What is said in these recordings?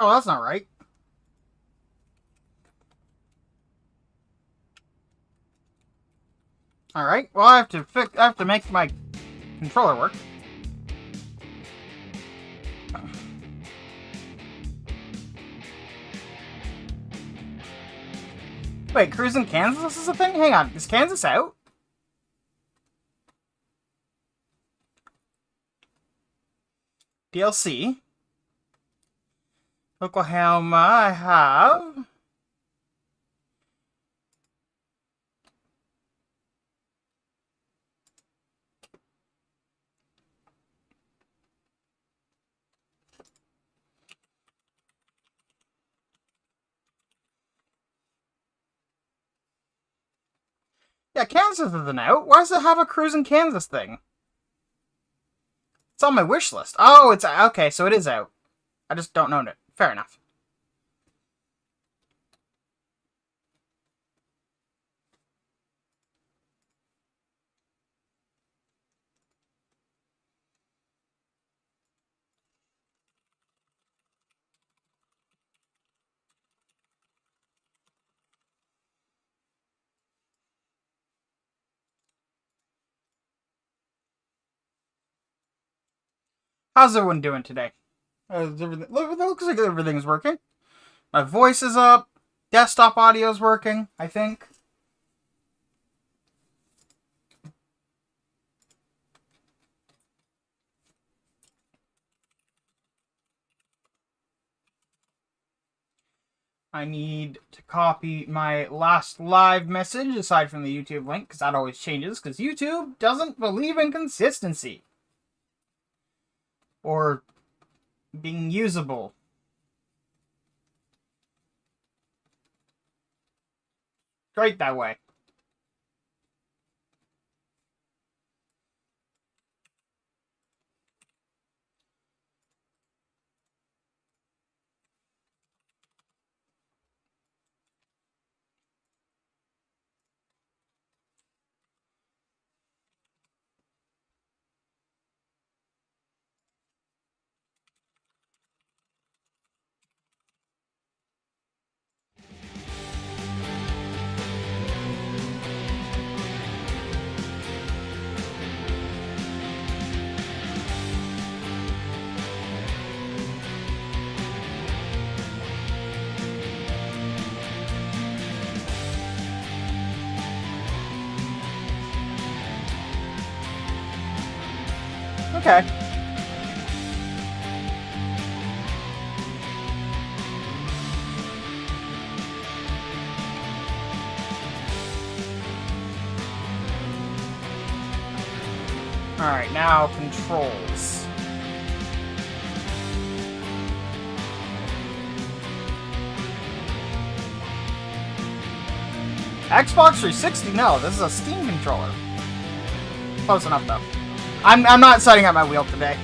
Oh, that's not right. Alright, well I have to make my controller work. Wait, cruising Kansas is a thing? Hang on, is Kansas out? DLC. Oklahoma, I have. Yeah, Kansas isn't out. Why does it have a cruising Kansas thing? It's on my wish list. Oh, it's okay, so it is out. I just don't own it. Fair enough. How's everyone doing today? Looks like everything's working. My voice is up. Desktop audio's working, I think. I need to copy my last live message aside from the YouTube link, because that always changes, because YouTube doesn't believe in consistency. Or being usable. Great that way. Okay. Alright, now controls. Xbox 360? No, this is a Steam controller. Close enough, though. I'm not setting up my wheel today.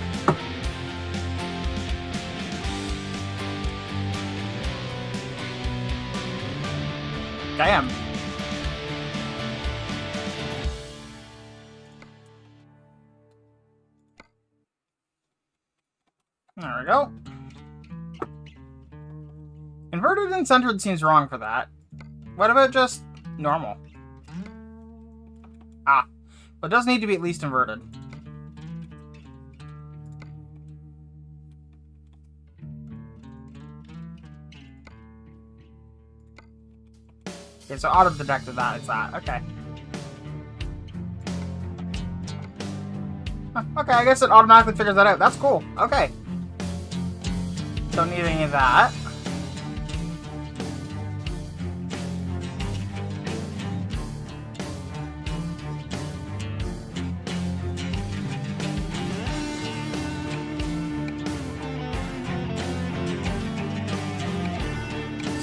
Damn. There we go. Inverted and centered seems wrong for that. What about just normal? Ah. But it does need to be at least inverted. Okay, so auto-detected that, it's that. Okay. Huh, okay, I guess it automatically figures that out. That's cool. Okay. Don't need any of that.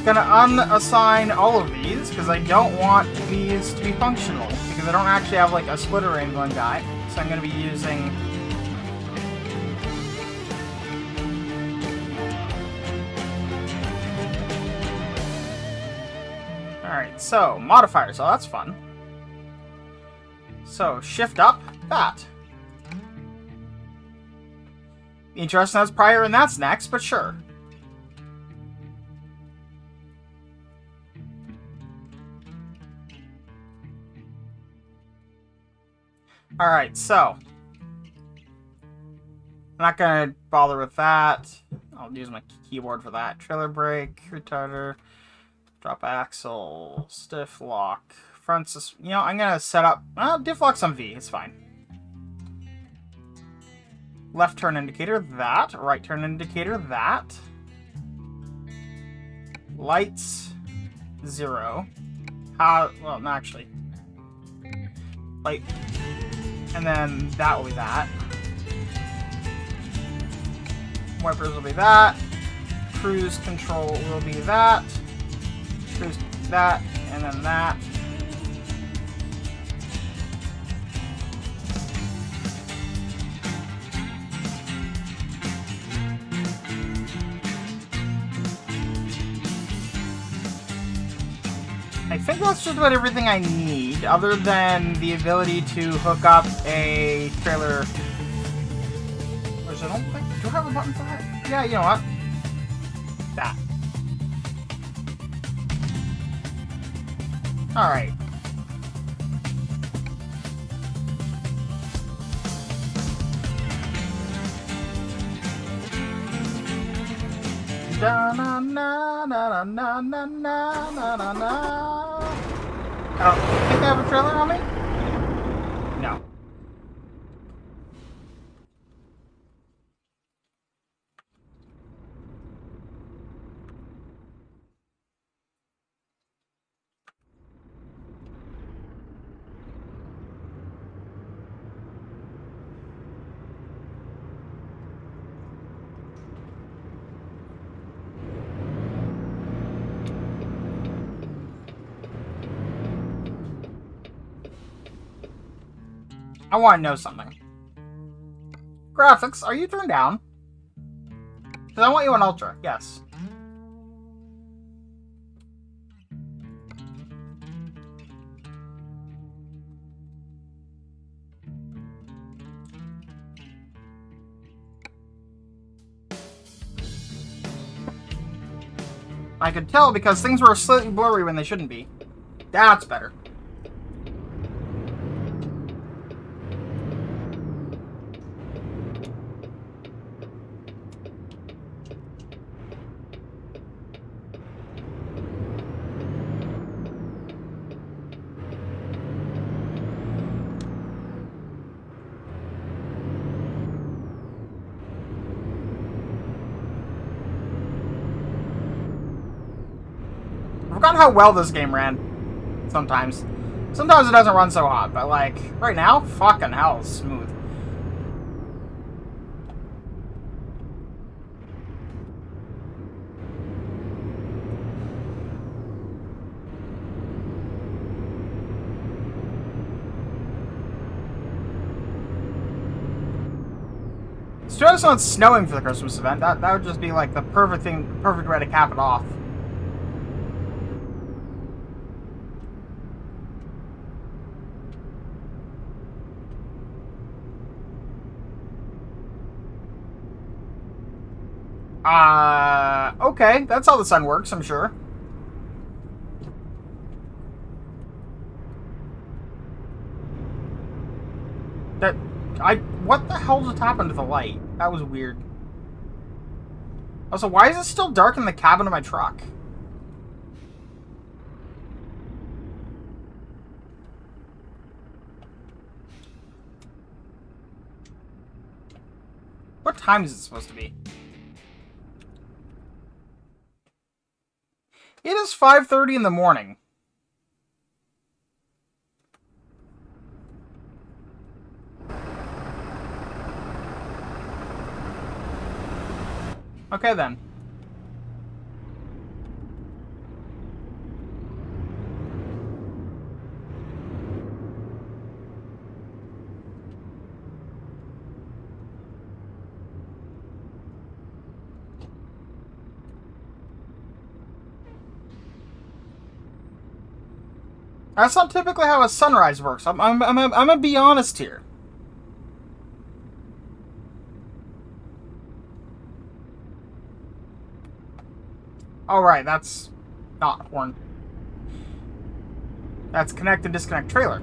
Gonna unassign all of these because I don't want these to be functional because I don't actually have like a splitter range guy, so I'm gonna be using alright, so modifiers, so that's fun. So shift up that. Interesting, that's prior and that's next, but sure. Alright, so. I'm not gonna bother with that. I'll use my keyboard for that. Trailer brake, retarder, drop axle, stiff lock, front you know, I'm gonna set up diff locks on V, it's fine. Left turn indicator, that. Right turn indicator, that. Lights, 0. Well, no, actually. Light. And then that will be that. Wipers will be that. Cruise control will be that. Cruise that. And then that. I think that's just about everything I need, other than the ability to hook up a trailer. Which I don't think. Do I have a button for that? Yeah, you know what? That. Alright. Da na na na na na na na na na. I don't think I have a trailer on me? No. I want to know something. Graphics, are you turned down? Because I want you on Ultra, yes. I could tell because things were slightly blurry when they shouldn't be. That's better. I forgot how well this game ran. Sometimes. Sometimes it doesn't run so hot, but like, right now, fucking hell, it's smooth. It's just when it's snowing for the Christmas event. That would just be like the perfect way to cap it off. Okay, that's how the sun works, I'm sure. What the hell just happened to the light? That was weird. Also, why is it still dark in the cabin of my truck? What time is it supposed to be? It is 5:30 in the morning. Okay then. That's not typically how a sunrise works. I'm gonna be honest here. Alright, that's not horn. That's connect and disconnect trailer.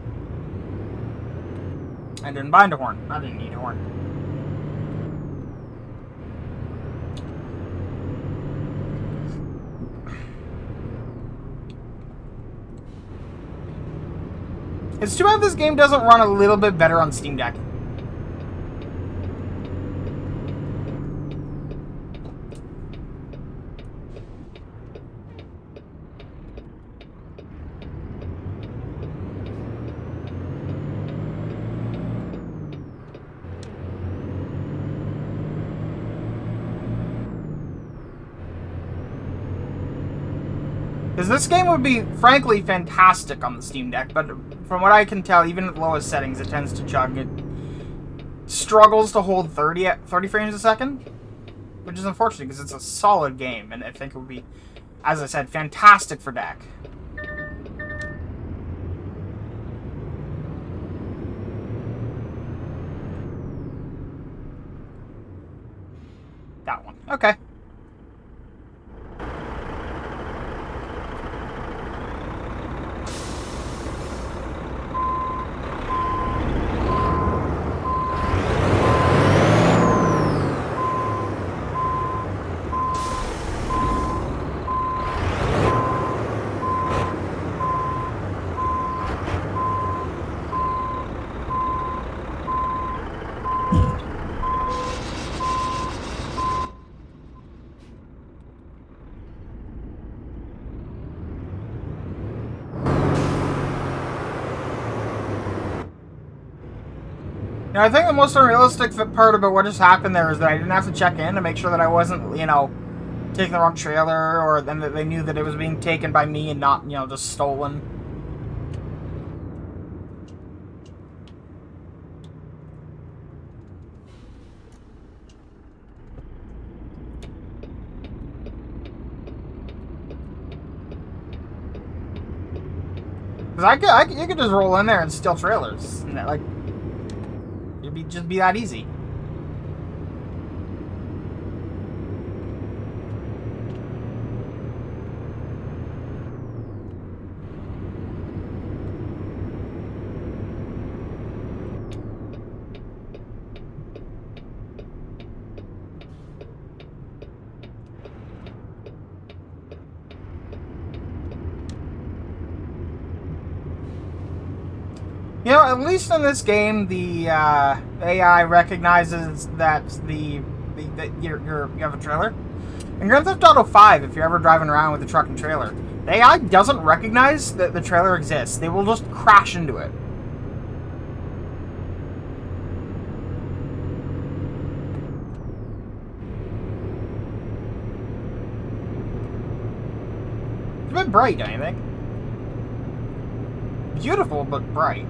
I didn't bind a horn. I didn't need a horn. It's too bad this game doesn't run a little bit better on Steam Deck. Because this game would be, frankly, fantastic on the Steam Deck, but from what I can tell, even at the lowest settings, it tends to chug. It struggles to hold 30 frames a second, which is unfortunate because it's a solid game, and I think it would be, as I said, fantastic for deck. That one. Okay. Now, I think the most unrealistic part about what just happened there is that I didn't have to check in to make sure that I wasn't, you know, taking the wrong trailer, or then that they knew that it was being taken by me and not, you know, just stolen. Because you could just roll in there and steal trailers, and that, like, it'd just be that easy. You know, at least in this game, the AI recognizes that you have a trailer. In Grand Theft Auto 5, if you're ever driving around with a truck and trailer, the AI doesn't recognize that the trailer exists. They will just crash into it. It's a bit bright, don't you think? Beautiful, but bright.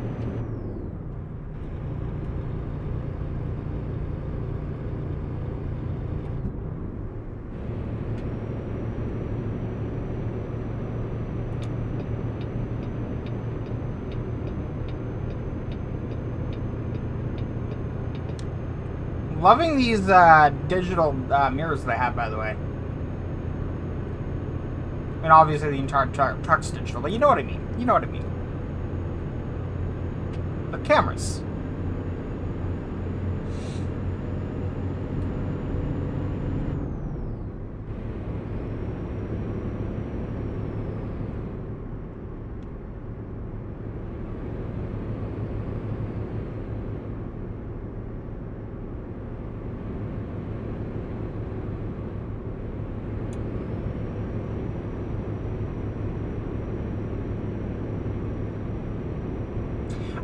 Loving these digital mirrors that I have, by the way. I mean, obviously the entire truck's digital, but you know what I mean. You know what I mean. The cameras.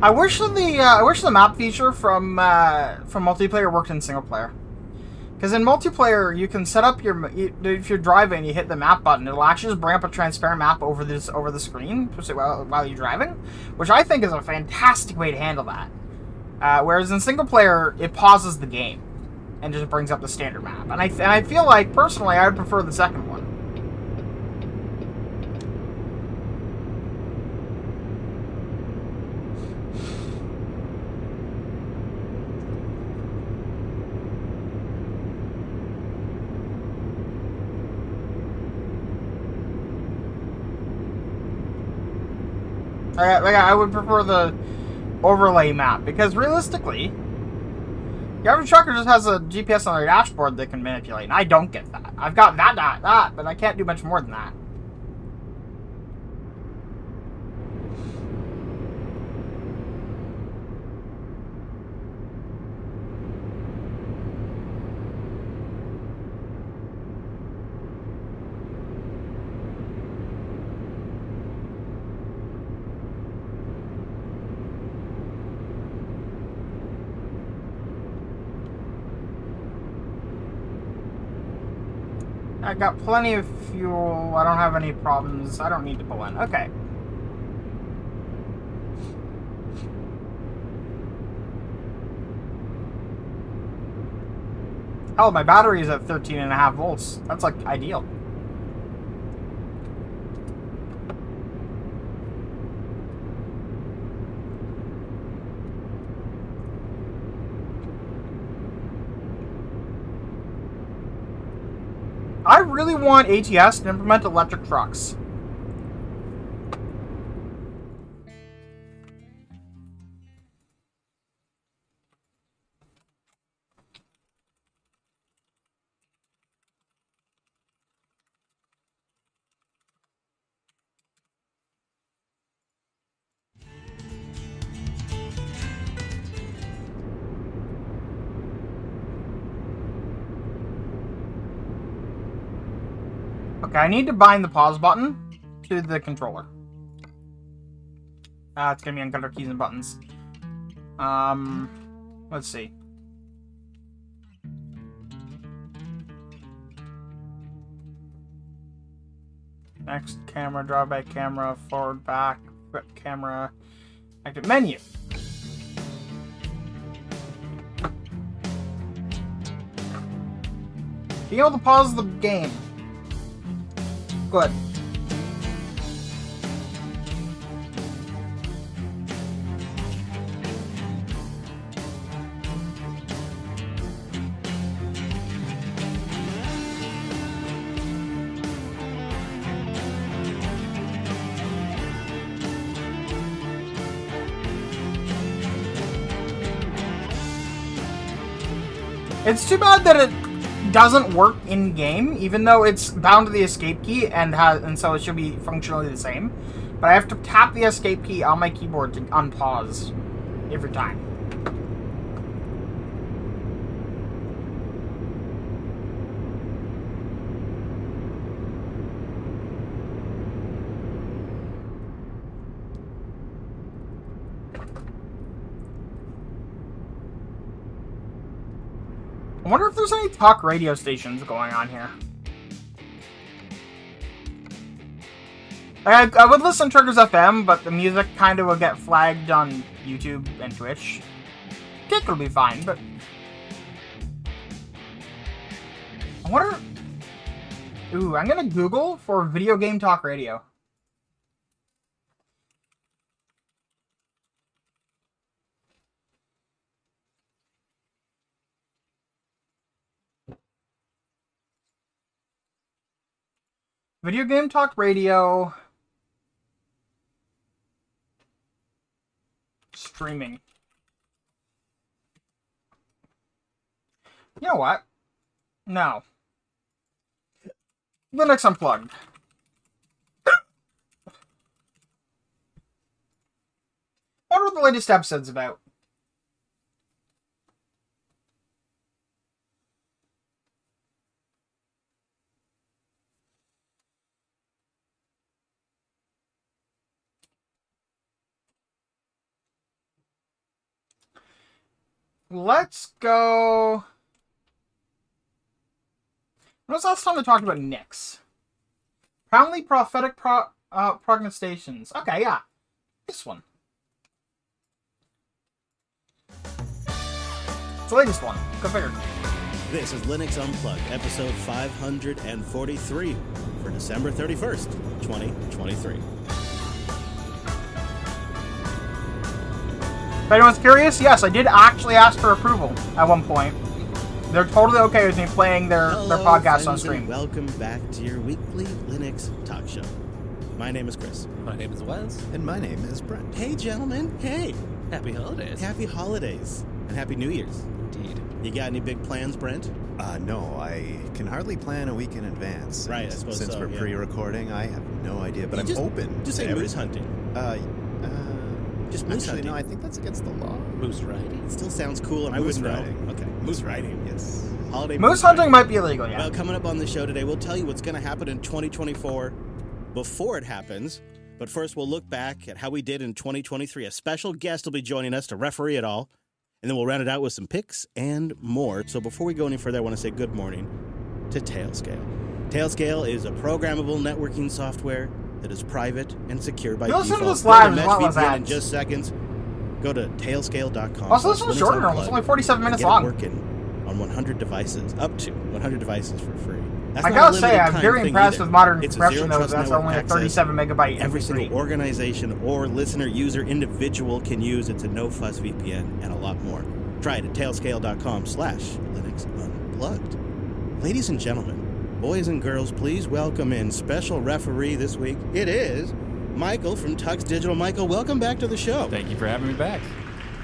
I wish the map feature from multiplayer worked in single player. Because in multiplayer, you can set up if you're driving, you hit the map button, it'll actually just bring up a transparent map over the screen while you're driving, which I think is a fantastic way to handle that. Whereas in single player, it pauses the game and just brings up the standard map. And I feel like personally, I would prefer the second one. Like I would prefer the overlay map, because realistically, the average trucker just has a GPS on their dashboard they can manipulate, and I don't get that. I've got that, but I can't do much more than that. I got plenty of fuel. I don't have any problems. I don't need to pull in. Okay. Oh, my battery is at 13.5 volts. That's like ideal. I really want ATS to implement electric trucks. Okay, I need to bind the pause button to the controller. It's gonna be on under keys and buttons. Let's see. Next camera, drawback camera, forward, back, grip camera, active menu. Being able to pause the game. Good. It's too bad that it doesn't work in game, even though it's bound to the escape key and so it should be functionally the same. But I have to tap the escape key on my keyboard to unpause every time. I wonder if there's any talk radio stations going on here. I would listen to Triggers FM, but the music kind of will get flagged on YouTube and Twitch. Kick will be fine, but... I wonder... Ooh, I'm gonna Google for video game talk radio. Video game talk radio. Streaming. You know what? No. Linux Unplugged. I wonder what the latest episode's about. Let's go... When was the last time we talked about Nyx? Profoundly prophetic prognostications. Okay, yeah. This one. It's the latest one. Go figure. This is Linux Unplugged, episode 543 for December 31st, 2023. If anyone's curious, yes, I did actually ask for approval at one point. They're totally okay with me playing their podcast on stream. And welcome back to your weekly Linux talk show. My name is Chris. My name is Wes. And my name is Brent. Hey, gentlemen. Hey. Happy holidays. Happy holidays. And Happy New Year's. Indeed. You got any big plans, Brent? No, I can hardly plan a week in advance. Right, I And suppose since so, we're yeah. pre-recording, I have no idea, but You I'm open. Just to say moose everything. hunting. Just moose Actually, hunting. no, I think that's against the law. Moose riding. It still sounds cool, and I Moose wouldn't riding. know. Okay, moose riding. Yes. Holiday Moose hunting riding. might be illegal, yeah. Well, coming up on the show today, we'll tell you what's going to happen in 2024 before it happens. But first, we'll look back at how we did in 2023. A special guest will be joining us to referee it all. And then we'll round it out with some picks and more. So before we go any further, I want to say good morning to Tailscale. Tailscale is a programmable networking software that is private and secure by You listen to default. this Go live, to as well as MeshVPN in ads. just seconds. Go to tailscale.com. Also, this one's shorter than it's only 47 minutes Get it long. working on 100 devices, up to 100 devices for free. That's I not a gotta say, limited I'm time very thing impressed either. with modern It's a compression, zero though. trust That's network only a access. 37 megabyte Every MP3. single organization or listener, user, individual can use. It's a no-fuss VPN and a lot more. Try it at tailscale.com/Linux Unplugged. Ladies and gentlemen, boys and girls, please welcome in special referee this week. It is Michael from Tux Digital. Michael, welcome back to the show. Thank you for having me back.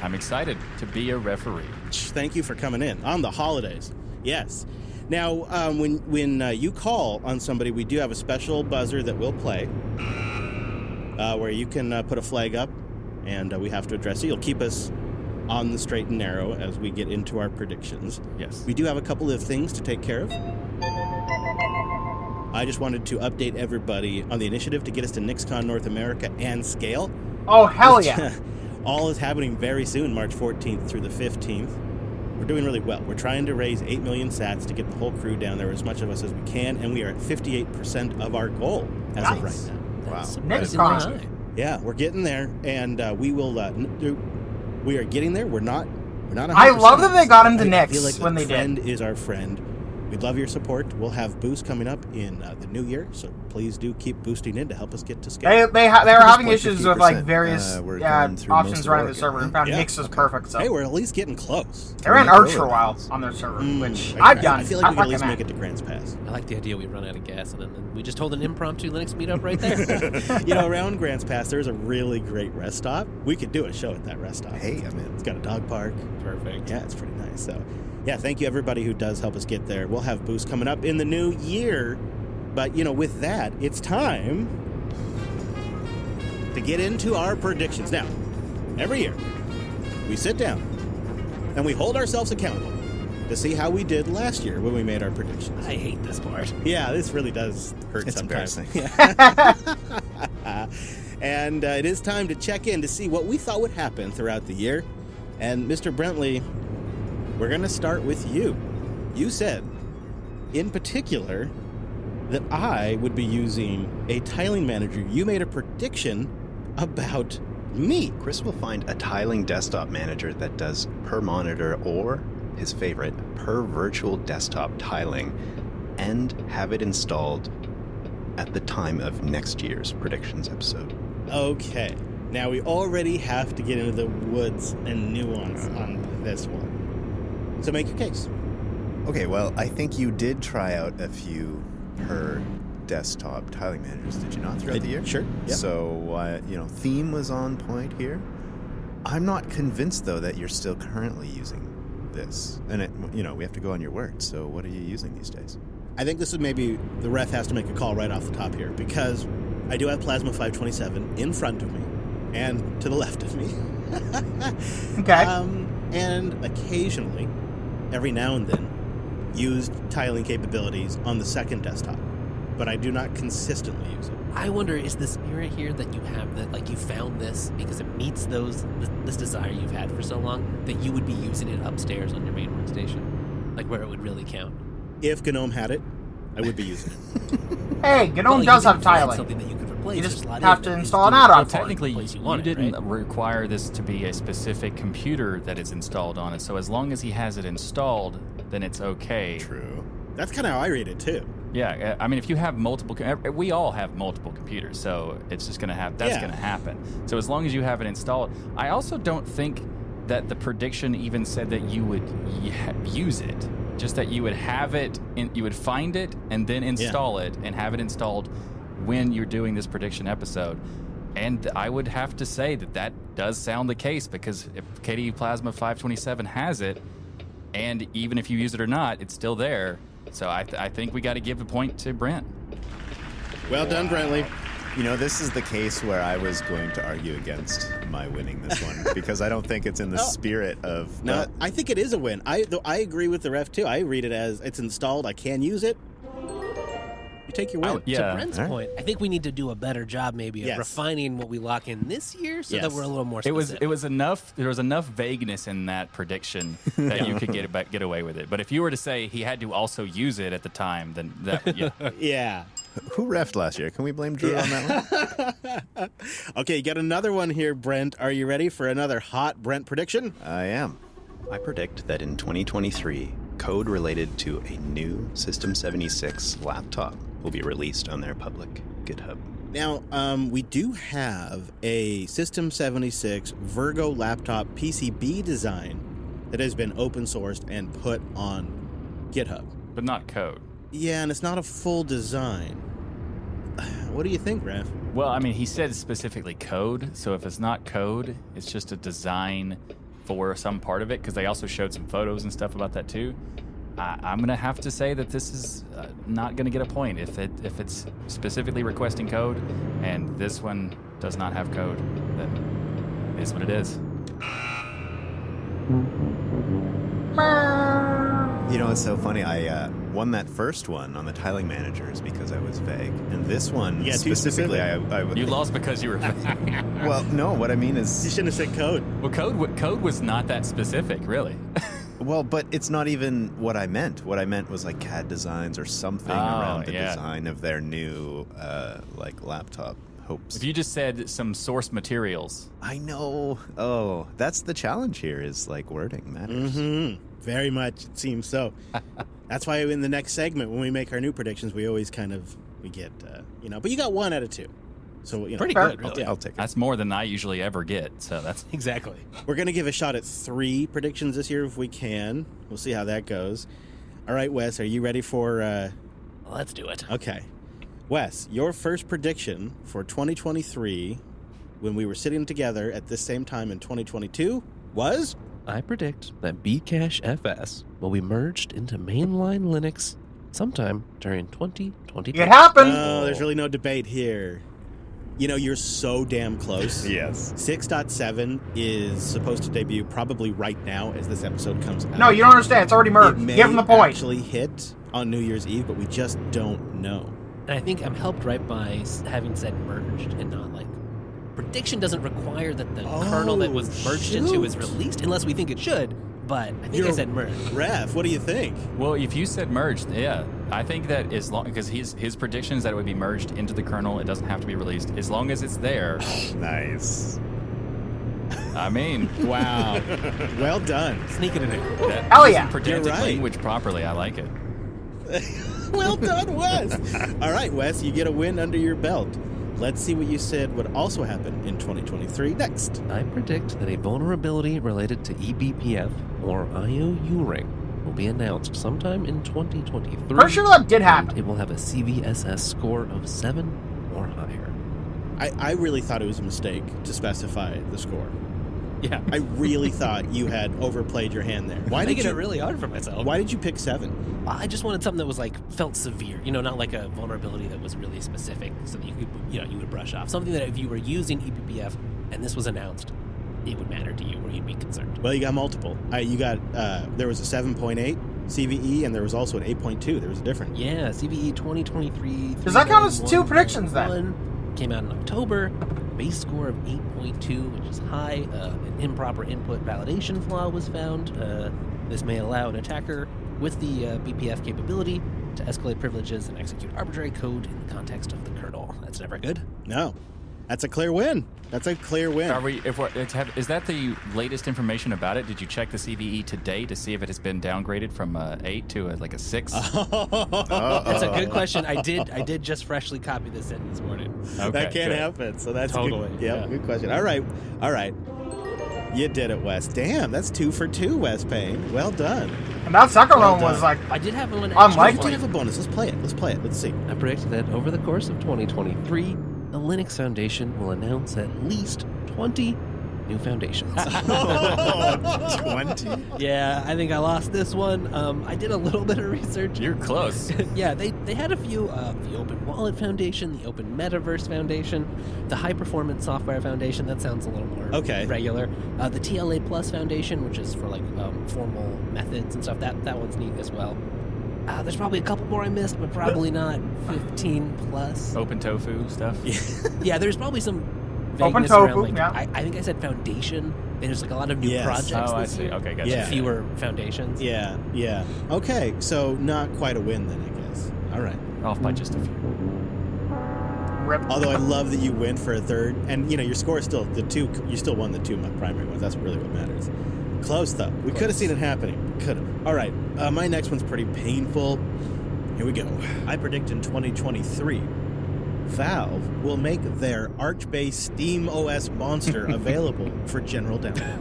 I'm excited to be a referee. Thank you for coming in on the holidays. Yes. Now, when you call on somebody, we do have a special buzzer that we'll play where you can put a flag up, and we have to address it. You'll keep us on the straight and narrow as we get into our predictions. Yes. We do have a couple of things to take care of. I just wanted to update everybody on the initiative to get us to NixCon North America and scale. Oh, hell Which, yeah. all is happening very soon, March 14th through the 15th. We're doing really well. We're trying to raise 8 million sats to get the whole crew down there, as much of us as we can, and we are at 58% of our goal as of Nice. right now. Wow. Surprisingly high. Yeah, we're getting there, and we will. We are getting there. We're not. 100%. I love that they got him to I Nix feel like when the they trend did. is our friend. We'd love your support. We'll have boosts coming up in the new year, so please do keep boosting in to help us get to scale. They were having point, issues with like 50%. various We're going through options most of running the Oregon, server huh? and found Yeah. Nix was perfect. So Hey, we're at least getting close. they ran make Arch road for a while rounds. on their server, which I- I've done. I feel like we can at least recommend. make it to Grants Pass. I like the idea we run out of gas and then we just hold an impromptu Linux meetup right there. You know, around Grants Pass, there's a really great rest stop. We could do a show at that rest stop. Hey, I'm in. It's got a dog park. Perfect. Yeah, it's pretty nice. So, yeah, thank you everybody who does help us get there. We'll have boosts coming up in the new year. But, you know, with that, it's time to get into our predictions. Now, every year, we sit down and we hold ourselves accountable to see how we did last year when we made our predictions. I hate this part. Yeah, this really does hurt It's sometimes. embarrassing. And it is time to check in to see what we thought would happen throughout the year. And Mr. Brentley, we're going to start with you. You said, in particular, that I would be using a tiling manager. You made a prediction about me. Chris will find a tiling desktop manager that does per monitor or, his favorite, per virtual desktop tiling, and have it installed at the time of next year's predictions episode. Okay. Now we already have to get into the woods and nuance on this one. So make your case. Okay, well, I think you did try out a few per desktop tiling managers, did you not, throughout the year? Sure. Yeah. So, theme was on point here. I'm not convinced, though, that you're still currently using this. And, we have to go on your word. So what are you using these days? I think this is maybe the ref has to make a call right off the top here because I do have Plasma 527 in front of me and to the left of me. Okay. And occasionally, every now and then, used tiling capabilities on the second desktop, but I do not consistently use it. I wonder, is the spirit here that you have that, like, you found this because it meets this desire you've had for so long, that you would be using it upstairs on your main workstation, like where it would really count? If GNOME had it, I would be using it. Hey, GNOME you does can have find tiling. Something that you could replace. You just slot have in to and install an do it. add-on Well, for it. technically, Place you you want it, didn't right? require this to be a specific computer that is installed on it. So as long as he has it installed, then it's okay. True. That's kind of how I read it too. Yeah, I mean, if you have multiple, we all have multiple computers, so it's just gonna have that's Yeah. gonna happen. So as long as you have it installed, I also don't think that the prediction even said that you would use it. Just that you would have it, you would find it and then install it and have it installed when you're doing this prediction episode. And I would have to say that does sound the case, because if KDE Plasma 527 has it, and even if you use it or not, it's still there. So I think we got to give a point to Brent. Well done, Brentley. You know, this is the case where I was going to argue against my winning this one because I don't think it's in the spirit of. No, I think it is a win. I agree with the ref too. I read it as it's installed. I can use it. You take your win. To Brent's point, I think we need to do a better job maybe of refining what we lock in this year so that we're a little more specific. It was enough. There was enough vagueness in that prediction that you could get away with it. But if you were to say he had to also use it at the time, then that would yeah. Who refed last year? Can we blame Drew on that one? Okay, you got another one here, Brent. Are you ready for another hot Brent prediction? I am. I predict that in 2023, code related to a new System 76 laptop will be released on their public GitHub. Now, we do have a System 76 Virgo laptop PCB design that has been open sourced and put on GitHub. but not code. Yeah, and it's not a full design. What do you think, Raf? Well, I mean, he said specifically code, so if it's not code, it's just a design for some part of it, because they also showed some photos and stuff about that too. I'm gonna have to say that this is not gonna get a point if it's specifically requesting code, and this one does not have code. Then it is what it is. You know, it's so funny. I won that first one on the tiling managers because I was vague, and this one specifically, You lost because you were vague. Well, no. What I mean is, You shouldn't have said code. Well, code was not that specific, really. well, but it's not even what I meant. What I meant was like CAD designs or something around the design of their new like laptop. Hopes. If you just said some source materials. I know. Oh, that's the challenge here. Is like wording matters. Mm-hmm. Very much, it seems so. That's why in the next segment, when we make our new predictions, we always we get, but you got 1 out of 2. So, Pretty good, really. I'll take it. That's more than I usually ever get, so that's... Exactly. We're going to give a shot at 3 predictions this year if we can. We'll see how that goes. All right, Wes, are you ready for... Let's do it. Okay. Wes, your first prediction for 2023, when we were sitting together at this same time in 2022, was... I predict that Bcache FS will be merged into mainline Linux sometime during 2022. It happened. Oh, there's really no debate here. You know, you're so damn close. Yes. 6.7 is supposed to debut probably right now as this episode comes out. No, you don't understand. It's already merged. It may Give him the point. actually hit on New Year's Eve, but we just don't know. And I think I'm helped right by having said merged and not like... Prediction doesn't require that the kernel that was merged into is released, unless we think it should, but I think I said merged. Ref, what do you think? Well, if you said merged, yeah, I think that as long... Because his prediction is that it would be merged into the kernel. It doesn't have to be released. As long as it's there. Nice. I mean... Wow. Well done. Sneaking it in. Hell yeah. Pedantic You're right. language properly. I like it. Well done, Wes. All right, Wes, you get a win under your belt. Let's see what you said would also happen in 2023 next. I predict that a vulnerability related to eBPF or IOU ring will be announced sometime in 2023. Pretty sure that did happen. And it will have a CVSS score of 7 or higher. I really thought it was a mistake to specify the score. Yeah. I really thought you had overplayed your hand there. Why did making you it really hard for myself. Why did you pick 7? I just wanted something that was like felt severe, not like a vulnerability that was really specific, so that you could, you would brush off. Something that if you were using eBPF and this was announced, it would matter to you, or you'd be concerned. Well, you got multiple. You got there was a 7.8 CVE, and there was also an 8.2. There was a difference. Yeah, CVE 2023. Does that count as 2 predictions then? Came out in October. Base score of 8.2, which is high. An improper input validation flaw was found. This may allow an attacker with the BPF capability to escalate privileges and execute arbitrary code in the context of the kernel. That's never good. No, that's a clear win. That's a clear win. Are we? Is that the latest information about it? Did you check the CVE today to see if it has been downgraded from 8 to like a 6? That's a good question. I did just freshly copy this in this morning. Okay, that can't good. happen. So that's Totally, good. Yeah, yeah. good question. All right. You did it, Wes. Damn, that's 2 for 2, Wes Payne. Well done. And that second Well one was done. like, I did have one. Unlikely. We do have a bonus. Let's play it. Let's see. I predict that over the course of 2023, the Linux Foundation will announce at least 20 new foundations. 20? Yeah, I think I lost this one. I did a little bit of research. You're close. Yeah, they had a few. The Open Wallet Foundation, the Open Metaverse Foundation, the High Performance Software Foundation. That sounds a little more Okay. regular. The TLA Plus Foundation, which is for like formal methods and stuff. That one's neat as well. There's probably a couple more I missed, but probably not 15 plus. Open tofu stuff. Yeah, there's probably some Open vagueness tofu, around, like, yeah. I think I said foundation. There's like a lot of new Yes. projects Oh, I this see. year. Okay, gotcha. Yeah. Fewer foundations. Yeah. Okay, so not quite a win then, I guess. All right. Off by just a few. rip. Although I love that you win for a third, and your score is still the 2. You still won the 2 primary ones. That's really what matters. Close though. We could have seen it happening. Could have. All right. My next one's pretty painful. Here we go. I predict in 2023, Valve will make their Arch-based Steam OS monster available for general download.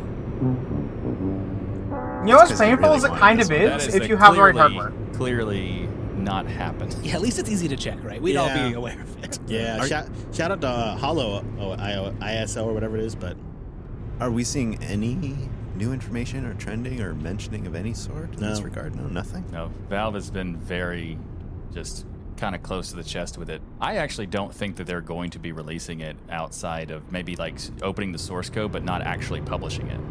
You know what's 'cause they painful really is it wanted kind this of one. That is is if a you have the right clearly- hardware. Clearly not happened. Yeah, at least it's easy to check, right? We'd all be aware of it. Yeah. Shout out to Hollow ISO or whatever it is, but Are we seeing any new information or trending or mentioning of any sort in this No. regard? No, nothing. No, Valve has been very just kind of close to the chest with it. I actually don't think that they're going to be releasing it outside of maybe like opening the source code, but not actually publishing it.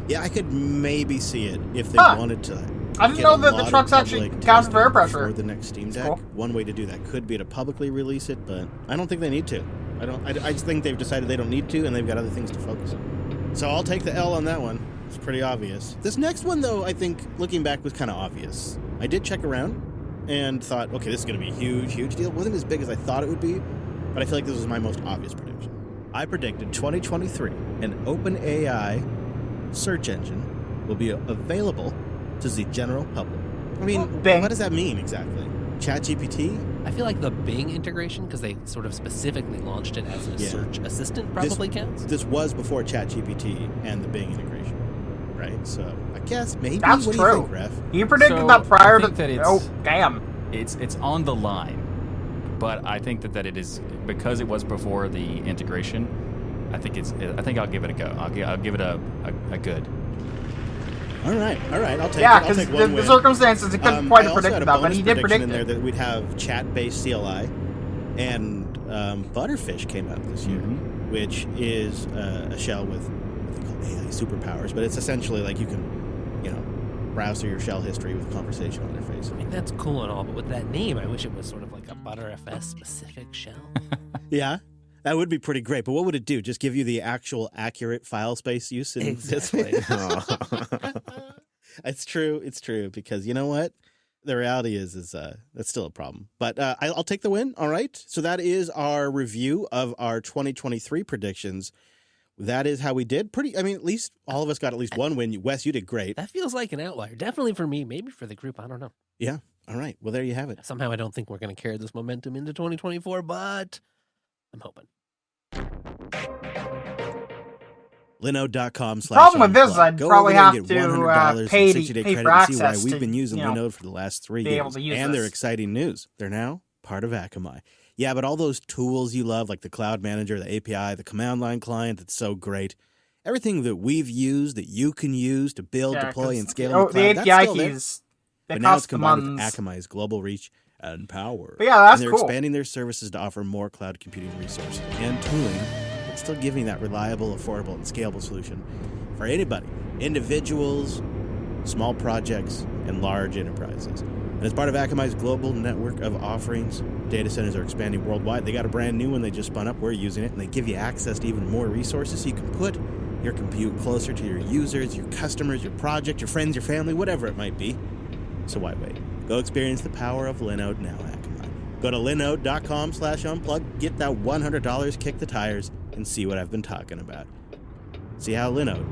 Yeah, I could maybe see it if they Huh. wanted to. I didn't get know a that the lot of truck's actually public counted for air testing pressure. for the next Steam Deck. Cool. One way to do that could be to publicly release it, but I don't think they need to. I just think they've decided they don't need to, and they've got other things to focus on. So I'll take the L on that one. It's pretty obvious. This next one, though, I think looking back was kind of obvious. I did check around and thought, okay, this is going to be a huge deal. It wasn't as big as I thought it would be, but I feel like this was my most obvious prediction. I predicted 2023, an OpenAI search engine will be available to the general public. I mean, Bing. what does that mean exactly? ChatGPT? I feel like the Bing integration, because they sort of specifically launched it as a Yeah. search assistant, probably counts. This was before ChatGPT and the Bing integration, right? So I guess maybe. That's what true. do you think, Ref? You predicted So, that prior I to. think that it's- Oh, damn. It's on the line, but I think that it is because it was before the integration. I think I'll give it a go. I'll give it a good. All right. I'll take Yeah, it. I'll because take one the win. circumstances, he couldn't I quite have also had predicted a that, but bonus he did prediction predict in it. there that we'd have chat-based CLI, and Butterfish came out this year, Mhm. which is a shell with what they call AI superpowers, but it's essentially like you can, browse through your shell history with conversational interface. I mean, that's cool and all, but with that name, I wish it was sort of like a ButterFS specific shell. Yeah, that would be pretty great. But what would it do? Just give you the actual accurate file space use? Exactly. It's true because you know what? The reality is that's still a problem. But I'll take the win. All right. So that is our review of our 2023 predictions. That is how we did. At least all of us got at least one win. Wes, you did great. That feels like an outlier. Definitely for me, maybe for the group. I don't know. Yeah. All right. Well, there you have it. Somehow I don't think we're going to carry this momentum into 2024, but I'm hoping. Linode.com/. Problem with this, I'd Go probably over there have and get to $100 and pay 60-day for credit and see why access we've to, been using you know, Linode for the last 3 be years. able to use And their this. exciting news. They're now part of Akamai. Yeah, but all those tools you love, like the Cloud Manager, the API, the command line client, that's so great. Everything that we've used that you can use to build, Yeah, deploy, 'cause and scale the in the cloud, that's API still there. keys, they But now it's cost combined with months. Akamai's global reach and power. But yeah, that's and they're cool. expanding their services to offer more cloud computing resources and tooling, but still giving that reliable, affordable, and scalable solution for anybody, individuals, small projects, and large enterprises. And as part of Akamai's global network of offerings, data centers are expanding worldwide. They got a brand new one they just spun up. We're using it, and they give you access to even more resources so you can put your compute closer to your users, your customers, your project, your friends, your family, whatever it might be. So why wait? Go experience the power of Linode now, Akamai. Go to linode.com/unplug, get that $100, kick the tires, and see what I've been talking about. See how Linode,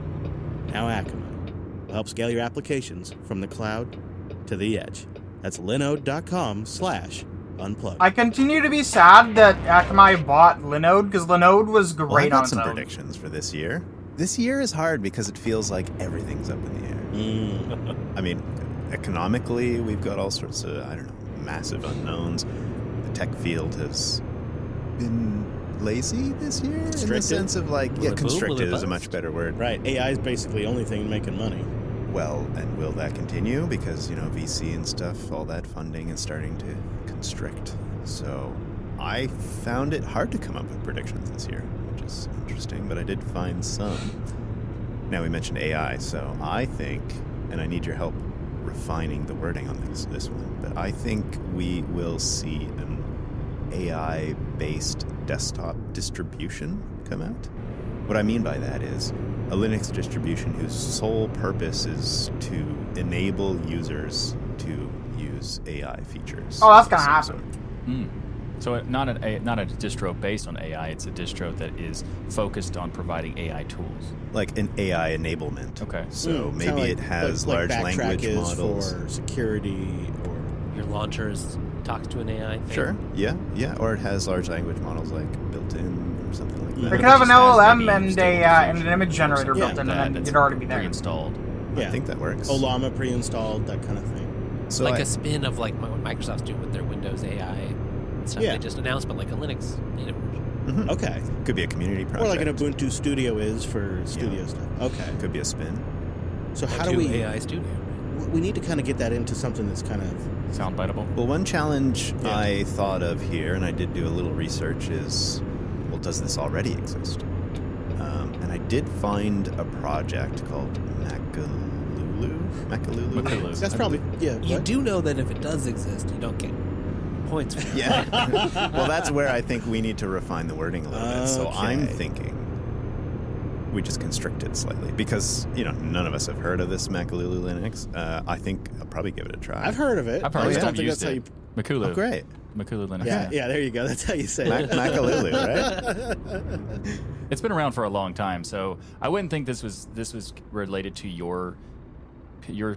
now Akamai, will help scale your applications from the cloud to the edge. That's linode.com/Unplug. Unplug. I continue to be sad that Akamai bought Linode, because Linode was Well, I great on got its some own. predictions for this year. This year is hard because it feels like everything's up in the air. I mean, economically, we've got all sorts of, I don't know, massive unknowns. The tech field has been lazy this year in the Constricted? sense of like, Will yeah, it boom? Will constricted it is a bust? much better word. Right. AI is basically the only thing making money. Well, and will that continue? Because, you know, VC and stuff, all that funding is starting to constrict. So I found it hard to come up with predictions this year, which is interesting, but I did find some. Now, we mentioned AI, so I think, and I need your help refining the wording on this one, but I think we will see an AI-based desktop distribution come out. What I mean by that is a Linux distribution whose sole purpose is to enable users to use AI features. Oh, that's gonna of some happen. sort. So not a distro based on AI. It's a distro that is focused on providing AI tools. Like an AI enablement. Okay. So Kinda maybe like- it has like large Backtrack language is models. for security or Your launchers talks to an AI thing. Sure. Yeah. Yeah. Or it has large language models like built in or something like that. They Or could it have an just has LLM maybe and stable an diffusion image or generator something built like in, that and then that's you'd already be there. pre-installed. yeah, I think that works. Olama pre-installed, that kind of thing. So Like I- a spin of like what Microsoft's doing with their Windows AI stuff Yeah. they just announced, but like a Linux native version. Mhm. Okay. Could be a community project. Or like an Ubuntu Studio is for studio Yeah. stuff. Okay. Could be a spin. So how Like do to we? AI Studio? We need to kind of get that into something that's kind of Sound biteable. Well, one challenge Yeah. I thought of here, and I did do a little research, is, well, does this already exist? And I did find a project called Makalulu. Makalulu. that's probably yeah. You what? do know that if it does exist, you don't get points for it. Yeah. Well, that's where I think we need to refine the wording a little bit. So I'm Okay. thinking we just constrict it slightly because, you know, none of us have heard of this Makalulu Linux. I think I'll probably give it a try. I've heard of it. I've I probably just don't think used that's how you. it. Makulu. Oh, great. Makulu Linux. Yeah, there you go. That's how you say it. Makalulu, right? It's been around for a long time, so I wouldn't think this was related to your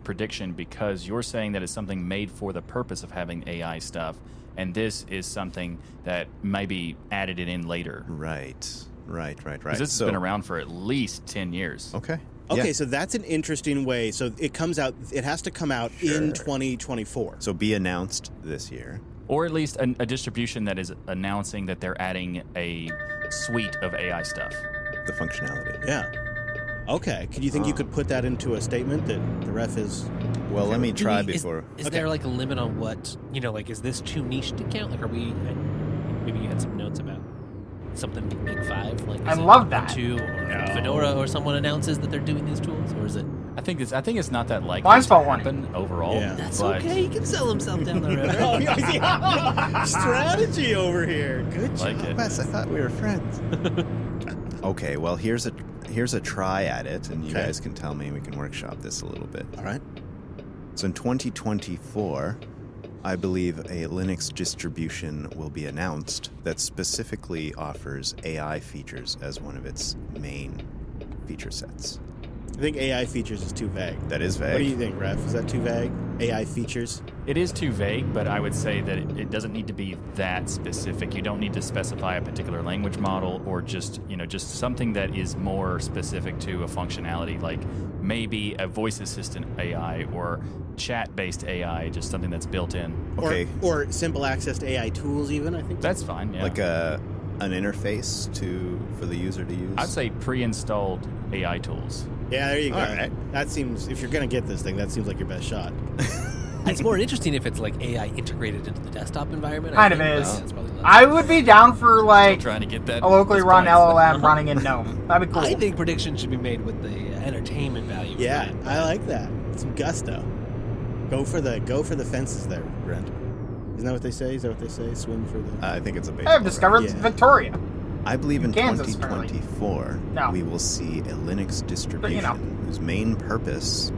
prediction because you're saying that it's something made for the purpose of having AI stuff, and this is something that maybe added it in later. Right. Because this has been around for at least 10 years. Okay. Okay, Yeah. so that's an interesting way. So it comes out. It has to come out in 2024. So be announced this year. Or at least a distribution that is announcing that they're adding a suite of AI stuff. The functionality. Yeah. Okay. Could you think you could put that into a statement that the ref is? Well, let me try Is before. Is Okay. there like a limit on what, like, is this too niche to count? Like, are we, maybe you had some notes about something Big Five? Like, is I it love that. Ubuntu or No. Fedora or someone announces that they're doing these tools? Or is it? I think it's not that likely Blind to spot warning. happen overall. Yeah. That's but okay. He can sell himself down the road. Oh, yeah. Strategy over here. Good job. Like it. Wes, I thought we were friends. Okay, well, here's a try at it, and you Okay. guys can tell me, and we can workshop this a little bit. All right. So in 2024, I believe a Linux distribution will be announced that specifically offers AI features as one of its main feature sets. I think AI features is too vague. That is vague. What do you think, Ref? Is that too vague? AI features? it is too vague, but I would say that it doesn't need to be that specific. You don't need to specify a particular language model or just something that is more specific to a functionality, like maybe a voice assistant AI or chat-based AI, just something that's built in. Okay, Or simple access to AI tools, even. I think That's fine, yeah. like an interface for the user to use. I'd say pre-installed AI tools. Yeah, there you go. All right. That seems, if you're gonna get this thing, that seems like your best shot. It's more interesting if it's like AI integrated into the desktop environment. Kind of think. is. Yeah, it's probably less. I would be down for like Trying to get that a locally those run points. LLM running in GNOME. That'd be cool. I think predictions should be made with the entertainment value. Yeah, for it. I like that. Some gusto. Go for the fences there, Brent. Isn't that what they say? Is that what they say? Swim for the. I think it's a baseball. I've discovered Yeah. Victoria. I believe in Kansas, apparently. 2024, No. we will see a Linux distribution whose main purpose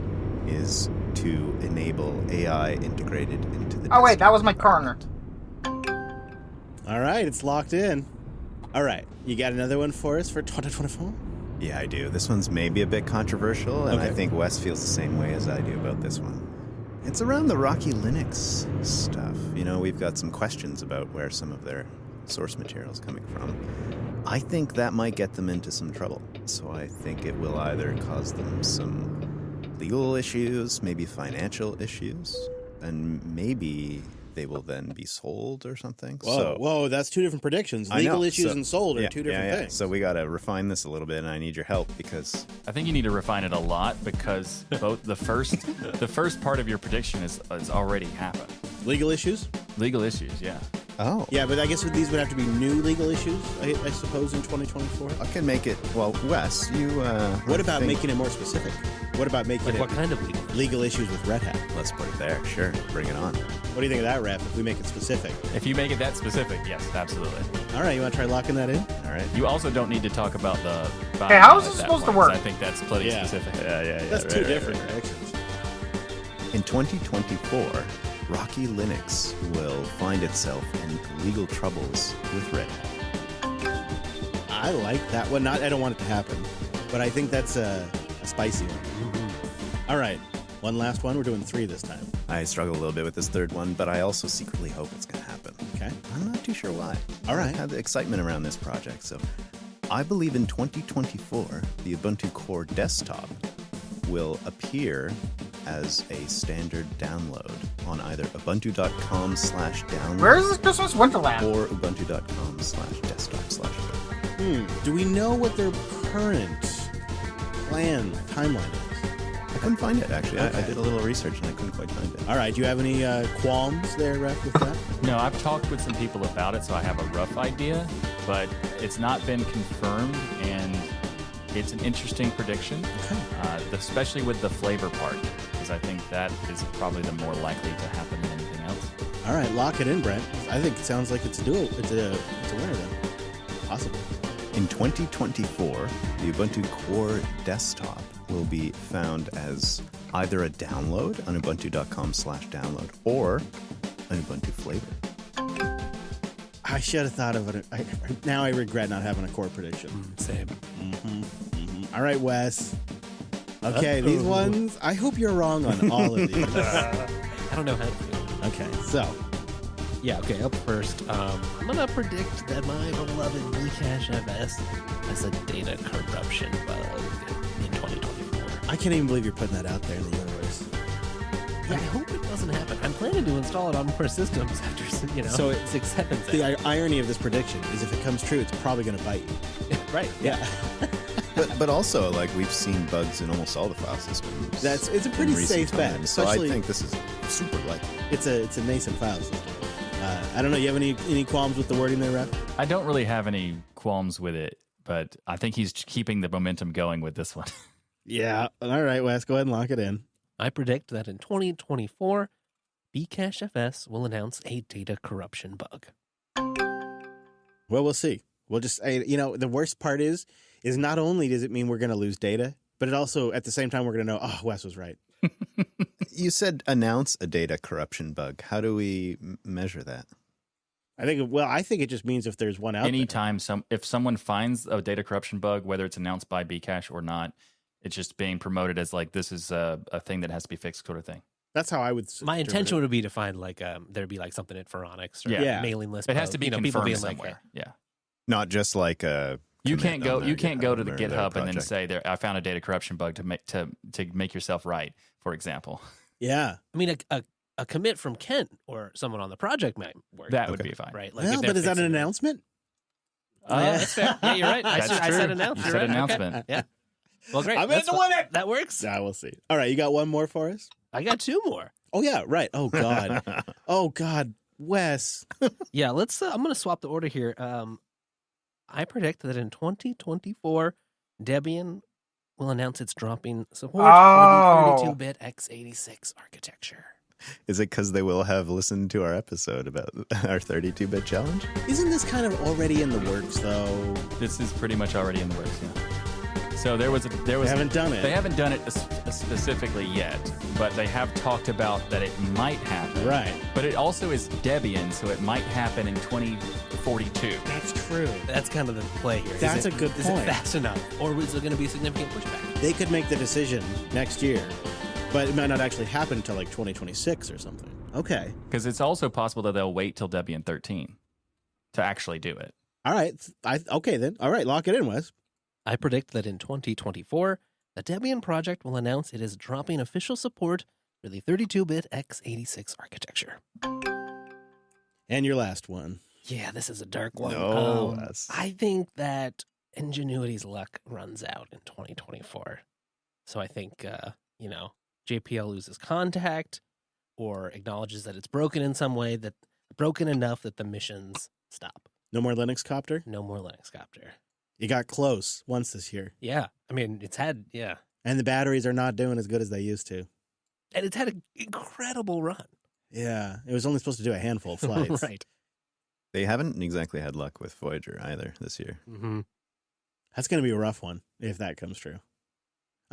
is to enable AI integrated into the Oh wait, that was my desktop corner. All right, it's locked in. All right, you got another one for us for 2024? Yeah, I do. This one's maybe a bit controversial, and I Okay. think Wes feels the same way as I do about this one. It's around the Rocky Linux stuff. You know, we've got some questions about where some of their source material is coming from. I think that might get them into some trouble. So I think it will either cause them some legal issues, maybe financial issues, and maybe they will then be sold or something. Whoa, that's two different predictions. I know. Legal issues So- and sold are yeah, two different things. So we got to refine this a little bit, and I need your help because I think you need to refine it a lot because both the first part of your prediction is already happened. Legal issues? Legal issues, yeah. oh, Yeah, but I guess these would have to be new legal issues, I suppose, in 2024. I can make it. Well, Wes, you. What about making it more specific? What about making Like it what kind of legal? legal issues with Red Hat? Let's put it there. Sure, bring it on. What do you think of that, Rep, if we make it specific? If you make it that specific, yes, absolutely. All right, you want to try locking that in? All right. You also don't need to talk about the. Hey, how is at this that supposed to point, work? 'cause I think that's plenty Yeah. specific. That's two different predictions. In 2024, Rocky Linux will find itself in legal troubles with Red Hat. I like that one. I don't want it to happen, but I think that's a spicy one. All right, one last one. We're doing 3 this time. I struggle a little bit with this third one, but I also secretly hope it's going to happen. Okay. I'm not too sure why. All right. I have the excitement around this project, so I believe in 2024, the Ubuntu Core desktop will appear as a standard download on either ubuntu.com/download Where is this Christmas Wonderland? or ubuntu.com/desktop/ubuntu. Do we know what their current plan timeline is? I couldn't find it, actually. I Okay. did a little research and I couldn't quite find it. All right. Do you have any qualms there, Rep, with that? No, I've talked with some people about it, so I have a rough idea, but it's not been confirmed, and it's an interesting prediction, especially with the flavor part, because I think that is probably the more likely to happen than anything else. All right, lock it in, Brent. I think it sounds like it's a duel. It's a winner then. Possibly. In 2024, the Ubuntu Core desktop will be found as either a download on ubuntu.com/download or an Ubuntu flavor. I should have thought of it. Now I regret not having a core prediction. Same. All right, Wes. Okay, these ones, I hope you're wrong on all of these. I don't know how to feel. Okay, so Yeah, okay, up first. I'm gonna predict that my beloved Bcache FS has a data corruption bug in 2024. I can't even believe you're putting that out there in the universe. Yeah, I hope it doesn't happen. I'm planning to install it on more systems after, So 6 7 The irony of this prediction is if it comes true, it's probably going to bite you. Right. Yeah. But also, like, we've seen bugs in almost all the file systems. It's a pretty in recent safe bet, times, so I especially- think this is super likely. It's a nascent file system. I don't know. You have any qualms with the wording there, Rep? I don't really have any qualms with it, but I think he's keeping the momentum going with this one. Yeah. All right, Wes, go ahead and lock it in. I predict that in 2024, Bcache FS will announce a data corruption bug. Well, we'll see. We'll just, the worst part is not only does it mean we're going to lose data, but it also, at the same time, we're going to know, oh, Wes was right. You said announce a data corruption bug. How do we measure that? I think it just means if there's one out there. Anytime if someone finds a data corruption bug, whether it's announced by Bcache or not, it's just being promoted as like this is a thing that has to be fixed, sort of thing. That's how I would. My interpret intention it. would be to find like there'd be like something at Phoronix or Yeah. mailing list. It has to be people confirmed being somewhere. Like, Yeah. Not just like a. You commit can't go. on their You can't go to the GitHub or their GitHub and then project. say, "There, I found a data corruption bug to make yourself right." For example, Yeah. I mean, a commit from Kent or someone on the project might work. that would Okay. be fine. right. Like, Well, if they're but is that an fixing it. announcance? Yeah, that's fair. Yeah, you're right. That's I true. said announce. You You're said right. Okay. announcement. Yeah. Well, great. I'm That's into fine. it. That works. Yeah, we'll see. All right, you got one more for us? I got 2 more. Oh yeah, right. Oh god. Oh god, Wes. Yeah, let's. I'm going to swap the order here. I predict that in 2024, Debian will announce it's dropping support Oh. for the 32-bit x86 architecture. Is it because they will have listened to our episode about our 32-bit challenge? Isn't this kind of already in the works though? This is pretty much already in the works. Yeah. So there was. They haven't done it. They haven't done it specifically yet, but they have talked about that it might happen. Right. But it also is Debian, so it might happen in 2042. That's true. That's kind of the play here. That's a good Is point. it fast enough, or is there going to be significant pushback? They could make the decision next year But it might not actually happen until like 2026 or something. Okay. Because it's also possible that they'll wait till Debian 13 to actually do it. All right. Okay then. All right. Lock it in, Wes. I predict that in 2024, the Debian project will announce it is dropping official support for the 32-bit x86 architecture. And your last one. Yeah, this is a dark one. No, Wes. I think that Ingenuity's luck runs out in 2024. So I think, JPL loses contact or acknowledges that it's broken in some way, that broken enough that the missions stop. No more Linux Copter? No more Linux Copter. You got close once this year. Yeah. I mean, it's had, yeah. And the batteries are not doing as good as they used to. And it's had an incredible run. Yeah. It was only supposed to do a handful of flights. Right. They haven't exactly had luck with Voyager either this year. Mm-hmm. That's going to be a rough one if that comes true.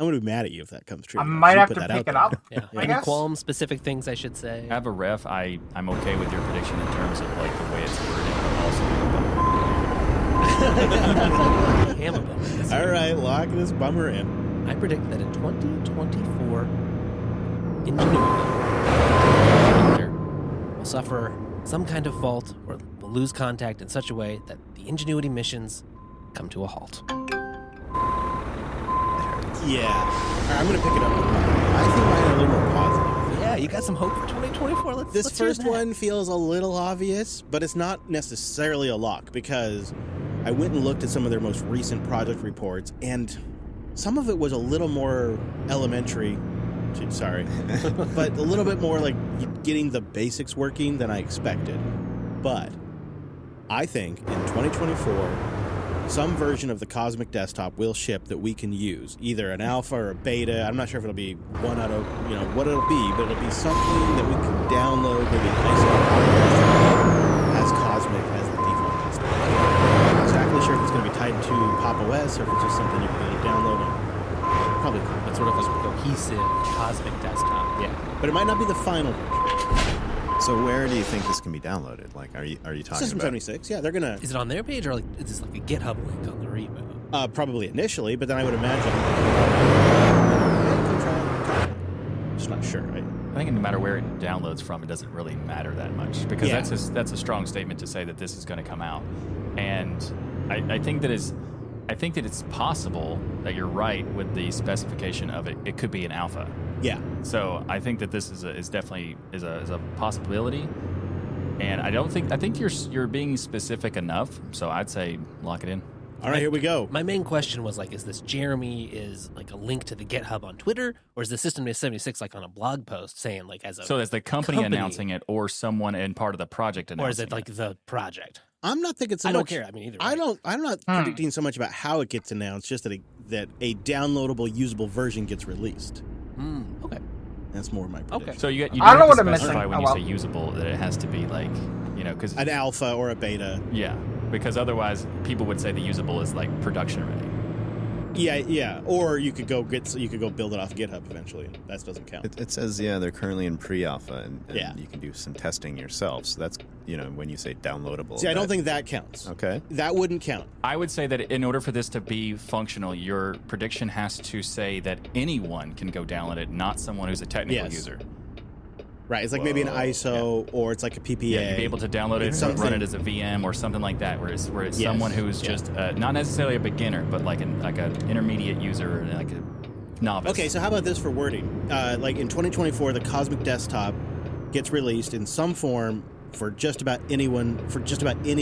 I'm going to be mad at you if that comes true. I might You have put to that pick out it there. up. Yeah. Yeah. Any guess. qualm, specific things I should say? Have a ref. I'm okay with your prediction in terms of like the way it's worded, but also Hammer bummer this All year. right. Lock this bummer in. I predict that in 2024, Ingenuity will suffer some kind of fault or will lose contact in such a way that the Ingenuity missions come to a halt. Yeah. All right, I'm going to pick it up. I think mine are a little more positive. Yeah, you got some hope for 2024. Let's This hear first that. one feels a little obvious, but it's not necessarily a lock because I went and looked at some of their most recent project reports, and some of it was a little more elementary. Sorry. But a little bit more like getting the basics working than I expected. But I think in 2024, some version of the Cosmic Desktop will ship that we can use, either an alpha or a beta. I'm not sure if it'll be one out of, what it'll be, but it'll be something that we can download, maybe an ISO as Cosmic as the default desktop. I'm not exactly sure if it's going to be tied to Pop! OS or if it's just something you're going to download and probably cool. But sort of a cohesive Cosmic Desktop. Yeah, but it might not be the final version. So where do you think this can be downloaded? Like, are you talking System about? 76, yeah, they're going to Is it on their page or like is this like a GitHub link on the repo? probably initially, but then I would imagine. Just not sure, right? I think no matter where it downloads from, it doesn't really matter that much because Yeah. that's a strong statement to say that this is going to come out, and I think that it's possible that you're right with the specification of it. It could be an alpha. Yeah. So I think that this is definitely a possibility, and I think you're being specific enough. So I'd say lock it in. All right, here we go. My main question was like, is this Jeremy is like a link to the GitHub on Twitter, or is the System 76 like on a blog post saying like as a, So is the company announcing it, or someone in part of the project announcing or is it like the project? I'm not thinking so I much. don't care. I mean, either way. I'm not predicting so much about how it gets announced, just that a downloadable, usable version gets released. Okay. That's more my prediction. Okay. So you I don't have know to what I'm specify missing. when Oh, you well. say usable that it has to be like, because An alpha or a beta. yeah, because otherwise people would say the usable is like production ready. Yeah. Or you could go build it off GitHub eventually. That doesn't count. It says, they're currently in pre-alpha, and Yeah. you can do some testing yourself. So that's, when you say downloadable. See, I don't think that counts. Okay. That wouldn't count. I would say that in order for this to be functional, your prediction has to say that anyone can go download it, not someone who's a technical Yes. user. Right. It's like maybe an Whoa. ISO or it's like a PPA. Yeah, you'd be able to download it, It's run something- it as a VM or something like that, where it's Yes. someone who's Yeah. just not necessarily a beginner, but like an intermediate user, like a novice. Okay, so how about this for wording? Like in 2024, the Cosmic Desktop gets released in some form for just about any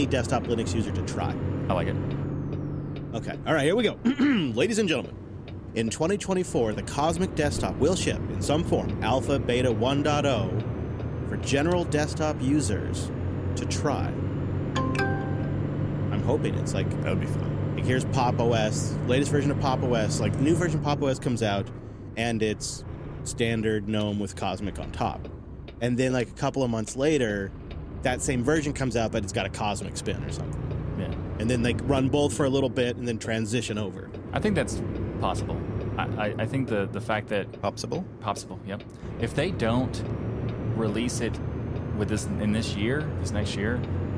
desktop Linux user to try. I like it. Okay, all right, here we go. Ladies and gentlemen, in 2024, the Cosmic Desktop will ship in some form, Alpha, Beta 1.0, for general desktop users to try. I'm hoping it's like, That would be fun. like here's Pop! OS, latest version of Pop! OS, like the new version of Pop! OS comes out, and it's standard GNOME with Cosmic on top. And then like a couple of months later, that same version comes out, but it's got a Cosmic spin or something. Yeah, And then like run both for a little bit and then transition over. I think that's possible. I think the fact that Popsible? Popsible, yep. If they don't release it with this next year,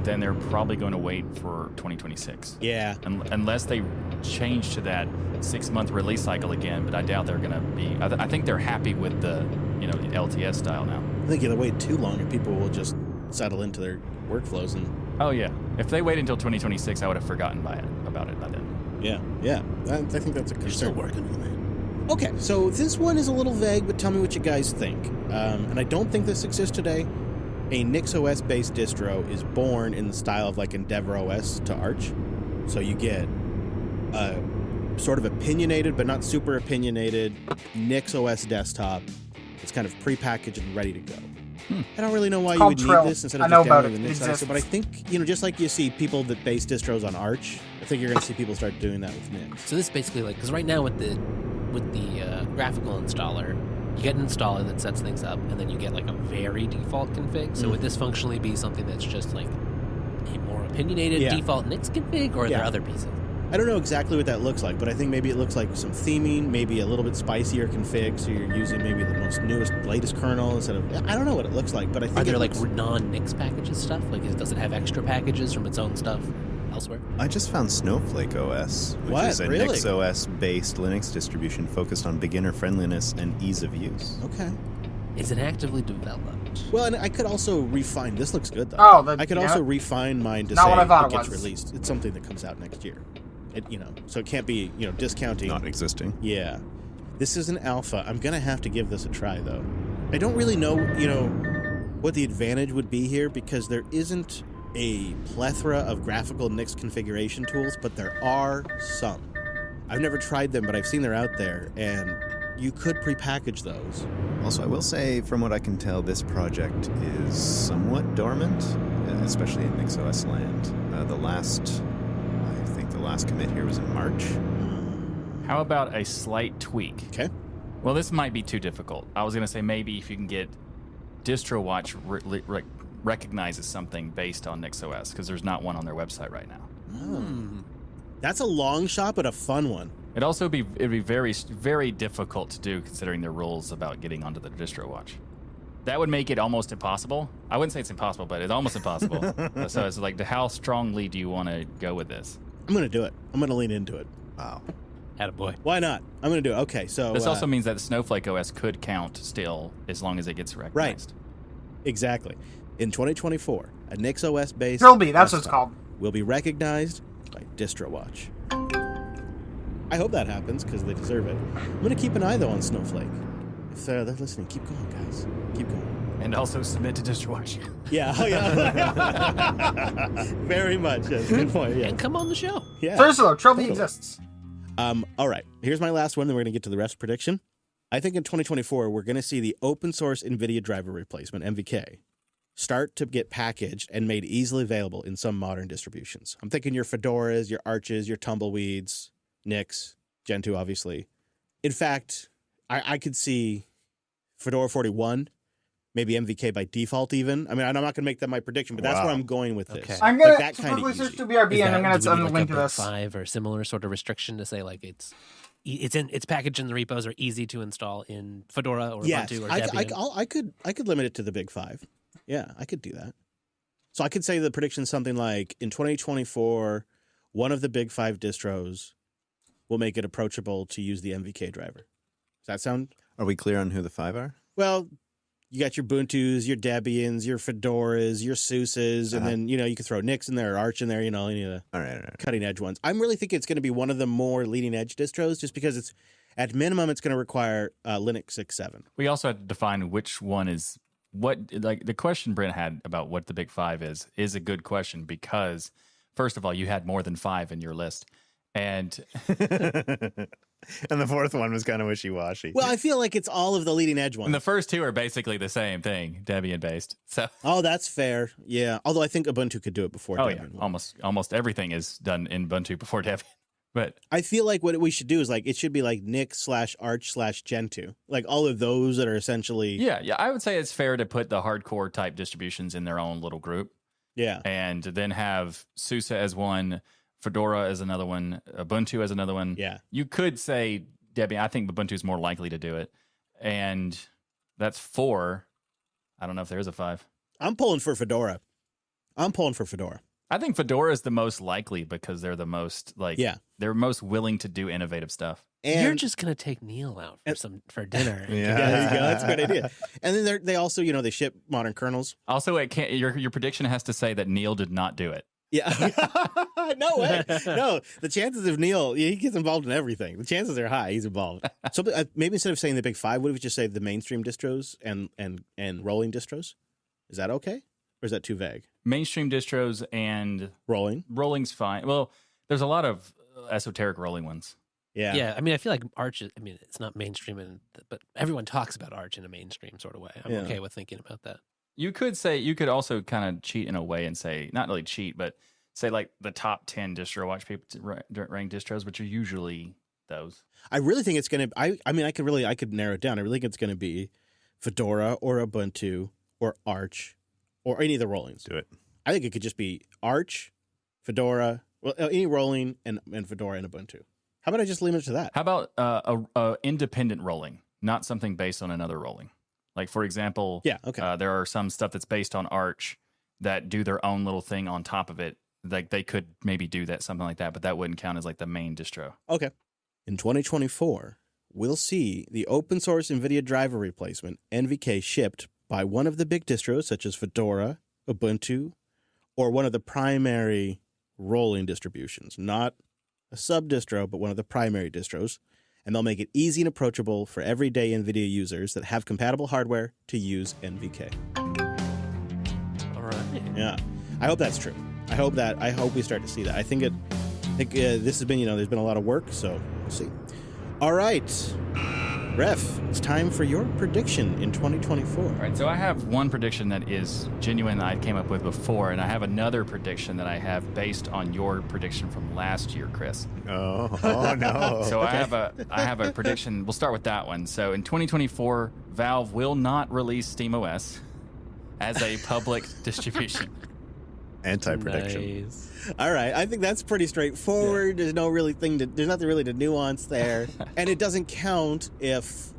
then they're probably going to wait for 2026. Yeah. Unless they change to that 6-month release cycle again, but I doubt they're going to be. I think they're happy with the the LTS style now. I think if they wait too long, and people will just settle into their workflows and. Oh yeah, if they wait until 2026, I would have forgotten about it by then. Yeah. I think that's a concern. You're still working on it. Okay, so this one is a little vague, but tell me what you guys think. And I don't think this exists today. A NixOS-based distro is born in the style of like EndeavourOS to Arch. So you get a sort of opinionated, but not super opinionated NixOS desktop. It's kind of prepackaged and ready to go. I don't really know why you would Trill. need this instead I of know just about downloading it. the It Nix ISO. But I think, just like you see people that base distros on Arch, I think you're going to see people start doing that with Nix. So this basically because right now with the graphical installer, you get an installer that sets things up, and then you get like a very default config. So would this functionally be something that's just like a more opinionated default Nix config, or are there other pieces? I don't know exactly what that looks like, but I think maybe it looks like some theming, maybe a little bit spicier config, so you're using maybe the most latest kernel instead of. I don't know what it looks like, but I think Are there it like looks, non-Nix packages stuff? Like, does it have extra packages from its own stuff elsewhere? I just found Snowflake OS, which What? is a Really? NixOS-based Linux distribution focused on beginner friendliness and ease of use. okay. Is it actively developed? Well, and I could also refine. This looks good though. Oh, I could also refine mine to Not say what I thought it it gets was. released. It's something that comes out next year. So it can't be discounting. Not existing. Yeah. This is an alpha. I'm going to have to give this a try, though. I don't really know, what the advantage would be here because there isn't a plethora of graphical Nix configuration tools, but there are some. I've never tried them, but I've seen they're out there, and you could prepackage those. Also, I will say, from what I can tell, this project is somewhat dormant, especially in NixOS land. The last commit here was in March. How about a slight tweak? Okay. Well, this might be too difficult. I was going to say maybe if you can get DistroWatch recognizes something based on NixOS, because there's not one on their website right now. That's a long shot, but a fun one. It'd be very, very difficult to do considering the rules about getting onto the DistroWatch. That would make it almost impossible. I wouldn't say it's impossible, but it's almost impossible. So it's like, how strongly do you want to go with this? I'm going to do it. I'm going to lean into it. Wow. Attaboy. Why not? I'm going to do it. Okay, so... This also means that the Snowflake OS could count still as long as it gets recognized. Exactly. In 2024, a NixOS-based... Trilby, that's what it's desktop called. will be recognized by DistroWatch. I hope that happens because they deserve it. I'm going to keep an eye, though, on Snowflake. If they're listening, keep going, guys. Keep going. And also submit to DistroWatch. Yeah, oh yeah. Very much, yes. Good point, yeah. And come on the show. Yeah. Seriously though, Trilby Totally. exists. All right. Here's my last one, then we're going to get to the rest prediction. I think in 2024, we're going to see the open source NVIDIA driver replacement, MVK, start to get packaged and made easily available in some modern distributions. I'm thinking your Fedoras, your Arches, your Tumbleweeds, Nix, Gentoo, obviously. In fact, I could see Fedora 41, maybe MVK by default even. I mean, I'm not going to make that my prediction, but that's Wow. where I'm going with this. Okay. I'm gonna that kinda quickly search easy. to BRB and I'm gonna do we send need, the like, link a to this. 5 or similar sort of restriction to say like it's packaged in the repos or easy to install in Fedora or Yes, Ubuntu or I Debian? I could limit it to the big 5. Yeah, I could do that. So I could say the prediction is something like in 2024, one of the big 5 distros will make it approachable to use the MVK driver. Does that sound? Are we clear on who the 5 are? Well, you got your Ubuntus, your Debians, your Fedoras, your SUSEs, and then, you can throw Nix in there or Arch in there, any of the All right. cutting edge ones. I'm really thinking it's going to be one of the more leading edge distros just because it's, at minimum, it's going to require Linux 6.7. We also have to define which one is what. Like the question Brent had about what the big 5 is a good question because, first of all, you had more than 5 in your list. And And the fourth one was kind of wishy-washy. Well, I feel like it's all of the leading edge ones. and the first 2 are basically the same thing, Debian based. So Oh, that's fair. Yeah. Although I think Ubuntu could do it before Debian. almost everything is done in Ubuntu before Debian. But I feel like what we should do is it should be like Nix/Arch/Gentoo. Like all of those that are essentially. yeah, I would say it's fair to put the hardcore type distributions in their own little group Yeah. and then have SUSE as one, Fedora as another one, Ubuntu as another one. Yeah. You could say Debian. I think Ubuntu is more likely to do it. And that's 4. I don't know if there is a 5. I'm pulling for Fedora. I'm pulling for Fedora. I think Fedora is the most likely because they're the most they're most willing to do innovative stuff. And You're just gonna take Neil out for dinner. yeah, there you go. That's a good idea. And then they also, they ship modern kernels. Also, it can't. Your prediction has to say that Neil did not do it. Yeah. No way. No, the chances of Neil, he gets involved in everything. The chances are high he's involved. So maybe instead of saying the big five, what if we just say the mainstream distros and rolling distros? Is that okay? Or is that too vague? Mainstream distros and rolling's fine. Well, there's a lot of esoteric rolling ones. Yeah. Yeah, I mean, I feel like Arch is, it's not mainstream, but everyone talks about Arch in a mainstream sort of way. I'm okay with thinking about that. You could also kind of cheat in a way and say, not really cheat, but say like the top 10 distro watch paper rank distros, which are usually those. I really think it's going to, I could narrow it down. I really think it's going to be Fedora or Ubuntu or Arch or any of the rollings. Do it. I think it could just be Arch, Fedora, any rolling and Fedora and Ubuntu. How about I just limit it to that? How about a independent rolling, not something based on another rolling? Like, for example, there are some stuff that's based on Arch that do their own little thing on top of it. Like, they could maybe do that, something like that, but that wouldn't count as like the main distro. Okay. In 2024, we'll see the open source NVIDIA driver replacement, NVK, shipped by one of the big distros, such as Fedora, Ubuntu, or one of the primary rolling distributions. Not a sub-distro, but one of the primary distros. And they'll make it easy and approachable for everyday NVIDIA users that have compatible hardware to use NVK. All right. Yeah. I hope that's true. I hope we start to see that. I think this has been, there's been a lot of work, so we'll see. All right. Ref, it's time for your prediction in 2024. All right, so I have one prediction that is genuine that I came up with before, and I have another prediction that I have based on your prediction from last year, Chris. Oh no. So I have a prediction. We'll start with that one. So in 2024, Valve will not release SteamOS as a public distribution. Anti-prediction. Nice. All right, I think that's pretty straightforward. Yeah. There's nothing really to nuance there, and it doesn't count if,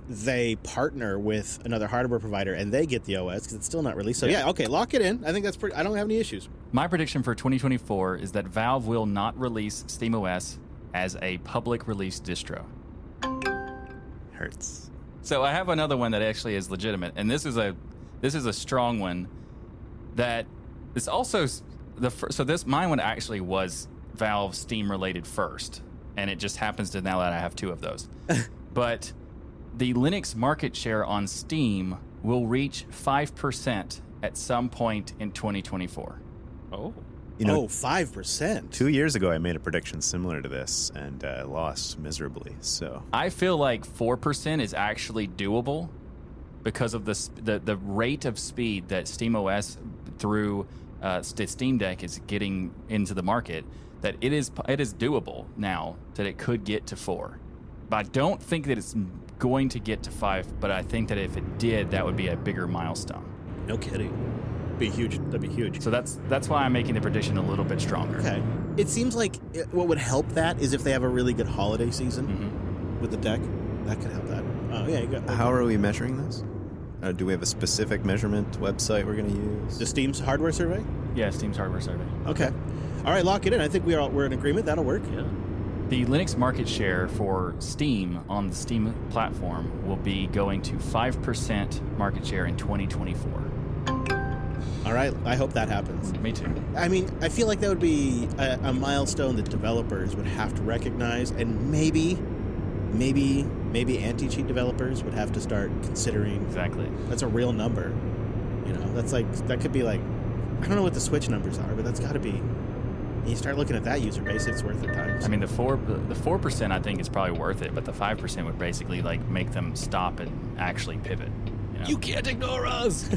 they partner with another hardware provider and they get the OS because it's still not released. So okay, lock it in. I think that's pretty. I don't have any issues. My prediction for 2024 is that Valve will not release SteamOS as a public release distro. Hurts. So I have another one that actually is legitimate, and this is a strong one that is also mine one actually was Valve Steam related first, and it just happens to now that I have two of those. But the Linux market share on Steam will reach 5% at some point in 2024. Oh. 5%. 2 years ago, I made a prediction similar to this and lost miserably. So I feel like 4% is actually doable because of the rate of speed that SteamOS through Steam Deck is getting into the market. That it is doable now that it could get to 4. But I don't think that it's going to get to 5. But I think that if it did, that would be a bigger milestone. No kidding. Be huge. That'd be huge. So that's why I'm making the prediction a little bit stronger. Okay. It seems like what would help that is if they have a really good holiday season with the deck. That could help that. Oh yeah. You got. How are we measuring this? Do we have a specific measurement website we're going to use? The Steam's hardware survey? Yeah, Steam's hardware survey. Okay. All right, lock it in. I think we're in agreement. That'll work. Yeah. The Linux market share for Steam on the Steam platform will be going to 5% market share in 2024. All right, I hope that happens. Me too. I mean, I feel like that would be a milestone that developers would have to recognize, and maybe anti-cheat developers would have to start considering. Exactly. That's a real number. That could be like, I don't know what the Switch numbers are, but that's got to be. You start looking at that user base, it's worth their time. I mean, the 4% I think is probably worth it, but the 5% would basically make them stop and actually pivot. You can't ignore us.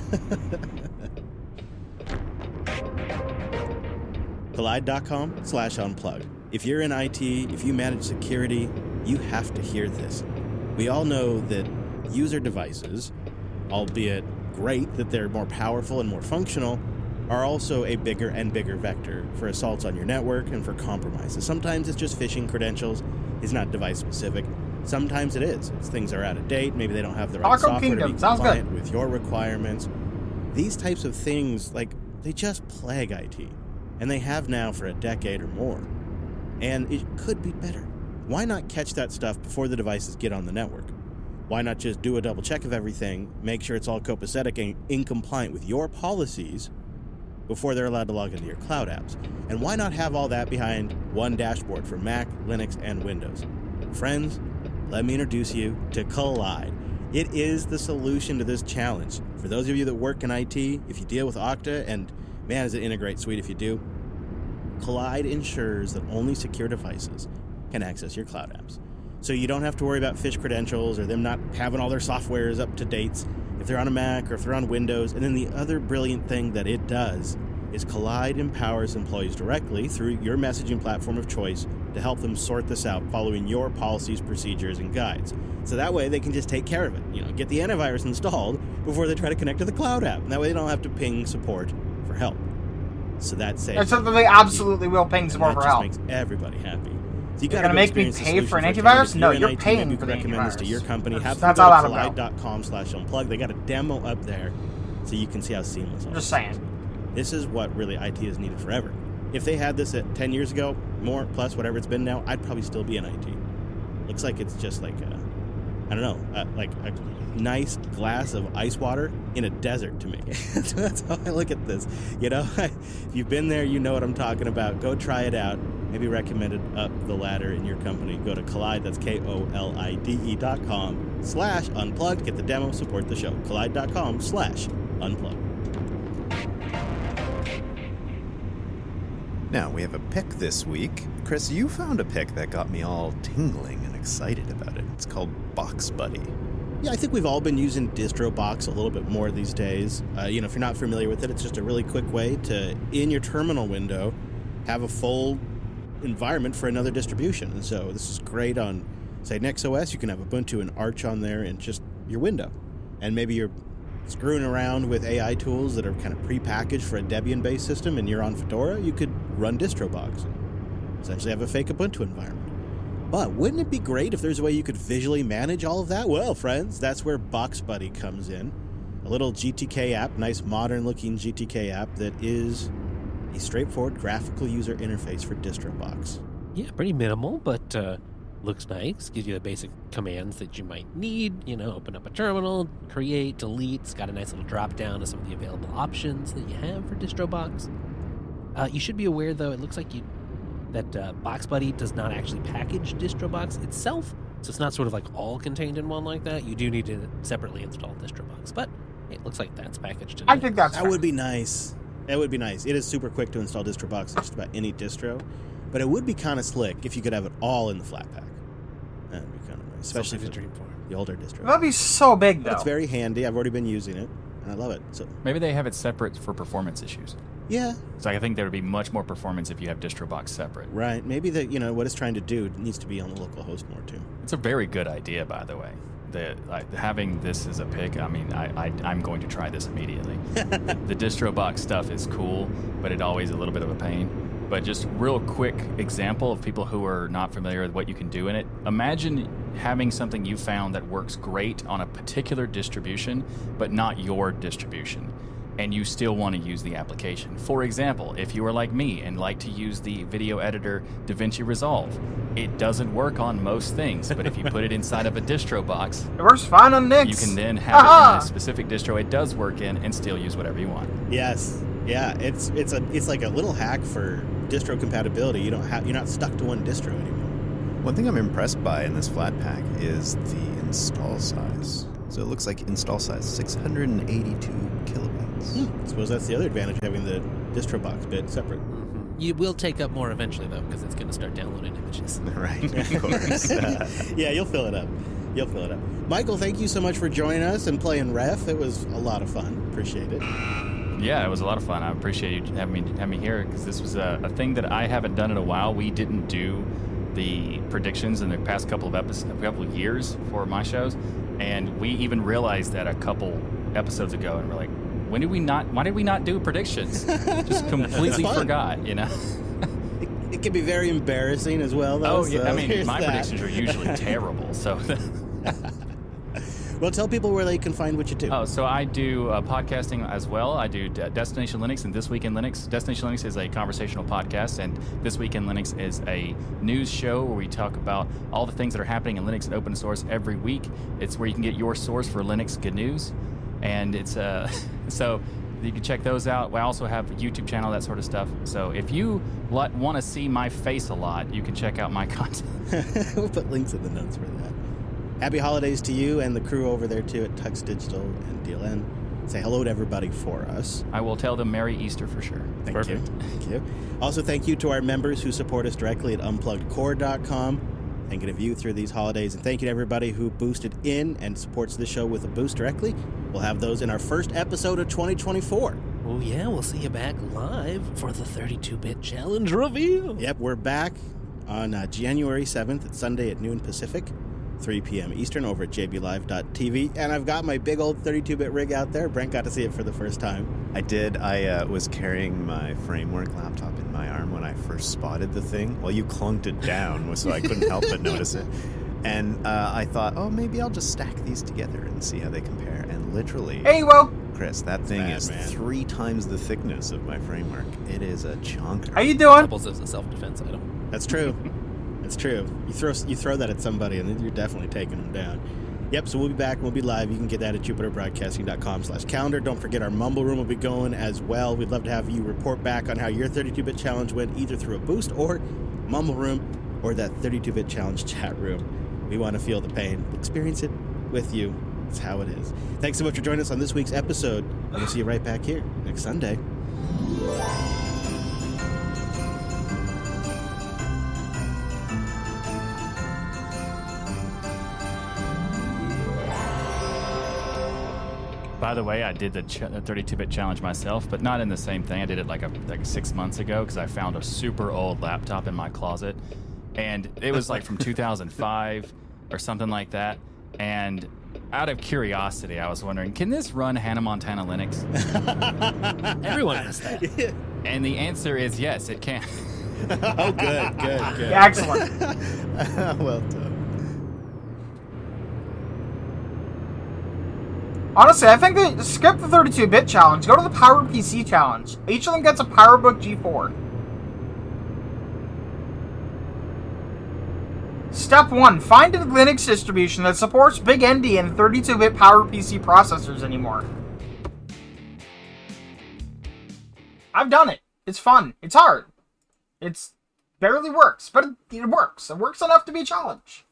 Collide.com/unplug. If you're in IT, if you manage security, you have to hear this. We all know that user devices, albeit great that they're more powerful and more functional, are also a bigger and bigger vector for assaults on your network and for compromises. Sometimes it's just phishing credentials. It's not device specific. Sometimes it is. Things are out of date. Maybe they don't have the right Taco software Kingdom. to be Sounds compliant with your requirements. These types of things, they just plague IT. And they have now for a decade or more. And it could be better. Why not catch that stuff before the devices get on the network? Why not just do a double check of everything, make sure it's all copacetic and in compliant with your policies before they're allowed to log into your cloud apps? And why not have all that behind one dashboard for Mac, Linux, and Windows? Friends, let me introduce you to Collide. It is the solution to this challenge. For those of you that work in IT, if you deal with Okta, and man, is it in a great suite if you do, Collide ensures that only secure devices can access your cloud apps. So you don't have to worry about phish credentials or them not having all their softwares up to dates if they're on a Mac or if they're on Windows. And then the other brilliant thing that it does is Collide empowers employees directly through your messaging platform of choice to help them sort this out following your policies, procedures, and guides. So that way they can just take care of it. Get the antivirus installed before they try to connect to the cloud app. And that way they don't have to ping support for help. So that saves. It's something they absolutely will ping support for help. That just makes everybody happy. So You're gonna make me pay for an antivirus? No, you're paying for the recommend this to your antivirus. company. Have That's them all go to that'll go. collide.com/unplug. They got a demo up there so you can see how seamless it is. Just saying. This is what really IT has needed forever. If they had this at 10 years ago, more, plus whatever it's been now, I'd probably still be in IT. Looks like it's just like like a nice glass of ice water in a desert to me. That's how I look at this. If you've been there, you know what I'm talking about. Go try it out. Maybe recommend it up the ladder in your company. Go to Collide, that's KOLIDE.com/unplugged. Get the demo, support the show. Collide.com/unplugged. Now, we have a pick this week. Chris, you found a pick that got me all tingling and excited about it. It's called Box Buddy. Yeah, I think we've all been using DistroBox a little bit more these days. If you're not familiar with it, it's just a really quick way to, in your terminal window, have a full environment for another distribution. And so this is great on, say, NextOS. You can have Ubuntu and Arch on there in just your window. And maybe you're screwing around with AI tools that are kind of prepackaged for a Debian-based system and you're on Fedora, you could run DistroBox and essentially have a fake Ubuntu environment. But wouldn't it be great if there's a way you could visually manage all of that? Well, friends, that's where Box Buddy comes in. A little GTK app, nice modern-looking GTK app that is a straightforward graphical user interface for DistroBox. Yeah, pretty minimal, but looks nice. Gives you the basic commands that you might need. Open up a terminal, create, delete. It's got a nice little drop down of some of the available options that you have for DistroBox. You should be aware, though, it looks like that Box Buddy does not actually package DistroBox itself, so it's not sort of like all contained in one like that. You do need to separately install DistroBox, but it looks like that's packaged in I there. think that's That would be nice. That would be nice. It is super quick to install DistroBox in just about any distro, but it would be kind of slick if you could have it all in the Flatpak. That would be kind of nice, especially Something for to dream for. the older distro. That'd be so big, But though. it's very handy. I've already been using it, and I love it. So Maybe they have it separate for performance issues. yeah, So I think there would be much more performance if you have DistroBox separate. right. Maybe what it's trying to do needs to be on the local host more too. It's a very good idea, by the way. Having this as a pick, I'm going to try this immediately. The DistroBox stuff is cool, but it always a little bit of a pain. But just real quick example of people who are not familiar with what you can do in it. Imagine having something you found that works great on a particular distribution, but not your distribution, and you still want to use the application. For example, if you are like me and like to use the video editor DaVinci Resolve, it doesn't work on most things, but if you put it inside of a DistroBox, It works fine on Nix. you can then have it in a specific distro it does work in and still use whatever you want. Yes, yeah. It's like a little hack for distro compatibility. You're not stuck to one distro anymore. One thing I'm impressed by in this Flatpak is the install size. So it looks like install size 682 kilobytes. I suppose that's the other advantage of having the DistroBox bit separate. You will take up more eventually, though, because it's going to start downloading images. Right, of course. Yeah, you'll fill it up. Michael, thank you so much for joining us and playing Ref. It was a lot of fun. Appreciate it. Yeah, it was a lot of fun. I appreciate you having me here because this was a thing that I haven't done in a while. We didn't do the predictions in the past couple of years for my shows, and we even realized that a couple episodes ago, and we're like, why did we not do predictions? Just completely fun. forgot, It can be very embarrassing as well, though. Oh, yeah. so I mean, here's my that. predictions are usually terrible, so. Well, tell people where they can find what you do. Oh, so I do podcasting as well. I do Destination Linux and This Week in Linux. Destination Linux is a conversational podcast, and This Week in Linux is a news show where we talk about all the things that are happening in Linux and open source every week. It's where you can get your source for Linux good news, and it's so you can check those out. I also have a YouTube channel, that sort of stuff. So if you want to see my face a lot, you can check out my content. We'll put links in the notes for that. Happy holidays to you and the crew over there too at Tux Digital and DLN. Say hello to everybody for us. I will tell them Merry Easter for sure. Thank you. Thank you. Also, thank you to our members who support us directly at unpluggedcore.com. Thinking of you through these holidays. And thank you to everybody who boosted in and supports the show with a boost directly. We'll have those in our first episode of 2024. Oh, yeah, we'll see you back live for the 32-bit challenge reveal. Yep, we're back on January 7th. It's Sunday at noon Pacific, 3 p.m. Eastern over at jblive.tv. And I've got my big old 32-bit rig out there. Brent got to see it for the first time. I did. I was carrying my Framework laptop in my arm when I first spotted the thing. Well, you clunked it down, so I couldn't help but notice it. And I thought, oh, maybe I'll just stack these together and see how they compare. And literally, Hey, Will. Chris, that thing bad, is man. 3 times the thickness of my Framework. It is a chunker. How you doing? Doubles as a self-defense item. That's true. That's true. You throw that at somebody, and then you're definitely taking them down. Yep, so we'll be back. We'll be live. You can get that at jupiterbroadcasting.com/calendar. Don't forget our Mumble Room will be going as well. We'd love to have you report back on how your 32-bit challenge went, either through a boost or Mumble Room or that 32-bit challenge chat room. We want to feel the pain, experience it with you. It's how it is. Thanks so much for joining us on this week's episode, and we'll see you right back here next Sunday. By the way, I did the 32-bit challenge myself, but not in the same thing. I did it like 6 months ago because I found a super old laptop in my closet, and it was like from 2005 or something like that. And out of curiosity, I was wondering, can this run Hannah Montana Linux? Everyone has that. And the answer is yes, it can. Oh, good. Yeah, excellent. Well done. Honestly, I think they skip the 32-bit challenge. Go to the PowerPC challenge. Each of them gets a PowerBook G4. Step 1. Find a Linux distribution that supports Big ND and 32-bit PowerPC processors anymore. I've done it. It's fun. It's hard. It's barely works, but it works. It works enough to be a challenge.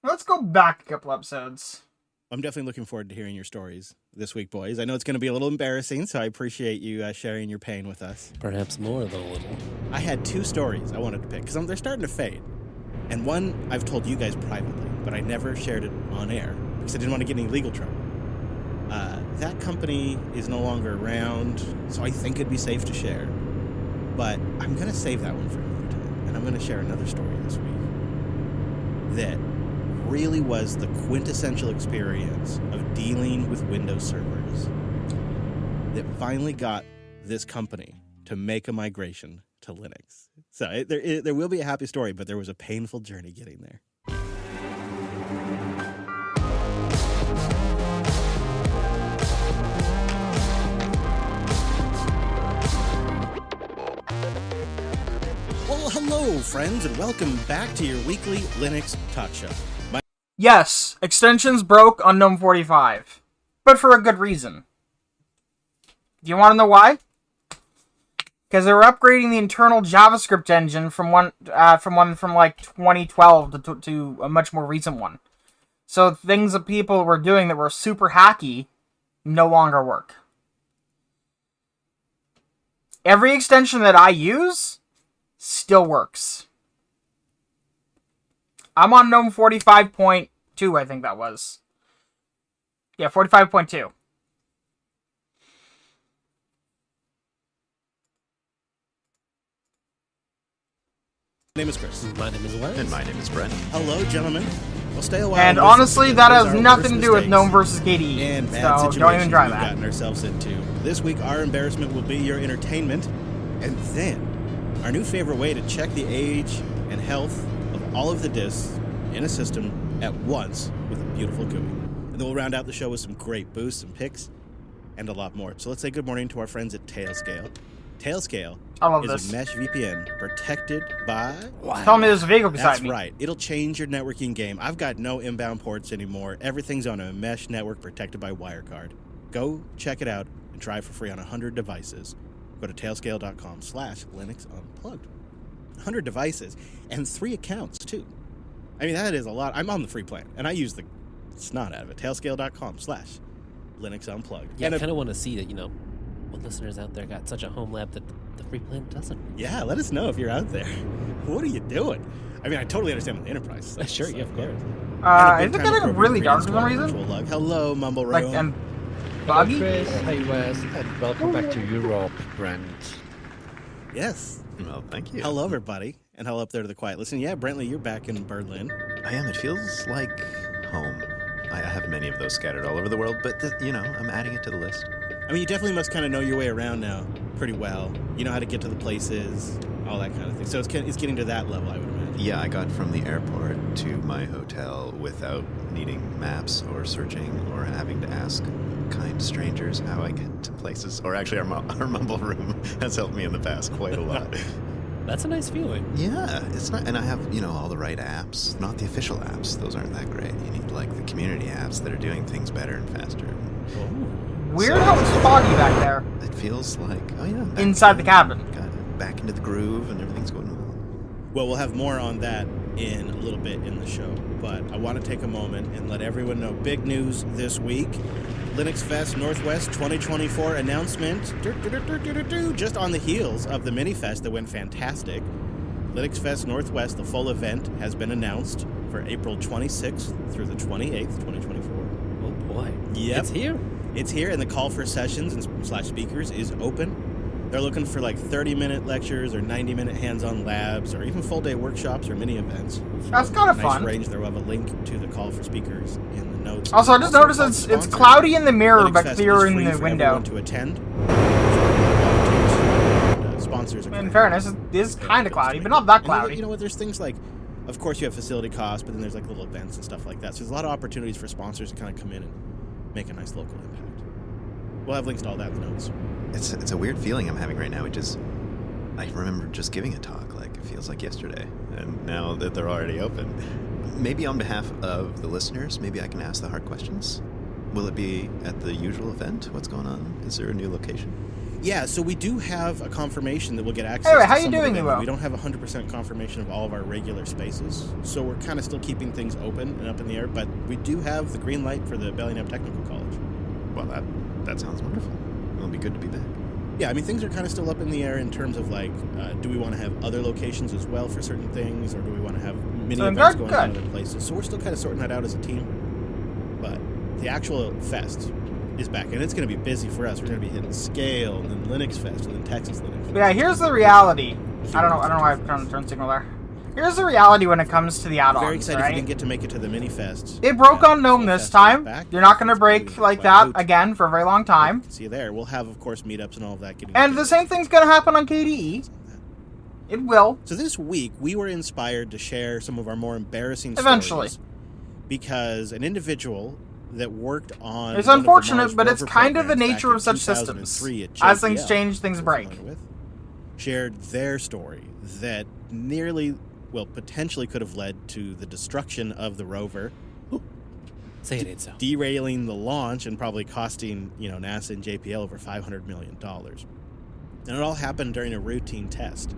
Let's go back a couple episodes. I'm definitely looking forward to hearing your stories this week, boys. I know it's going to be a little embarrassing, so I appreciate you sharing your pain with us. Perhaps more than a little. I had 2 stories I wanted to pick, because they're starting to fade. And one I've told you guys privately, but I never shared it on air, because I didn't want to get any legal trouble. That company is no longer around, so I think it'd be safe to share. But I'm going to save that one for another time, and I'm going to share another story this week that really was the quintessential experience of dealing with Windows servers that finally got this company to make a migration to Linux. So there will be a happy story, but there was a painful journey getting there. Well, hello, friends, and welcome back to your weekly Linux talk show. Yes, extensions broke on GNOME 45, but for a good reason. Do you want to know why? Because they were upgrading the internal JavaScript engine from like 2012 to a much more recent one. So things that people were doing that were super hacky no longer work. Every extension that I use still works. I'm on GNOME 45.2, I think that was. Yeah, 45.2. My name is Chris. My name is Wes. And my name is Brent. Hello, gentlemen. We'll stay a while. And listen honestly, to that those has are nothing worst to do with mistakes GNOME versus KDE. and bad So situations don't even try we've that. gotten ourselves into. This week, our embarrassment will be your entertainment, and then our new favorite way to check the age and health of all of the discs in a system at once with a beautiful GUI. And then we'll round out the show with some great boosts and picks and a lot more. So let's say good morning to our friends at Tailscale. Tailscale I love is this. a mesh VPN protected by... Tell me there's a vehicle beside That's me. right. It'll change your networking game. I've got no inbound ports anymore. Everything's on a mesh network protected by WireGuard. Go check it out and try it for free on 100 devices. Go to tailscale.com/Linux Unplugged. 100 devices and 3 accounts, too. I mean, that is a lot. I'm on the free plan, and I use the snot out of it. Tailscale.com/Linux Unplugged. Yeah, And I kind of want to see that, what listeners out there got such a home lab that the free plan doesn't. yeah, let us know if you're out there. What are you doing? I mean, I totally understand the enterprise stuff. Sure, yeah, of course. And a Is it big-time getting really appropriate dark for some pre-installed reason? virtual lug. Hello, Mumble Room. Like, and Hello, buggy? Chris. Hi, Wes. And welcome back to Europe, Brent. Yes. Well, thank you. Hello, everybody. And hello up there to the quiet listen. Yeah, Brentley, you're back in Berlin. I am. It feels like home. I have many of those scattered all over the world, but I'm adding it to the list. I mean, you definitely must kind of know your way around now pretty well. You know how to get to the places, all that kind of thing. So it's getting to that level, I would imagine. Yeah, I got from the airport to my hotel without needing maps or searching or having to ask kind strangers how I get to places. Or actually, our Mumble Room has helped me in the past quite a lot. That's a nice feeling. Yeah, it's not, and I have, all the right apps, not the official apps. Those aren't that great. You need like the community apps that are doing things better and faster. Weird how it's foggy back there. It feels like, back Inside the cabin. got back into the groove and everything's going well. Well, we'll have more on that in a little bit in the show. But I want to take a moment and let everyone know big news this week. Linux Fest Northwest 2024 announcement. Just on the heels of the mini fest that went fantastic. Linux Fest Northwest, the full event, has been announced for April 26th through the 28th, 2024. Oh boy. Yep. It's here. It's here, and the call for sessions and / speakers is open. They're looking for like 30-minute lectures or 90-minute hands-on labs or even full-day workshops or mini events. That's kind of Nice fun. range. There will have a link to the call for speakers in the notes. Also, I just noticed call it's for sponsors. cloudy in the mirror, Linux but Fest clear is in free the for window. everyone to attend. Sponsors are In fairness, it is kind of cloudy, but not that And cloudy. you know what? There's things like, of course, you have facility costs, but then there's like little events and stuff like that. So there's a lot of opportunities for sponsors to kind of come in and make a nice local impact. We'll have links to all that in the notes. It's a weird feeling I'm having right now, which is I remember just giving a talk, like it feels like yesterday, and now that they're already open. Maybe on behalf of the listeners, maybe I can ask the hard questions. Will it be at the usual event? What's going on? Is there a new location? Yeah, so we do have a confirmation that we'll get access Anyway, to how you some of the doing, venue. Ewo? We don't have 100% confirmation of all of our regular spaces, so we're kind of still keeping things open and up in the air, but we do have the green light for the Bellingham Technical College. Well, that sounds wonderful. It'll be good to be back. Yeah, I mean, things are kind of still up in the air in terms of, like, do we want to have other locations as well for certain things, or do we want to have mini So events good, going on in other places? So we're still kind of sorting that out as a team. But the actual fest is back, and it's going to be busy for us. We're going to be hitting Scale, and then Linux Fest, and then Texas Linux Fest. But yeah, here's the reality. I don't know why I've turned the turn signal there. Here's the reality when it comes to the I'm add-ons, very excited if right? you didn't get to make it to the mini fest. It broke on Gnome Gnome this time. You're not going to break like that again for a very long time. See you there. We'll have, of course, meetups and all of that. Getting And the same thing's going to happen on KDE. It will. So this week, we were inspired to share some of our more embarrassing Eventually. stories because an individual that worked on It's one of the unfortunate, Mars but it's rover kind of the programs nature back of such in 2003 systems. at As things JPL, change, things we're break. familiar with, shared their story that nearly, well, potentially could have led to the destruction of the rover, Say it ain't so. derailing the launch and probably costing, NASA and JPL over $500 million. And it all happened during a routine test.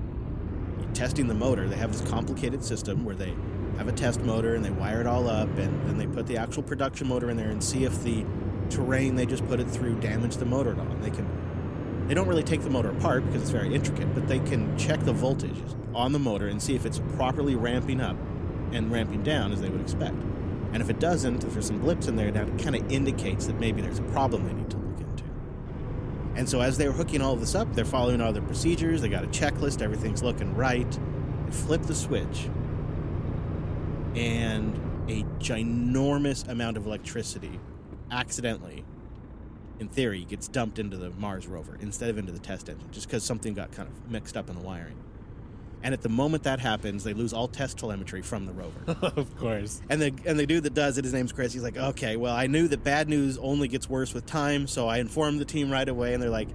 Testing the motor, they have this complicated system where they have a test motor and they wire it all up, and then they put the actual production motor in there and see if the terrain they just put it through damaged the motor at all. And they don't really take the motor apart because it's very intricate, but they can check the voltage on the motor and see if it's properly ramping up and ramping down as they would expect. And if it doesn't, if there's some blips in there, that kind of indicates that maybe there's a problem they need to look into. And so as they were hooking all of this up, they're following all their procedures, they got a checklist, everything's looking right. They flip the switch, and a ginormous amount of electricity accidentally, in theory, gets dumped into the Mars rover instead of into the test engine, just because something got kind of mixed up in the wiring. And at the moment that happens, they lose all test telemetry from the rover. Of course. And the dude that does it, his name's Chris, he's like, okay, well, I knew that bad news only gets worse with time, so I informed the team right away, and they're like,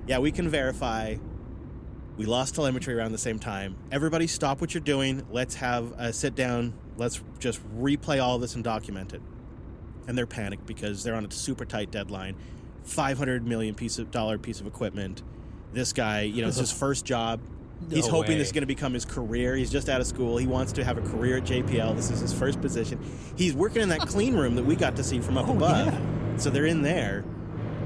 yeah, we can verify. We lost telemetry around the same time. Everybody stop what you're doing. Let's have a sit down. Let's just replay all this and document it. And they're panicked because they're on a super tight deadline. $500 million piece of equipment. This guy, it's his first job. He's No hoping way. this is going to become his career. He's just out of school. He wants to have a career at JPL. This is his first position. He's working in that clean room that we got to see from up above. yeah. So they're in there,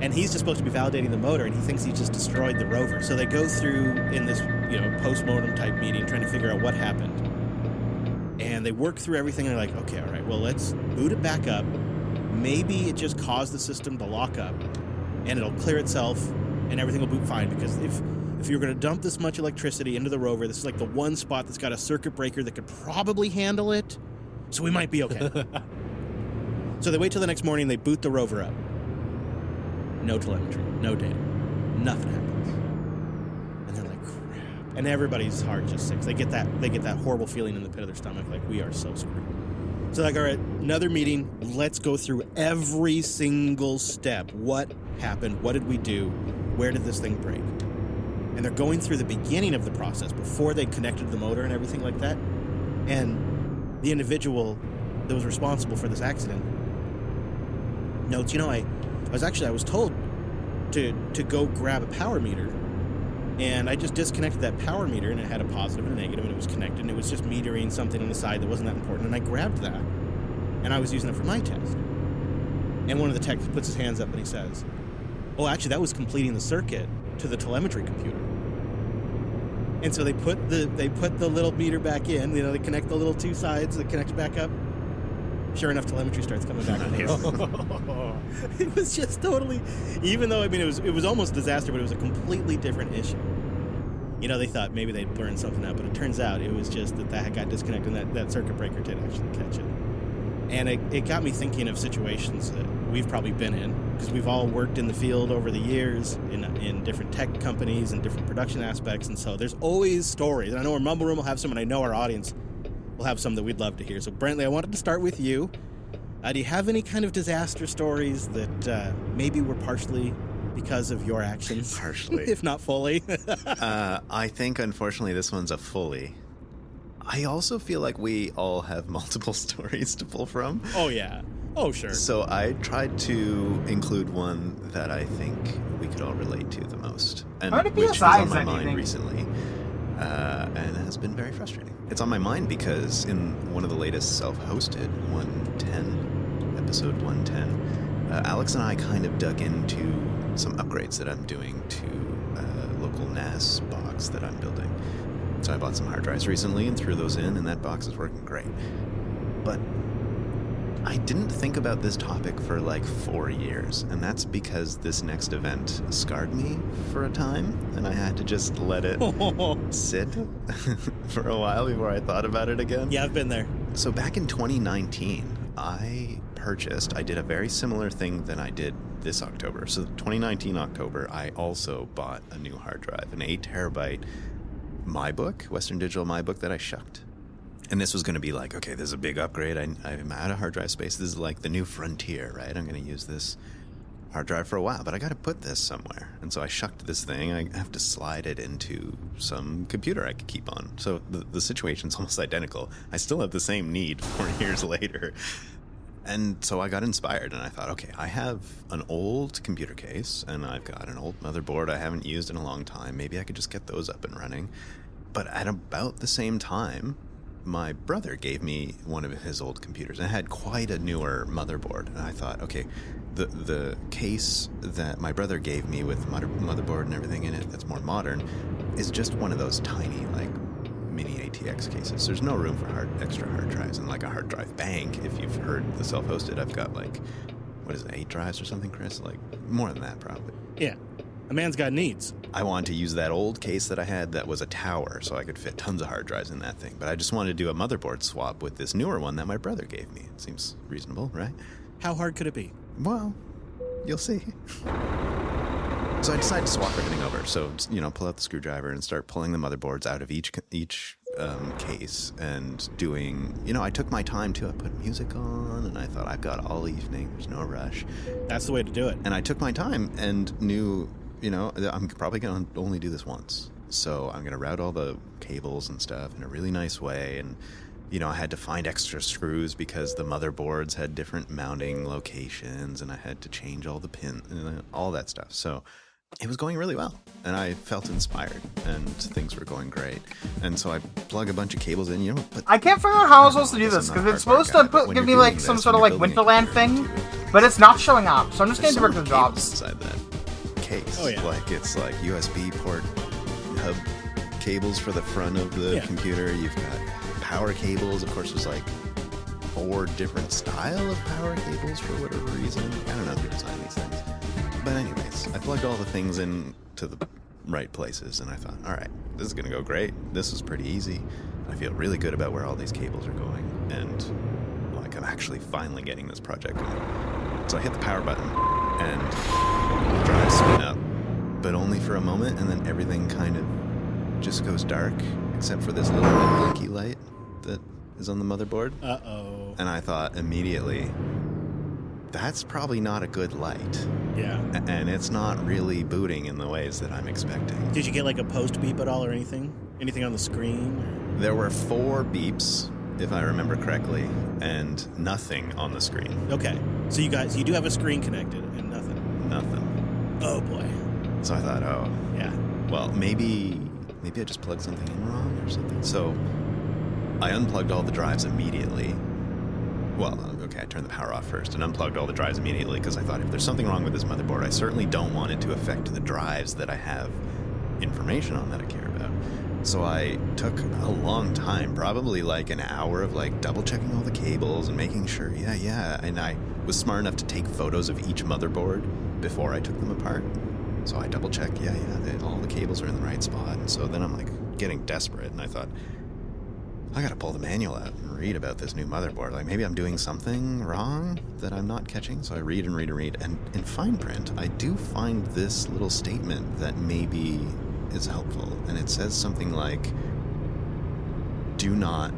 and he's just supposed to be validating the motor, and he thinks he just destroyed the rover. So they go through in this, post-mortem type meeting trying to figure out what happened. And they work through everything, and they're like, okay, all right, well, let's boot it back up. Maybe it just caused the system to lock up, and it'll clear itself, and everything will boot fine, because if you're going to dump this much electricity into the rover, this is like the one spot that's got a circuit breaker that could probably handle it, so we might be okay. So they wait till the next morning, they boot the rover up. No telemetry, no data, nothing happens. And they're like, crap. And everybody's heart just sinks. They get that horrible feeling in the pit of their stomach, like, we are so screwed. So like, all right, another meeting, let's go through every single step. What happened? What did we do? Where did this thing break? And they're going through the beginning of the process before they connected the motor and everything like that. And the individual that was responsible for this accident notes, I was told to go grab a power meter, and I just disconnected that power meter, and it had a positive and a negative, and it was connected, and it was just metering something on the side that wasn't that important, and I grabbed that, and I was using it for my test. And one of the techs puts his hands up and he says, oh, actually, that was completing the circuit to the telemetry computer. And so they put the little meter back in, they connect the little two sides, they connect it back up. Sure enough, telemetry starts coming back. It was just totally, even though, it was almost a disaster, but it was a completely different issue. They thought maybe they'd burned something up, but it turns out it was just that got disconnected, and that circuit breaker did actually catch it. And it got me thinking of situations that we've probably been in, because we've all worked in the field over the years in different tech companies and different production aspects, and so there's always stories. And I know our Mumble Room will have some, and I know our audience will have some that we'd love to hear. So Brantley, I wanted to start with you. Do you have any kind of disaster stories that maybe were partially because of your actions? Partially. If not fully. I think, unfortunately, this one's a fully. I also feel like we all have multiple stories to pull from. Oh, yeah. Oh, sure. So I tried to include one that I think we could all relate to the most. And How many which was PSIs on my then, do you mind think? recently. And has been very frustrating. It's on my mind because in one of the latest self-hosted 110, episode 110, Alex and I kind of dug into some upgrades that I'm doing to a local NAS box that I'm building. So I bought some hard drives recently and threw those in, and that box is working great. But I didn't think about this topic for like 4 years, and that's because this next event scarred me for a time, and I had to just let it sit for a while before I thought about it again. Yeah, I've been there. So back in 2019, I did a very similar thing than I did this October. So 2019 October, I also bought a new hard drive, an 8 terabyte MyBook, Western Digital MyBook that I shucked. And this was going to be like, okay, this is a big upgrade. I'm out of hard drive space. This is like the new frontier, right? I'm going to use this hard drive for a while, but I got to put this somewhere. And so I shucked this thing. I have to slide it into some computer I could keep on. So the situation's almost identical. I still have the same need 4 years later. And so I got inspired, and I thought, okay, I have an old computer case, and I've got an old motherboard I haven't used in a long time. Maybe I could just get those up and running. But at about the same time, my brother gave me one of his old computers, and it had quite a newer motherboard. And I thought, okay, the case that my brother gave me with motherboard and everything in it that's more modern is just one of those tiny, like, mini ATX cases. There's no room for extra hard drives, and like a hard drive bank, if you've heard the self-hosted, I've got like, what is it, 8 drives or something, Chris? Like, more than that, probably. Yeah. A man's got needs. I wanted to use that old case that I had that was a tower, so I could fit tons of hard drives in that thing. But I just wanted to do a motherboard swap with this newer one that my brother gave me. It seems reasonable, right? How hard could it be? Well, you'll see. So I decided to swap everything over. So, pull out the screwdriver and start pulling the motherboards out of each case and doing, I took my time too. I put music on and I thought I've got all evening. There's no rush. That's the way to do it. And I took my time and knew, I'm probably going to only do this once. So I'm going to route all the cables and stuff in a really nice way. And, I had to find extra screws because the motherboards had different mounting locations and I had to change all the pins and all that stuff. So it was going really well, and I felt inspired, and things were going great. And so I plug a bunch of cables in, but I can't figure out how I'm supposed to do this, because it's supposed to give me like some sort of like Winterland thing, but it's not showing up, so I'm just getting to work the jobs. Inside that case. Oh, yeah. It's like USB port hub cables for the front of the computer. You've got power cables. Of course, there's like 4 different style of power cables for whatever reason. I don't know who designed these things. But anyways, I plugged all the things in to the right places, and I thought, all right, this is going to go great. This is pretty easy. I feel really good about where all these cables are going, and like I'm actually finally getting this project going. So I hit the power button, and the drive spin up, but only for a moment, and then everything kind of just goes dark, except for this little red blinky light that is on the motherboard. Uh-oh. And I thought immediately, that's probably not a good light. Yeah. And it's not really booting in the ways that I'm expecting. Did you get like a post beep at all or anything? Anything on the screen? There were 4 beeps, if I remember correctly, and nothing on the screen. Okay. So you do have a screen connected and nothing. Nothing. Oh boy. So I thought, Yeah. well, maybe I just plugged something in wrong or something. So I unplugged all the drives immediately. Well, okay, I turned the power off first and unplugged all the drives immediately because I thought if there's something wrong with this motherboard, I certainly don't want it to affect the drives that I have information on that I care about. So I took a long time, probably like an hour of like double checking all the cables and making sure, yeah. And I was smart enough to take photos of each motherboard before I took them apart. So I double checked, all the cables are in the right spot. And so then I'm like getting desperate and I thought, I gotta pull the manual out and read about this new motherboard. Like maybe I'm doing something wrong that I'm not catching. So I read and read and read. And in fine print, I do find this little statement that maybe is helpful. And it says something like, do not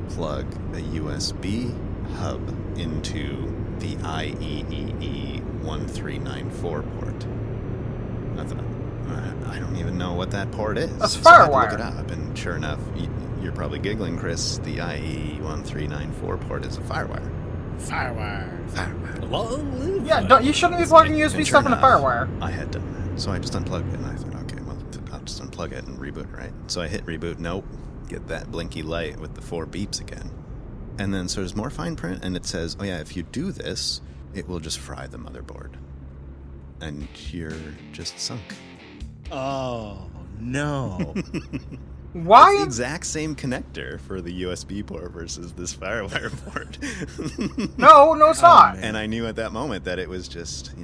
plug a USB hub into the IEEE 1394 port. I thought, I don't even know what that port is. That's So I had to look FireWire. it up, and sure enough, you're probably giggling, Chris. The IEEE 1394 port is a FireWire. Firewire. FireWire. Long live. Yeah, you shouldn't be plugging USB And stuff sure into enough, FireWire. I had done that. So I just unplugged it, and I thought, okay, well, I'll just unplug it and reboot, right? So I hit reboot. Nope. Get that blinky light with the 4 beeps again. And then so there's more fine print, and it says, oh yeah, if you do this, it will just fry the motherboard. And you're just sunk. Oh, no. Why? It's the exact same connector for the USB port versus this FireWire port. No, it's not. man. And I knew at that moment that it was just,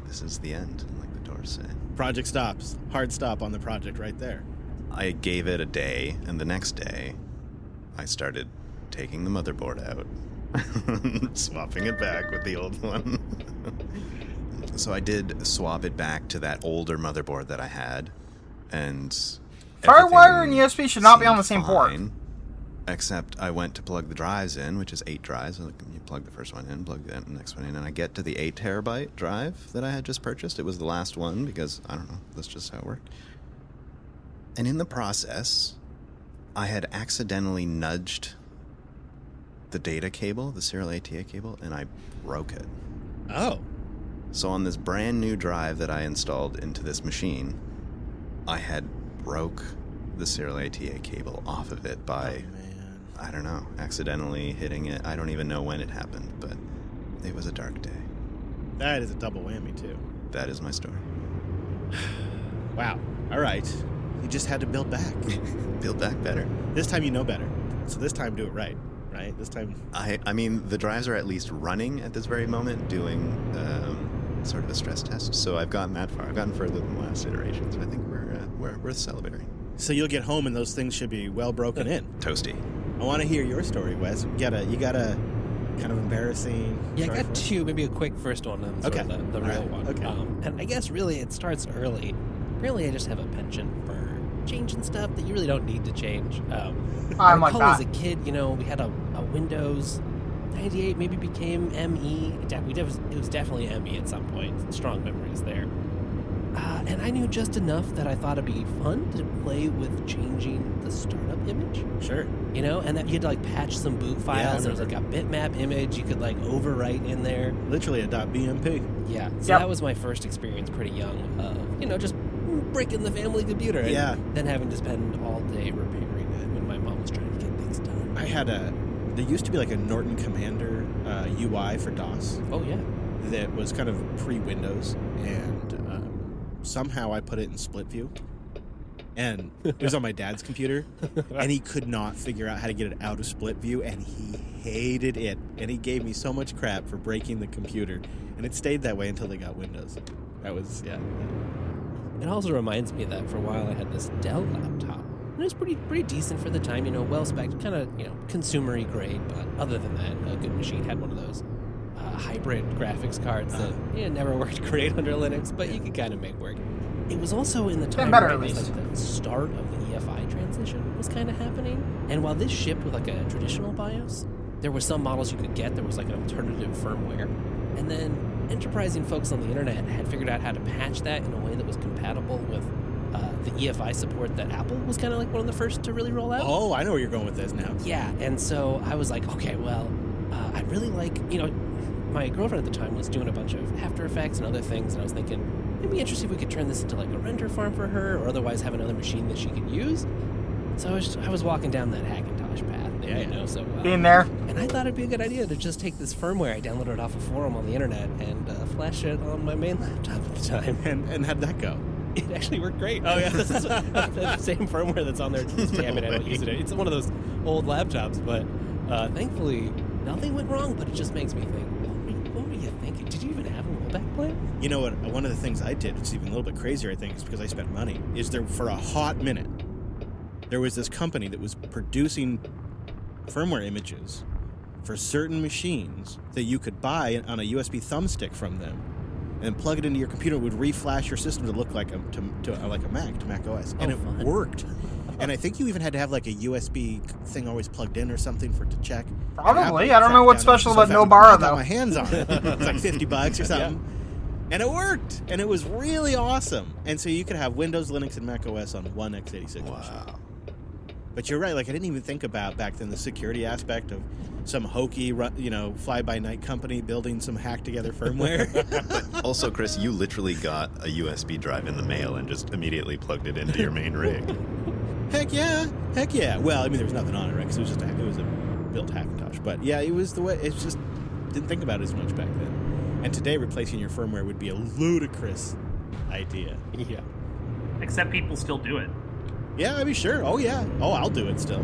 this is the end, like the doors say. Project stops. Hard stop on the project right there. I gave it a day, and the next day, I started taking the motherboard out, swapping it back with the old one. So I did swap it back to that older motherboard that I had, and FireWire and everything USB should not be on the seemed same port. fine, except I went to plug the drives in, which is 8 drives. So you plug the first one in, plug the next one in, and I get to the 8 terabyte drive that I had just purchased. It was the last one because, I don't know, that's just how it worked. And in the process, I had accidentally nudged the data cable, the serial ATA cable, and I broke it. Oh. So on this brand new drive that I installed into this machine, I had broke the serial ATA cable off of it by, Man. I don't know, accidentally hitting it. I don't even know when it happened, but it was a dark day. That is a double whammy, too. That is my story. Wow. All right. You just had to build back. Build back better. This time you know better. So this time do it right. Right? This time. I mean, the drives are at least running at this very moment, doing sort of a stress test. So I've gotten that far. I've gotten further than the last iteration. So I think we're worth celebrating. So you'll get home and those things should be well broken in. Toasty. I want to hear your story, Wes. You gotta kind of embarrassing? Yeah, I Sorry got for it? two, maybe a quick first one and sort Okay. of the All real right. one. Okay. And I guess really it starts early. Apparently I just have a penchant for changing stuff that you really don't need to change. I I'm like recall as that. a kid, we had a Windows 98, maybe became ME. It was definitely ME at some point. Strong memories there. And I knew just enough that I thought it'd be fun to play with changing the startup image. Sure. And that you had to like patch some boot files. There was like a bitmap image you could like overwrite in there. Literally a .bmp. Yeah. So Yep. that was my first experience pretty young of, just breaking the family computer. And Yeah. then having to spend all day repairing it when my mom was trying to get things done. I had there used to be like a Norton Commander UI for DOS Oh, yeah. that was kind of pre-Windows, and somehow I put it in split view. And it was on my dad's computer, and he could not figure out how to get it out of split view, and he hated it. And he gave me so much crap for breaking the computer, and it stayed that way until they got Windows. That was, yeah. It also reminds me that for a while I had this Dell laptop. And it was pretty decent for the time, well spec'd, kind of, consumer-y grade, but other than that, a good machine. Had one of those hybrid graphics cards that never worked great under Linux, but you could kind of make work. It was also in the time better where at it was least. like the start of the EFI transition was kind of happening. And while this shipped with like a traditional BIOS, there were some models you could get. There was like an alternative firmware. And then enterprising folks on the internet had figured out how to patch that in a way that was compatible with the EFI support that Apple was kind of like one of the first to really roll out. Oh, I know where you're going with this now. Yeah, and so I was like, okay, well, I'd really like, my girlfriend at the time was doing a bunch of After Effects and other things, and I was thinking, it'd be interesting if we could turn this into like a render farm for her, or otherwise have another machine that she could use. So I was walking down that Hackintosh path there, so... Being there. And I thought it'd be a good idea to just take this firmware I downloaded off a forum on the internet and flash it on my main laptop at the time. And how'd that go? It actually worked great. Oh, yeah. This is the same firmware that's on there. Damn it, I don't use it. It's one of those old laptops, but thankfully nothing went wrong. But it just makes me think, what were you thinking? Did you even have a rollback plan? You know what? One of the things I did, it's even a little bit crazier, I think, is because I spent money, is there for a hot minute, there was this company that was producing firmware images for certain machines that you could buy on a USB thumbstick from them, and then plug it into your computer. It would reflash your system to look like a Mac, to Mac OS, and Oh, it fun. worked. And I think you even had to have like a USB thing always plugged in or something for it to check. Probably. Apple I don't know what's tracked down special so about fast. Nobara, I got though. my hands on it. It's like $50 or something. And it worked, and it was really awesome. And so you could have Windows, Linux, and Mac OS on one x86 machine. But you're right. Like I didn't even think about back then the security aspect of some hokey, fly-by-night company building some hacked-together firmware. Also, Chris, you literally got a USB drive in the mail and just immediately plugged it into your main rig. Heck yeah! Well, I mean, there was nothing on it, right? Because it was a built Hackintosh. But yeah, it was the way. It's just didn't think about it as much back then. And today, replacing your firmware would be a ludicrous idea. Yeah. Except people still do it. Yeah, I mean, sure. Oh yeah. Oh, I'll do it still.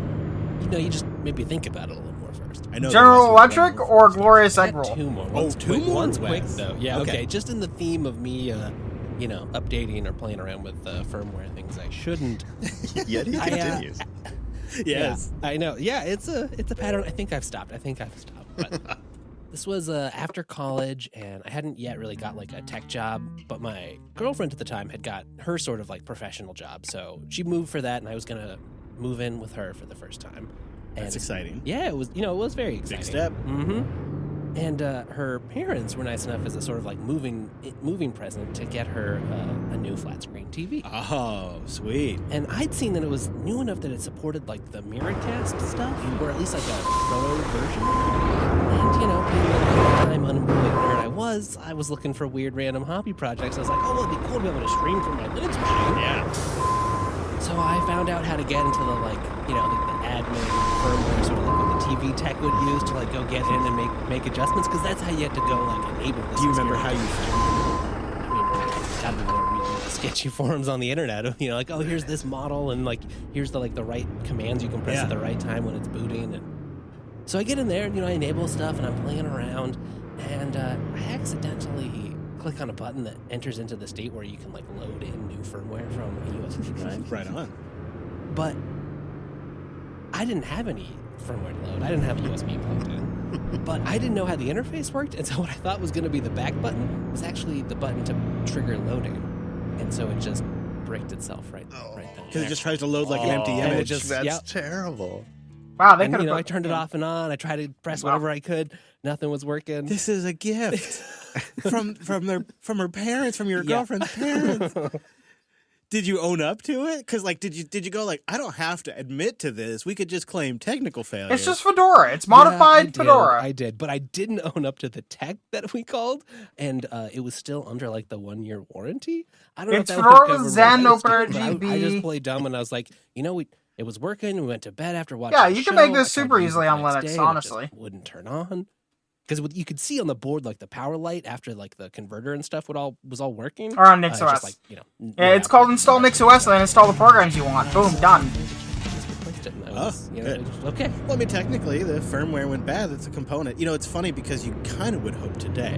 You just maybe think about it a little more first. I know. General there was Electric one or more Glorious I Egg got Roll? two more. Oh, One's two quick. more? One's quick Wes. though. Yeah. Okay. Okay. Just in the theme of me, updating or playing around with firmware things I shouldn't. Yet he I, continues. Yes. Yeah, I know. Yeah, it's a pattern. I think I've stopped. But this was after college, and I hadn't yet really got like a tech job. But my girlfriend at the time had got her sort of like professional job, so she moved for that, and I was gonna move in with her for the first time. And That's exciting. yeah, it was. It was very exciting. Big step. Mm-hmm. And her parents were nice enough as a sort of like moving present to get her a new flat screen TV. Oh, sweet. And I'd seen that it was new enough that it supported like the Miracast stuff, or at least like a pro version. And being the time unemployed nerd I was looking for weird random hobby projects. I was like, oh, well, it'd be cool to be able to stream from my Linux machine. Yeah. So I found out how to get into the the admin firmware, sort of like what the TV tech would use to like go get in and make adjustments, because that's how you had to go like enable this. Do you remember how you experience. I mean, gotta be reading the sketchy forums on the internet. Like, oh, here's this model, and like here's the right commands you can press at the right time when it's booting. And so I get in there, and I enable stuff, and I'm playing around, and I accidentally click on a button that enters into the state where you can like load in new firmware from a USB drive. Right on. But I didn't have any firmware to load. I didn't have a USB plugged in. But I didn't know how the interface worked, and so what I thought was going to be the back button was actually the button to trigger loading. And so it just bricked itself right then. Because it just tries to load like an empty And it image. just- That's yep. terrible. Wow, they And, could you know, I have turned it off and on. I tried to press Wow. whatever I could. Nothing was working. This is a gift from her parents, from your girlfriend's parents. Did you own up to it? Because like, did you go like, I don't have to admit to this. We could just claim technical failure. It's just Fedora. It's modified Fedora. I did, but I didn't own up to the tech that we called, and it was still under like the 1-year warranty. I don't know. It's if that would Fedora cover with my Zen, host, Open but I RGB. just played dumb, and I was like, it was working. We went to bed after watching. Yeah, the you can show. make this I tried super to use easily it the on next Linux, day, and it just honestly. wouldn't turn on. Because you could see on the board like the power light after like the converter and stuff was all working. Or on It's NixOS. just like, Yeah, it's called install NixOS and then install the programs you want. Boom, done. Just replaced it, and I was, good. okay. Well, I mean, technically, the firmware went bad. That's a component. You know, it's funny because you kind of would hope today,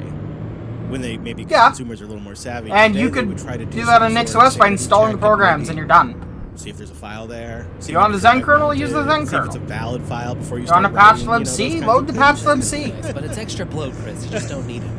when they maybe consumers are a little more savvy, And today you they could would try to do that on some sort of NixOS by sanity installing the check programs and maybe you're done. See if there's a file there. See You want if the it's Zen kernel? mounted, Use the Zen see if it's a kernel. valid file before you You start want a patch writing, libc? those kinds Load of the things. patch libc. Nice, but it's extra bloat, Chris. You just don't need it.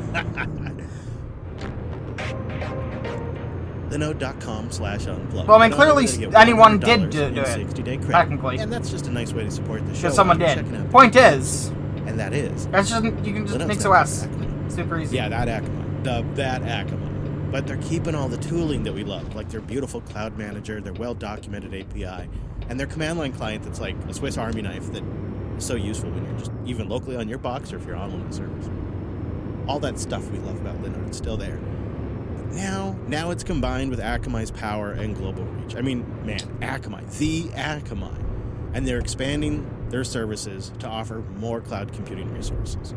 Linode.com/unplug. Well, I mean, You know, clearly you're gonna get anyone $100 did do in it, 60-day credit. technically. And that's just a nice way to support the show. Because someone while did. you're checking out the Point videos. is, And that is. that's just you can just Linode's NixOS. got Akamai. Super easy. Yeah, that Akamai. That Akamai. But they're keeping all the tooling that we love, like their beautiful cloud manager, their well-documented API, and their command line client that's like a Swiss Army knife that is so useful when you're just even locally on your box or if you're on one of the servers. All that stuff we love about Linode, it's still there. Now it's combined with Akamai's power and global reach. I mean, man, Akamai, the Akamai. And they're expanding their services to offer more cloud computing resources.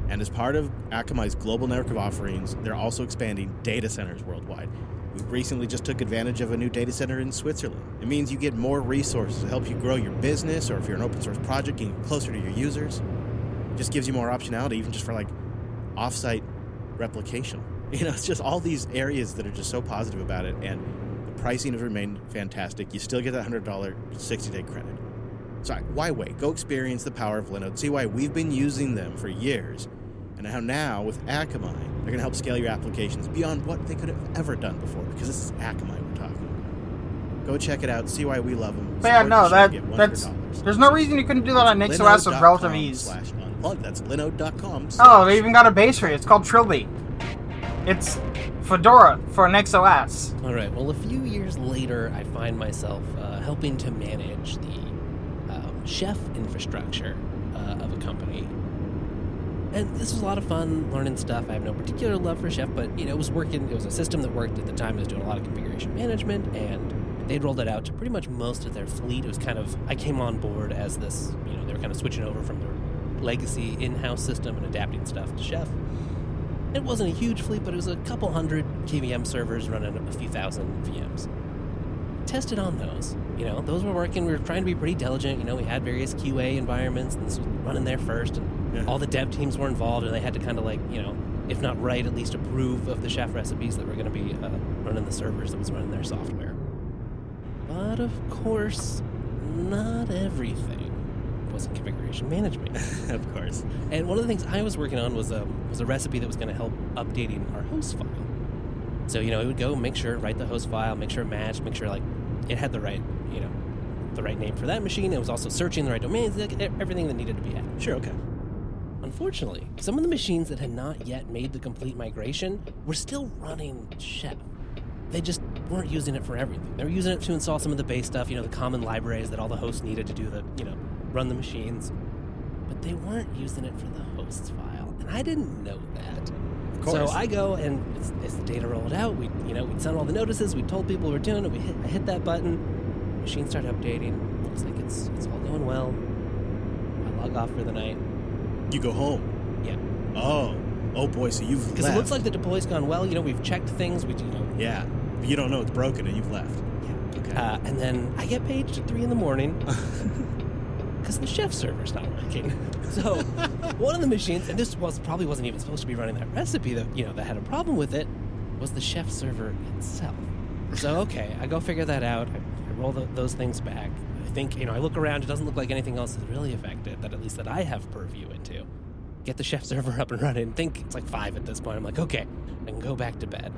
And as part of Akamai's global network of offerings, they're also expanding data centers worldwide. We recently just took advantage of a new data center in Switzerland. It means you get more resources to help you grow your business, or if you're an open source project, getting closer to your users. It just gives you more optionality, even just for like offsite replication. You know, it's just all these areas that are just so positive about it, and the pricing has remained fantastic. You still get that $100 60-day credit. So why wait? Go experience the power of Linode. See why we've been using them for years, and how now with Akamai, they're going to help scale your applications beyond what they could have ever done before, because this is Akamai we're talking about. Go check it out. See why we love them. But yeah, Support no, the show, get that's $100. there's no reason you couldn't do that on NixOS with relative ease. Linode.com/unplug. That's linode.com. Oh, they even got a base rate. It's called Trilby. It's Fedora for NixOS. All right. Well, a few years later, I find myself helping to manage the chef infrastructure of a company. And this was a lot of fun, learning stuff. I have no particular love for Chef, but it was working. It was a system that worked at the time. I was doing a lot of configuration management, and they'd rolled it out to pretty much most of their fleet. It was kind of, I came on board as this, they were kind of switching over from their legacy in-house system and adapting stuff to Chef. It wasn't a huge fleet, but it was a couple hundred KVM servers running a few thousand VMs. Tested on those. Those were working. We were trying to be pretty diligent. We had various QA environments, and this was running there first, and all the dev teams were involved, and they had to kind of if not write, at least approve of the chef recipes that were going to be running the servers that was running their software. But of course, not everything was in configuration management. Of course. And one of the things I was working on was a recipe that was going to help updating our host file. So, it would go write the host file, make sure it matched, make sure it had the right, the right name for that machine. It was also searching the right domains, everything that needed to be added. Sure, okay. Unfortunately, some of the machines that had not yet made the complete migration were still running Chef. They just weren't using it for everything. They were using it to install some of the base stuff, the common libraries that all the hosts needed to do the, run the machines. But they weren't using it for the hosts file, and I didn't know that. Of course. So I go, and as the data rolled out, we'd sent all the notices, we told people we were doing it, I hit that button, machine started updating, looks like it's all going well. I log off for the night. You go home. Yeah. Oh boy, so you've left. Because it looks like the deploy's gone well, we've checked things, Yeah, but you don't know it's broken and you've left. Yeah. Okay. And then I get paged at 3 a.m. because the chef server's not working. So one of the machines, and this probably wasn't even supposed to be running that recipe that that had a problem with it, was the chef server itself. So okay, I go figure that out. I roll those things back. I think, I look around, it doesn't look like anything else is really affected, at least that I have purview into. Get the chef server up and running. Think it's like 5 at this point. I'm like, okay, I can go back to bed.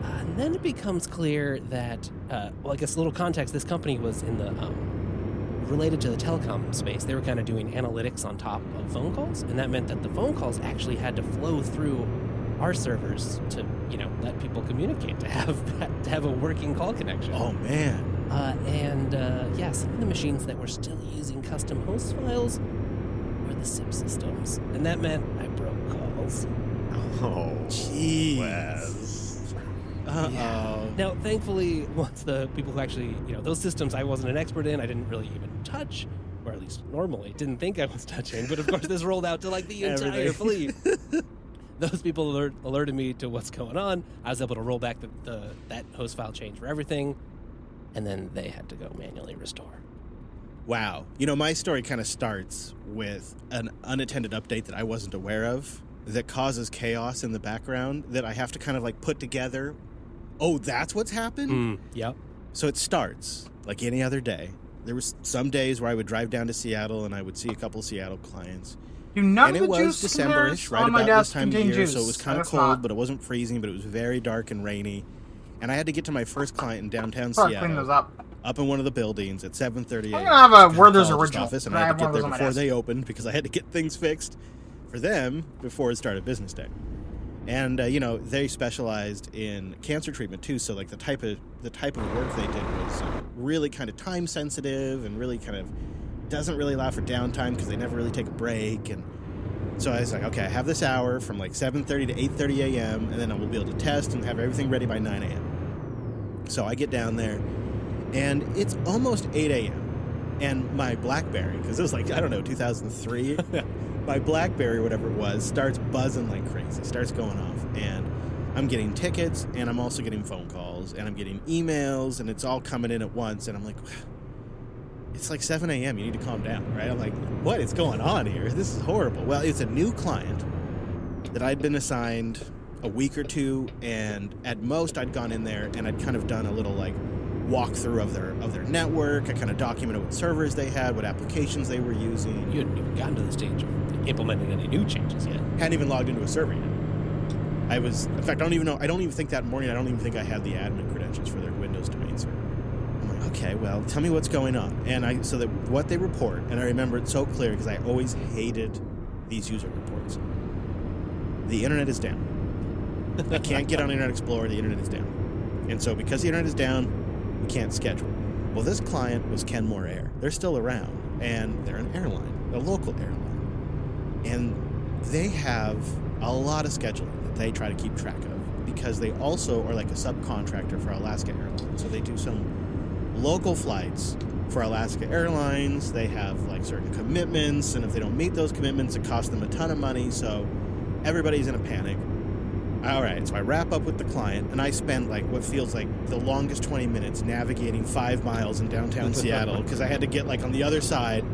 And then it becomes clear that, I guess a little context, this company was in the, related to the telecom space. They were kind of doing analytics on top of phone calls, and that meant that the phone calls actually had to flow through our servers to, let people communicate, to have a working call connection. Oh, man. Some of the machines that were still using custom host files were the SIP systems, and that meant I broke calls. Oh, Jeez. Uh-oh. Yeah. Now, thankfully, once the people who actually, those systems I wasn't an expert in, I didn't really even touch, or at least normally didn't think I was touching, but of course this rolled out to the entire fleet. Those people alerted me to what's going on. I was able to roll back that host file change for everything, and then they had to go manually restore. Wow. My story kind of starts with an unattended update that I wasn't aware of that causes chaos in the background that I have to kind of put together. Oh, that's what's happened? Yep. So it starts like any other day. There was some days where I would drive down to Seattle and I would see a couple of Seattle clients. None And of it the was juice December-ish, right on my about this desk time of contain year, juice. so it was kind of That's cold, not. but it wasn't freezing, but it was very dark and rainy. And I had to get to my first client in downtown Sorry, clean those Seattle, up. in one of the buildings at 7:30 a.m. I'm gonna have a Werther's College original. office, and I I had have to one get of there those on my before desk. they opened because I had to get things fixed for them before it started business day. And they specialized in cancer treatment too, so the type of work they did was really kind of time sensitive and really kind of doesn't really allow for downtime because they never really take a break. And so I was like, okay, I have this hour from 7:30 to 8:30 a.m. and then I will be able to test and have everything ready by 9 a.m. So I get down there and it's almost 8 a.m. and my BlackBerry, because it was 2003, my BlackBerry, whatever it was, starts buzzing like crazy, starts going off, and I'm getting tickets, and I'm also getting phone calls, and I'm getting emails, and it's all coming in at once, and I'm like, it's 7 a.m., you need to calm down, right? I'm like, what is going on here? This is horrible. Well, it's a new client that I'd been assigned a week or two, and at most I'd gone in there, and I'd kind of done a little walkthrough of their network. I kind of documented what servers they had, what applications they were using. You hadn't even gotten to the stage of implementing any new changes yet. Hadn't even logged into a server yet. In fact, I don't even think that morning, I don't even think I had the admin credentials for their Windows domain server. I'm like, okay, well, tell me what's going on. And so that what they report, and I remember it so clear because I always hated these user reports. The internet is down. I can't get on Internet Explorer, the internet is down. And so because the internet is down, we can't schedule. Well, this client was Kenmore Air. They're still around, and they're an airline, a local airline. And they have a lot of scheduling that they try to keep track of because they also are a subcontractor for Alaska Airlines. So they do some local flights for Alaska Airlines. They have certain commitments, and if they don't meet those commitments, it costs them a ton of money. So everybody's in a panic. All right, so I wrap up with the client, and I spend what feels like the longest 20 minutes navigating 5 miles in downtown Seattle because I had to get on the other side,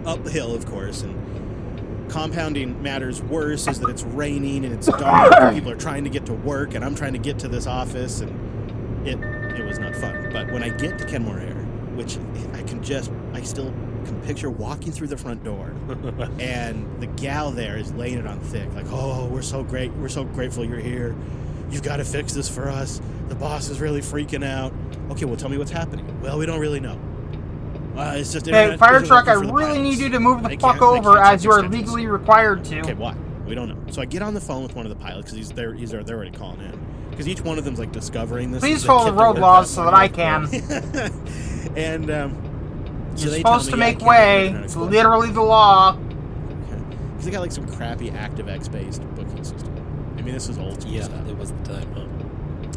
uphill, of course, and compounding matters worse is that it's raining and it's dark and people are trying to get to work and I'm trying to get to this office, and it was not fun. But when I get to Kenmore Air, which I still can picture walking through the front door and the gal there is laying it on thick, oh, we're so grateful you're here, you've got to fix this for us, the boss is really freaking out. Okay, well, tell me what's happening. Well, we don't really know. It's just Hey, fire isn't truck, I working for the really pilots. need you to move the They fuck can't- they over can't check as you are their schedules. legally required to. Okay, why? We don't know. So I get on the phone with one of the pilots because they're already calling in because each one of them's discovering this. Please as they follow the get to road work laws that so that morning. I can. And so You're they tell supposed me, to yeah, I make can't way. open Internet It's Explorer. literally the law. Because they got some crappy ActiveX based booking system. I mean, this is old school Yeah, stuff. it was the time, huh?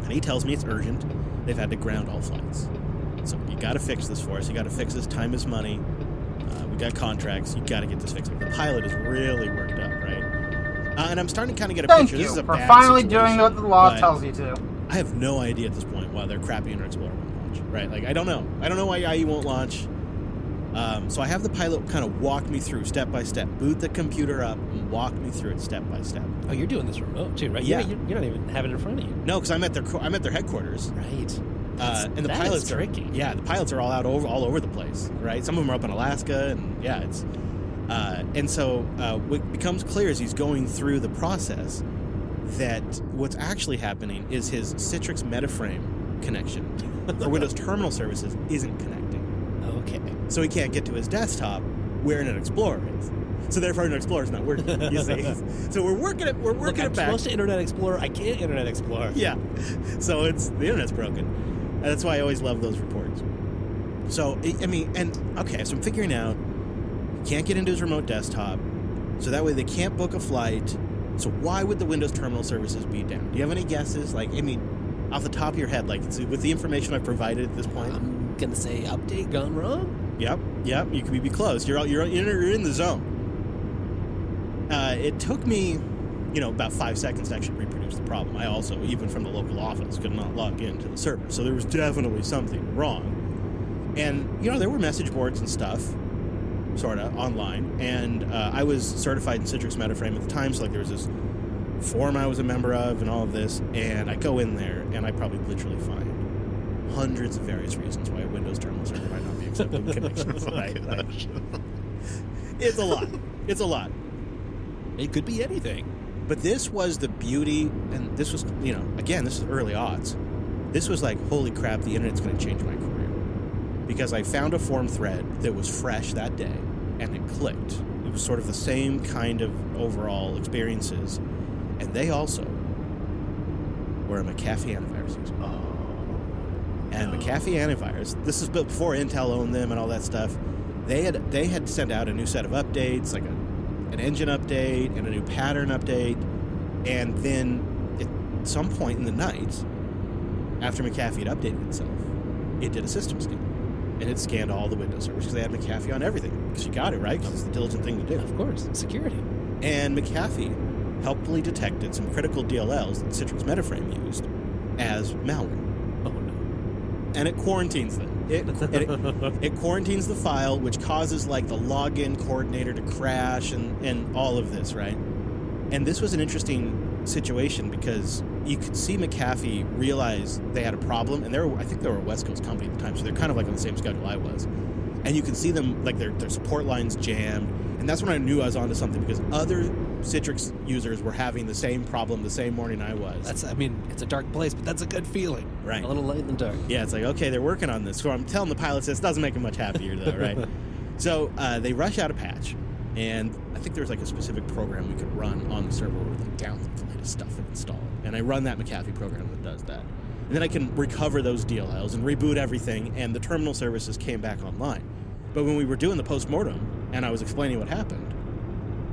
And he tells me it's urgent. They've had to ground all flights. So you got to fix this for us. You got to fix this. Time is money. We got contracts. You got to get this fixed. The pilot is really worked up, right? And I'm starting to kind of get a Thank picture. you This is a for bad finally situation, doing what the law but tells you to. I have no idea at this point why their crappy Internet Explorer won't launch, right? I don't know. I don't know why IE won't launch. So I have the pilot kind of walk me through step by step, boot the computer up, and walk me through it step by step. Oh, you're doing this remote too, right? Yeah. You're not even having it in front of you. No, because I'm at their headquarters. Right. And the That is pilots tricky. the pilots are all over the place, right? Some of them are up in Alaska, and it's and so what becomes clear as he's going through the process that what's actually happening is his Citrix Metaframe connection for Windows Terminal Services isn't connecting. Okay. So he can't get to his desktop where Internet Explorer is. So therefore, Internet Explorer is not working. You see, so we're working it I'm back. supposed to Internet Explorer. I can't Internet Explorer. Yeah, so the internet's broken, and that's why I always love those reports. So so I'm figuring out he can't get into his remote desktop, so that way they can't book a flight. So why would the Windows Terminal Services be down? Do you have any guesses? Off the top of your head, with the information I've provided at this point. I'm gonna say update gone wrong. Yep. You could be close. You're in the zone. It took me, about 5 seconds to actually reproduce the problem. I also, even from the local office, could not log into the server. So there was definitely something wrong. And, there were message boards and stuff, sort of, online. And I was certified in Citrix Metaframe at the time, so there was this forum I was a member of and all of this. And I go in there, and I probably literally find hundreds of various reasons why a Windows terminal server might not be accepting connections. It's a lot. It's a lot. It could be anything. But this was the beauty, and this was, again, this is early odds. This was like, holy crap, the internet's going to change my career. Because I found a forum thread that was fresh that day, and it clicked. It was sort of the same kind of overall experiences. And they also were a McAfee antivirus user. And McAfee antivirus, this is built before Intel owned them and all that stuff. They had sent out a new set of updates, like an engine update and a new pattern update. And then at some point in the night, after McAfee had updated itself, it did a system scan. And it scanned all the Windows servers because they had McAfee on everything. Because you got it, right? Because it's the diligent thing to do. Of course, security. And McAfee helpfully detected some critical DLLs that Citrix Metaframe used as malware. Oh no. And it quarantines them. It quarantines the file, which causes the login coordinator to crash and all of this, right? And this was an interesting situation because you could see McAfee realize they had a problem, and I think they were a West Coast company at the time, so they're kind of on the same schedule I was. And you can see them their support lines jammed, and that's when I knew I was onto something because other Citrix users were having the same problem the same morning I was. It's a dark place, but that's a good feeling. Right. A little light in the dark. Yeah, it's okay, they're working on this. So I'm telling the pilots this doesn't make them much happier, though, right? So they rush out a patch, and I think there was a specific program we could run on the server where we download the latest stuff and install it. And I run that McAfee program that does that. And then I can recover those DLLs and reboot everything, and the terminal services came back online. But when we were doing the postmortem, and I was explaining what happened,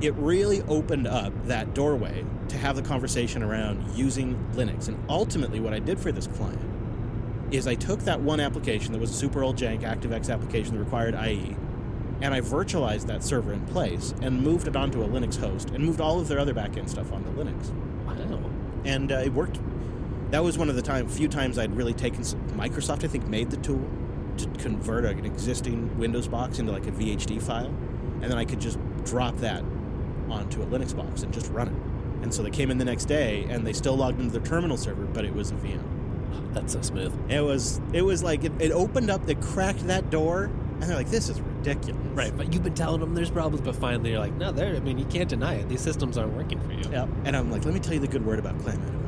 it really opened up that doorway to have the conversation around using Linux. And ultimately, what I did for this client is I took that one application that was a super old jank ActiveX application that required IE, and I virtualized that server in place and moved it onto a Linux host and moved all of their other backend stuff onto Linux. Wow. And it worked. That was one of the few times I'd really taken Microsoft, I think, made the tool to convert an existing Windows box into a VHD file, and then I could just drop that onto a Linux box and just run it. And so they came in the next day and they still logged into their terminal server, but it was a VM. That's so smooth. It was it opened up, they cracked that door, and they're like, this is ridiculous. Right, but you've been telling them there's problems, but finally you're like, no, you can't deny it. These systems aren't working for you. Yep. And I'm like, let me tell you the good word about Clam antivirus.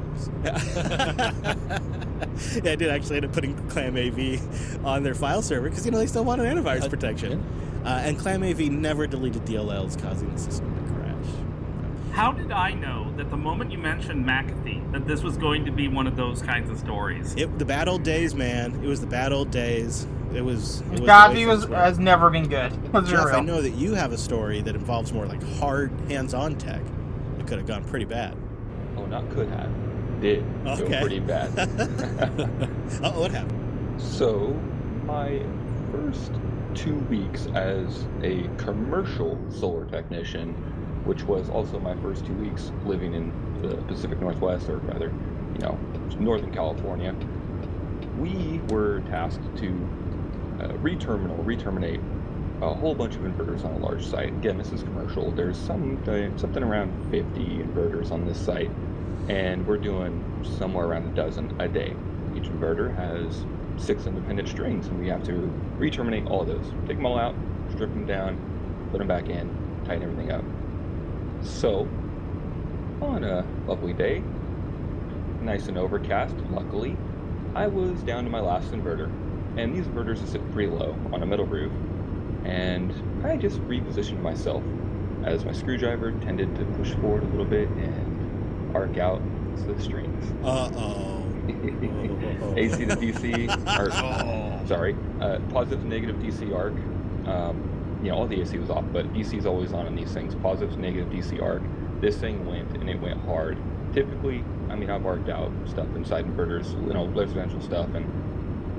Yeah, I did actually end up putting Clam AV on their file server because, they still wanted antivirus protection. Yeah. And Clam AV never deleted DLLs, causing the system to crash. How did I know that the moment you mentioned McAfee, that this was going to be one of those kinds of stories? The bad old days, man. It was the bad old days. McAfee has never been good. Jeff, I know that you have a story that involves more hard hands-on tech. It could have gone pretty bad. Oh, not could have. Did go pretty bad. What happened? So, my first 2 weeks as a commercial solar technician, which was also my first 2 weeks living in the Pacific Northwest, or rather, Northern California, we were tasked to re-terminate a whole bunch of inverters on a large site. Again, this is commercial. There's something around 50 inverters on this site, and we're doing somewhere around a dozen a day. Each inverter has 6 independent strings, and we have to re-terminate all of those. Take them all out, strip them down, put them back in, tighten everything up. So, on a lovely day, nice and overcast, luckily, I was down to my last inverter. And these inverters sit pretty low on a metal roof. And I just repositioned myself as my screwdriver tended to push forward a little bit and arc out the strings. AC to DC, positive to negative DC arc. All the AC was off, but DC is always on these things. Positive to negative DC arc. This thing went, and it went hard. Typically, I've arced out stuff inside inverters, residential stuff, and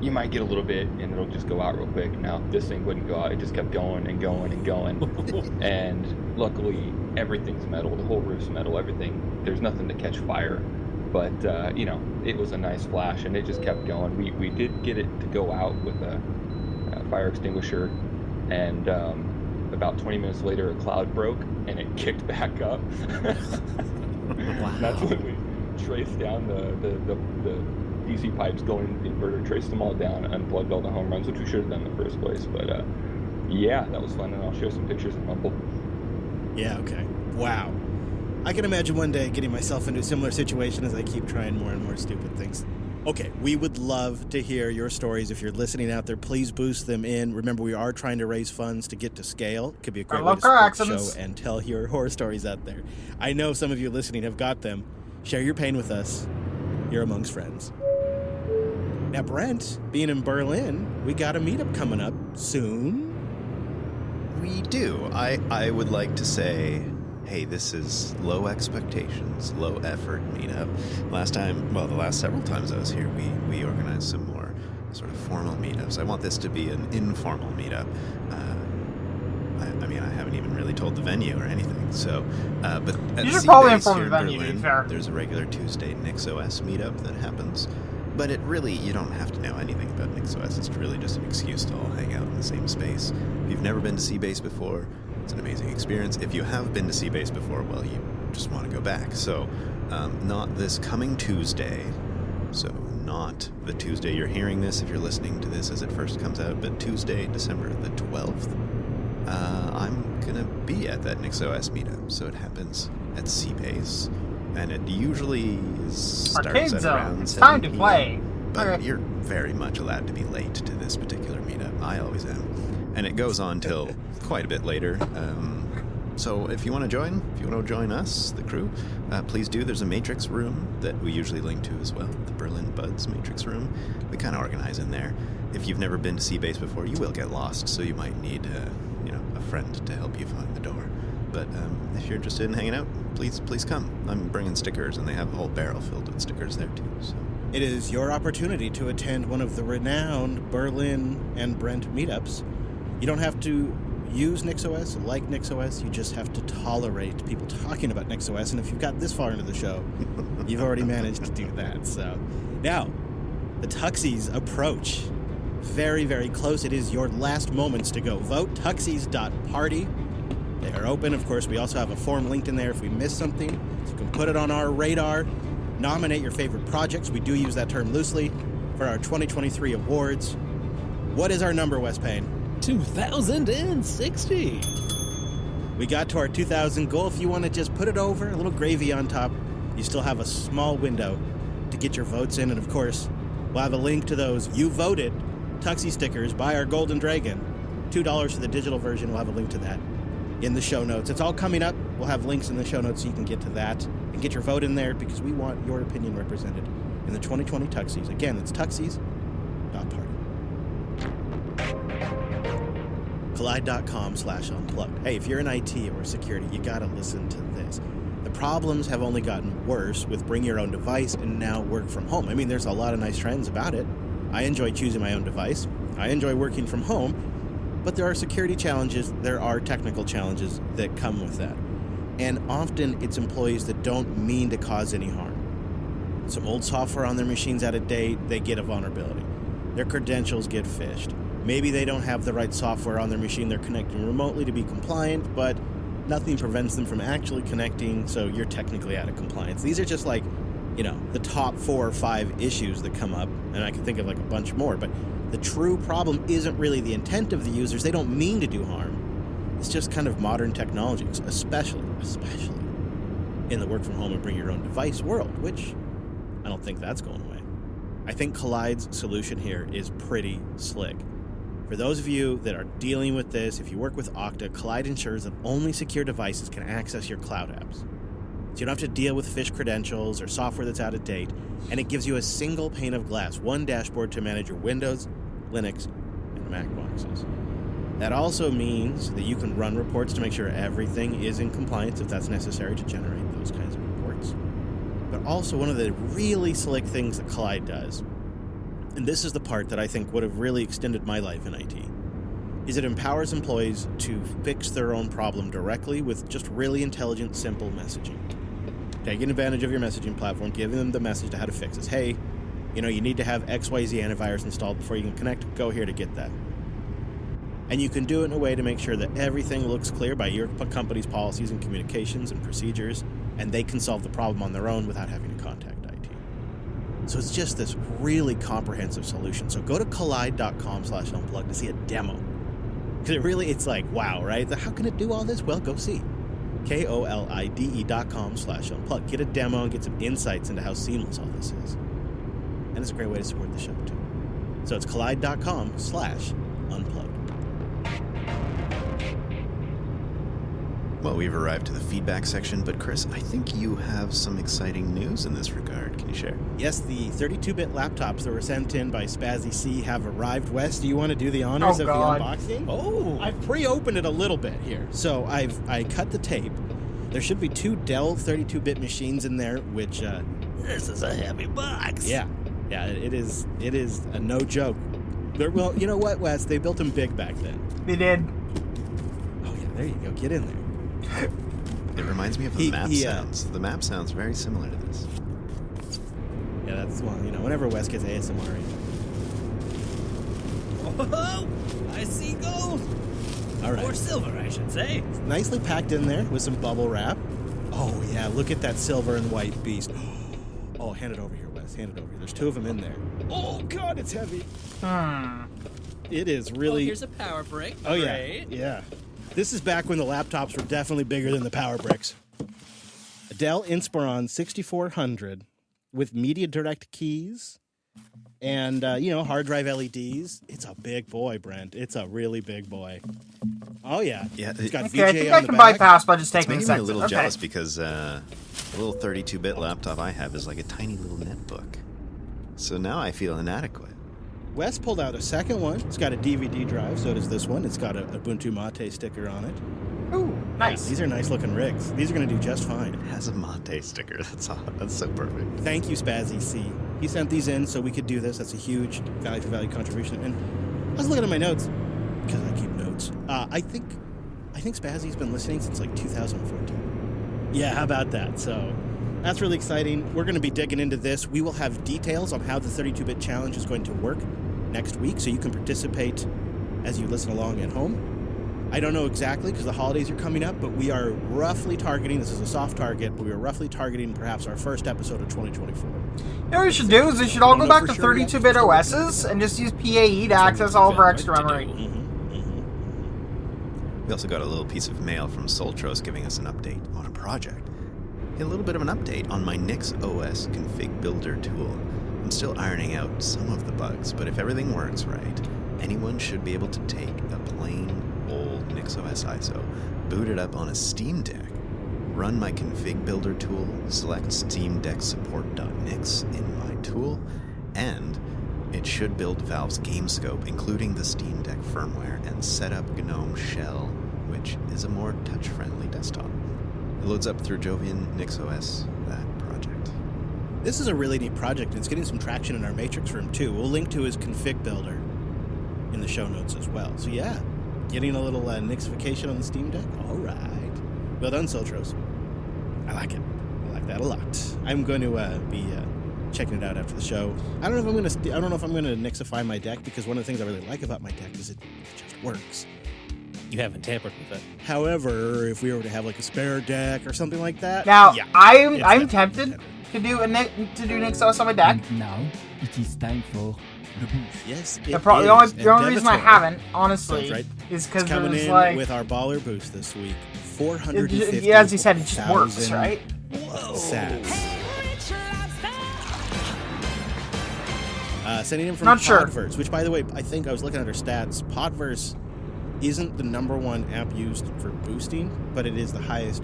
you might get a little bit, and it'll just go out real quick. Now, this thing wouldn't go out. It just kept going and going and going. And luckily, everything's metal. The whole roof's metal. Everything. There's nothing to catch fire. But, it was a nice flash, and it just kept going. We did get it to go out with a fire extinguisher, and about 20 minutes later, a cloud broke, and it kicked back up. Wow. That's when we traced down the DC pipes going into the inverter, traced them all down, unplugged all the home runs, which we should have done in the first place. But that was fun, and I'll show some pictures in Rumble. Yeah, okay. Wow. I can imagine one day getting myself into a similar situation as I keep trying more and more stupid things. Okay, we would love to hear your stories. If you're listening out there, please boost them in. Remember, we are trying to raise funds to get to scale. It could be a great way to support the show and tell your horror stories out there. I know some of you listening have got them. Share your pain with us. You're amongst friends. Now, Brent, being in Berlin, we got a meetup coming up soon. We do. I would like to say, hey, this is low expectations, low effort meetup. The last several times I was here, we organized some more sort of formal meetups. I want this to be an informal meetup. I haven't even really told the venue or anything. So, but at you should probably inform here the in venue. Berlin, To be fair. there's a regular Tuesday NixOS meetup that happens. But you don't have to know anything about NixOS. It's really just an excuse to all hang out in the same space. If you've never been to Seabase before, it's an amazing experience. If you have been to Seabase before, well, you just want to go back. So, not this coming Tuesday. So, not the Tuesday you're hearing this if you're listening to this as it first comes out, but Tuesday, December the 12th. I'm going to be at that NixOS meetup. So, it happens at Seabase. And it usually starts Arcade at Zone. around It's 7 time to p.m. play. But Okay. you're very much allowed to be late to this particular meetup. I always am. And it goes on till quite a bit later. So if you want to join us, the crew, please do. There's a Matrix room that we usually link to as well, the Berlin Buds Matrix room. We kind of organize in there. If you've never been to Seabase before, you will get lost, so you might need a friend to help you find the door. But if you're interested in hanging out, please come. I'm bringing stickers, and they have a whole barrel filled with stickers there too. So. It is your opportunity to attend one of the renowned Berlin and Brent meetups. You don't have to use NixOS, like NixOS, you just have to tolerate people talking about NixOS, and if you've got this far into the show, you've already managed to do that. So now, the Tuxies approach. Very, very close. It is your last moments to go vote. Tuxies.party. They are open. Of course, we also have a form linked in there if we miss something, so you can put it on our radar. Nominate your favorite projects. We do use that term loosely for our 2023 awards. What is our number, Wes Payne? 2060. We got to our 2000 goal. If you want to just put it over, a little gravy on top, you still have a small window to get your votes in. And of course, we'll have a link to those You Voted Tuxie stickers by our Golden Dragon. $2 for the digital version. We'll have a link to that in the show notes. It's all coming up. We'll have links in the show notes so you can get to that and get your vote in there because we want your opinion represented in the 2020 Tuxies. Again, it's tuxies.party. Collide.com/unplugged. Hey, if you're in IT or security, you gotta listen to this. The problems have only gotten worse with bring your own device and now work from home. I mean, there's a lot of nice trends about it. I enjoy choosing my own device. I enjoy working from home, but there are security challenges, there are technical challenges that come with that. And often it's employees that don't mean to cause any harm. Some old software on their machine's out of date, they get a vulnerability. Their credentials get phished. Maybe they don't have the right software on their machine they're connecting remotely to be compliant, but nothing prevents them from actually connecting, so you're technically out of compliance. These are just like, the top 4 or 5 issues that come up, and I can think of like a bunch more, but the true problem isn't really the intent of the users. They don't mean to do harm. It's just kind of modern technologies, especially in the work from home and bring your own device world, which I don't think that's going away. I think Collide's solution here is pretty slick. For those of you that are dealing with this, if you work with Okta, Collide ensures that only secure devices can access your cloud apps. So you don't have to deal with phish credentials or software that's out of date, and it gives you a single pane of glass, one dashboard to manage your Windows, Linux, and Mac boxes. That also means that you can run reports to make sure everything is in compliance if that's necessary to generate those kinds of reports. But also one of the really slick things that Collide does, and this is the part that I think would have really extended my life in IT, is it empowers employees to fix their own problem directly with just really intelligent, simple messaging. Taking advantage of your messaging platform, giving them the message to how to fix this. Hey, you need to have XYZ antivirus installed before you can connect. Go here to get that. And you can do it in a way to make sure that everything looks clear by your company's policies and communications and procedures, and they can solve the problem on their own without having to contact IT. So it's just this really comprehensive solution. So go to collide.com/unplug to see a demo. Because it's like, wow, right? How can it do all this? Well, go see. KOLIDE.com/unplug. Get a demo and get some insights into how seamless all this is. And it's a great way to support the show, too. So it's collide.com/unplug. Well, we've arrived to the feedback section, but Chris, I think you have some exciting news in this regard. Can you share? Yes, the 32-bit laptops that were sent in by Spazzy C have arrived. Wes, do you want to do the honors of the unboxing? Oh, I've pre-opened it a little bit here. So I cut the tape. There should be 2 Dell 32-bit machines in there, which... this is a heavy box. Yeah, it is a no joke. Well, you know what, Wes? They built them big back then. They did. Oh, yeah, there you go. Get in there. It reminds me of the map sounds. The map sounds very similar to this. Yeah, that's whenever Wes gets ASMR. Oh, I see gold. All right. Or silver, I should say. Nicely packed in there with some bubble wrap. Oh, yeah, look at that silver and white beast. Oh, hand it over here, Wes. Hand it over here. There's 2 of them in there. Oh, God, it's heavy. It is really... Oh, here's a power brick. Oh, Great. yeah. This is back when the laptops were definitely bigger than the power bricks. A Dell Inspiron 6400 with Media Direct keys and, hard drive LEDs. It's a big boy, Brent. It's a really big boy. Oh, yeah. Yeah. It's got Okay, VJ I think on I the can back. bypass by just It's taking a making me a second. little Okay. jealous because the little 32-bit laptop I have is like a tiny little netbook. So now I feel inadequate. Wes pulled out a second one. It's got a DVD drive, so does this one. It's got a Ubuntu Mate sticker on it. Ooh, nice. These are nice looking rigs. These are going to do just fine. It has a Mate sticker. That's so perfect. Thank you, Spazzy C. He sent these in so we could do this. That's a huge value for value contribution. And I was looking at my notes because I keep notes. I think Spazzy's been listening since like 2014. Yeah, how about that? So that's really exciting. We're going to be digging into this. We will have details on how the 32-bit challenge is going to work next week, so you can participate as you listen along at home. I don't know exactly because the holidays are coming up, but we are roughly targeting, this is a soft target, but we are roughly targeting perhaps our first episode of 2024. You know what we should do is we should all go back to 32-bit OSs and just use PAE to access all of our extra memory. We also got a little piece of mail from Soltros giving us an update on a project. And a little bit of an update on my NixOS config builder tool. I'm still ironing out some of the bugs, but if everything works right, anyone should be able to take a plain old NixOS ISO, boot it up on a Steam Deck, run my config builder tool, select Steam Deck support.nix in my tool, and it should build Valve's GameScope, including the Steam Deck firmware, and set up GNOME Shell, which is a more touch-friendly desktop. It loads up through Jovian NixOS, that project. This is a really neat project, and it's getting some traction in our Matrix room, too. We'll link to his config builder in the show notes as well. So, yeah, getting a little Nixification on the Steam Deck. All right. Well done, Soltros. I like it. I like that a lot. I'm going to be checking it out after the show. I don't know if I'm going to Nixify my deck, because one of the things I really like about my deck is it just works. You haven't tampered with it. However, if we were to have like a spare deck or something like that, Now, yeah, I'm it's tempted. definitely better. to do NixOS on my deck. And now it is time for the boost. Yes, it The is. only And reason I Devator haven't, honestly, Sounds right. is because is coming there's in like, with our baller boost this week. 450. yeah, as you said, it just works, right? Sats. Sending in from Not sure. Podverse, which, by the way, I think I was looking at our stats. Podverse isn't the #1 app used for boosting, but it is the highest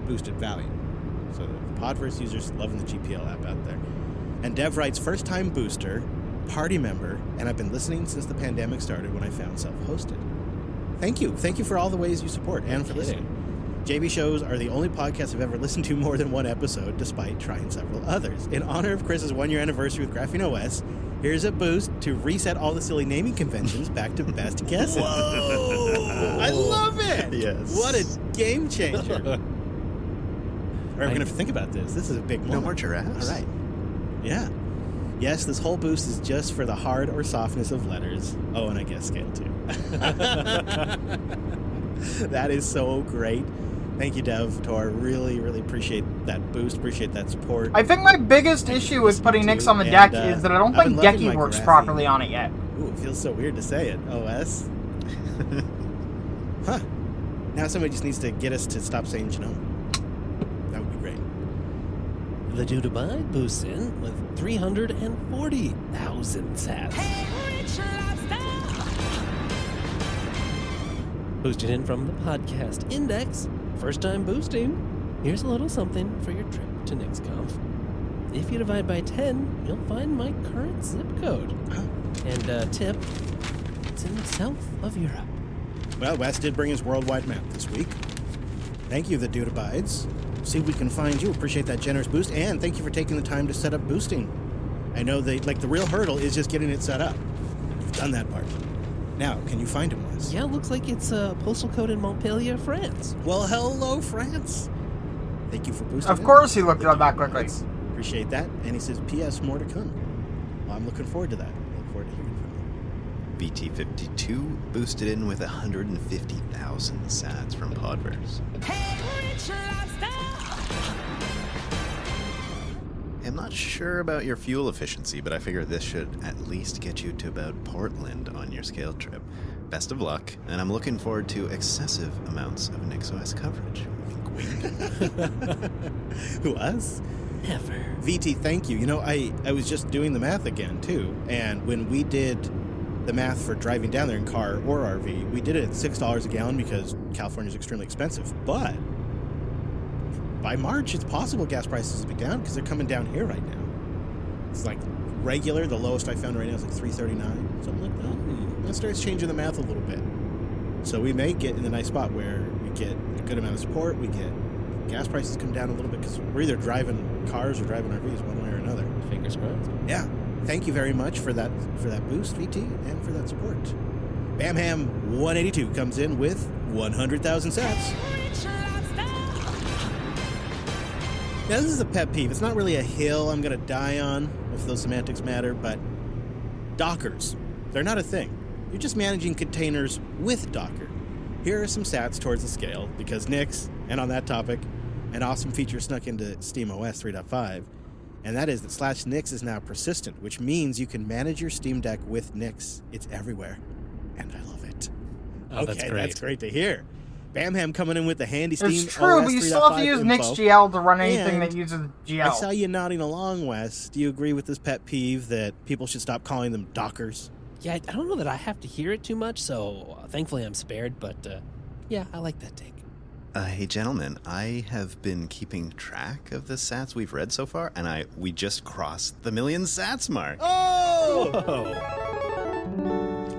boosted value. So the Podverse users loving the GPL app out there. And Dev writes, first-time booster, party member, and I've been listening since the pandemic started when I found self-hosted. Thank you. Thank you for all the ways you support and for listening. JB shows are the only podcast I've ever listened to more than one episode, despite trying several others. In honor of Chris's 1-year anniversary with Graphene OS, here's a boost to reset all the silly naming conventions back to best guesses. Whoa! I love it! Yes. What a game changer. All right, we're going to think about this. This is a big moment. No more giraffes. All right. Yeah. Yes, this whole boost is just for the hard or softness of letters. Oh, and I guess scale too. That is so great. Thank you, Dev Tor. Really, really appreciate that boost. Appreciate that support. I think my biggest issue with putting Nix on the And, deck is that I don't I've think been loving Geki my works graphene. properly on it yet. Ooh, it feels so weird to say it. OS. Huh. Now somebody just needs to get us to stop saying genome. That would be great. The Dudabide boosts in with 340,000 sats. Boosted in from the podcast index. First time boosting. Here's a little something for your trip to NixConf. If you divide by 10, you'll find my current zip code. And tip, it's in the south of Europe. Well, Wes did bring his worldwide map this week. Thank you, the Dude Abides. See if we can find you. Appreciate that generous boost, and thank you for taking the time to set up boosting. I know the real hurdle is just getting it set up. You've done that part. Now, can you find him, Wes? Yeah, looks like it's a postal code in Montpellier, France. Well, hello, France. Thank you for boosting. Of course he looked it up that quickly. Appreciate that. And he says, P.S. more to come. Well, I'm looking forward to that. I look forward to hearing from you. BT52 boosted in with 150,000 sats from Podverse. I'm not sure about your fuel efficiency, but I figure this should at least get you to about Portland on your scale trip. Best of luck, and I'm looking forward to excessive amounts of NixOS coverage. Wink, wink. Who, us? Never. VT, thank you. You know, I was just doing the math again, too. And when we did the math for driving down there in car or RV, we did it at $6 a gallon because California's extremely expensive. But by March, it's possible gas prices will be down because they're coming down here right now. It's like regular. The lowest I found right now is like $3.39, something like that. That starts changing the math a little bit. So we may get in the nice spot where we get a good amount of support. We get gas prices come down a little bit because we're either driving cars or driving RVs one way or another. Fingers crossed. Yeah. Thank you very much for that boost, VT, and for that support. BamHam182 comes in with 100,000 sats. Now, this is a pet peeve. It's not really a hill I'm going to die on, if those semantics matter, but Dockers, they're not a thing. You're just managing containers with Docker. Here are some sats towards the scale, because Nix, and on that topic, an awesome feature snuck into SteamOS 3.5, and that is that /Nix is now persistent, which means you can manage your Steam Deck with Nix. It's everywhere, and I love it. Oh, that's great. That's great to hear. BamHam coming in with the handy Steam It's true, OS but you still have to 3.5 use info. NixGL to run anything And that uses GL. I saw you nodding along, Wes. Do you agree with this pet peeve that people should stop calling them Dockers? Yeah, I don't know that I have to hear it too much, so thankfully I'm spared, but yeah, I like that take. Hey, gentlemen, I have been keeping track of the sats we've read so far, and we just crossed the 1,000,000 sats mark. Oh!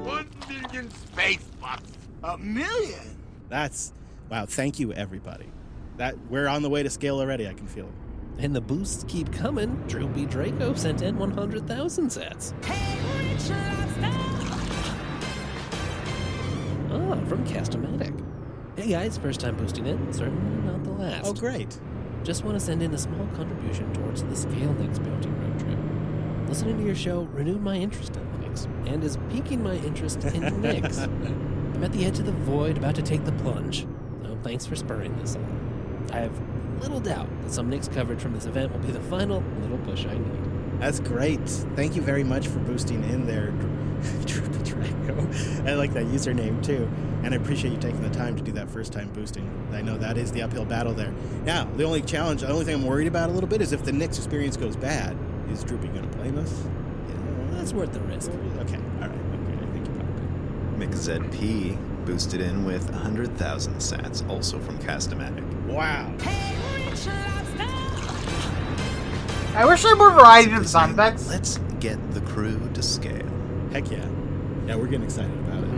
1 million space bucks. 1,000,000. That's wow! Thank you, everybody. That we're on the way to scale already. I can feel it. And the boosts keep coming. Drew B. Draco sent in 100,000 sats. From Castomatic. Hey guys, first time boosting in, certainly not the last. Oh, great. Just want to send in a small contribution towards the Scale Nix bounty road trip. Listening to your show renewed my interest in Linux, and is piquing my interest in Nix. I'm at the edge of the void, about to take the plunge, so thanks for spurring this on. I have little doubt that some Nix coverage from this event will be the final little push I need. That's great. Thank you very much for boosting in there, Droopy Drago. I like that username too. And I appreciate you taking the time to do that first time boosting. I know that is the uphill battle there. Now, the only thing I'm worried about a little bit is if the Nix experience goes bad, is Droopy going to blame us? Yeah. That's worth the risk. Okay, all right. Okay, thank you, Papa. McZP boosted in with 100,000 sats, also from Castomatic. Wow. I wish I had more variety to the sound effects. Let's get the crew to scale. Heck yeah. Yeah, we're getting excited about it.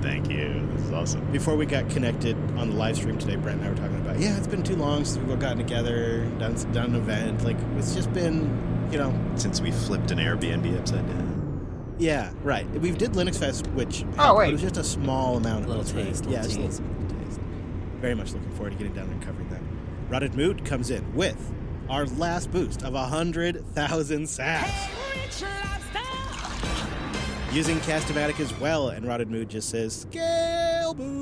Thank you. This is awesome. Before we got connected on the live stream today, Brent and I were talking about, it's been too long since we've all gotten together, done an event. Like, it's just been, Since we flipped an Airbnb upside down. Yeah, right. We did Linux Fest, which it was just a small amount of little us, taste. Right? Yeah, just a little taste. Very much looking forward to getting down there and covering that. Rotted Mood comes in with our last boost of 100,000 sats. Using Castomatic as well, and Rotted Mood just says, Scale Boost!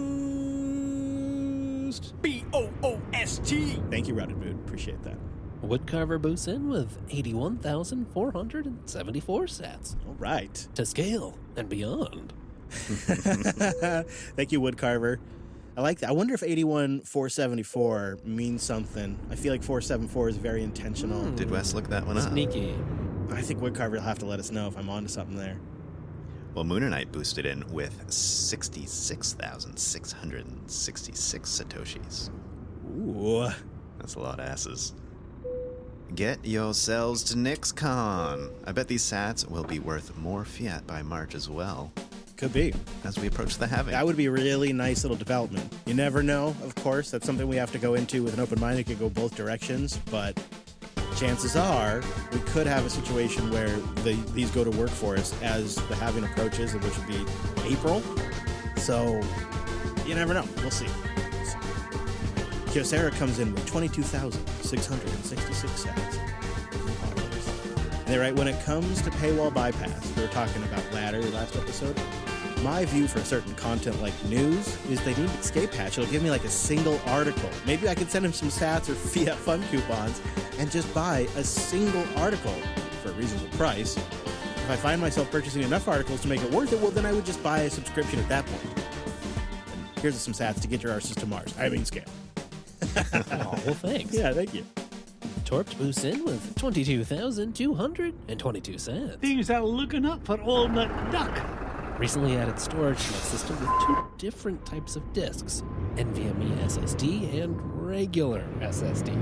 B-O-O-S-T! Thank you, Rotted Mood. Appreciate that. Woodcarver boosts in with 81,474 sats. All right. To scale and beyond. Thank you, Woodcarver. I like that. I wonder if 81,474 means something. I feel like 474 is very intentional. Did Wes look that one up? Sneaky. I think Woodcarver will have to let us know if I'm onto something there. Well, Moonerite boosted in with 66,666 Satoshis. Ooh. That's a lot of asses. Get yourselves to NixCon. I bet these sats will be worth more fiat by March as well. Could be. As we approach the halving. That would be a really nice little development. You never know, of course. That's something we have to go into with an open mind. It could go both directions, but chances are we could have a situation where these go to work for us as the halving approaches, which would be April. So you never know. We'll see. Kyocera comes in with 22,666 sats. And they write, when it comes to paywall bypass, we were talking about Ladder last episode. My view for certain content like news is they need escape hatch. It'll give me like a single article. Maybe I could send him some sats or fiat fun coupons and just buy a single article for a reasonable price. If I find myself purchasing enough articles to make it worth it, well, then I would just buy a subscription at that point. And here's some sats to get your arses to Mars. I mean, scale. Oh, well, thanks. Yeah, thank you. Torps boosts in with 22,222 cents. Things are looking up for Old McDuck. Recently added storage to my system with two different types of disks, NVMe SSD and regular SSD.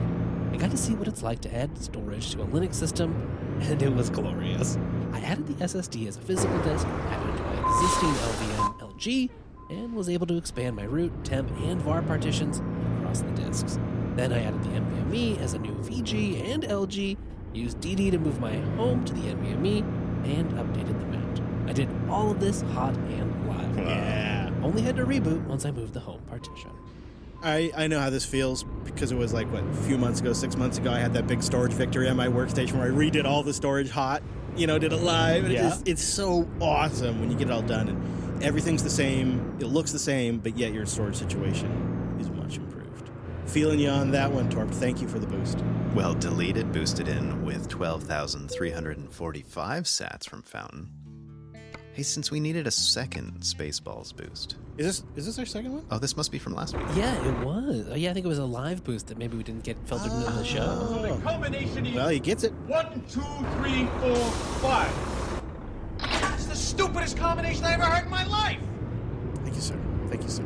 I got to see what it's like to add storage to a Linux system, and it was glorious. I added the SSD as a physical disk, added it to my existing LVM LG, and was able to expand my root, temp, and var partitions across the disks. Then I added the NVMe as a new VG and LG, used DD to move my home to the NVMe, and updated the mount. I did all of this hot and live. Yeah. Only had to reboot once I moved the home partition. I know how this feels because it was like, a few months ago, 6 months ago, I had that big storage victory on my workstation where I redid all the storage hot, did it live. And it's so awesome when you get it all done and everything's the same, it looks the same, but yet your storage situation is much improved. Feeling you on that one, Torp. Thank you for the boost. Well, Deleted boosted in with 12,345 sats from Fountain. Hey, since we needed a second Spaceballs boost. Is this our second one? Oh, this must be from last week. Yeah, it was. I think it was a live boost that maybe we didn't get filtered into the show. The combination is Well, he gets it. 1, 2, 3, 4, 5. That's the stupidest combination I ever heard in my life. Thank you, sir. Thank you, sir.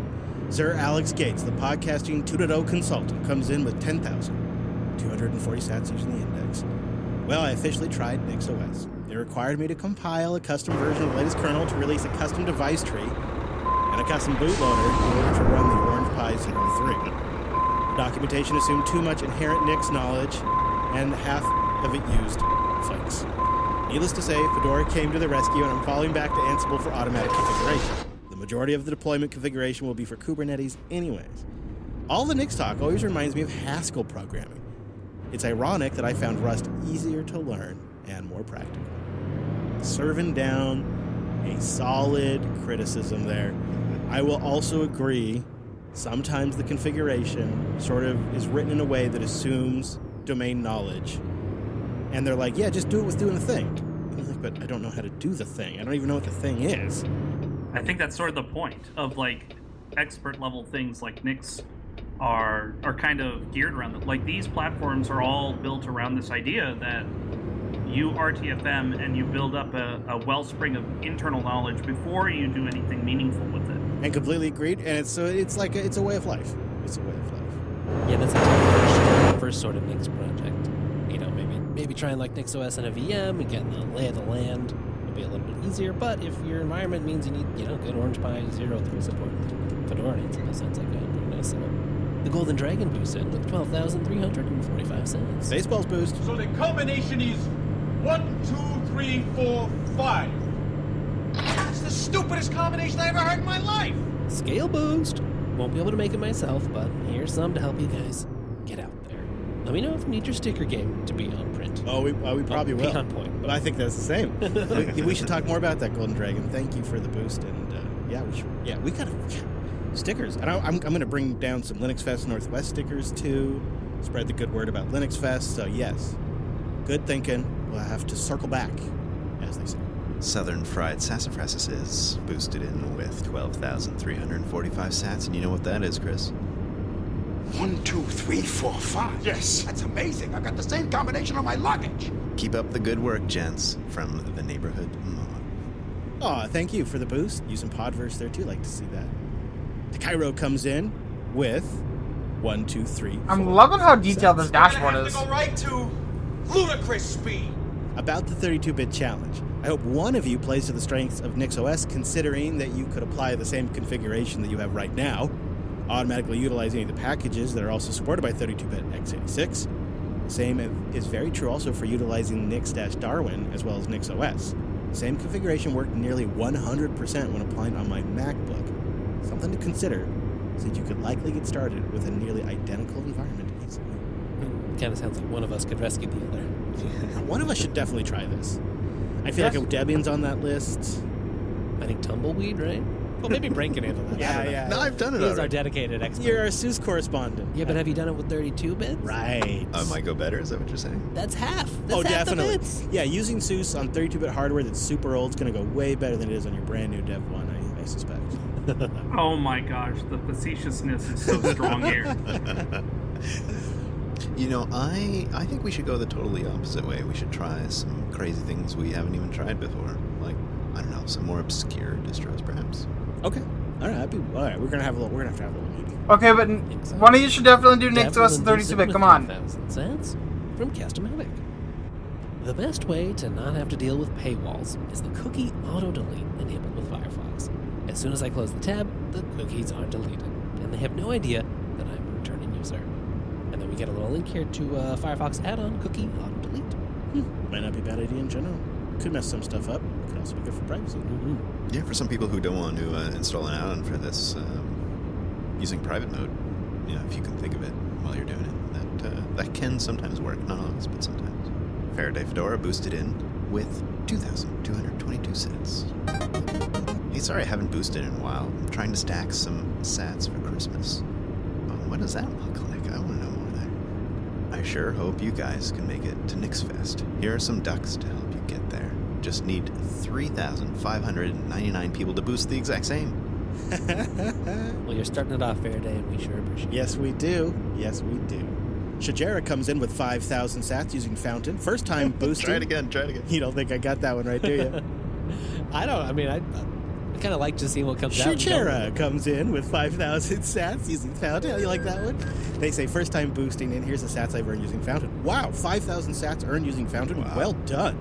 Sir Alex Gates, the podcasting 2.0 consultant, comes in with 10,240 sats using the index. Well, I officially tried NixOS. It required me to compile a custom version of the latest kernel to release a custom device tree and a custom bootloader in order to run the Orange Pi 03. The documentation assumed too much inherent Nix knowledge, and half of it used Flix. Needless to say, Fedora came to the rescue, and I'm falling back to Ansible for automatic configuration. The majority of the deployment configuration will be for Kubernetes anyways. All the Nix talk always reminds me of Haskell programming. It's ironic that I found Rust easier to learn and more practical. Serving down a solid criticism there. I will also agree sometimes the configuration sort of is written in a way that assumes domain knowledge. And they're like, yeah, just do it with doing the thing. And you're like, but I don't know how to do the thing. I don't even know what the thing is. I think that's sort of the point of like expert level things like Nix are kind of geared around that. Like these platforms are all built around this idea that you RTFM and you build up a wellspring of internal knowledge before you do anything meaningful with it. And completely agreed. And it's like it's a way of life. It's a way of life. Yeah, that's a first sort of Nix project. You know, maybe trying like NixOS and a VM and getting the lay of the land would be a little bit easier. But if your environment means you need, good Orange Pi 0.3 support, Fedora needs it. That sounds like a pretty nice setup. The Golden Dragon boosts in with 12,345 cents. Baseball's boost. So the combination is 1, 2, 3, 4, 5. It's the stupidest combination I ever heard in my life. Scale boost. Won't be able to make it myself, but here's some to help you guys get out there. Let me know if you need your sticker game to be on print. Oh, we probably will. Be on point. But I think that's the same. we should talk more about that Golden Dragon. Thank you for the boost, and we gotta stickers. And I'm gonna bring down some Linux Fest Northwest stickers too. Spread the good word about Linux Fest. So yes, good thinking. We'll have to circle back, as they say. Southern Fried Sassafras is boosted in with 12,345 sats, and you know what that is, Chris? 1, 2, 3, 4, 5. Yes. That's amazing. I've got the same combination on my luggage. Keep up the good work, gents, from the neighborhood mod. Aw, thank you for the boost. Using Podverse there too. Like to see that. Cairo comes in with 1, 2, 3. I'm loving how detailed this dashboard Have is. to go right to ludicrous speed. About the 32-bit challenge. I hope one of you plays to the strengths of NixOS, considering that you could apply the same configuration that you have right now, automatically utilize any of the packages that are also supported by 32-bit x86. The same is very true also for utilizing Nix-Darwin as well as NixOS. The same configuration worked nearly 100% when applying on my MacBook. Something to consider, since you could likely get started with a nearly identical environment easily. Kind of sounds like one of us could rescue the other. One of us should definitely try this. I feel like Debian's on that list. I think Tumbleweed, right? Well, maybe Brink can handle that. Yeah. No, I've done it He's already. our dedicated expert. You're our SUSE correspondent. Yeah, but have you done it with 32 bits? Right. Oh, it might go better, is that what you're saying? That's half. That's half definitely. the bits. Yeah, using SUSE on 32-bit hardware that's super old is going to go way better than it is on your brand new Dev 1, I suspect. Oh my gosh, the facetiousness is so strong here. You know, I think we should go the totally opposite way. We should try some crazy things we haven't even tried before. Like, I don't know, some more obscure distros, perhaps. Okay. All right. We're gonna have to have a little meeting. Okay, but one of you should definitely do NixOS and 32-bit. Come on. Cents from Castomatic. The best way to not have to deal with paywalls is the cookie auto-delete enabled with Firefox. As soon as I close the tab, the cookies are deleted, and they have no idea that I'm a returning user. And then we get a little link here to Firefox add-on cookie auto-delete. Might not be a bad idea in general. Could mess some stuff up. Could also be good for privacy. Yeah, for some people who don't want to install an add-on for this, using private mode, if you can think of it while you're doing it, that can sometimes work. Not always, but sometimes. Faraday Fedora boosted in with 2,222 sats. Hey, sorry I haven't boosted in a while. I'm trying to stack some sats for Christmas. Oh, what does that look like? I want to know more there. I sure hope you guys can make it to NixFest. Here are some ducks to help you get there. Just need 3,599 people to boost the exact same. Well, you're starting it off, Faraday, and we sure appreciate it. Yes, we do. Shajara comes in with 5,000 sats using Fountain. First time boosting. Try it again. You don't think I got that one right, do you? I kind of like to see what comes out. Shajara comes in with 5,000 sats using Fountain. You like that one? They say first time boosting, and here's the sats I've earned using Fountain. Wow, 5,000 sats earned using Fountain. Wow. Well done.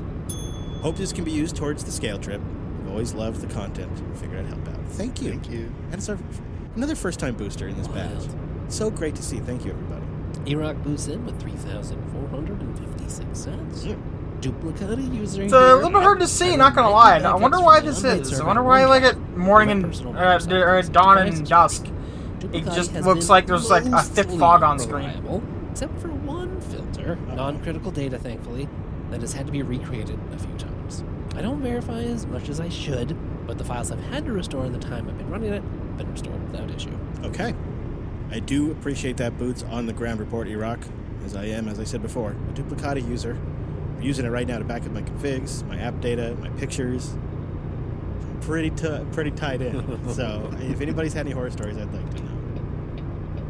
Hope this can be used towards the scale trip. I've always loved the content. I figured I'd help out. Thank you. And it's another first time booster in this batch. So great to see. Thank you, everybody. E-Rock boosts in with 3,456 cents. Duplicate user. It's a little bit hard to see, not gonna lie. I wonder why this is. I wonder why, like, at morning and or at dawn and dusk, it just looks like there's like a thick fog on screen. Except for one filter, non-critical data, thankfully, that has had to be recreated a few times. I don't verify as much as I should, but the files I've had to restore in the time I've been running it have been restored without issue. Okay. I do appreciate that boots on the ground report, Iraq, as I am, as I said before, a Duplicata user. I'm using it right now to back up my configs, my app data, my pictures. I'm pretty tied in. So if anybody's had any horror stories, I'd like to know.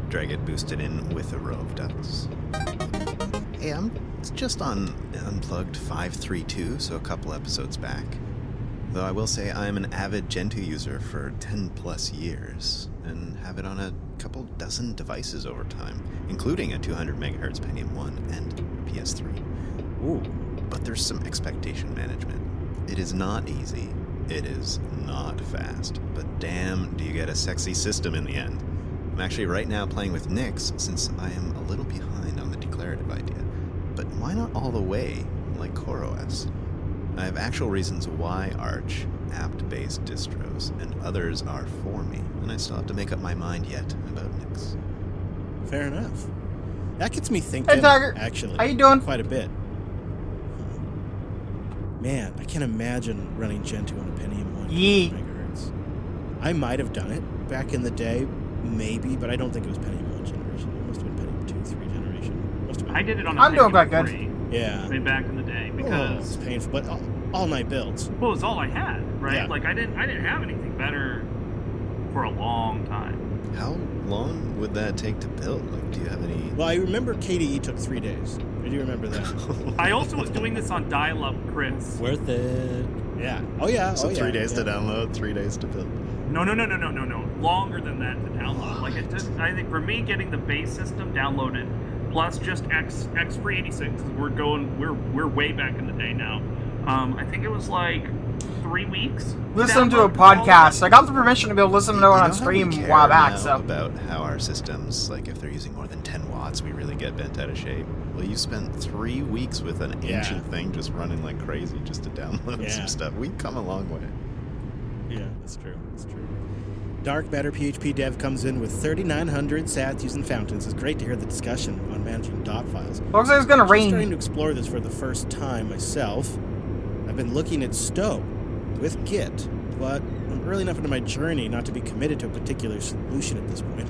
Dragon boosted in with a row of ducks. Hey, I'm just on Unplugged 532, so a couple episodes back. Though I will say I am an avid Gentoo user for 10 plus years, and have it on a couple dozen devices over time, including a 200 MHz Pentium 1 and PS3. Ooh. But there's some expectation management. It is not easy. It is not fast. But damn, do you get a sexy system in the end. I'm actually right now playing with Nix, since I am a little behind on the declarative idea. But why not all the way, like CoreOS? I have actual reasons why Arch, apt-based distros, and others are for me, and I still have to make up my mind yet about Nix. Fair enough. That gets me thinking, Hey, Tiger. actually. How you doing? Quite a bit. Man, I can't imagine running Gentoo on a Pentium 1 Yeet. megahertz. I might have done it back in the day, maybe, but I don't think it was Pentium 1 generation. It must have been Pentium 2, 3 generation. Must have been. I did it on a I'm doing Pentium quite good. 3 Yeah. way back in the day Oh, because it's painful, but all night builds. well, it was all I had, right? Yeah. Like I didn't have anything better for a long time. How long would that take to build? Like, do you have any... Well, I remember KDE took 3 days. I do remember that. I also was doing this on dial-up, Chris. Worth it. Yeah. Oh, yeah. So oh, yeah. 3 days to yeah. download, 3 days to build. No. Longer than that to download. Like it just, I think for me, getting the base system downloaded, plus just X386, we're way back in the day now. I think it was like 3 weeks. Listen to a download all podcast. of I got the permission to be able to listen to it on how stream we a care while back, now so. about how our systems, like if they're using more than 10 watts, we really get bent out of shape. Well, you spent 3 weeks with an Yeah. ancient thing just running like crazy just to download Yeah. some stuff. We've come a long way. Yeah, that's true. That's true. Dark Matter PHP Dev comes in with 3,900 sats using fountains. It's great to hear the discussion on managing dot files. Looks like it's gonna I'm just starting rain. to explore this for the first time myself. I've been looking at Stow with Git, but I'm early enough into my journey not to be committed to a particular solution at this point.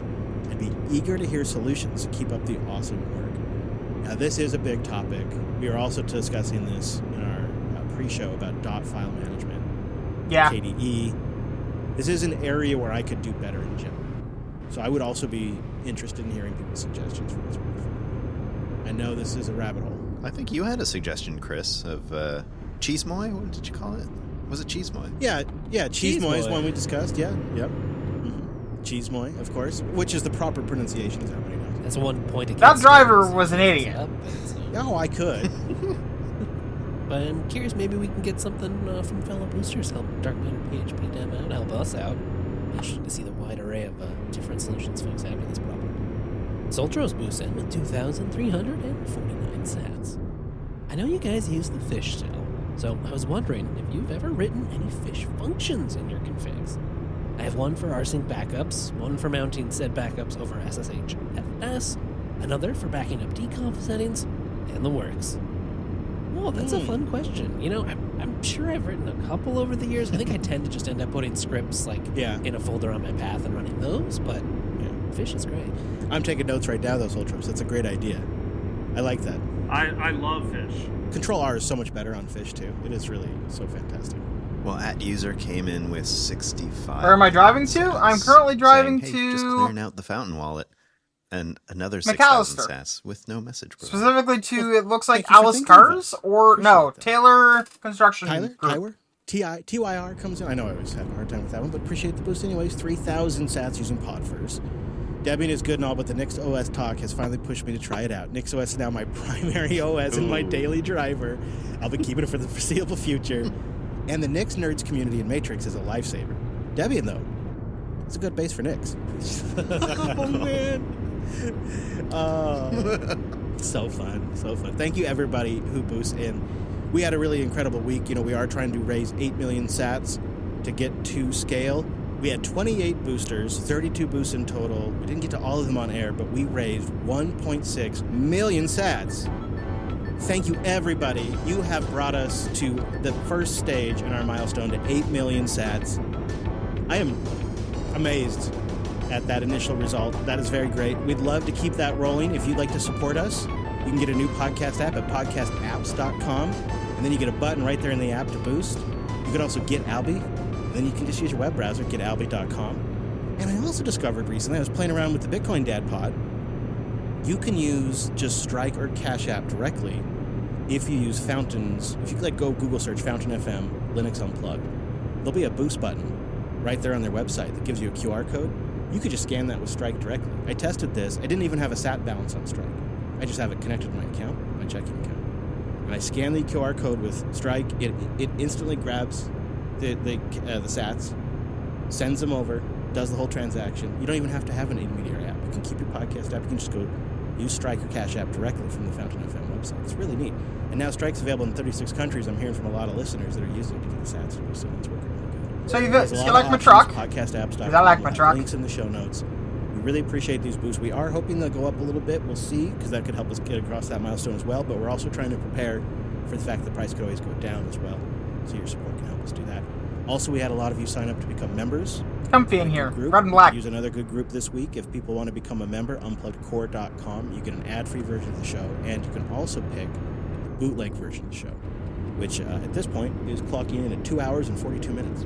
I'd be eager to hear solutions to keep up the awesome work. Now, this is a big topic. We are also discussing this in our pre-show about dot file management. Yeah. KDE. This is an area where I could do better in general. So I would also be interested in hearing people's suggestions for this work. I know this is a rabbit hole. I think you had a suggestion, Chris, of Cheesemoy? What did you call it? Was it Cheesemoy? Yeah, Cheesemoy is Cheesemoy. one we discussed. Yeah, yep. Cheesemoy, of course, which is the proper pronunciation, as everybody knows. That's one point against That driver it. was an idiot. Up, so. Oh, I could. But I'm curious, maybe we can get something from fellow boosters, help Dark Matter PHP Dev out, help us out. Interesting to see the wide array of different solutions folks have for this problem. Soltros boosts in with 2,349 sats. I know you guys use the fish still, so I was wondering if you've ever written any fish functions in your configs. I have one for rsync backups, one for mounting said backups over SSHFS, another for backing up deconf settings, and the works. Oh, that's a fun question. You know, I'm sure I've written a couple over the years. I think I tend to just end up putting scripts like Yeah. in a folder on my path and running those, but fish is great. I'm taking notes right now, though, Soltros. That's a great idea. I like that. I love fish. Control R is so much better on fish, too. It is really so fantastic. Well, @user came in with 65. Where am I driving to? I'm currently driving saying, hey, just to clearing out the fountain wallet. And another 6,000 McAllister. sats with no message provided. specifically to, it looks like Thank you for Alice thinking of Cars us. or no, Appreciate that. Taylor Construction Tyler? Group. TYR comes in. I know I always have a hard time with that one, but appreciate the boost anyways. 3,000 sats using Podverse. Debian is good and all, but the Nix OS talk has finally pushed me to try it out. Nix OS is now my primary OS and my daily driver. I'll be keeping it for the foreseeable future. And the Nix Nerds community in Matrix is a lifesaver. Debian, though, it's a good base for Nix. Oh, man. So fun. Thank you, everybody who boosts in. We had a really incredible week. You know, we are trying to raise 8 million sats to get to scale. We had 28 boosters, 32 boosts in total. We didn't get to all of them on air, but we raised 1.6 million sats. Thank you, everybody. You have brought us to the first stage in our milestone to 8 million sats. I am amazed at that initial result. That is very great. We'd love to keep that rolling. If you'd like to support us, you can get a new podcast app at podcastapps.com, and then you get a button right there in the app to boost. You can also get Alby, and then you can just use your web browser, getalby.com. And I also discovered recently, I was playing around with the Bitcoin Dad pod, you can use just Strike or Cash App directly if you use Fountains. If you go Google search Fountain FM, Linux Unplugged, there'll be a boost button right there on their website that gives you a QR code. You could just scan that with Strike directly. I tested this. I didn't even have a SAT balance on Strike. I just have it connected to my account, my checking account. And I scan the QR code with Strike. It instantly grabs the sats, sends them over, does the whole transaction. You don't even have to have an intermediary app. You can keep your podcast app. You can just go use Strike or Cash App directly from the Fountain FM website. It's really neat. And now Strike's available in 36 countries. I'm hearing from a lot of listeners that are using it to get the sats, so it's working really good. So you like my truck? Podcastapps.com. I like my truck. Links in the show notes. We really appreciate these boosts. We are hoping they'll go up a little bit. We'll see, because that could help us get across that milestone as well. But we're also trying to prepare for the fact that the price could always go down as well. So your support can help us do that. Also, we had a lot of you sign up to become members. Comfy in here. Red and black. Use another good group this week. If people want to become a member, unpluggedcore.com. You get an ad-free version of the show, and you can also pick the bootleg version of the show, which at this point is clocking in at 2 hours and 42 minutes.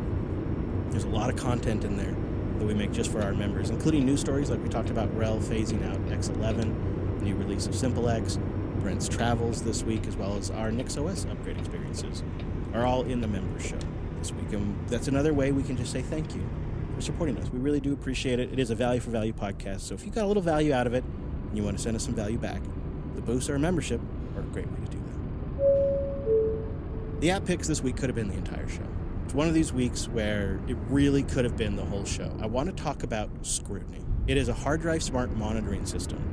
There's a lot of content in there that we make just for our members, including news stories like we talked about RHEL phasing out X11, new release of SimpleX, Brent's travels this week, as well as our NixOS upgrade experiences are all in the members show this week. And that's another way we can just say thank you for supporting us. We really do appreciate it. It is a value for value podcast. So if you got a little value out of it and you want to send us some value back, the boost or a membership are a great way to do that. The app picks this week could have been the entire show. It's one of these weeks where it really could have been the whole show. I want to talk about Scrutiny. It is a hard drive smart monitoring system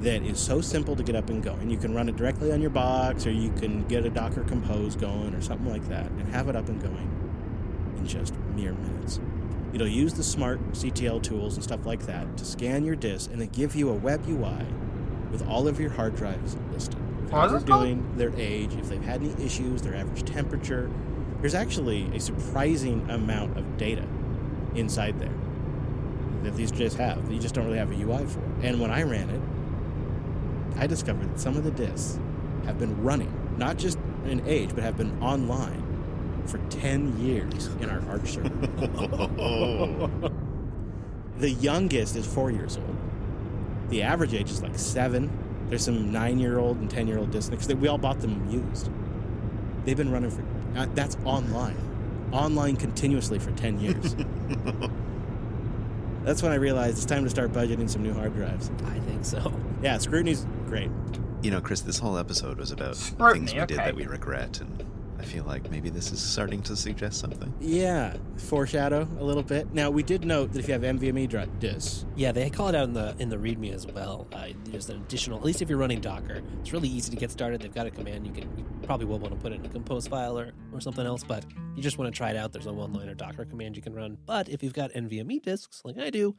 that is so simple to get up and going. You can run it directly on your box, or you can get a Docker Compose going or something like that and have it up and going in just mere minutes. It'll use the smart CTL tools and stuff like that to scan your disk and then give you a web UI with all of your hard drives listed. How they're doing, their age, if they've had any issues, their average temperature. There's actually a surprising amount of data inside there that these just have, that you just don't really have a UI for. And when I ran it, I discovered that some of the disks have been running, not just in age, but have been online for 10 years in our Arch server. The youngest is 4 years old. The average age is like 7. There's some 9-year-old and 10-year-old disks, because we all bought them used. They've been running for, that's online continuously for 10 years. That's when I realized it's time to start budgeting some new hard drives. I think so. Yeah, Scrutiny's great. You know, Chris, this whole episode was about Scrutiny, things we did okay. that we regret, and I feel like maybe this is starting to suggest something. Yeah, foreshadow a little bit. Now, we did note that if you have NVMe disks, Yeah, they call it out in the README as well. There's an additional, at least if you're running Docker, it's really easy to get started. They've got a command you probably will want to put it in a compose file or something else, but you just want to try it out. There's a one-liner Docker command you can run. But if you've got NVMe disks, like I do,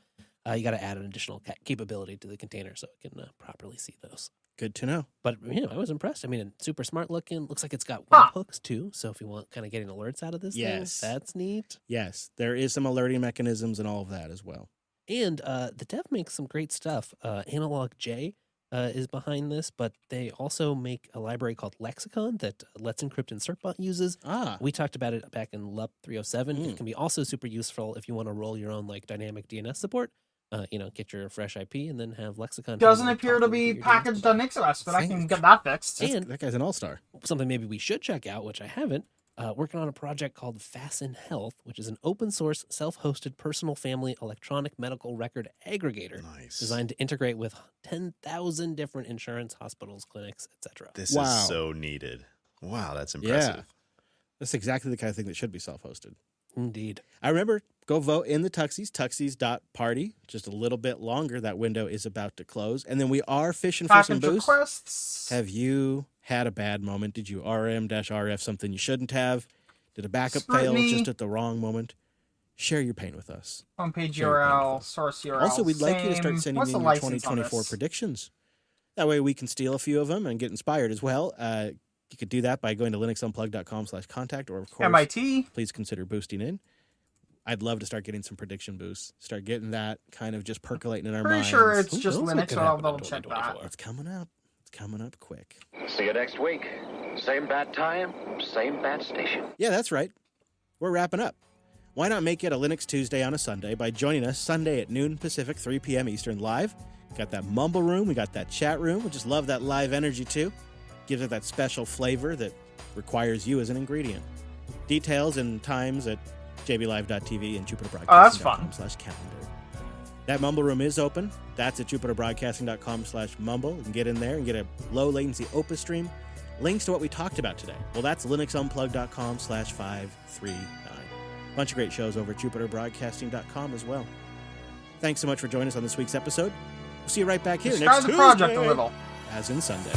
you got to add an additional capability to the container so it can properly see those. good to know. But I was impressed. I mean, super smart looking. Looks like it's got webhooks too. So if you want kind of getting alerts out of this thing, that's neat. Yes, there is some alerting mechanisms and all of that as well. And the dev makes some great stuff. Analog J is behind this, but they also make a library called Lexicon that Let's Encrypt and Certbot uses. We talked about it back in LUP 307. It can be also super useful if you want to roll your own like dynamic DNS support. Get your fresh IP and then have Lexicon. Doesn't appear to be packaged on NixOS, but I can get that fixed. And that guy's an all-star. Something maybe we should check out, which I haven't. Working on a project called Fasten Health, which is an open source, self-hosted personal family electronic medical record aggregator designed to integrate with 10,000 different insurance, hospitals, clinics, etc. This is so needed. Wow, that's impressive. Yeah. That's exactly the kind of thing that should be self-hosted. Indeed. I remember, go vote in the Tuxies, tuxies.party. Just a little bit longer. That window is about to close. And then we are fishing for some boosts. Requests. Have you had a bad moment? Did you RM-RF something you shouldn't have? Did a backup fail just at the wrong moment? Share your pain with us. Homepage URL, source URL. Also, we'd like you to start sending What's in the your license on 2024 this? predictions. That way we can steal a few of them and get inspired as well. You could do that by going to linuxunplugged.com/contact, or of course, MIT. please consider boosting in. I'd love to start getting some prediction boosts. Start getting that kind of just percolating in our Pretty minds. sure it's Who just knows what Linux, could so I'll happen in double check that. 2024? It's coming up. It's coming up quick. See you next week. Same bat time, same bat station. Yeah, that's right. We're wrapping up. Why not make it a Linux Tuesday on a Sunday by joining us Sunday at noon Pacific, 3 p.m. Eastern live. Got that mumble room. We got that chat room. We just love that live energy too. Gives it that special flavor that requires you as an ingredient. Details and times at jblive.tv and jupiterbroadcasting.com Oh, that's fun. /calendar. That mumble room is open. That's at jupiterbroadcasting.com /mumble. You can get in there and get a low latency Opus stream. Links to what we talked about today. Well, that's linuxunplug.com /539. Bunch of great shows over at jupiterbroadcasting.com as well. Thanks so much for joining us on this week's episode. We'll see you right back here Describe next the Tuesday, project a little. as in Sunday.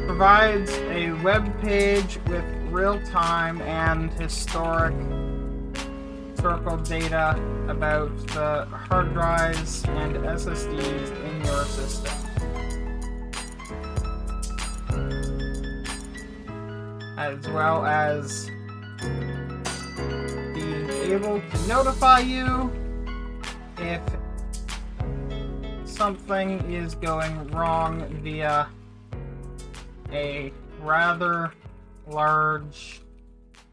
Provides a web page with real-time and historical data about the hard drives and SSDs in your system. As well as being able to notify you if something is going wrong via a rather large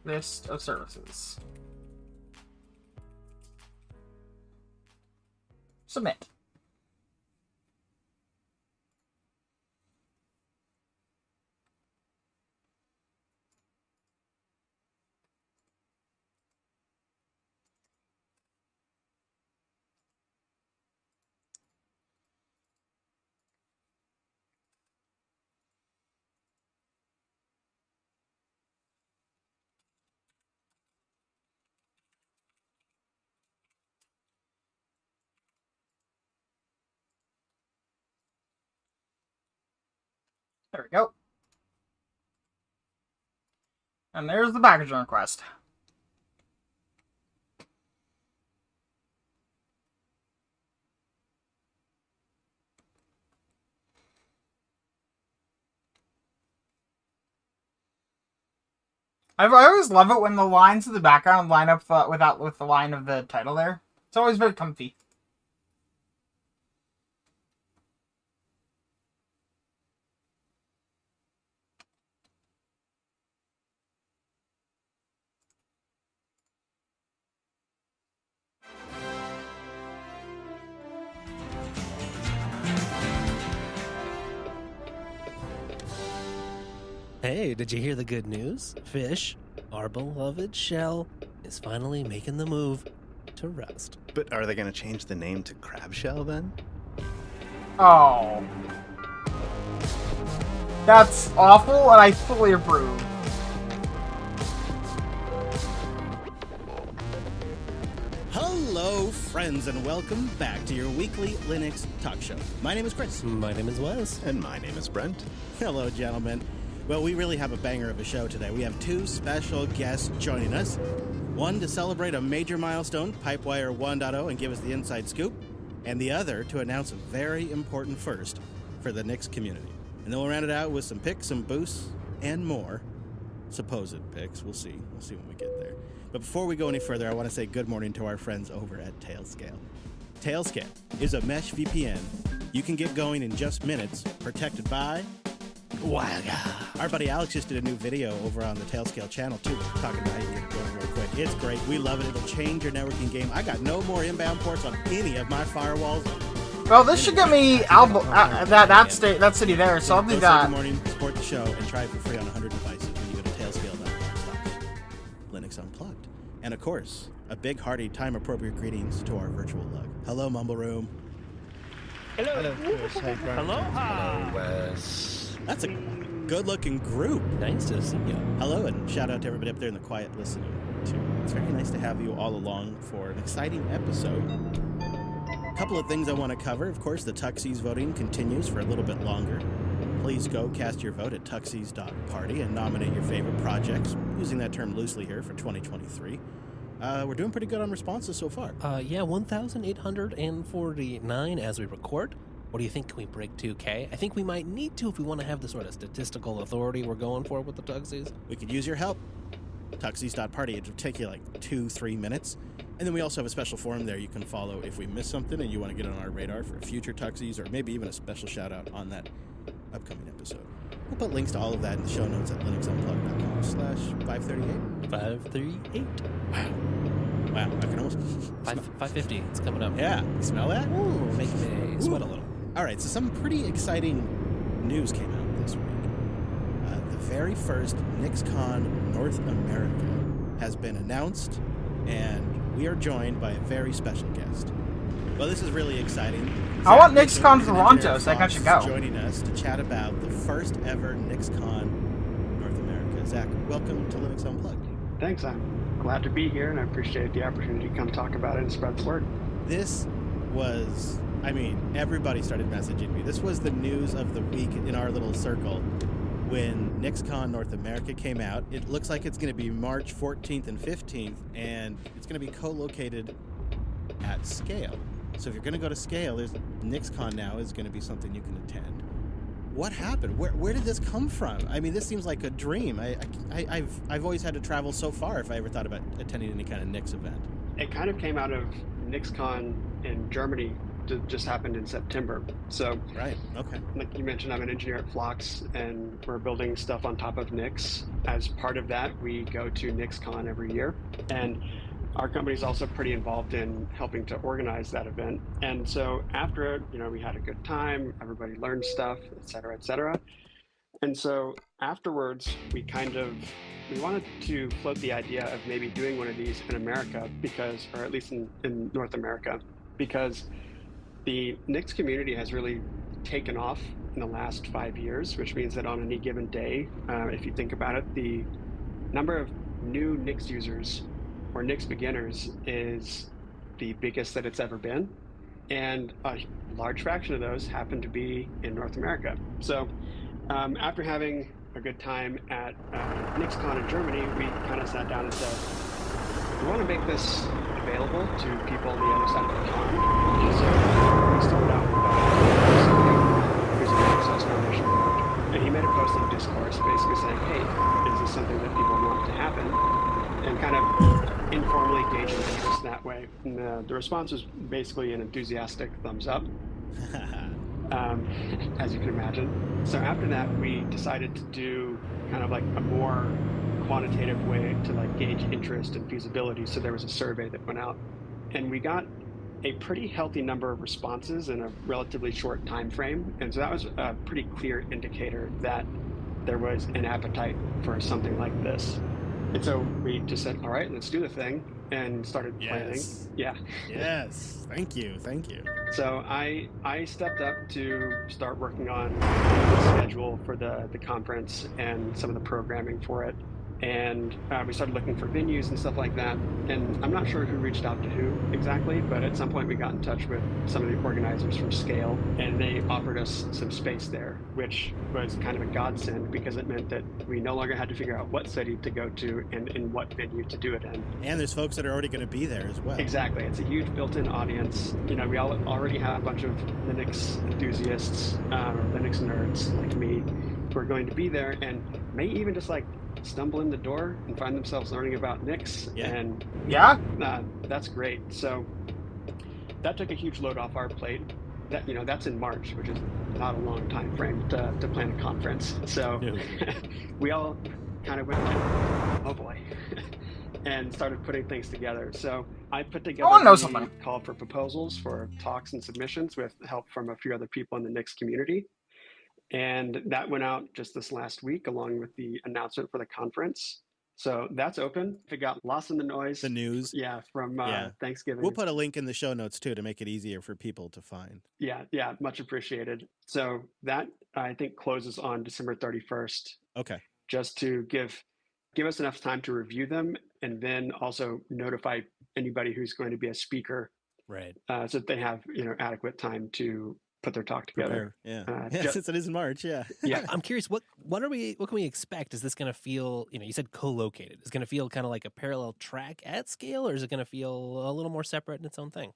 list of services. Submit. There we go. And there's the packaging request. I always love it when the lines in the background line up with the line of the title there. It's always very comfy. Hey, did you hear the good news? Fish, our beloved shell, is finally making the move to Rust. But are they going to change the name to Crab Shell then? Oh. That's awful, and I fully approve. Hello, friends, and welcome back to your weekly Linux talk show. My name is Chris. My name is Wes. And my name is Brent. Hello, gentlemen. Well, we really have a banger of a show today. We have two special guests joining us. One to celebrate a major milestone, Pipewire 1.0, and give us the inside scoop. And the other to announce a very important first for the Nix community. And then we'll round it out with some picks, some boosts, and more. Supposed picks. We'll see. We'll see when we get there. But before we go any further, I want to say good morning to our friends over at Tailscale. Tailscale is a mesh VPN you can get going in just minutes, protected by WildCard. Our buddy Alex just did a new video over on the Tailscale channel too, talking about how you can get it going real quick. It's great. We love it. It'll change your networking game. I got no more inbound ports on any of my firewalls. Well, this should get me that city there, so I'll do Go say that. Good morning, support the show, and try it for free on 100 devices when you go to tailscale.com/Linux Unplugged. And of course, a big hearty time-appropriate greetings to our virtual lug. Hello, Mumble Room. Hello, Chris. Hey, Brent. Aloha. Hello, Wes. That's a good-looking group. Nice to see you. Hello, and shout out to everybody up there in the quiet listening, too. It's very nice to have you all along for an exciting episode. A couple of things I want to cover. Of course, the Tuxies voting continues for a little bit longer. Please go cast your vote at tuxies.party and nominate your favorite projects, using that term loosely here for 2023. We're doing pretty good on responses so far. Yeah, 1,849 as we record. What do you think? Can we break 2K? I think we might need to if we want to have the sort of statistical authority we're going for with the Tugsies. We could use your help. Tuxies.party. It'll take you like 2-3 minutes. And then we also have a special forum there you can follow if we miss something and you want to get on our radar for future Tuxies or maybe even a special shout out on that upcoming episode. We'll put links to all of that in the show notes at linuxunplugged.com/538. 538. Wow, I can almost... 550. It's coming up. Yeah, you smell that? Ooh, make me sweat a little. All right, so some pretty exciting news came out this week. The very first NixCon North America has been announced, and we are joined by a very special guest. Well, this is really exciting. I want Zach NixCon Mitchell Toronto, and so I Fox should go. is joining us to chat about the first ever NixCon North America. Zach, welcome to Linux Unplugged. Thanks, I'm glad to be here, and I appreciate the opportunity to come talk about it and spread the word. This was, I mean, everybody started messaging me. This was the news of the week in our little circle when NixCon North America came out. It looks like it's going to be March 14th and 15th, and it's going to be co-located at Scale. So if you're going to go to Scale, there's NixCon now is going to be something you can attend. What happened? Where did this come from? I mean, this seems like a dream. I've always had to travel so far if I ever thought about attending any kind of Nix event. It kind of came out of NixCon in Germany. Just happened in September. So, right, okay. Like you mentioned, I'm an engineer at Phlox, and we're building stuff on top of Nix. As part of that, we go to NixCon every year, and our company is also pretty involved in helping to organize that event. And so after it, we had a good time, everybody learned stuff, et cetera, et cetera. And so afterwards, we wanted to float the idea of maybe doing one of these in America or at least in North America, because the Nix community has really taken off in the last 5 years, which means that on any given day, if you think about it, the number of new Nix users or Nix beginners is the biggest that it's ever been. And a large fraction of those happen to be in North America. So after having a good time at NixCon in Germany, we kind of sat down and said, we want to make this available to people on the other side of the pond. So we started out with who's a Microsoft Foundation manager. And he made a post on Discourse basically saying, hey, is this something that people want to happen? And kind of informally gauging interest that way. And the response was basically an enthusiastic thumbs up, as you can imagine. So after that, we decided to do kind of like a more quantitative way to like gauge interest and feasibility. So there was a survey that went out, and we got a pretty healthy number of responses in a relatively short time frame. And so that was a pretty clear indicator that there was an appetite for something like this. And so we just said, all right, let's do the thing, and started planning. Yeah. Yes. Thank you. So I stepped up to start working on the schedule for the conference and some of the programming for it. And we started looking for venues and stuff like that. And I'm not sure who reached out to who exactly, but at some point we got in touch with some of the organizers from Scale, and they offered us some space there, which was kind of a godsend because it meant that we no longer had to figure out what city to go to and in what venue to do it in. And there's folks that are already going to be there as well. Exactly. It's a huge built-in audience. We already have a bunch of Linux enthusiasts, or Linux nerds like me, who are going to be there and may even just like stumble in the door and find themselves learning about Nix. And that's great. So that took a huge load off our plate. That that's in March, which is not a long time frame to plan a conference. So we all kind of went like, oh boy, and started putting things together. So I put together a call for proposals for talks and submissions with help from a few other people in the Nix community. And that went out just this last week, along with the announcement for the conference. So that's open. If it got lost in the noise. The news. Yeah, from Thanksgiving. We'll put a link in the show notes, too, to make it easier for people to find. Yeah, much appreciated. So that, I think, closes on December 31st. Okay. Just to give us enough time to review them, and then also notify anybody who's going to be a speaker. Right. So that they have adequate time to put their talk together. Prepare. Yeah, since it is in March. Yeah. Yeah. I'm curious, what can we expect? Is this going to feel, you said co-located. Is it going to feel kind of like a parallel track at scale, or is it going to feel a little more separate in its own thing?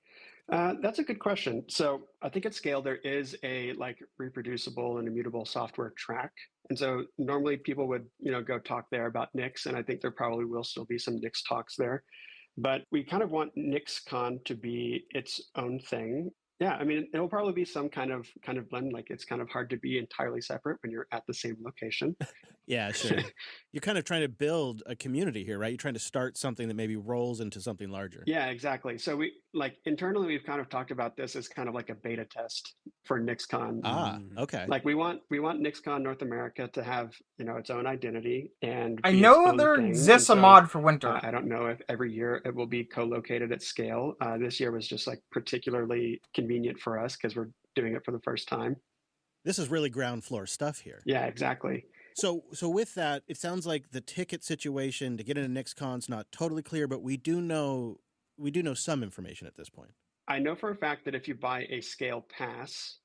That's a good question. So I think at scale there is a like reproducible and immutable software track, and so normally people would go talk there about Nix, and I think there probably will still be some Nix talks there, but we kind of want NixCon to be its own thing. Yeah, I mean, it'll probably be some kind of blend. Like it's kind of hard to be entirely separate when you're at the same location. Yeah, sure. You're kind of trying to build a community here, right? You're trying to start something that maybe rolls into something larger. Yeah, exactly. So we internally we've kind of talked about this as kind of like a beta test for NixCon. Okay. Like we want NixCon North America to have its own identity, and I be know its own there thing. exists And a so, mod for Winter. I don't know if every year it will be co-located at scale. This year was just like particularly convenient for us because we're doing it for the first time. This is really ground floor stuff here. Yeah, exactly. So with that, it sounds like the ticket situation to get into NixCon's not totally clear, but we do know some information at this point. I know for a fact that if you buy a scale pass,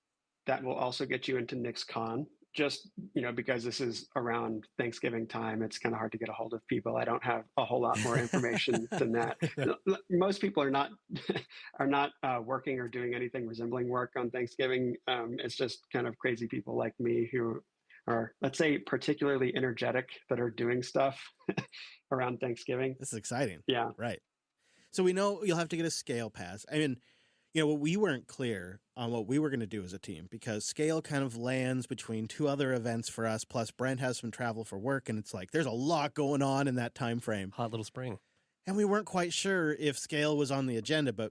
that will also get you into NixCon. Just because this is around Thanksgiving time, it's kind of hard to get a hold of people. I don't have a whole lot more information than that. Most people are not working or doing anything resembling work on Thanksgiving. It's just kind of crazy people like me who are, let's say, particularly energetic that are doing stuff around Thanksgiving. This is exciting. Yeah. Right. So we know you'll have to get a scale pass. I mean, we weren't clear on what we were going to do as a team because scale kind of lands between two other events for us. Plus Brent has some travel for work, and it's like there's a lot going on in that time frame. Hot little spring. And we weren't quite sure if scale was on the agenda, but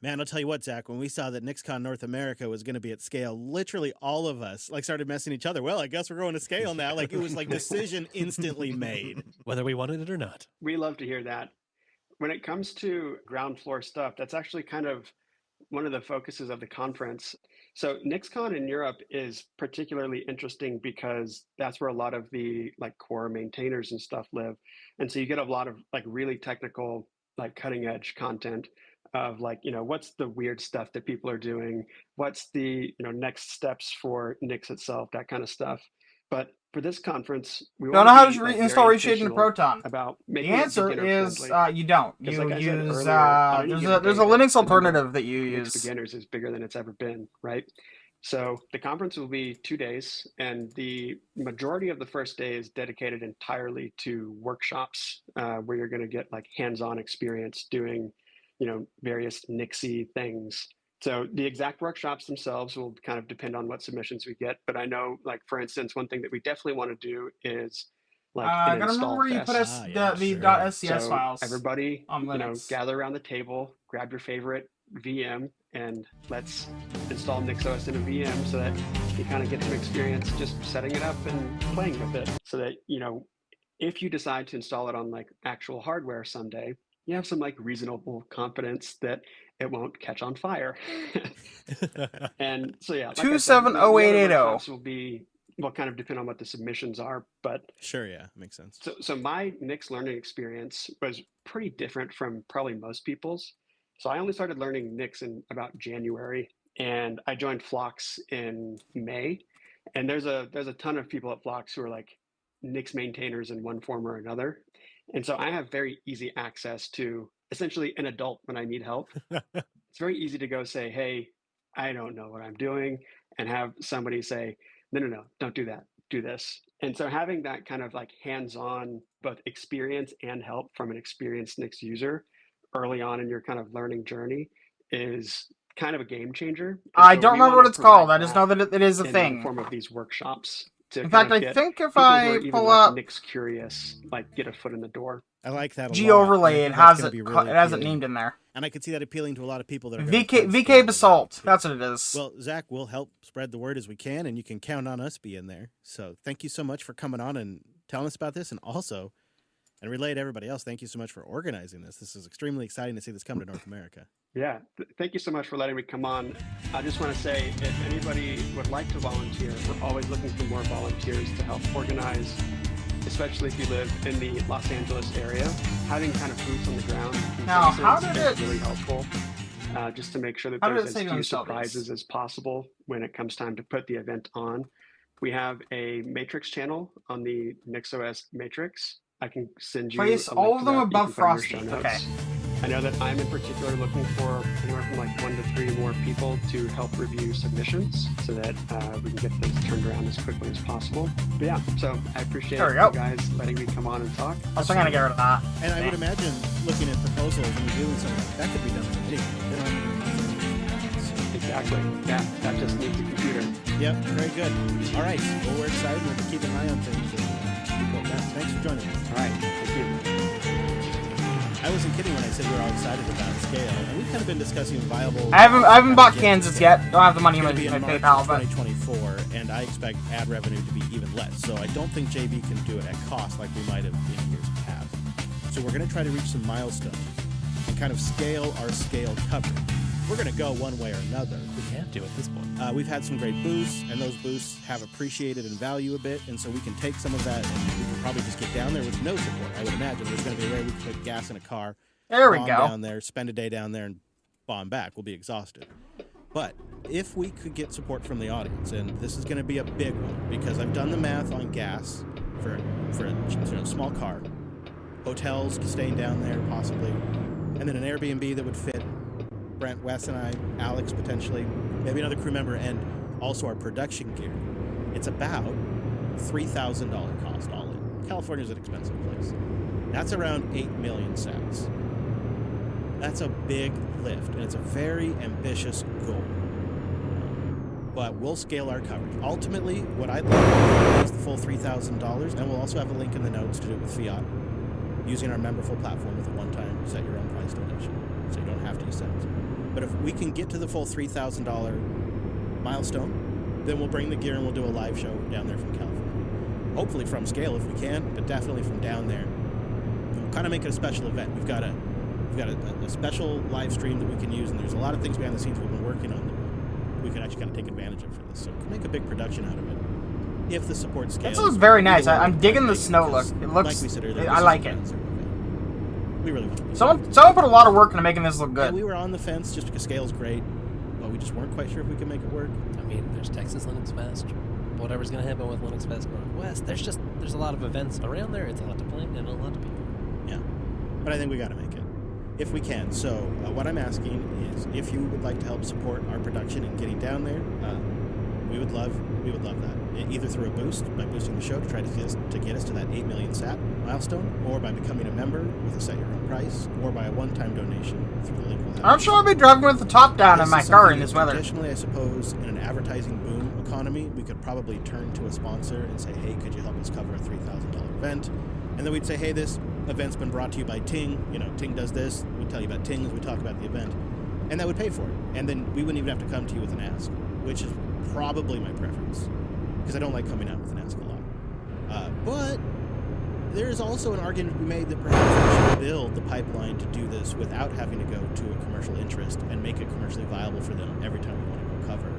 man, I'll tell you what, Zach, when we saw that NixCon North America was going to be at scale, literally all of us started messing each other. Well, I guess we're going to scale now. Like it was like decision instantly made. Whether we wanted it or not. We love to hear that. When it comes to ground floor stuff, that's actually kind of one of the focuses of the conference. So NixCon in Europe is particularly interesting because that's where a lot of the core maintainers and stuff live. And so you get a lot of really technical, cutting edge content of what's the weird stuff that people are doing, what's the next steps for Nix itself, that kind of stuff. But for this conference, we don't know how to install reshading the Proton. About the answer is you don't. You use there's a Linux alternative that you use. Beginners is bigger than it's ever been, right? So the conference will be 2 days, and the majority of the first day is dedicated entirely to workshops where you're going to get hands-on experience doing, various Nixy things. So the exact workshops themselves will kind of depend on what submissions we get. But I know, for instance, one thing that we definitely want to do is I gotta remember where you put the .scs so files. Everybody, on Linux. Gather around the table, grab your favorite VM, and let's install NixOS in a VM so that you kind of get some experience just setting it up and playing with it. So that if you decide to install it on actual hardware someday, you have some reasonable confidence that it won't catch on fire. And so yeah, 270880 will kind of depend on what the submissions are, but sure, yeah, makes sense. So my Nix learning experience was pretty different from probably most people's. So I only started learning Nix in about January, and I joined Phlox in May. And there's a ton of people at Phlox who are Nix maintainers in one form or another. And so I have very easy access to essentially an adult when I need help. It's very easy to go say, hey, I don't know what I'm doing, and have somebody say, no, don't do that, do this. And so having that kind of hands-on both experience and help from an experienced Nix user early on in your kind of learning journey is kind of a game changer. And I so don't we remember wanna what it's called. I provide just know that it is a in thing. the form of these workshops. In fact, I think if people who I are even, pull up Nix curious, get a foot in the door. I like that a G lot. overlay, I it think has that's it. gonna be really It has it appealing. named in there. And I could see that appealing to a lot of people that are VK Basalt. That's what it is. Well, Zach, we'll help spread the word as we can, and you can count on us being there. So thank you so much for coming on and telling us about this, and also, and relay to everybody else, thank you so much for organizing this. This is extremely exciting to see this come to North America. Yeah, thank you so much for letting me come on. I just want to say, if anybody would like to volunteer, we're always looking for more volunteers to help organize, especially if you live in the Los Angeles area. Having kind of boots on the ground in Now, some how sense did is it- really helpful. just to make sure that How did there's it as say few on Shelby's? surprises as possible when it comes time to put the event on. We have a Matrix channel on the NixOS Matrix. I can send you Place a link all to of them that. You can above put it in your show Frosty. notes. Okay. I know that I'm in particular looking for anywhere from like 1 to 3 more people to help review submissions so that we can get things turned around as quickly as possible. But yeah, so I appreciate There we you go. guys letting me come on and talk. I was gonna get rid of that. And I would imagine looking at proposals and reviewing something that could be done with a video. They don't have to- Exactly. Yeah, that just needs a computer. Yep, very good. All right, well, we're excited. We'll keep an eye on things. And keep going fast. Thanks for joining us. All right, thank you. I wasn't kidding when I said we were all excited about scale, and we've kind of been discussing viable. I haven't bought Kansas yet. Don't have the money in It's my, gonna be in my March PayPal, of but 2024, and I expect ad revenue to be even less. So I don't think JB can do it at cost like we might have in years past. So we're going to try to reach some milestones and kind of scale our scale coverage. We're going to go one way or another. We have to at this point. We've had some great boosts, and those boosts have appreciated in value a bit, and so we can take some of that, and we can probably just get down there with no support. I would imagine there's going to be a way we can put gas in a car, there we bomb go. down there, spend a day down there, and bomb back. We'll be exhausted. But if we could get support from the audience, and this is going to be a big one, because I've done the math on gas for a small car, hotels staying down there possibly, and then an Airbnb that would fit Brent, Wes, and I, Alex potentially, maybe another crew member, and also our production gear. It's about $3,000 cost all in. California's an expensive place. That's around 8 million sats. That's a big lift, and it's a very ambitious goal. But we'll scale our coverage. Ultimately, what I'd like is the full $3,000, and we'll also have a link in the notes to do it with Fiat, using our memberful platform with a one-time set your own price donation, so you don't have to use sats. But if we can get to the full $3,000 milestone, then we'll bring the gear and we'll do a live show down there from California. Hopefully from scale if we can, but definitely from down there. We'll kind of make it a special event. We've got a special live stream that we can use, and there's a lot of things behind the scenes we've been working on that we can actually kind of take advantage of for this. So we can make a big production out of it if the support scales. This looks very nice. Either way, I'm digging the because, snow look. It looks. like we said earlier, I this like is it. events. We really want to. Someone put a lot of work into making this look Yeah, good. we were on the fence just because scale's great, but we just weren't quite sure if we could make it work. I mean, there's Texas Linux Fest. Whatever's going to happen with Linux Fest Northwest. There's a lot of events around there. It's a lot to plan and a lot to people. Yeah, but I think we got to make it if we can. So what I'm asking is, if you would like to help support our production and getting down there, we would love that. Either through a boost by boosting the show to try to get us to that 8 million sat milestone, or by becoming a member with a set your own price, or by a one-time donation through the link we'll have. I'm sure I'll be driving with the top down in my is car something in this that weather. Additionally, I suppose in an advertising boom economy, we could probably turn to a sponsor and say, hey, could you help us cover a $3,000 event? And then we'd say, hey, this event's been brought to you by Ting. You know, Ting does this. We tell you about Ting as we talk about the event. And that would pay for it. And then we wouldn't even have to come to you with an ask, which is probably my preference, because I don't like coming out with an ask a lot. But there is also an argument to be made that perhaps we should build the pipeline to do this without having to go to a commercial interest and make it commercially viable for them every time we want to go cover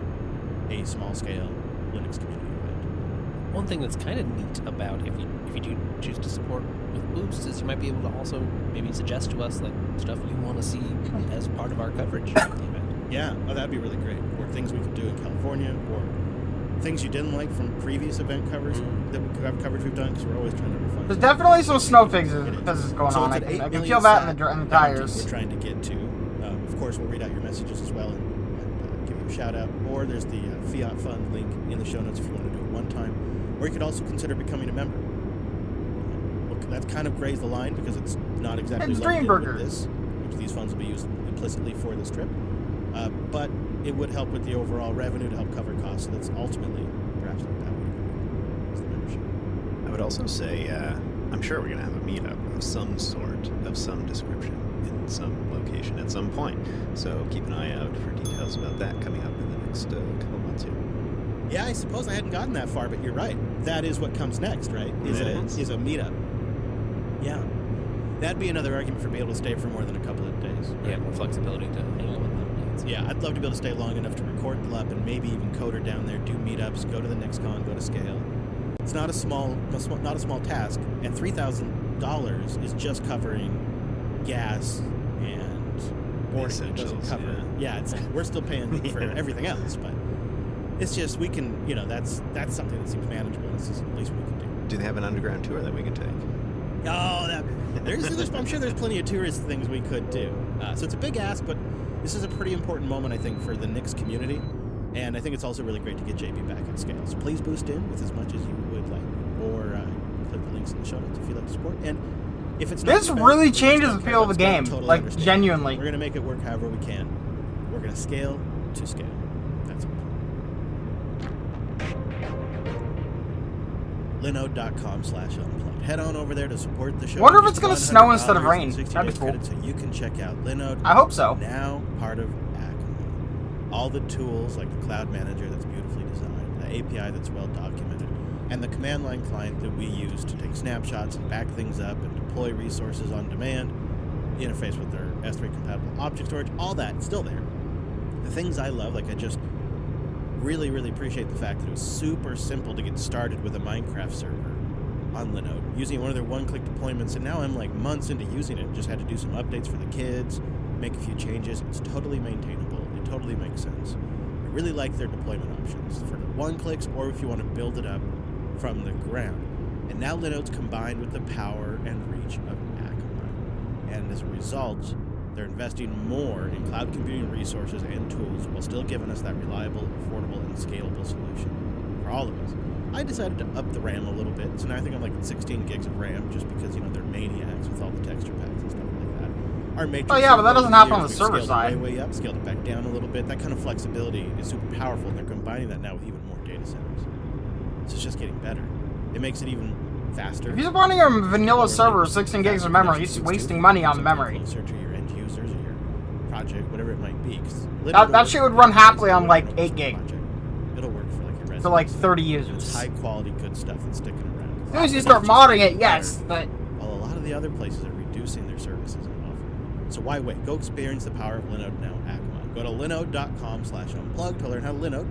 a small-scale Linux community event. One thing that's kind of neat about if you do choose to support with boosts is you might be able to also maybe suggest to us like stuff you want to see as part of our coverage of the event. Yeah, that'd be really great. Or things we could do in California, or things you didn't like from previous event coverage coverage we've done, because we're always trying to refine. There's definitely some snow fixes going So on. it's I an 8 can million feel that in sat the bounty tires. we're trying to get to. Of course, we'll read out your messages as well and give you a shout out. Or there's the Fiat Fund link in the show notes if you want to do it one time. Or you could also consider becoming a member. That kind of grazed the line because it's not exactly It's lumped in Dreamburger. with this, which these funds will be used implicitly for this trip. But it would help with the overall revenue to help cover costs. So that's ultimately perhaps not that way to go is the membership. I would also say, I'm sure we're going to have a meetup of some sort, of some description, in some location at some point. So keep an eye out for details about that coming up in the next couple months here. Yeah, I suppose I hadn't gotten that far, but you're right. That is what comes next, right? Is a meetup. Yeah. That'd be another argument for being able to stay for more than a couple of days. Yeah, more flexibility to hang out with them. Yeah, I'd love to be able to stay long enough to record the LUP and maybe even coder down there, do meetups, go to the NixCon, go to Scale. It's not a small task, and $3,000 is just covering gas and or it essentials, doesn't cover. Yeah, we're still paying for everything else, but it's just we can, that's something that seems manageable. It's just at least we can do. Do they have an underground tour that we can take? Oh, I'm sure there's plenty of tourist things we could do. So it's a big ask, but this is a pretty important moment, I think, for the Nix community. And I think it's also really great to get JB back at scale. So please boost in with as much as you would like, or click the links in the show notes if you'd like to support. And if it's not This really changes the feel of the game, like genuinely. We're gonna make it work however we can. We're gonna scale to scale. That's it. Linode.com/unplugged. Head on over there to support the show. Wonder if it's gonna snow instead of rain. That'd be cool. So you can check out Linode. I hope so. Now part of Akamai. All the tools like the Cloud Manager that's beautifully designed, the API that's well documented, and the command line client that we use to take snapshots and back things up and deploy resources on demand, interface with their S3 compatible object storage, all that still there. The things I love, like I just really, really appreciate the fact that it was super simple to get started with a Minecraft server on Linode, using one of their one-click deployments, and now I'm like months into using it. Just had to do some updates for the kids, make a few changes. It's totally maintainable. It totally makes sense. I really like their deployment options for the one-clicks, or if you want to build it up from the ground. And now Linode's combined with the power and reach of Akamai. And as a result, they're investing more in cloud computing resources and tools while still giving us that reliable, affordable, and scalable solution for all of us. I decided to up the RAM a little bit, so now I think I'm like at 16 gigs of RAM just because, they're maniacs with all the texture packs and stuff like that. Our Matrix, Oh yeah, but that doesn't happen on the we've server scaled side. it way up, scaled it back down a little bit. That kind of flexibility is super powerful, and they're combining that now with even more data centers. So it's just getting better. It makes it even faster. If he's running a vanilla server with 16 gigs of memory, he's wasting money on memory. Closer to your end users or your project, whatever it might be. That shit would run happily on like 8 gig. It'll work for like your residents. For like 30 It's users. high quality, good stuff that's sticking around. As soon as you start modding it, yes, but While a lot of the other places are reducing their services and offering. So why wait? Go experience the power of Linode now Akamai. Go to linode.com/unplugged to learn how Linode,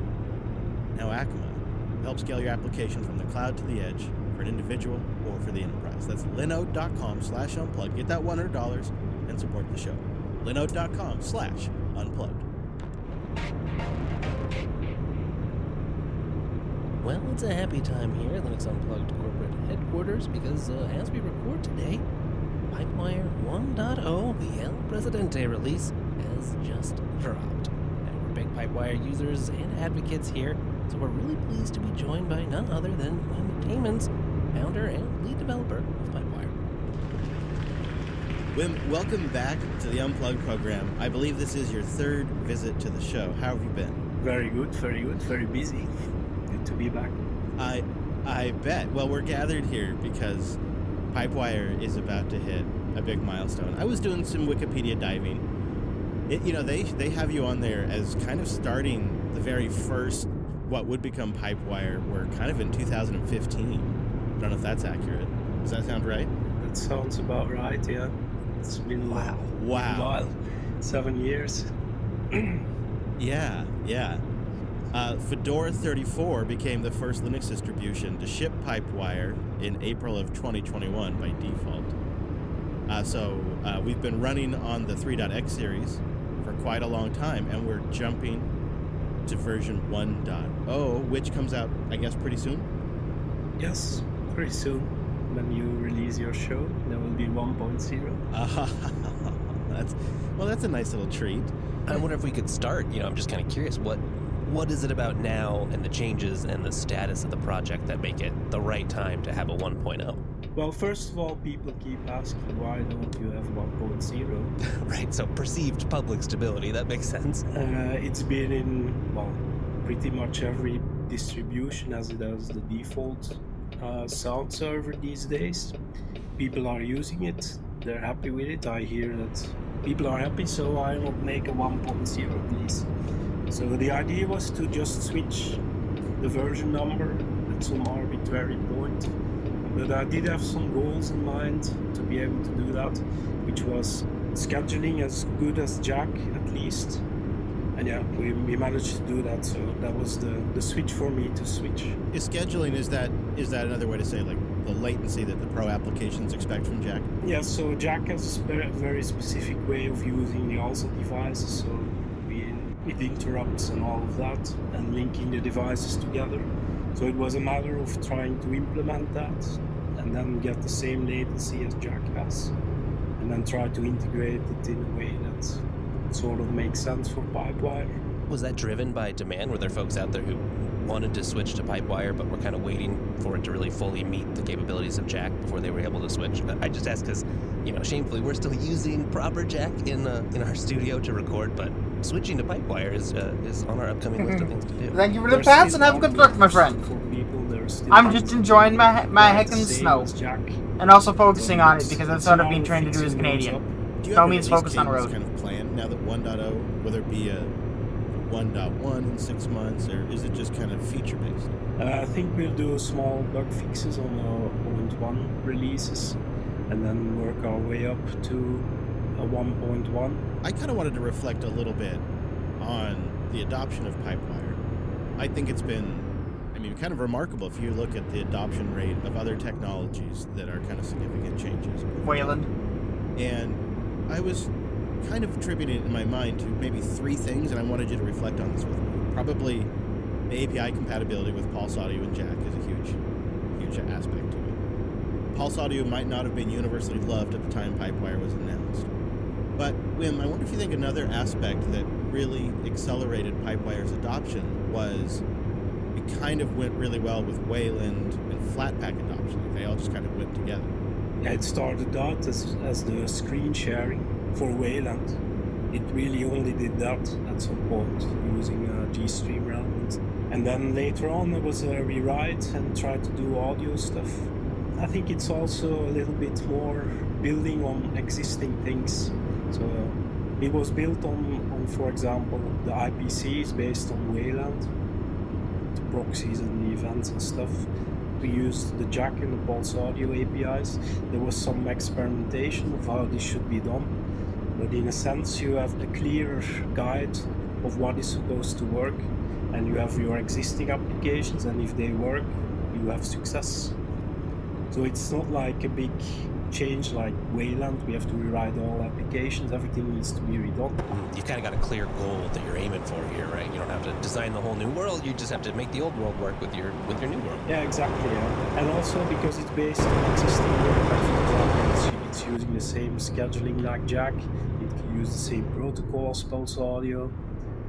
now Akamai, help scale your application from the cloud to the edge for an individual or for the enterprise. That's linode.com/unplugged. Get that $100 and support the show. linode.com/unplugged. Well, it's a happy time here at Linux Unplugged corporate headquarters because as we record today, Pipewire 1.0, the El Presidente release, has just dropped. And we're big Pipewire users and advocates here, so we're really pleased to be joined by none other than Wim Taemans, founder and lead developer of Pipewire. Wim, welcome back to the Unplugged program. I believe this is your third visit to the show. How have you been? Very good, very busy. Good to be back. I bet. Well, we're gathered here because Pipewire is about to hit a big milestone. I was doing some Wikipedia diving. They have you on there as kind of starting the very first what would become Pipewire. We're kind of in 2015. I don't know if that's accurate. Does that sound right? That sounds about right, yeah. It's been a while. 7 years. Yeah. Fedora 34 became the first Linux distribution to ship Pipewire in April of 2021 by default. So we've been running on the 3.x series for quite a long time, and we're jumping to version 1.0, which comes out, I guess, pretty soon? Yes, pretty soon. When you release your show, there will be 1.0. That's a nice little treat. I wonder if we could start, I'm just kind of curious, what is it about now and the changes and the status of the project that make it the right time to have a 1.0? Well, first of all, people keep asking, why don't you have 1.0? Right, so perceived public stability, that makes sense. It's been in, pretty much every distribution as it is the default sound server these days. People are using it, they're happy with it. I hear that people are happy, so why not make a 1.0 please? So the idea was to just switch the version number at some arbitrary point. But I did have some goals in mind to be able to do that, which was scheduling as good as Jack at least. And yeah, we managed to do that, so that was the switch for me to switch. Is scheduling, is that another way to say like the latency that the pro applications expect from Jack? Yeah, so Jack has a very specific way of using the ALSA devices, so it interrupts and all of that, and linking the devices together. So it was a matter of trying to implement that, and then get the same latency as Jack has, and then try to integrate it in a way that sort of makes sense for Pipewire. Was that driven by demand? Were there folks out there who wanted to switch to Pipewire, but were kind of waiting for it to really fully meet the capabilities of Jack before they were able to switch? I just ask because, shamefully, we're still using proper Jack in our studio to record, but switching to Pipewire is on our upcoming list of things to do. Thank you for the pats and have a good luck, my friend. I'm just enjoying my heckin' snow. And also focusing on it because that's what I've been trying to do as a Canadian. Do you No have means release focus on cadence road. kind of plan now that 1.0, whether it be a 1.1 in 6 months, or is it just kind of feature based? I think we'll do small bug fixes on our 0.1 releases, and then work our way up to a 1.1. I kind of wanted to reflect a little bit on the adoption of Pipewire. I think it's been, kind of remarkable if you look at the adoption rate of other technologies that are kind of significant changes. Wayland. And I was kind of attributing it in my mind to maybe 3 things, and I wanted you to reflect on this with me. Probably the API compatibility with Pulse Audio and Jack is a huge aspect to it. Pulse Audio might not have been universally loved at the time Pipewire was announced. But, Wim, I wonder if you think another aspect that really accelerated Pipewire's adoption was it kind of went really well with Wayland and Flatpak adoption. Like, they all just kind of went together. Yeah, it started out as the screen sharing for Wayland. It really only did that at some point using GStream elements. And then later on there was a rewrite and tried to do audio stuff. I think it's also a little bit more building on existing things. So it was built on, for example, the IPCs based on Wayland, the proxies and the events and stuff. We used the Jack and the Pulse Audio APIs. There was some experimentation of how this should be done, but in a sense you have the clear guide of what is supposed to work, and you have your existing applications, and if they work, you have success. So it's not like a big change like Wayland, we have to rewrite all applications, everything needs to be redone. You've kind of got a clear goal that you're aiming for here, right? You don't have to design the whole new world, you just have to make the old world work with your new world. Yeah, exactly, yeah. And also because it's based on existing work, for example, it's using the same scheduling like Jack, it can use the same protocol as Pulse Audio.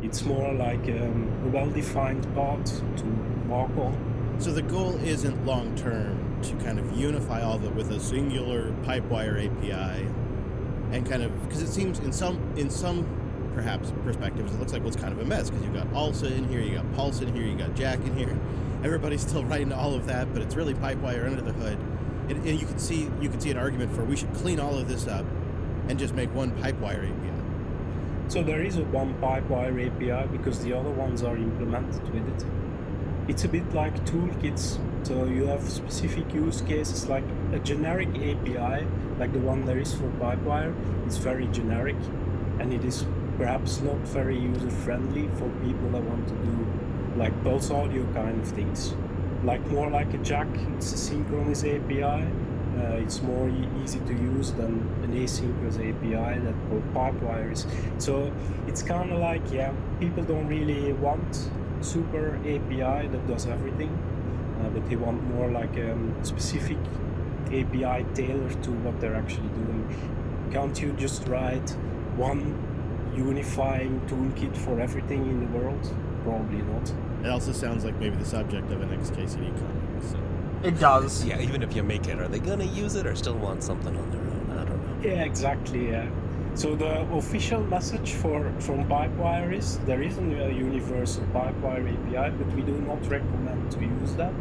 It's more like a well-defined path to walk on. So the goal isn't long-term to kind of unify all of it with a singular Pipewire API, and kind of, because it seems in some perhaps perspectives it looks like it's kind of a mess, because you've got ALSA in here, you got Pulse in here, you got Jack in here, everybody's still writing all of that, but it's really Pipewire under the hood. And you could see an argument for we should clean all of this up and just make one Pipewire API. So there is a one Pipewire API because the other ones are implemented with it. It's a bit like toolkits, so you have specific use cases like a generic API, like the one there is for Pipewire. It's very generic, and it is perhaps not very user-friendly for people that want to do like Pulse Audio kind of things. More like a Jack, it's a synchronous API. It's more easy to use than an asynchronous API that Pipewire is. So it's kind of like, people don't really want super API that does everything, but they want more like a specific API tailored to what they're actually doing. Can't you just write one unifying toolkit for everything in the world? Probably not. It also sounds like maybe the subject of an XKCD comic. So. It does. Yeah, even if you make it, are they going to use it or still want something on their own? I don't know. Yeah, exactly, yeah. So the official message from Pipewire is there isn't a universal Pipewire API, but we do not recommend to use that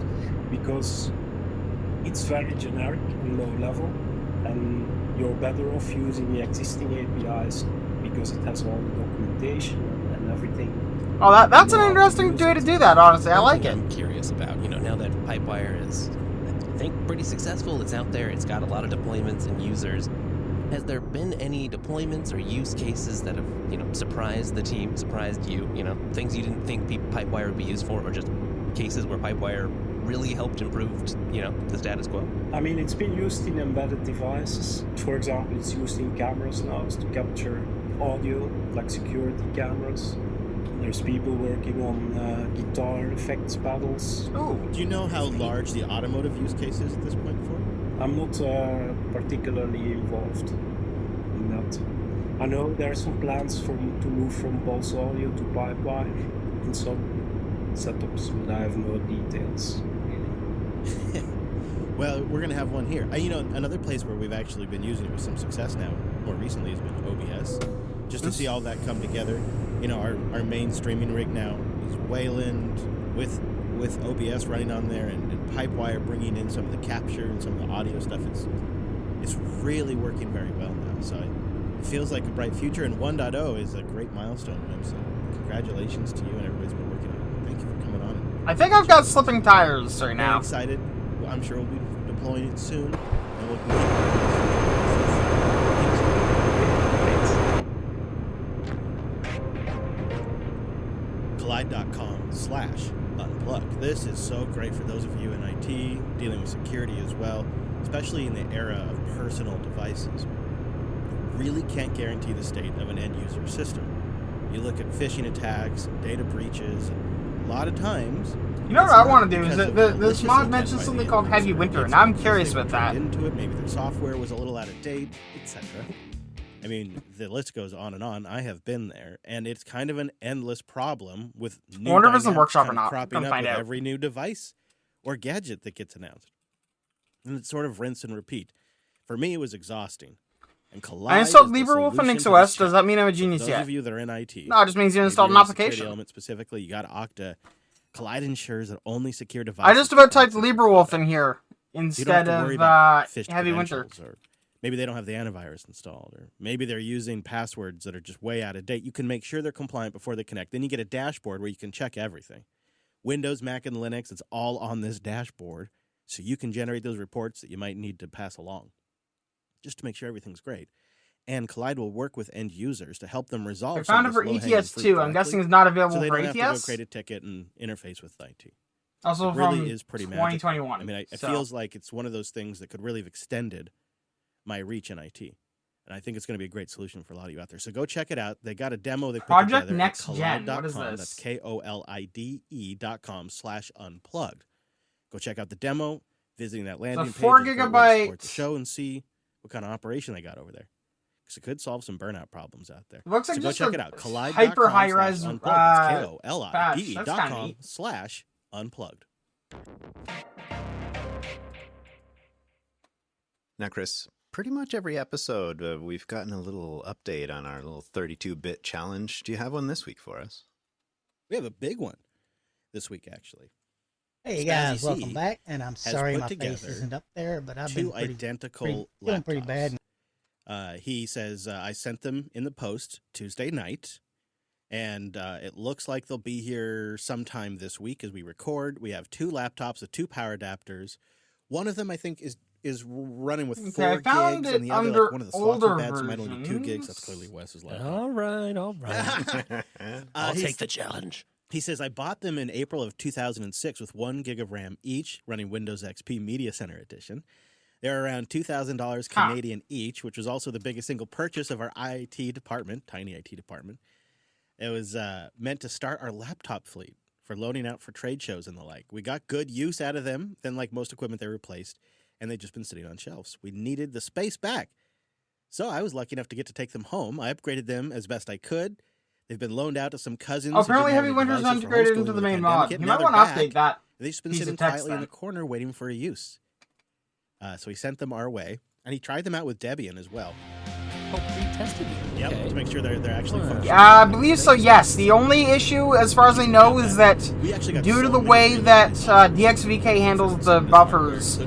because it's very generic and low level, and you're better off using the existing APIs because it has all the documentation and everything. Oh, that's an interesting way to do that, honestly. I like it. I'm curious about, now that Pipewire is, I think, pretty successful, it's out there, it's got a lot of deployments and users. Has there been any deployments or use cases that have, surprised the team, surprised you, things you didn't think Pipewire would be used for, or just cases where Pipewire really helped improve, the status quo? I mean, it's been used in embedded devices. For example, it's used in cameras now to capture audio, like security cameras. There's people working on guitar effects pedals. Ooh. Do you know how large the automotive use case is at this point for? I'm not particularly involved in that. I know there are some plans to move from pulse audio to pipe wire in some setups, but I have no details. Well, we're going to have one here. Another place where we've actually been using it with some success now, more recently, has been OBS. Just to see all that come together. Our main streaming rig now is Wayland with OBS running on there and Pipewire bringing in some of the capture and some of the audio stuff. It's really working very well now. So it feels like a bright future, and 1.0 is a great milestone. So congratulations to you and everybody's been working on it. Thank you for coming on. I think I've got slipping tires right now. I'm excited. I'm sure we'll be deploying it soon. And we'll Collide.com/unplugged. This is so great for those of you in IT, dealing with security as well, especially in the era of personal devices. You really can't guarantee the state of an end user system. You look at phishing attacks and data breaches, and a lot of times... You know what I want to do is this mod mentions something called Heavy Winter, and I'm curious with that. Into it, maybe their software was a little out of date, etc. I mean, the list goes on and on. I have been there, and it's kind of an endless problem with new I wonder if it's a dynamics workshop or kind of not. cropping Gonna up find with out. every new device or gadget that gets announced. And it's sort of rinse and repeat. For me, it was exhausting. And Collide I installed is the LibreWolf and solution to NixOS. this Does that mean I'm a genius those yet? of you that are in IT. No, it just means you maybe installed an you're in security application. element specifically, you got Okta. Collide ensures that only secure devices... I just about typed LibreWolf in here You don't instead have to worry of about phished Heavy Winter. credentials, or maybe they don't have the antivirus installed, or maybe they're using passwords that are just way out of date. You can make sure they're compliant before they connect. Then you get a dashboard where you can check everything. Windows, Mac, and Linux, it's all on this dashboard, so you can generate those reports that you might need to pass along, just to make sure everything's great. And Collide will work with end users to help them resolve I found it for ETS too. I'm guessing it's not available so they for don't have to go ETS. create a ticket and interface with IT. Also It really from is pretty magical. 2021. I mean, it so. feels like it's one of those things that could really have extended my reach in IT. And I think it's going to be a great solution for a lot of you out there. So go check it out. They got a demo they put Project together Next at Gen. collide.com. What is this? That's KOLIDE.com/unplugged. Go check out the demo, visiting that landing page. 4 is a great way to gigabyte support the show and see what kind of operation they got over there. Because it could solve some burnout problems out there. It looks like so go just check a it out. hyper high-res Collide.com/unplugged. That's patch. That's kinda neat. KOLIDE.com/unplugged. Now, Chris, pretty much every episode we've gotten a little update on our little 32-bit challenge. Do you have one this week for us? We have a big one this week, actually. Hey Stazzy guys, C welcome back. And I'm has sorry put my face together isn't up there, but I've two been pretty, identical feeling pretty laptops. bad. He says, I sent them in the post Tuesday night, and it looks like they'll be here sometime this week as we record. We have two laptops with two power adapters. One of them, I think, is running with 4 I found gigs, it and the other, under like one of the older slopper beds might only be 2 gigs. versions. That's clearly Wes's laptop. All right. I'll He's- take the challenge. He says, I bought them in April of 2006 with 1 gig of RAM each, running Windows XP Media Center Edition. They're around $2,000 Canadian each, which was also the biggest single purchase of our IT department, tiny IT department. It was meant to start our laptop fleet for loaning out for trade shows and the like. We got good use out of them. Then, like most equipment, they replaced, and they've just been sitting on shelves. We needed the space back. So I was lucky enough to get to take them home. I upgraded them as best I could. They've been loaned out to some cousins. Oh, who didn't apparently have Heavy any Winter's devices for integrated homeschooling into the with main pandemic mod. hit. You Now might they're want to back. update that. They've just been piece of sitting text quietly in then. the corner waiting for a use. So he sent them our way, and he tried them out with Debian as well. Oh, pre-tested you. Yep, Okay. to make sure they're actually functioning. Yeah, I believe so, yes. The only issue, as far as I know, is that due to the way that DXVK handles the buffers,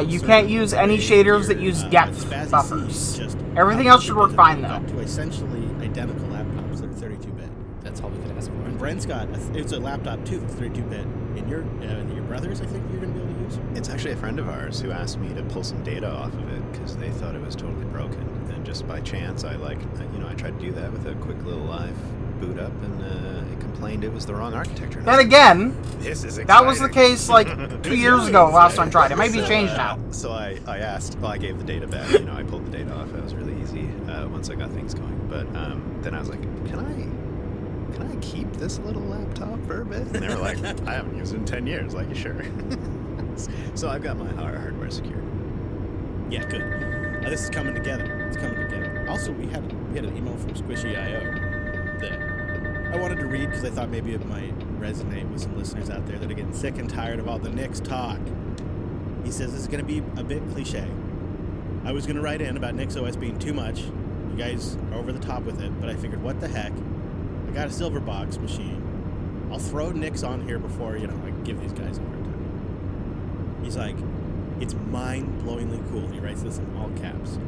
you can't use any shaders that use depth buffers. Everything else should work fine, though. To essentially identical laptops that are 32-bit. That's all we could ask for. And Brent's got it's a laptop too that's 32-bit. And your brothers, I think you're going to be able to use. It's actually a friend of ours who asked me to pull some data off of it because they thought it was totally broken. And just by chance, I tried to do that with a quick little live boot up, and it complained it was the wrong architecture. And I Then was again, like, this is that was the exciting. case like 2 years ago last time I tried. It might be changed now. So I asked, well, I gave the data back. You know, I pulled the data off. It was really easy once I got things going. But then I was like, can I keep this little laptop for a bit? And they were like, I haven't used it in 10 years. Like, sure. So I've got my hardware secured. Yeah, good. This is coming together. It's coming together. Also, we had an email from Squishy.io that I wanted to read because I thought maybe it might resonate with some listeners out there that are getting sick and tired of all the Nix talk. He says this is going to be a bit cliche. I was going to write in about NixOS being too much. You guys are over the top with it, but I figured, what the heck? I got a Silverbox machine. I'll throw Nix on here before, I give these guys a hard time. He's like, it's mind-blowingly cool. He writes this in all caps.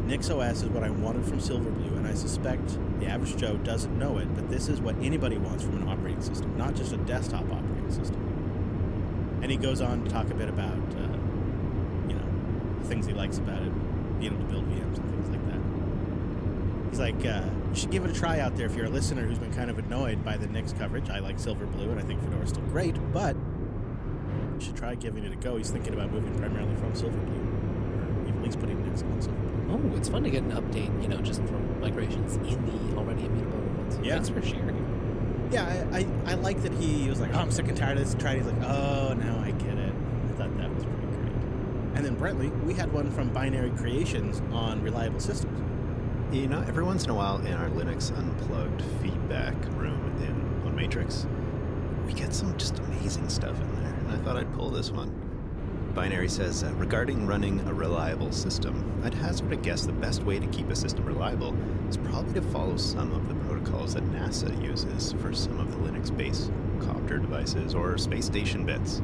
NixOS is what I wanted from Silverblue, and I suspect the average Joe doesn't know it, but this is what anybody wants from an operating system, not just a desktop operating system. And he goes on to talk a bit about, the things he likes about it, being able to build VMs and things like that. He's like, you should give it a try out there if you're a listener who's been kind of annoyed by the Nix coverage. I like Silverblue, and I think Fedora's still great, but you should try giving it a go. He's thinking about moving primarily from Silverblue, or at least putting Nix on Silverblue. Oh, it's fun to get an update, just from migrations in the already immutable ones. Yeah. Thanks for sharing. Yeah, I like that he was like, oh, I'm sick and tired of this. Tried. He's like, oh, now I get it. I thought that was pretty great. And then Brentley, we had one from Binary Creations on Reliable Systems. Every once in a while in our Linux Unplugged feedback room on Matrix, we get some just amazing stuff in there, and I thought I'd pull this one. Binary says, regarding running a reliable system, I'd hazard a guess the best way to keep a system reliable is probably to follow some of the protocols that NASA uses for some of the Linux-based copter devices or space station bits.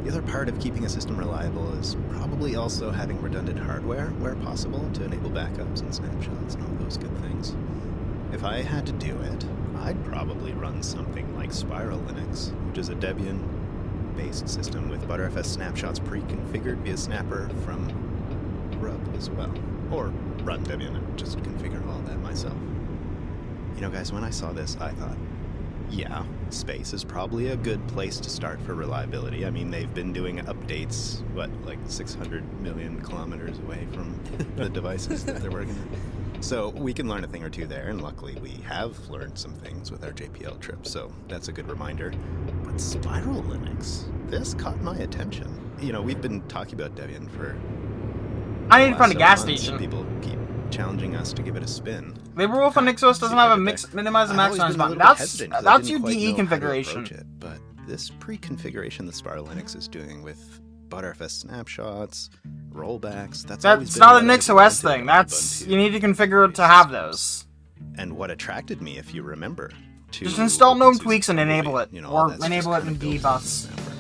The other part of keeping a system reliable is probably also having redundant hardware where possible to enable backups and snapshots and all those good things. If I had to do it, I'd probably run something like Spiral Linux, which is a Debian-based system with Btrfs snapshots pre-configured via Snapper from Grub as well. Or run Debian and just configure all that myself. Guys, when I saw this, I thought, yeah, space is probably a good place to start for reliability. I mean, they've been doing updates, like 600 million kilometers away from the devices that they're working on. So we can learn a thing or two there, and luckily we have learned some things with our JPL trip, so that's a good reminder. But Spiral Linux, this caught my attention. We've been talking about Debian for I need to find a gas months. station. People keep challenging us to give it a spin. LibreWolf on NixOS doesn't have a minimize and maximize button. That's your DE configuration. But this pre-configuration that Spiral Linux is doing with Btrfs snapshots, rollbacks, that's not a NixOS thing. You need to configure it to have those. And what attracted me, if you remember, to just install GNOME tweaks and enable it, You know, or that's enable just it in kinda built dbus. in December.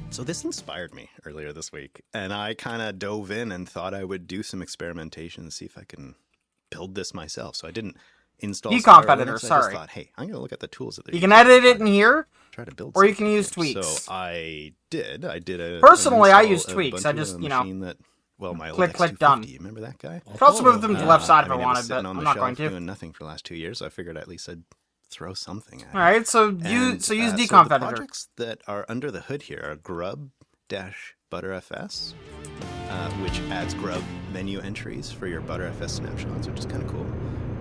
So this inspired me earlier this week, and I kind of dove in and thought I would do some experimentation and see if I can build this myself. So I didn't install Decomp Spiral editor, Linux. I sorry. just thought, hey, I'm going to look at the tools that they're You can using. edit it in here, Try to build or you can something use here. tweaks. So I did. I did a Personally, I install use of tweaks. I Ubuntu just, on a you know, machine that, well, my old click, X250. click, done. Remember that guy? I could also move them to the left side if I it was wanted, sitting but on I'm the not going shelf to. doing nothing for the last 2 years, so I figured at least I'd throw something at it. All right, so And, use so decomp the editor. projects that are under the hood here are grub-btrfs, which adds grub menu entries for your Btrfs snapshots, which is kind of cool.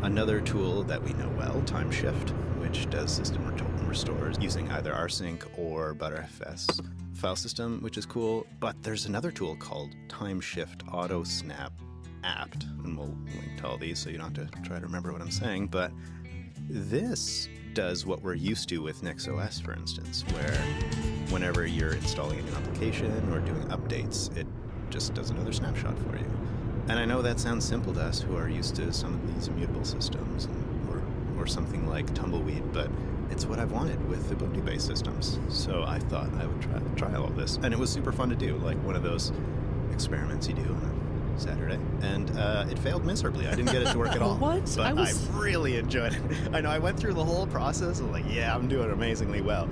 Another tool that we know well, TimeShift, which does system restores using either rsync or Btrfs file system, which is cool. But there's another tool called TimeShift Auto Snap Apt, and we'll link to all these so you don't have to try to remember what I'm saying. But this does what we're used to with NixOS, for instance, where whenever you're installing a new application or doing updates, it just does another snapshot for you. And I know that sounds simple to us who are used to some of these immutable systems or something like Tumbleweed, but it's what I've wanted with Ubuntu-based systems. So I thought I would try all of this. And it was super fun to do, like one of those experiments you do on a Saturday. And it failed miserably. I didn't get it to work at all. What? But I really enjoyed it. I know I went through the whole process and like, yeah, I'm doing amazingly well.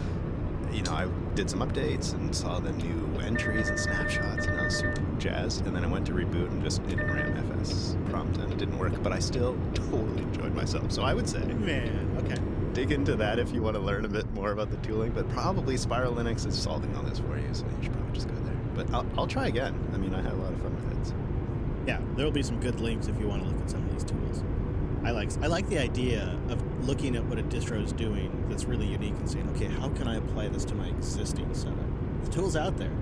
You know, I did some updates and saw the new entries and snapshots, and I was super jazzed. And then I went to reboot and just it didn't ram FS prompt and it didn't work, but I still totally enjoyed myself. So I would say, Man, okay. dig into that if you want to learn a bit more about the tooling, but probably Spiral Linux is solving all this for you, so you should probably just go there. But I'll try again. I mean, I had a lot of fun with it. So. Yeah, there will be some good links if you want to look at some of these tools. I like the idea of looking at what a distro is doing that's really unique and saying, okay, how can I apply this to my existing setup? The tool's out there.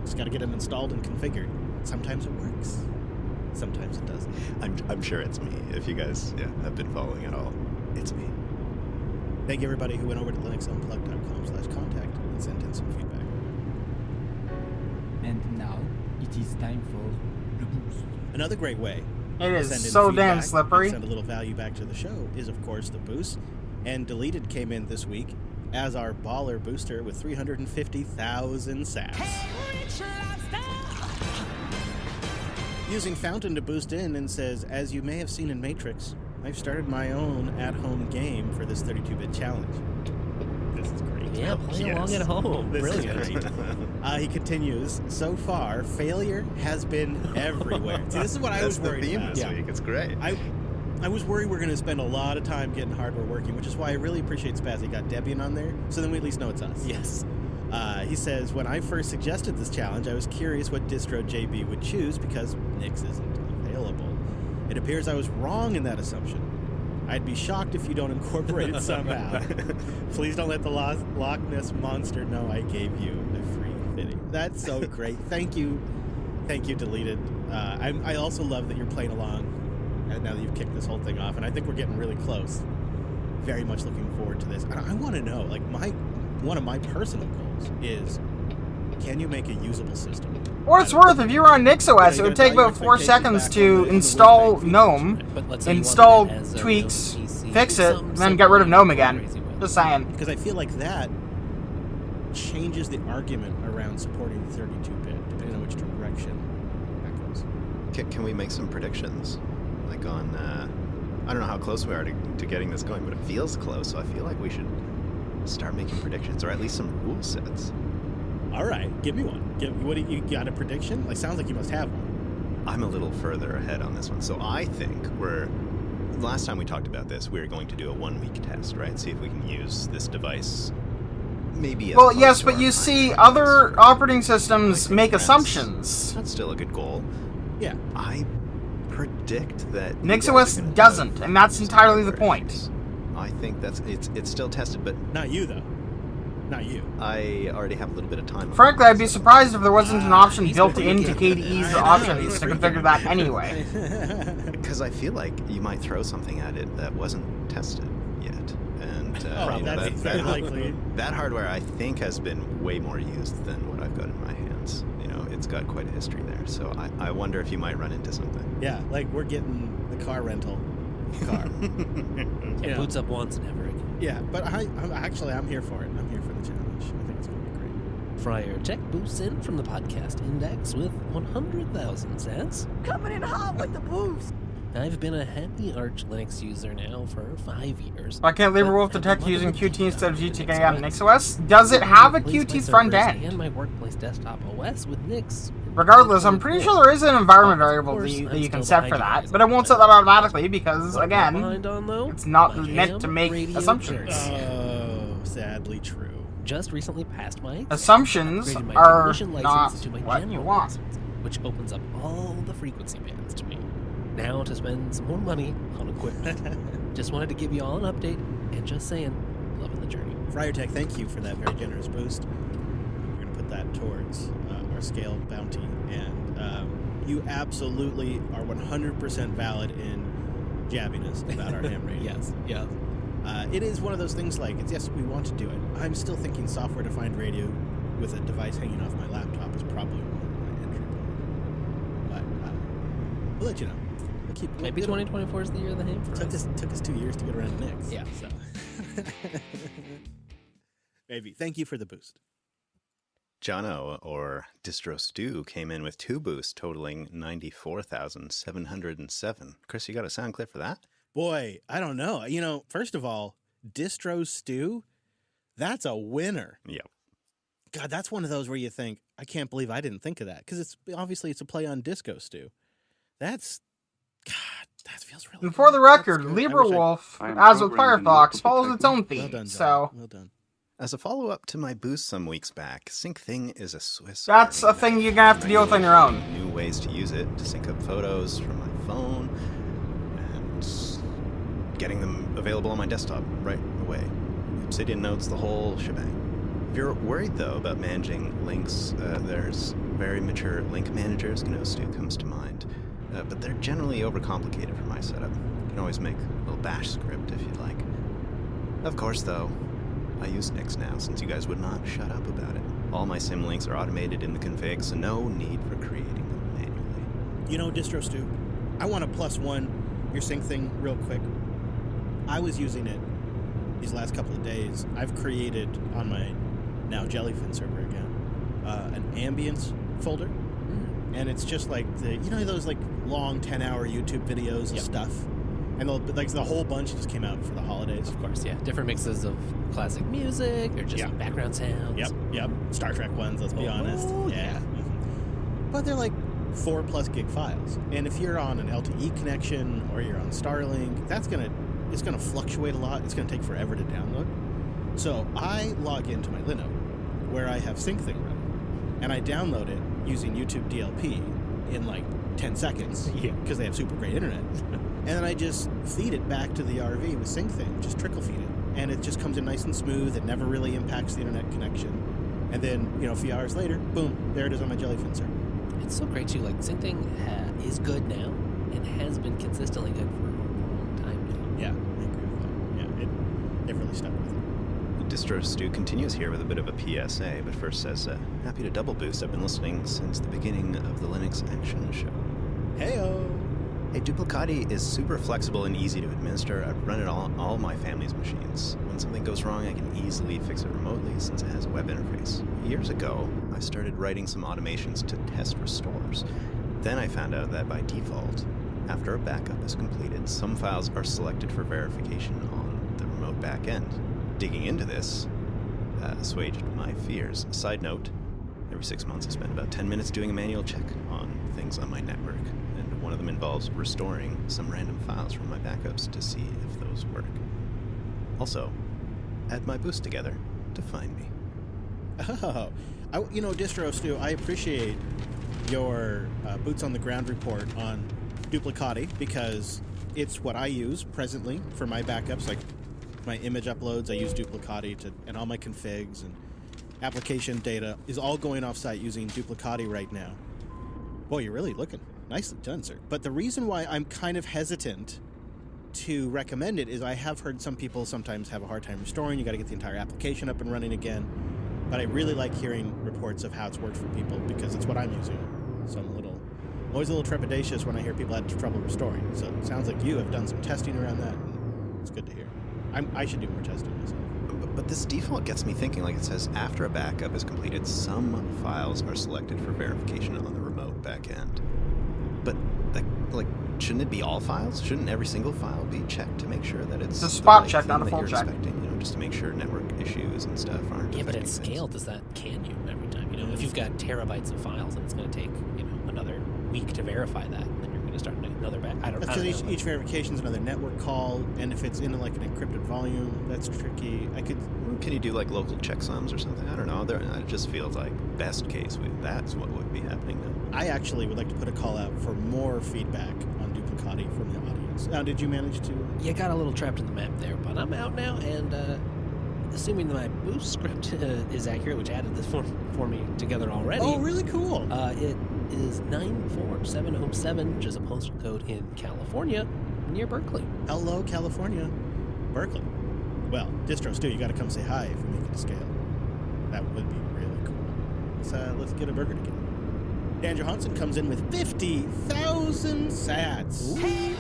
Just got to get them installed and configured. Sometimes it works. Sometimes it doesn't. I'm sure it's me. If you guys have been following at all, it's me. Thank you, everybody who went over to linuxunplugged.com/contact and sent in some feedback. And now it is time for the boost. Another great way It to is send in so feedback damn and slippery. send a little value back to the show is, of course, the boost. And Deleted came in this week as our baller booster with 350,000 sats. Using Fountain to boost in and says, as you may have seen in Matrix, I've started my own at-home game for this 32-bit challenge. This is great. Yeah, play along at home. This Brilliant. is great. He continues, so far, failure has been everywhere. See, this is what I was worried theme about. this week. It's great. I was worried we're going to spend a lot of time getting hardware working, which is why I really appreciate Spazzy got Debian on there, so then we at least know it's us. Yes. He says, when I first suggested this challenge, I was curious what distro JB would choose because Nix isn't available. It appears I was wrong in that assumption. I'd be shocked if you don't incorporate it somehow. Please don't let the Loch Ness Monster know I gave you a free fitting. That's so great. Thank you. Thank you, Deleted. I also love that you're playing along now that you've kicked this whole thing off, and I think we're getting really close. Very much looking forward to this. And I want to know, like, one of my personal goals is, can you make a usable system? For what it's worth, if you were on NixOS, it would take about 4 seconds to install GNOME, install tweaks, fix it, and then get rid of GNOME again. Just saying. Because I feel like that changes the argument around supporting 32-bit, depending on which direction that goes. Can we make some predictions? Like on, I don't know how close we are to getting this going, but it feels close, so I feel like we should start making predictions, or at least some rule sets. All right, give me one. What do you got a prediction? Like, sounds like you must have one. I'm a little further ahead on this one, so I think last time we talked about this, we were going to do a 1-week test, right? See if we can use this device. Maybe. Well, yes, but you see, other operating systems make assumptions. That's still a good goal. Yeah. I predict that NixOS doesn't, and that's entirely the point. I think it's still tested, but not you though. Not you. I already have a little bit of time. Frankly, I'd be surprised if there wasn't an option built into KDE's options to configure that anyway. Because I feel like you might throw something at it that wasn't tested yet, and that's very likely. That hardware I think has been way more used than what I've got in my hands. It's got quite a history there, so I wonder if you might run into something. Yeah, like we're getting the car rental car. It boots up once and never again. Yeah, but I'm here for it. I'm here for the challenge. I think it's going to be great. Friar Tech boosts in from the podcast index with 100,000 sats. Coming in hot with the boost. I've been a happy Arch Linux user now for 5 years. Why can't LibreWolf detect using Qt instead of GTK on NixOS? Does it have a Qt front end? And my workplace desktop OS with Nix. Regardless, I'm pretty sure there is an environment variable that you can set for that, but it won't set that automatically because, again, it's not meant to make assumptions. Oh, sadly true. Just recently passed my assumptions are not what you want, which opens up all the frequency bands to me. Now to spend some more money on equipment. Just wanted to give you all an update and just saying, loving the journey. Friar Tech, thank you for that very generous boost. We're going to put that towards our scale bounty, and you absolutely are 100% valid in jabbing us about our ham radio. Yes. It is one of those things like, yes, we want to do it. I'm still thinking software-defined radio with a device hanging off my laptop is probably more my entry point. But we'll let you know. Maybe 2024 is the year of the ham for us. Took us 2 years to get around to Nix. Yeah. So. Maybe. Thank you for the boost. Jono, or Distro Stew, came in with 2 boosts totaling 94,707. Chris, you got a sound clip for that? Boy, I don't know. First of all, Distro Stew, that's a winner. Yep. God, that's one of those where you think, I can't believe I didn't think of that. Because it's a play on Disco Stew. That feels really And for the record, That's good. I wish LibreWolf, as with Firefox, follows its own theme. Well done, so Well done. As a follow-up to my boost some weeks back, SyncThing is a Swiss. that's a thing you're gonna have to deal with on your own. New ways to use it to sync up photos from my phone and getting them available on my desktop right away. Obsidian Notes, the whole shebang. If you're worried though about managing links, there's very mature link managers. GNOStew comes to mind, but they're generally overcomplicated for my setup. You can always make a little bash script if you'd like. Of course, though, I use Nix now since you guys would not shut up about it. All my sim links are automated in the config, so no need for creating them manually. You know, DistroStew, I want to +1 your SyncThing real quick. I was using it these last couple of days. I've created on my now Jellyfin server again an ambience folder, and it's just like those like long 10-hour YouTube videos and stuff. And the whole bunch just came out for the holidays. Of course, yeah. Different mixes of classic music or just background sounds. Yep. Star Trek ones, let's be honest. Yeah. But they're like 4+ gig files. And if you're on an LTE connection or you're on Starlink, it's gonna fluctuate a lot. It's gonna take forever to download. So I log into my Linode where I have SyncThing running, and I download it using YouTube DLP in like 10 seconds because they have super great internet. And then I just feed it back to the RV with SyncThing, just trickle feed it. And it just comes in nice and smooth. It never really impacts the internet connection. And then, a few hours later, boom, there it is on my Jellyfin server. It's so great too. Like SyncThing is good now and has been consistently good for a long time now. Yeah, I agree with that. Yeah, they've really stuck with it. DistroStew continues here with a bit of a PSA, but first says, happy to double boost. I've been listening since the beginning of the Linux Action Show. Heyo! Hey, Duplicati is super flexible and easy to administer. I've run it on all my family's machines. When something goes wrong, I can easily fix it remotely since it has a web interface. Years ago, I started writing some automations to test restores. Then I found out that by default, after a backup is completed, some files are selected for verification on the remote backend. Digging into this assuaged my fears. Side note, every 6 months I spend about 10 minutes doing a manual check on things on my network. One of them involves restoring some random files from my backups to see if those work. Also, add my boost together to find me. Oh, DistroStew, I appreciate your boots on the ground report on Duplicati because it's what I use presently for my backups. Like my image uploads, I use Duplicati and all my configs and application data is all going off-site using Duplicati right now. Boy, you're really looking. Nicely done, sir. But the reason why I'm kind of hesitant to recommend it is I have heard some people sometimes have a hard time restoring. You got to get the entire application up and running again. But I really like hearing reports of how it's worked for people because it's what I'm using. So I'm always a little trepidatious when I hear people had trouble restoring. So it sounds like you have done some testing around that. And it's good to hear. I should do more testing myself. But this default gets me thinking, like it says, after a backup is completed, some files are selected for verification on the remote backend. But, shouldn't it be all files? Shouldn't every single file be checked to make sure that it's a spot check, not a full check? Just to make sure network issues and stuff aren't. Yeah, but at scale, can you every time? If you've got terabytes of files and it's going to take another week to verify that, then you're going to start another back. I don't know. Because each verification is another network call, and if it's in like an encrypted volume, that's tricky. Can you do like local checksums or something? I don't know. It just feels like best case. That's what would be happening now. I actually would like to put a call out for more feedback on Duplicati from the audience. Now, did you manage to? Yeah, got a little trapped in the map there, but I'm out now, and assuming that my boost script is accurate, which added this for me together already. Oh, really cool. It is 94707, which is a postal code in California, near Berkeley. Hello, California. Berkeley. Well, DistroStew, you got to come say hi if we make it to scale. That would be really cool. Let's get a burger together. Dan Johansson comes in with 50,000 sats. Hey,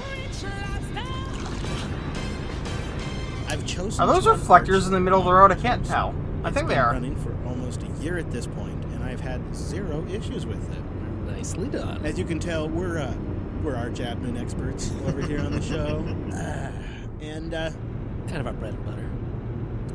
I've chosen. Are those reflectors in the middle of the road? I can't tell. I think they are. Running for almost a year at this point, and I've had 0 issues with it. Nicely done. As you can tell, we're arch admin experts over here on the show, and kind of our bread and butter.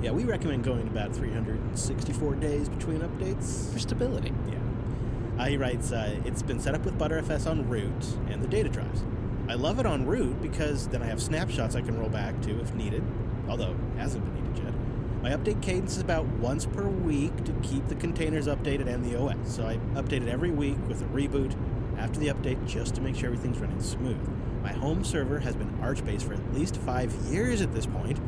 Yeah, we recommend going about 364 days between updates for stability. Yeah. He writes, it's been set up with ButterFS on root and the data drives. I love it en route because then I have snapshots I can roll back to if needed, although it hasn't been needed yet. My update cadence is about once per week to keep the containers updated and the OS. So I update it every week with a reboot after the update just to make sure everything's running smooth. My home server has been Archbase for at least 5 years at this point,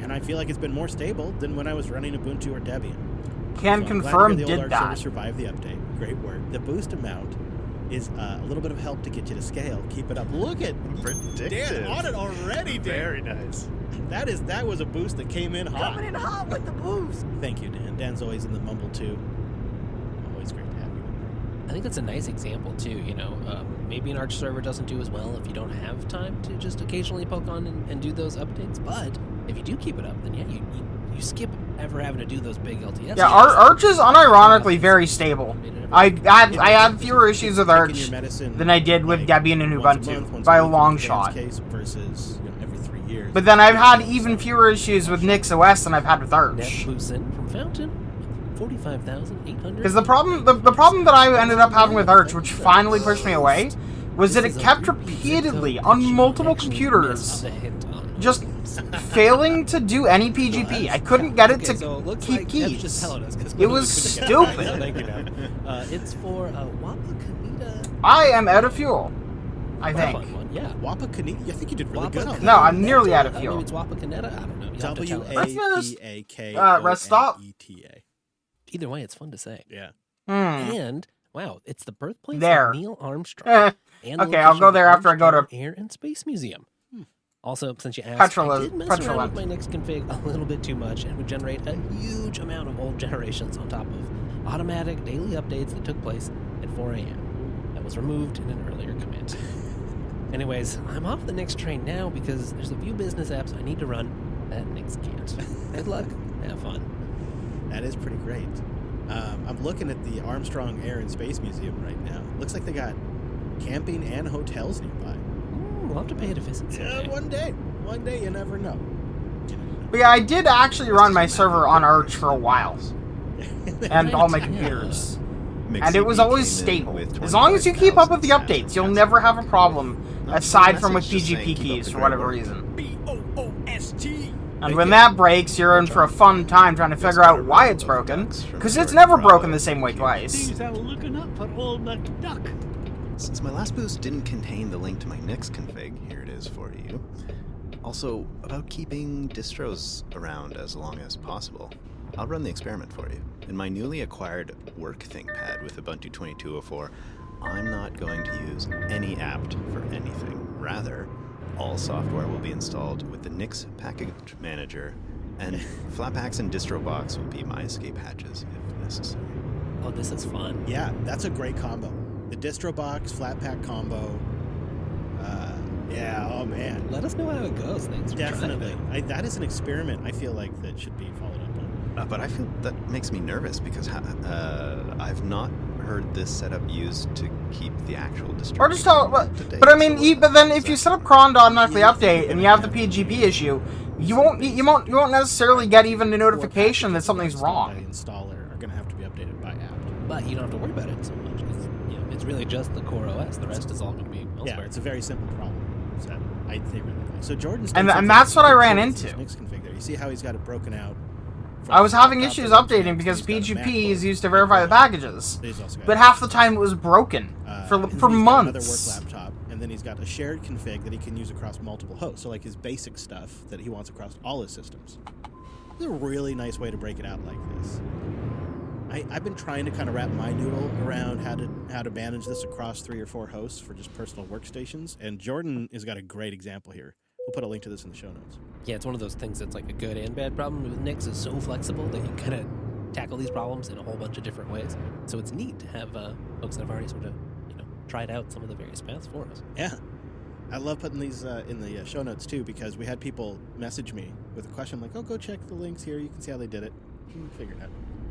and I feel like it's been more stable than when I was running Ubuntu or Debian. Can So I'm confirm glad to hear the did old Arch server that. survived the update. Great work. The boost amount is a little bit of help to get you to scale. Keep it up. Look at Dan on it already, Dan. Very nice. That was a boost that came in hot. Coming in hot with the boost. Thank you, Dan. Dan's always in the mumble too. Always great to have you in I think that's a nice example too. Maybe an Arch server doesn't do as well if you don't have time to just occasionally poke on and do those updates. But if you do keep it up, then yeah, you skip ever having to do those big LTS. Yeah, Arch is unironically very stable. I had fewer issues with Arch than I did with Debian and Ubuntu by a long shot. Case versus every 3 years. But then I've had even fewer issues with Nix OS than I've had with Arch. NetBoosin from Fountain, 45,800. Because the problem that I ended up having with Arch, which finally pushed me away, was that it kept repeatedly on multiple computers just failing to do any PGP. I couldn't get it to keep keys. It was stupid. Thank you, it's for Wapakoneta. I am out of fuel, I think. Yeah. Wapakoneta? I think you did really good on that. No, I'm nearly out of fuel. Maybe it's Wapakoneta? I don't know. You'll have to tell us. W-A-P-A-K-O-N-E-T-A. Rest stop. Either way, it's fun to say. Yeah. And, wow, it's the birthplace There. of Neil Armstrong. And Okay, I'll go there after I go to Armstrong Air and Space Museum. Also, since you asked, I did mess around with my Nix config a little bit too much and would generate a huge amount of old generations on top of automatic daily updates that took place at 4 a.m. That was removed in an earlier commit. Anyways, I'm off the Nix train now because there's a few business apps I need to run that Nix can't. Good luck. Have fun. That is pretty great. I'm looking at the Armstrong Air and Space Museum right now. Looks like they got camping and hotels nearby. We'll have to pay it a visit someday. Yeah, one day. One day, you never know. But yeah, I did actually run my server on Arch for a while. And all my computers. And it was always stable. As long as you keep up with the updates, you'll never have a problem, aside from with PGP keys for whatever reason. B-O-O-S-T. And when that breaks, you're in for a fun time trying to figure out why it's broken, because it's never broken the same way twice. These are looking up for old McDuck. Since my last boost didn't contain the link to my Nix config, here it is for you. Also, about keeping distros around as long as possible. I'll run the experiment for you. In my newly acquired work ThinkPad with Ubuntu 22.04, I'm not going to use any apt for anything. Rather, all software will be installed with the Nix package manager, and Flatpaks and DistroBox will be my escape hatches if necessary. Oh, this is fun. Yeah, that's a great combo. The DistroBox Flatpak combo. Yeah, oh man. Let us know how it goes. Thanks for Definitely. That is an experiment I feel like that should be followed up on. But I feel that makes me nervous because I've not heard this setup used to keep the actual distribution. Or just tell, but I mean, but then if you set up cron to automatically update and you have the PGP issue, you won't necessarily get even a notification that something's wrong. Installer are going to have to be updated by apt. But you don't have to worry about it so much because it's really just the core OS. The rest is all going to be elsewhere. Yeah, it's a very simple problem. So I think so. Jordan's and that's what I ran into. Nix config there. You see how he's got it broken out. I was having issues updating because PGP is used to verify the packages, but half the time it was broken for months. Another work laptop, and then he's got a shared config that he can use across multiple hosts. So like his basic stuff that he wants across all his systems. It's a really nice way to break it out like this. I've been trying to kind of wrap my noodle around how to manage this across 3 or 4 hosts for just personal workstations, and Jordan has got a great example here. We'll put a link to this in the show notes. Yeah, it's one of those things that's like a good and bad problem. With Nix is so flexible that you kind of tackle these problems in a whole bunch of different ways. So it's neat to have folks that have already sort of tried out some of the various paths for us. Yeah. I love putting these in the show notes too, because we had people message me with a question like, oh, go check the links here. You can see how they did it. You can figure it out.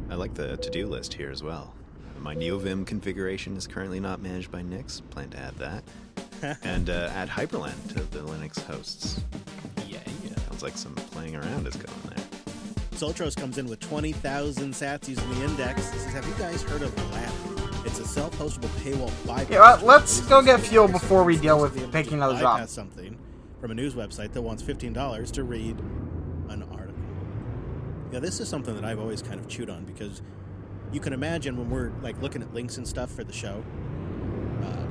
I like the to-do list here as well. My NeoVim configuration is currently not managed by Nix. Plan to add that. And add Hyperland to the Linux hosts. Yeah. Sounds like some playing around is going there. Soltros comes in with 20,000 sats using the index. He says, have you guys heard of Aladdin? It It's a self-hostable paywall bypass. Yeah, let's go get fuel before we deal with picking another job. Bypass something from a news website that wants $15 to read an article. Yeah, this is something that I've always kind of chewed on because you can imagine when we're like looking at links and stuff for the show,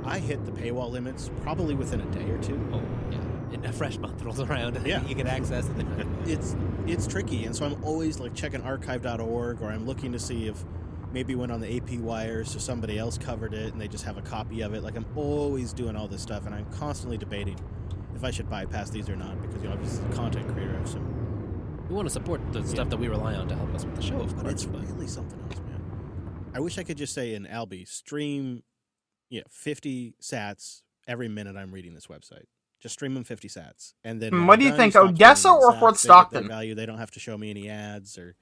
I hit the paywall limits probably within a day or two. Oh, yeah. And a fresh month rolls around and Yeah. you can access it. It's tricky, and so I'm always like checking archive.org, or I'm looking to see if maybe went on the AP wires so somebody else covered it and they just have a copy of it. Like I'm always doing all this stuff, and I'm constantly debating if I should bypass these or not because, you know, as a content creator, I have some. We want to support the stuff that we rely on to help us with the show, of But course. it's really something else, man. I wish I could just say in Albi, stream 50 sats every minute I'm reading this website. Just stream them 50 sats. And then when What I'm do you done, think, stop Odessa streaming or sats, Fort they get Stockton? their value. They don't have to show me any ads or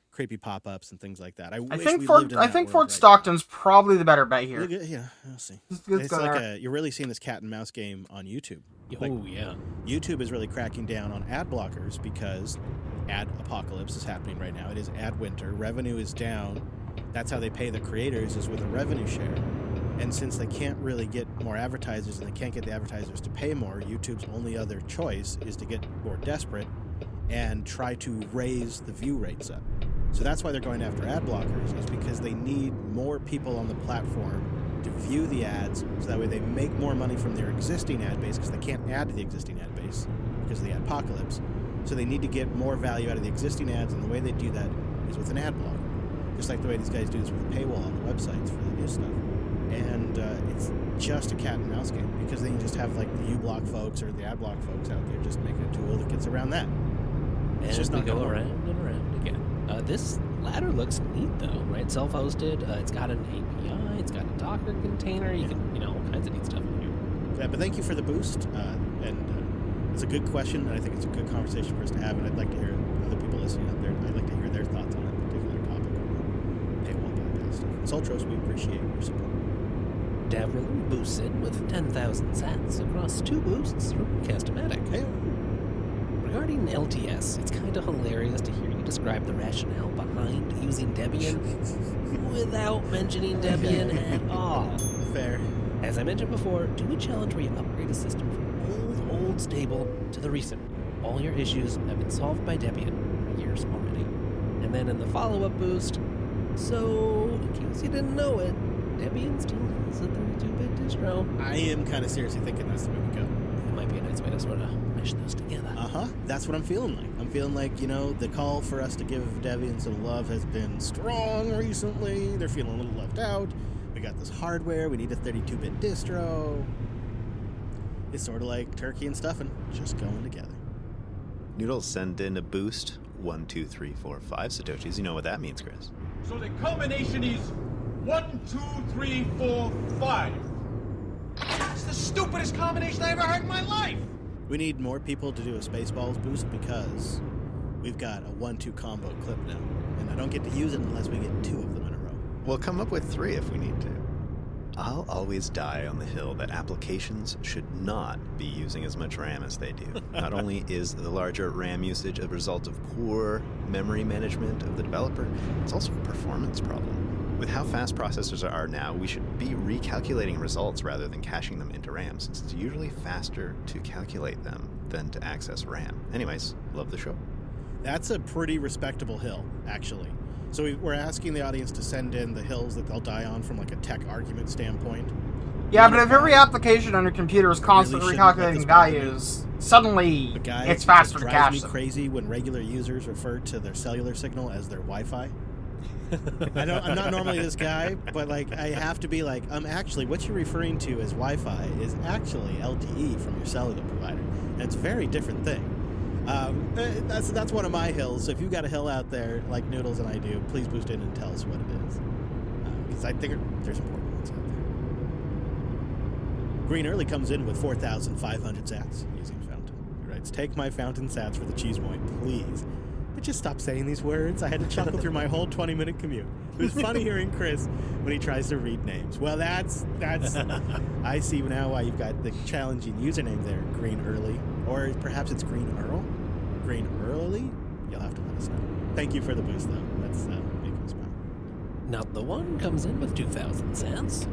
creepy pop-ups and things like that. I I wish think we Fort lived in that world Fort right Stockton's probably the better bet here. now. Yeah, we'll see. Let's It's go like there. you're really seeing this cat and mouse game on YouTube. Oh, yeah. YouTube is really cracking down on ad blockers because ad apocalypse is happening right now. It is ad winter. Revenue is down. That's how they pay the creators, is with a revenue share. And since they can't really get more advertisers and they can't get the advertisers to pay more, YouTube's only other choice is to get more desperate and try to raise the view rates up. So that's why they're going after ad blockers, is because they need more people on the platform to view the ads, so that way they make more money from their existing ad base, because they can't add to the existing ad base because of the apocalypse. So they need to get more value out of the existing ads, and the way they do that is with an ad blocker. Just like the way these guys do this with a paywall on the websites for the new stuff. And it's just a cat and mouse game, because they can just have like the uBlock folks or the ad block folks out there just making a tool that gets around that. It's And just we not go gonna work. around and around again. This ladder looks neat, though, right? Self-hosted. It's got an API. It's got a Docker container. You can, all kinds of neat stuff in here. Yeah, but thank you for the boost. It's a good question, and I think it's a good conversation for us to have. And I'd like to hear other people listening out there. I'd like to hear their thoughts on that particular topic on the paywall bypass stuff. And Soltros, we appreciate your support. Davrilin boosts in with 10,000 sats across 2 boosts from Cast-O-Matic. Hey. Regarding LTS, it's kind of hilarious to hear you describe the rationale behind using Debian without mentioning Debian at all. Fair. As I mentioned before, do a challenge where you upgrade a system from old stable to the recent. All your issues have been solved by Debian for years already. And then in the follow-up boost, so in case you didn't know it, Debian still is a 32-bit distro. I am kind of seriously thinking that's the way to go. It might be a nice way to sort of mesh those together. That's what I'm feeling like. I'm feeling like, the call for us to give Debian some love has been strong recently. They're feeling a little left out. We got this hardware. We need a 32-bit distro. It's sort of like turkey and stuffing, just going together. Noodles send in a boost. 1, 2, 3, 4, 5 Satoshis. You know what that means, Chris. So the combination is 1, 2, 3, 4, 5. It's the stupidest combination I ever heard in my life. We need more people to do a Spaceballs boost because we've got a 1-2 combo clip now. And I don't get to use it unless we get 2 of them in a row. We'll come up with 3 if we need to. I'll always die on the hill that applications should not be using as much RAM as they do. Not only is the larger RAM usage a result of poor memory management of the developer, it's also a performance problem. With how fast processors are now, we should be recalculating results rather than caching them into RAM, since it's usually faster to calculate them than to access RAM. Anyways, love the show. That's a pretty respectable hill, actually. So we're asking the audience to send in the hills that they'll die on from like a tech argument standpoint. Yeah, but if every application on your computer is constantly recalculating values, suddenly it's faster to It cache drives me them. crazy when regular users refer to their cellular signal as their Wi-Fi. I'm not normally this guy, but I have to be actually what you're referring to as Wi-Fi is actually LTE from your cellular provider, and it's a very different thing. That's one of my hills. So if you've got a hill out there like Noodles and I do, please boost in and tell us what it is, because I think there's important ones out there. Green Early comes in with 4,500 sats using Fountain. He writes, "Take my Fountain sats for the cheese moit, please." But just stop saying these words. I had to chuckle through my whole 20-minute commute. It was funny hearing Chris when he tries to read names. Well, that's. I see now why you've got the challenging username there, Green Early. Or perhaps it's Green Earl? Green Early? You'll have to let us know. Thank you for the boost, though. Let's make him smile. Not the One comes in with 2,000 cents.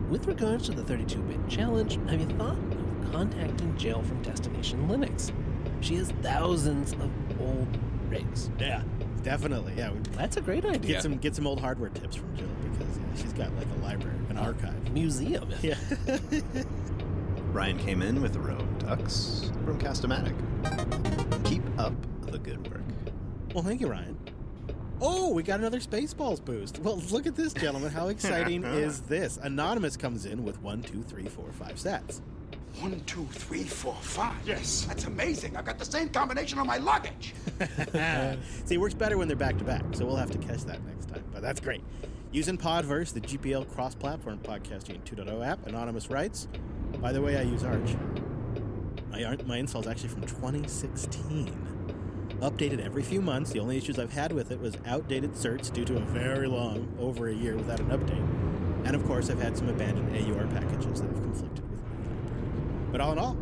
With regards to the 32-bit challenge, have you thought of contacting Jill from Destination Linux? She has thousands of old rigs. Yeah, definitely. Yeah, That's a great idea. Get some old hardware tips from Jill because she's got like a library, an archive, museum. Yeah. Ryan came in with a row of ducks from Castomatic. Keep up the good work. Well, thank you, Ryan. Oh, we got another Spaceballs boost. Well, look at this, gentlemen. How exciting is this? Anonymous comes in with 1, 2, 3, 4, 5 stats. 1, 2, 3, 4, 5. Yes, that's amazing. I've got the same combination on my luggage. See, it works better when they're back to back, so we'll have to catch that next time. But that's great. Using Podverse, the GPL cross-platform podcasting 2.0 app, Anonymous writes, by the way, I use Arch. My install is actually from 2016. Updated every few months. The only issues I've had with it was outdated certs due to a very long, over a year without an update. And of course, I've had some abandoned AUR packages that have conflicted with me. But all in all,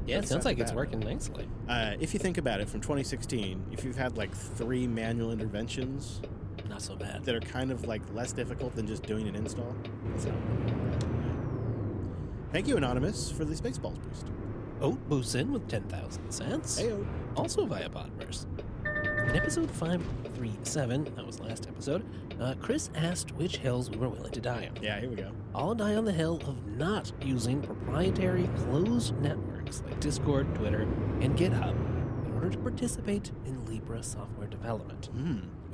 yeah, it sounds like it's working nicely. If you think about it, from 2016, if you've had like 3 manual interventions, not so bad. That are kind of like less difficult than just doing an install. That's not really bad. Thank you, Anonymous, for the Spaceballs boost. Oat boosts in with 10,000 cents. Hey, Oat. Also via Podverse. In episode 537, that was last episode, Chris asked which hills we were willing to die on. Yeah, here we go. I'll die on the hill of not using proprietary closed networks like Discord, Twitter, and GitHub in order to participate in Libra software development.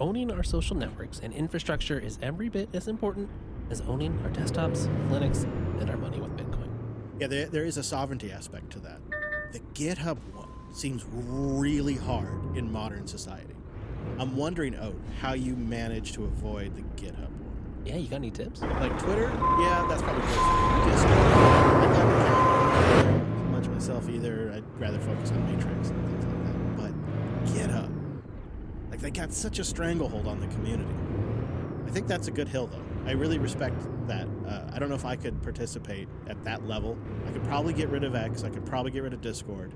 Owning our social networks and infrastructure is every bit as important as owning our desktops, Linux, and our money with Bitcoin. Yeah, there is a sovereignty aspect to that. The GitHub one seems really hard in modern society. I'm wondering, how you manage to avoid the GitHub one. Yeah, you got any tips? Like Twitter? Yeah, that's probably good. Discord, I don't much myself either. I'd rather focus on Matrix and things like that. But GitHub, like they got such a stranglehold on the community. I think that's a good hill, though. I really respect that. I don't know if I could participate at that level. I could probably get rid of X. I could probably get rid of Discord.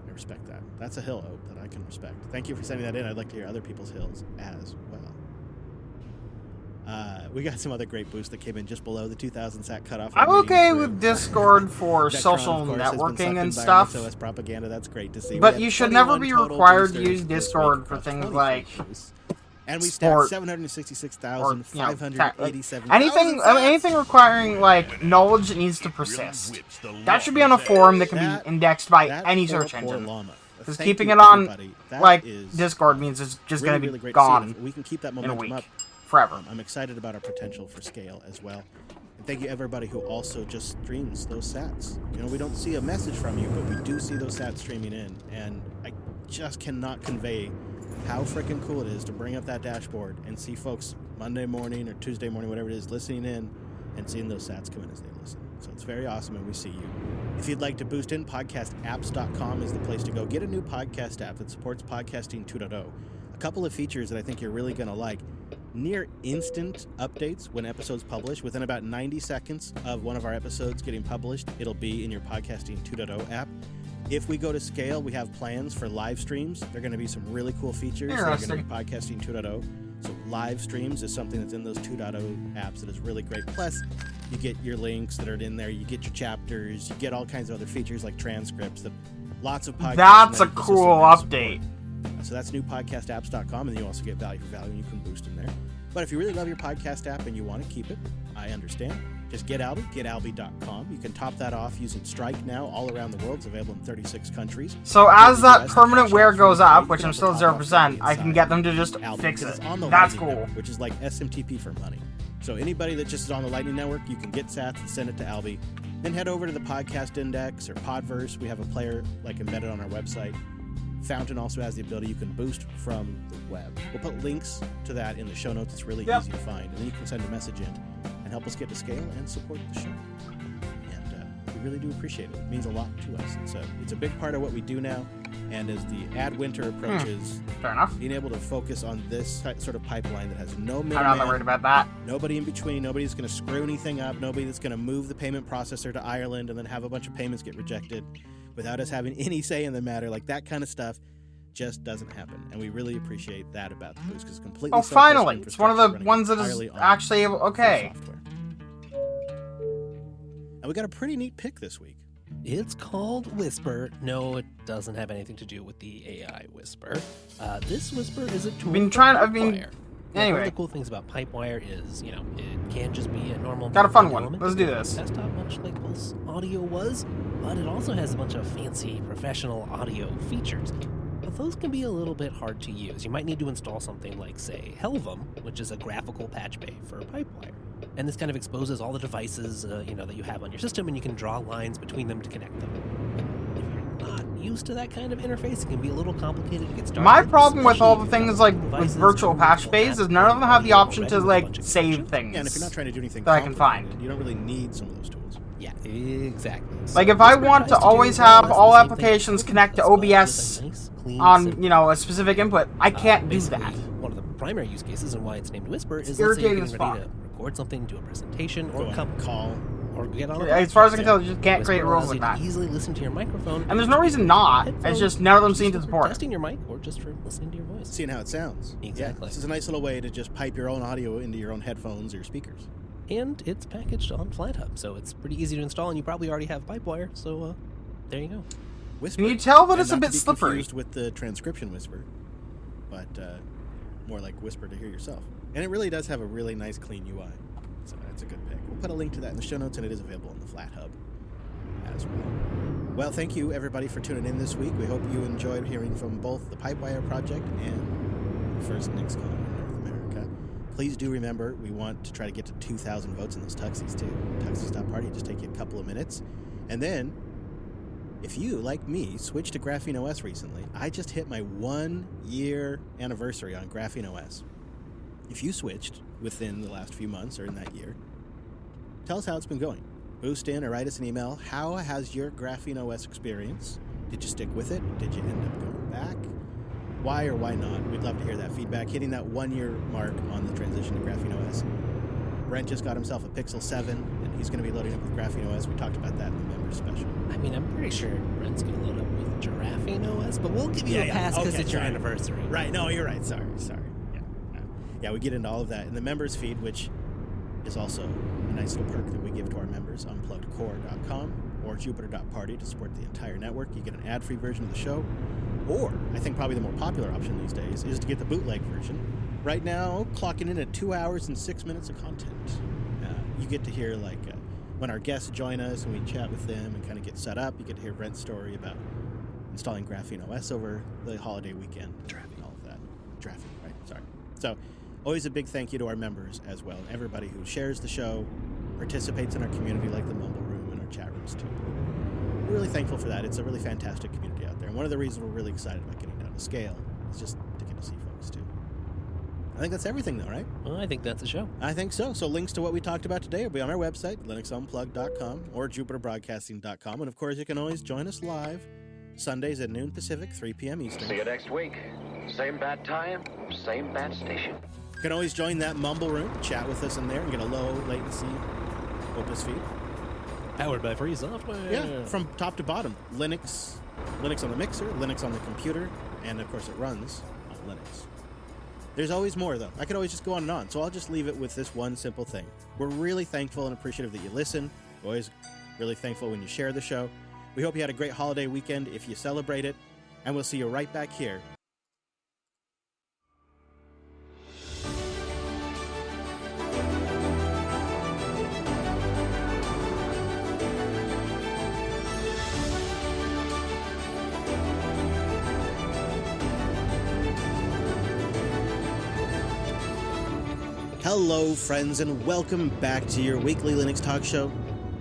I respect that. That's a hill, Oat, that I can respect. Thank you for sending that in. I'd like to hear other people's hills as well. We got some other great boosts that came in just below the 2,000 sat cutoff. I'm okay with Discord for Netcron, social of course, has been networking sucked and in by stuff. OS propaganda. That's great to see. But you should never be required to use Discord for things like and we sport, 766,587. Anything requiring like knowledge that needs to persist. That should be on a forum that can be indexed by any search engine. Because keeping it on like Discord means it's just going to be gone we can keep that in a momentum week, up forever. I'm excited about our potential for scale as well. And thank you everybody who also just streams those sats. You know, we don't see a message from you, but we do see those sats streaming in, and I just cannot convey how freaking cool it is to bring up that dashboard and see folks Monday morning or Tuesday morning, whatever it is, listening in and seeing those sats come in as they listen. So it's very awesome, and we see you. If you'd like to boost in, podcastapps.com is the place to go. Get a new podcast app that supports podcasting 2.0. A couple of features that I think you're really going to like. Near instant updates when episodes publish. Within about 90 seconds of one of our episodes getting published, it'll be in your podcasting 2.0 app. If we go to scale, we have plans for live streams. There are going to be some really cool features that are going to be podcasting 2.0. So live streams is something that's in those 2.0 apps that is really great. Plus, you get your links that are in there. You get your chapters. You get all kinds of other features like transcripts. That lots of podcasts. That's a cool update. So that's newpodcastapps.com, and you also get value for value, and you can boost in there. But if you really love your podcast app and you want to keep it, I understand. Just get Alby, getalby.com. You can top that off using Strike now all around the world. It's available in 36 countries. So as that permanent wear goes up, which I'm still 0%, I can get them to just fix it. That's cool. Network, which is like SMTP for money. So anybody that just is on the Lightning Network, you can get sats and send it to Alby. Then head over to the Podcast Index or Podverse. We have a player like embedded on our website. Fountain also has the ability you can boost from the web. We'll put links to that in the show notes. It's really easy to find. And then you can send a message in and help us get to scale and support the show. And we really do appreciate it. It means a lot to us. It's a big part of what we do now. And as the ad winter approaches, fair enough, being able to focus on this sort of pipeline that has no middleman, I'm not worried about that. Nobody in between, nobody's going to screw anything up, nobody that's going to move the payment processor to Ireland and then have a bunch of payments get rejected without us having any say in the matter, like that kind of stuff just doesn't happen, and we really appreciate that about the boost because it's completely. Oh, self-hosted finally! It's one of the infrastructure ones that is running entirely on actually able. Okay. free software. And we got a pretty neat pick this week. It's called Whisper. No, it doesn't have anything to do with the AI Whisper. This Whisper is a tool. Pipewire. One of Anyway. the cool things about Pipewire is, it can just be a normal. Got a fun one. element Let's do this. Desktop, much like Pulse Audio was, but it also has a bunch of fancy professional audio features. But those can be a little bit hard to use. You might need to install something like, say, Helvum, which is a graphical patch bay for Pipewire. And this kind of exposes all the devices, that you have on your system, and you can draw lines between them to connect them. If you're not used to that kind of interface, it can be a little complicated to get started. My problem with all the especially things like with virtual patch bays is none of them have the option to like save things. Yeah, and if you're not trying to do anything that I can complicated, find. you don't really need some of those tools. Yeah, exactly. Like if I want to always have all applications connect to OBS on, a specific input, I can't do that. One of the primary use cases and why it's named Whisper is It's let's say you're irritating getting as ready to record something, do a presentation, or Go on come a call, or get on. As far as I can tell, you just can't Whisper create rules allows like you to that. easily listen to your microphone. And there's no reason not. It's Headphones, just none of them just seem to for support it. testing your mic or just for listening to your voice. Seeing how it sounds. Exactly. Yeah, this is a nice little way to just pipe your own audio into your own headphones or your speakers. And it's packaged on FlatHub, so it's pretty easy to install, and you probably already have Pipewire, so there you go. Whisper. Can you tell that And it's a not bit to be slippery? confused with the transcription Whisper, but more like Whisper to hear yourself. And it really does have a really nice, clean UI. So that's a good pick. We'll put a link to that in the show notes, and it is available on the FlatHub as well. Well, thank you, everybody, for tuning in this week. We hope you enjoyed hearing from both the Pipewire Project and the first NixCon in North America. Please do remember, we want to try to get to 2,000 votes in those Tuxies, too. Tuxies.party, just take you a couple of minutes. And then, if you, like me, switched to Graphene OS recently, I just hit my 1-year anniversary on Graphene OS. If you switched within the last few months or in that year, tell us how it's been going. Boost in or write us an email. How has your Graphene OS experience? Did you stick with it? Did you end up going back? Why or why not? We'd love to hear that feedback. Hitting that 1-year mark on the transition to Graphene OS. Brent just got himself a Pixel 7, and he's going to be loading up with Graphene OS. We talked about that in the member special. I mean, I'm pretty sure Brent's going to load up with Giraffing OS, but we'll give you a pass because Okay, it's your sorry. anniversary. Right, no, you're right. Sorry. Yeah, we get into all of that in the members feed, which is also a nice little perk that we give to our members. Unpluggedcore.com or Jupiter.party to support the entire network. You get an ad-free version of the show, or I think probably the more popular option these days is to get the bootleg version. Right now, clocking in at 2 hours and 6 minutes of content. You get to hear when our guests join us and we chat with them and kind of get set up. You get to hear Brent's story about installing Graphene OS over the holiday weekend. Drafting, all of that. Drafting, right? Sorry. So, always a big thank you to our members as well. Everybody who shares the show, participates in our community like the Mumble Room and our chat rooms too. We're really thankful for that. It's a really fantastic community out there. And one of the reasons we're really excited about getting down to scale is just to get to see folks too. I think that's everything though, right? Well, I think that's a show. I think so. So links to what we talked about today will be on our website, linuxunplugged.com or jupiterbroadcasting.com. And of course, you can always join us live Sundays at noon Pacific, 3 p.m. Eastern. See you next week. Same bad time, same bad station. You can always join that Mumble Room, chat with us in there, and get a low latency Opus feed. Powered by free software. Yeah, from top to bottom. Linux on the mixer, Linux on the computer, and of course it runs on Linux. There's always more, though. I could always just go on and on, so I'll just leave it with this one simple thing. We're really thankful and appreciative that you listen. We're always really thankful when you share the show. We hope you had a great holiday weekend if you celebrate it, and we'll see you right back here. Hello, friends, and welcome back to your weekly Linux talk show.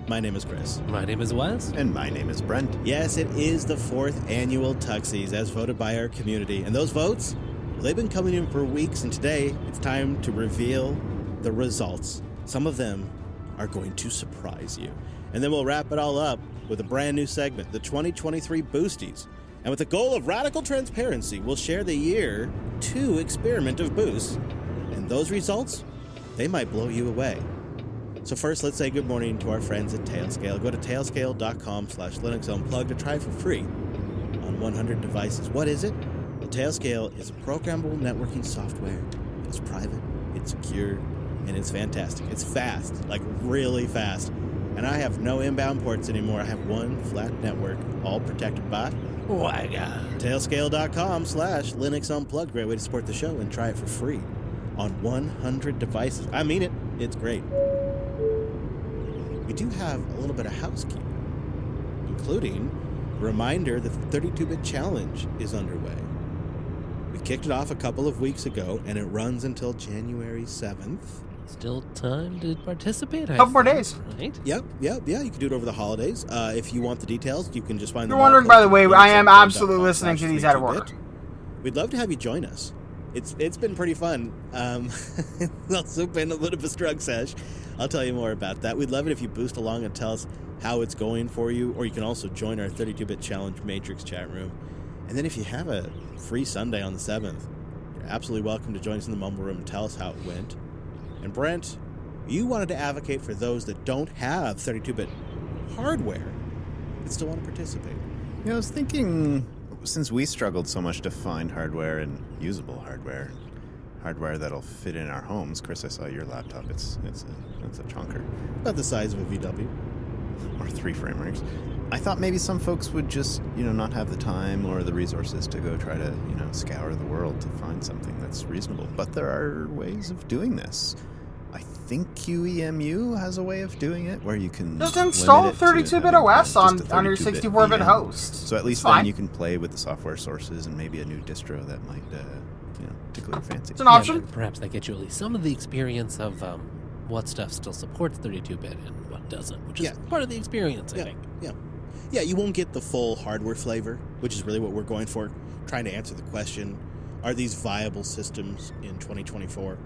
My name is Chris. My name is Wes. And my name is Brent. Yes, it is the 4th annual Tuxies, as voted by our community. And those votes, well, they've been coming in for weeks, and today it's time to reveal the results. Some of them are going to surprise you. And then we'll wrap it all up with a brand new segment, the 2023 Boosties. And with the goal of radical transparency, we'll share the Year 2 experiment of Boost. And those results, they might blow you away. So first, let's say good morning to our friends at Tailscale. Go to tailscale.com/Linux Unplugged to try it for free on 100 devices. What is it? Tailscale is a programmable networking software. It's private, it's secure, and it's fantastic. It's fast, like really fast. And I have no inbound ports anymore. I have one flat network, all protected by WiGA. Tailscale.com/Linux Unplugged. Great way to support the show and try it for free on 100 devices. I mean it. It's great. We do have a little bit of housekeeping, including a reminder that the 32-bit challenge is underway. We kicked it off a couple of weeks ago, and it runs until January 7th. Still time to participate. Couple more days. Right? Yep. You can do it over the holidays. If you want the details, you can just find You're them. wondering, by the way, I am absolutely listening to these out of order. We'd love to have you join us. It's been pretty fun. It's also been a little bit of a strug sesh. I'll tell you more about that. We'd love it if you boost along and tell us how it's going for you, or you can also join our 32-bit challenge Matrix chat room. And then if you have a free Sunday on the 7th, you're absolutely welcome to join us in the Mumble Room and tell us how it went. And Brent, you wanted to advocate for those that don't have 32-bit hardware but still want to participate. I was thinking, since we struggled so much to find hardware and usable hardware that'll fit in our homes. Chris, I saw your laptop. It's a chunker. About the size of a VW. Or 3 frame rates. I thought maybe some folks would just, not have the time or the resources to go try to, scour the world to find something that's reasonable. But there are ways of doing this. I think QEMU has a way of doing it where you can just install 32-bit OS on your 64-bit VM. host. So at least then you can play with the software sources and maybe a new distro that might, tickle your fancy. It's an option. Perhaps that gets you at least some of the experience of what stuff still supports 32-bit and what doesn't, which is part of the experience, I think. Yeah, you won't get the full hardware flavor, which is really what we're going for, trying to answer the question, are these viable systems in 2024?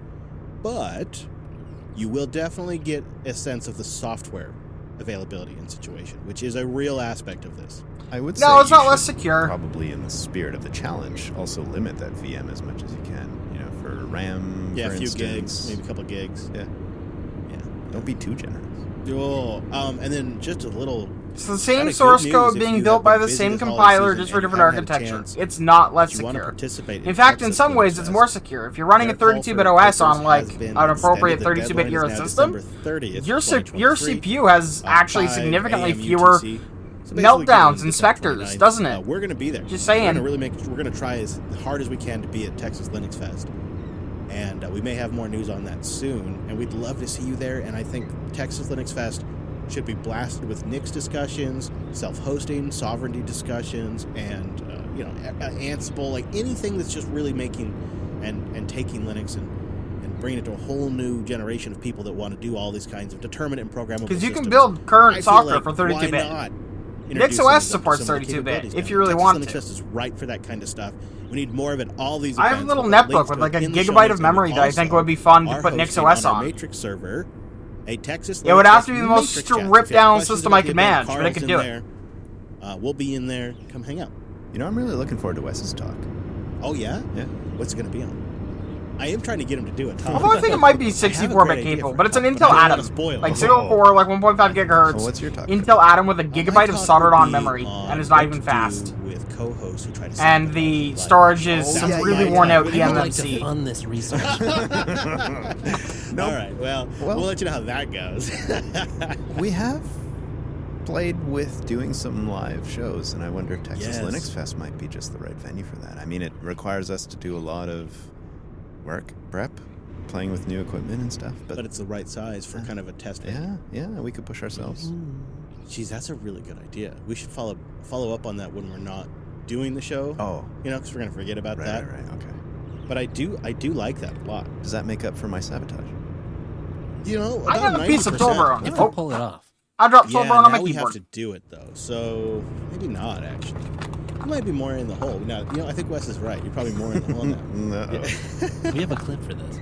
But you will definitely get a sense of the software availability and situation, which is a real aspect of this. I would say it's not you less should secure. Probably in the spirit of the challenge, also limit that VM as much as you can. For RAM, yeah, for a few instance. gigs, maybe a couple gigs. Yeah. Don't be too generous. And then just a little. It's the same source code being built by the same compiler, just for different architecture. It's not less secure. In fact, in some ways, it's more secure. If you're running a 32-bit OS on an appropriate 32-bit Euro system, your CPU has actually significantly fewer meltdowns and specters, doesn't it? We're going to be there. Just saying. We're going to try as hard as we can to be at Texas Linux Fest. And we may have more news on that soon. And we'd love to see you there. And I think Texas Linux Fest should be blasted with Nix discussions, self-hosting, sovereignty discussions, and Ansible, like anything that's just really making and taking Linux and bringing it to a whole new generation of people that want to do all these kinds of determinate and programmable systems. Because you can build current software for Why 32-bit. not? NixOS supports 32-bit if you really want Linux to. Fest is right for that kind of stuff. We need more of it. All these. I have a little netbook with like a gigabyte of memory that I think would be fun to put NixOS on. Matrix server. A Texas. It would have to be the most stripped down system I could manage, but I could do it. We'll be in there. Come hang out. I'm really looking forward to Wes's talk. Oh yeah? Yeah. What's it going to be on? I am trying to get him to do it. Although I think it might be 64-bit capable, but it's an Intel Atom, like single core, like 1.5 gigahertz. So what's your talk? Intel Atom with a gigabyte of soldered-on memory, and it's not even fast. With co-hosts who try to and the storage is some really worn-out I would like to eMMC. fund this research. All right. Well, we'll let you know how that goes. We have played with doing some live shows, and I wonder if Texas Linux Fest might be just the right venue for that. I mean, it requires us to do a lot of work, prep, playing with new equipment and stuff. But it's the right size for kind of a test. Yeah, we could push ourselves. Geez, that's a really good idea. We should follow up on that when we're not doing the show. Oh, because we're gonna forget about that. Right. Okay. But I do like that a lot. Does that make up for my sabotage? I got a piece of Tolbert. You can pull it off. I dropped Tolbert on my we have keyboard. to do it though, so maybe not actually. You might be more in the hole. Now, I think Wes is right. You're probably more in the hole now. No. We have a clip for this.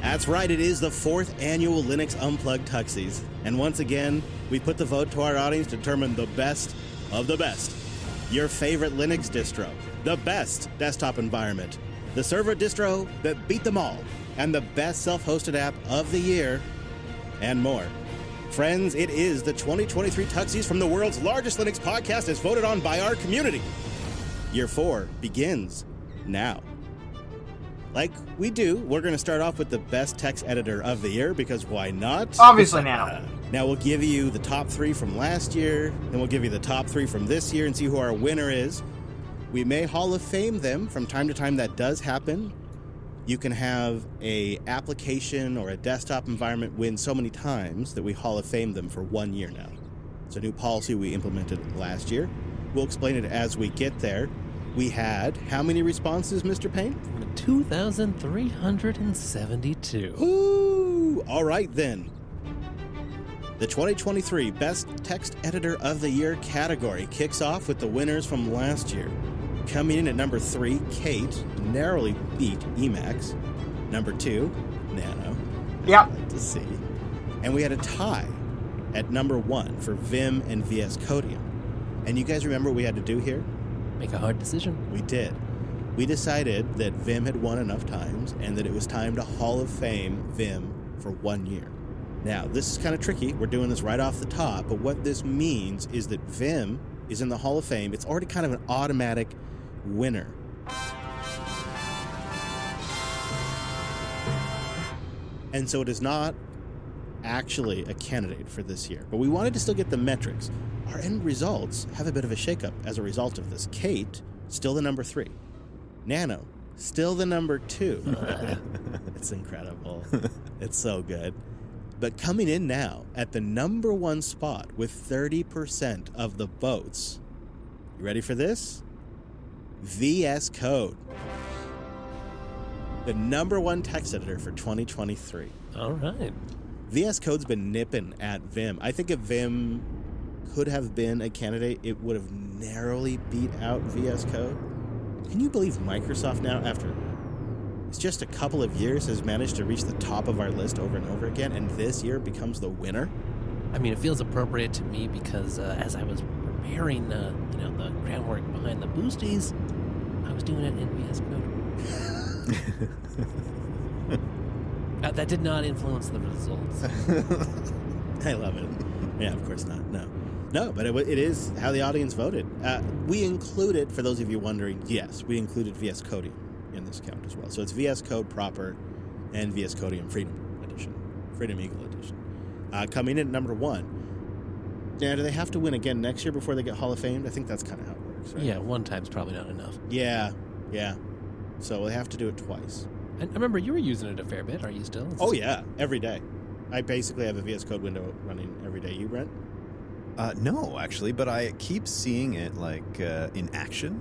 That's right, it is the 4th annual Linux Unplugged Tuxies. And once again, we put the vote to our audience to determine the best of the best. Your favorite Linux distro, the best desktop environment, the server distro that beat them all, and the best self-hosted app of the year, and more. Friends, it is the 2023 Tuxies from the world's largest Linux podcast as voted on by our community. Year 4 begins now. Like we do, we're going to start off with the best text editor of the year, because why not? Obviously Nano. Now we'll give you the top 3 from last year, then we'll give you the top 3 from this year and see who our winner is. We may Hall of Fame them from time to time. That does happen. You can have a application or a desktop environment win so many times that we Hall of Fame them for 1 year now. It's a new policy we implemented last year. We'll explain it as we get there. We had how many responses, Mr. Payne? 2,372. Ooh! All right then. The 2023 Best Text Editor of the Year category kicks off with the winners from last year. Coming in at number 3, Kate narrowly beat Emacs. Number 2, Nano. Yep. I'd like to see. And we had a tie at number 1 for Vim and VS Codium. And you guys remember what we had to do here? Make a hard decision. We did. We decided that Vim had won enough times and that it was time to Hall of Fame Vim for 1 year. Now, this is kind of tricky. We're doing this right off the top, but what this means is that Vim is in the Hall of Fame. It's already kind of an automatic winner. And so it is not actually a candidate for this year, but we wanted to still get the metrics. Our end results have a bit of a shakeup as a result of this. Kate, still the number 3. Nano, still the number 2. It's incredible. It's so good. But coming in now at the number 1 spot with 30% of the votes. You ready for this? VS Code. The number 1 text editor for 2023. All right. VS Code's been nipping at Vim. I think if Vim could have been a candidate, it would have narrowly beat out VS Code. Can you believe Microsoft now, after it's just a couple of years, has managed to reach the top of our list over and over again, and this year becomes the winner? I mean, it feels appropriate to me because as I was preparing, the groundwork behind the boosties, I was doing it in VS Code. That did not influence the results. I love it. Yeah, of course not. No, but it is how the audience voted. We included, for those of you wondering, yes, we included VS Codium in this count as well. So it's VS Code proper and VS Codium Freedom Edition, Freedom Eagle Edition. Coming in at number 1. Now, do they have to win again next year before they get Hall of Famed? I think that's kind of how it works, right? Yeah, 1 time's probably not enough. Yeah. So they have to do it twice. I remember you were using it a fair bit. Are you still? Oh, yeah, every day. I basically have a VS Code window running every day. You, Brent? No, actually, but I keep seeing it in action.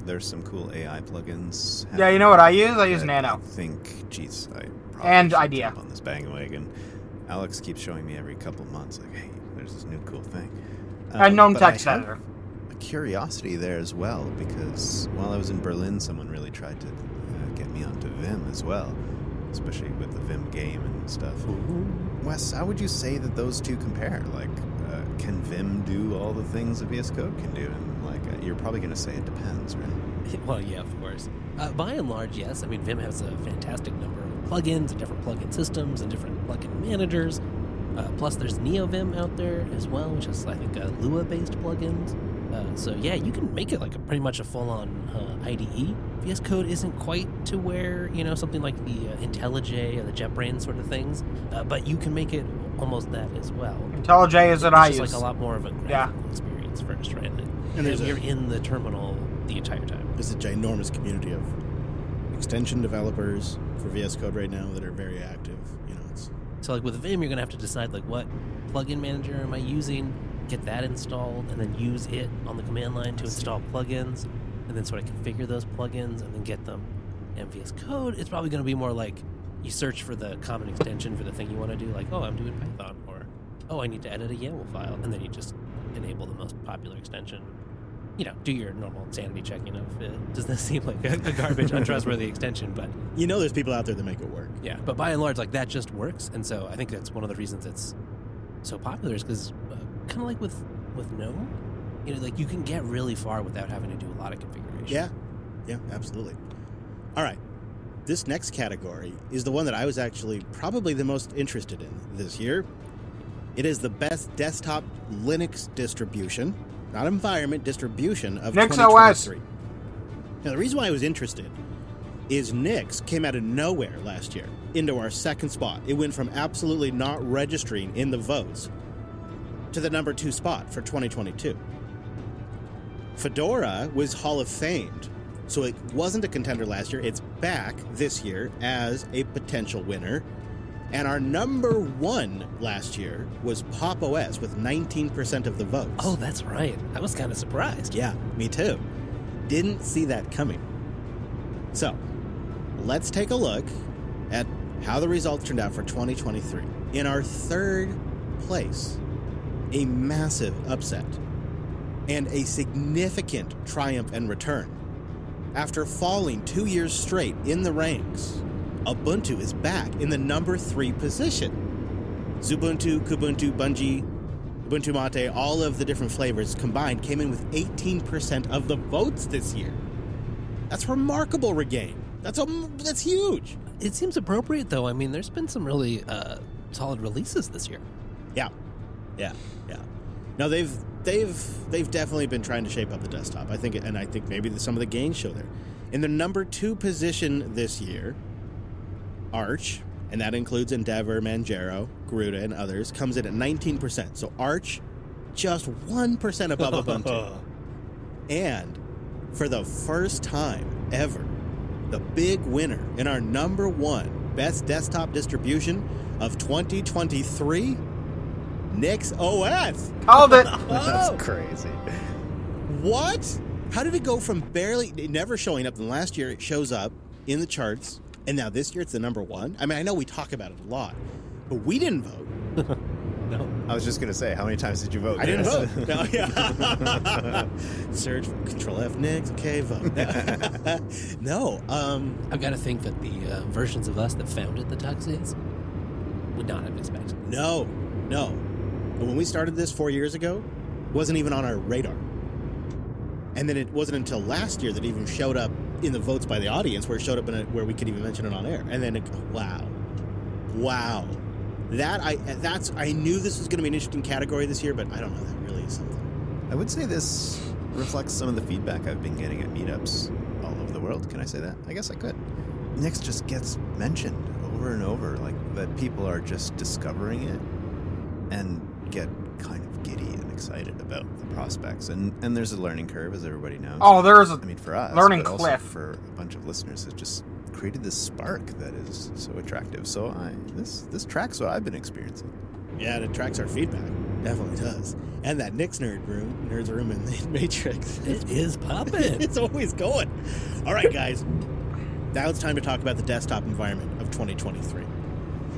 There's some cool AI plugins. Yeah, you know what I use? I use Nano. I think, geez, I probably and should Idea jump on this bandwagon. Alex keeps showing me every couple months, like, hey, there's this new cool thing. And GNOME Text Editor. A curiosity there as well, because while I was in Berlin, someone really tried to get me onto Vim as well, especially with the Vim game and stuff. Wes, how would you say that those two compare? Like, can Vim do all the things that VS Code can do? And you're probably going to say it depends, right? Well, yeah, of course. By and large, yes. I mean, Vim has a fantastic number of plugins and different plugin systems and different plugin managers. Plus, there's NeoVim out there as well, which is, I think, Lua-based plugins. So, yeah, you can make it pretty much a full-on IDE. VS Code isn't quite to where, something like the IntelliJ or the JetBrains sort of things, but you can make it almost that as well. IntelliJ is what I use. It's a lot more of a graphical experience first, right? And you're in the terminal the entire time. There's a ginormous community of extension developers for VS Code right now that are very active. So with Vim, you're going to have to decide what plugin manager am I using, get that installed, and then use it on the command line to install plugins, and then sort of configure those plugins and then get them. And VS Code, it's probably going to be more like you search for the common extension for the thing you want to do, like, oh, I'm doing Python, or, oh, I need to edit a YAML file, and then you just enable the most popular extension. Do your normal sanity checking of, does this seem like a garbage, untrustworthy extension, but... there's people out there that make it work. Yeah, but by and large, that just works, and so I think that's one of the reasons it's so popular is because, kind of like with GNOME, you can get really far without having to do a lot of configuration. Yeah, absolutely. All right. This next category is the one that I was actually probably the most interested in this year. It is the best desktop Linux distribution, not environment, distribution of Nix 2023. Now, the reason why I was interested is Nix came out of nowhere last year into our second spot. It went from absolutely not registering in the votes to the number 2 spot for 2022. Fedora was Hall of Famed, so it wasn't a contender last year. It's back this year as a potential winner. And our number 1 last year was Pop! OS with 19% of the votes. Oh, that's right. I was kind of surprised. Yeah, me too. Didn't see that coming. So, let's take a look at how the results turned out for 2023. In our 3rd place, a massive upset and a significant triumph and return. After falling 2 years straight in the ranks, Ubuntu is back in the number 3 position. Xubuntu, Kubuntu, Bungie, Ubuntu Mate, all of the different flavors combined came in with 18% of the votes this year. That's remarkable, Regain. That's huge. It seems appropriate, though. I mean, there's been some really solid releases this year. Yeah. No, they've definitely been trying to shape up the desktop. I think maybe some of the gains show there. In the number 2 position this year, Arch, and that includes Endeavor, Manjaro, Garuda, and others, comes in at 19%. So Arch, just 1% above Ubuntu. And for the first time ever, the big winner in our number 1 best desktop distribution of 2023, Nix OS. Called it. That's crazy. What? How did it go from never showing up, and last year it shows up in the charts, and now this year it's the number 1? I mean, I know we talk about it a lot, but we didn't vote. No. I was just going to say, how many times did you vote? I didn't vote. No, yeah. Search for Control F Nix. Okay, vote. No. I've got to think that the versions of us that founded the Tuxies would not have expected. No. But when we started this 4 years ago, it wasn't even on our radar. And then it wasn't until last year that it even showed up in the votes by the audience, where it showed up where we could even mention it on air. And then wow. I knew this was going to be an interesting category this year, but I don't know, that really is something. I would say this reflects some of the feedback I've been getting at meetups all over the world. Can I say that? I guess I could. Nix just gets mentioned over and over, like that people are just discovering it and get kind of giddy and excited about the prospects. And there's a learning curve, as everybody knows. Oh, there's for us, learning but cliff. Also for a bunch of listeners, it just created this spark that is so attractive. So this tracks what I've been experiencing. Yeah, it tracks our feedback. Definitely does. And that Nix nerds room in the Matrix. It is popping. It's always going. All right, guys. Now it's time to talk about the desktop environment of 2023.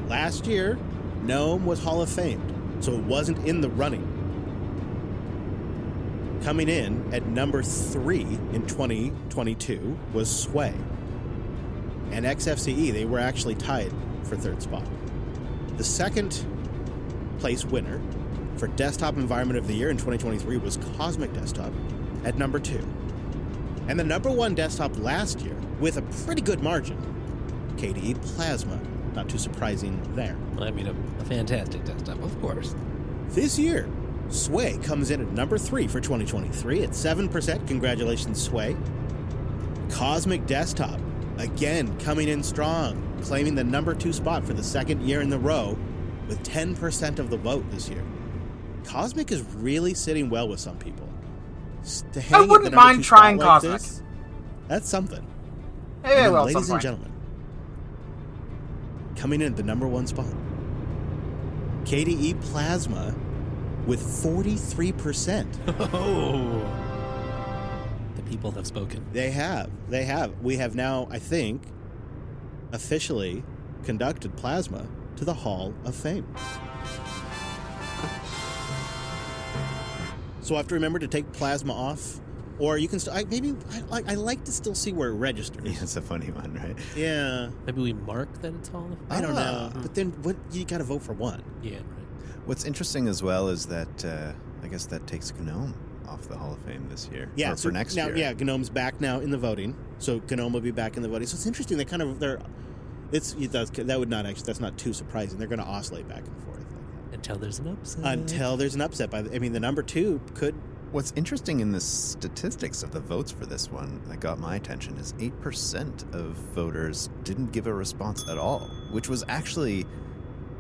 Last year, GNOME was Hall of Famed, so it wasn't in the running. Coming in at number 3 in 2022 was Sway. And XFCE, they were actually tied for 3rd spot. The second place winner for Desktop Environment of the Year in 2023 was Cosmic Desktop at number 2. And the number 1 desktop last year, with a pretty good margin, KDE Plasma. Not too surprising there. I mean, a fantastic desktop, of course. This year, Sway comes in at number 3 for 2023 at 7%. Congratulations, Sway. Cosmic Desktop, again, coming in strong, claiming the number 2 spot for the 2nd year in a row with 10% of the vote this year. Cosmic is really sitting well with some people. I wouldn't mind trying Cosmic. That's something. Hey, then, well, ladies and gentlemen, coming in at the number 1 spot, KDE Plasma with 43%. Oh. The people have spoken. They have. We have now, I think, officially conducted Plasma to the Hall of Fame. So I have to remember to take Plasma off, or you can I like to still see where it registers. Yeah, it's a funny one, right? Yeah. Maybe we mark that it's Hall of Fame? I don't know. But then you got to vote for one. Yeah, right. What's interesting as well is that I guess that takes GNOME off the Hall of Fame this year. Yeah, for next year. Yeah, GNOME's back now in the voting. So GNOME will be back in the voting. So it's interesting. They kind of that's not too surprising. They're going to oscillate back and forth until there's an upset. Until there's an upset. The number 2 could. What's interesting in the statistics of the votes for this one that got my attention is 8% of voters didn't give a response at all, which was actually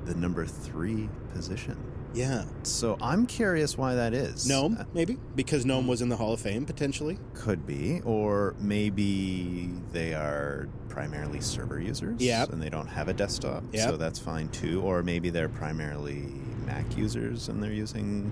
the number 3 position. Yeah. So I'm curious why that is. GNOME, maybe? Because GNOME was in the Hall of Fame, potentially? Could be. Or maybe they are primarily server users. Yep. And they don't have a desktop. Yep. So that's fine too. Or maybe they're primarily Mac users and they're using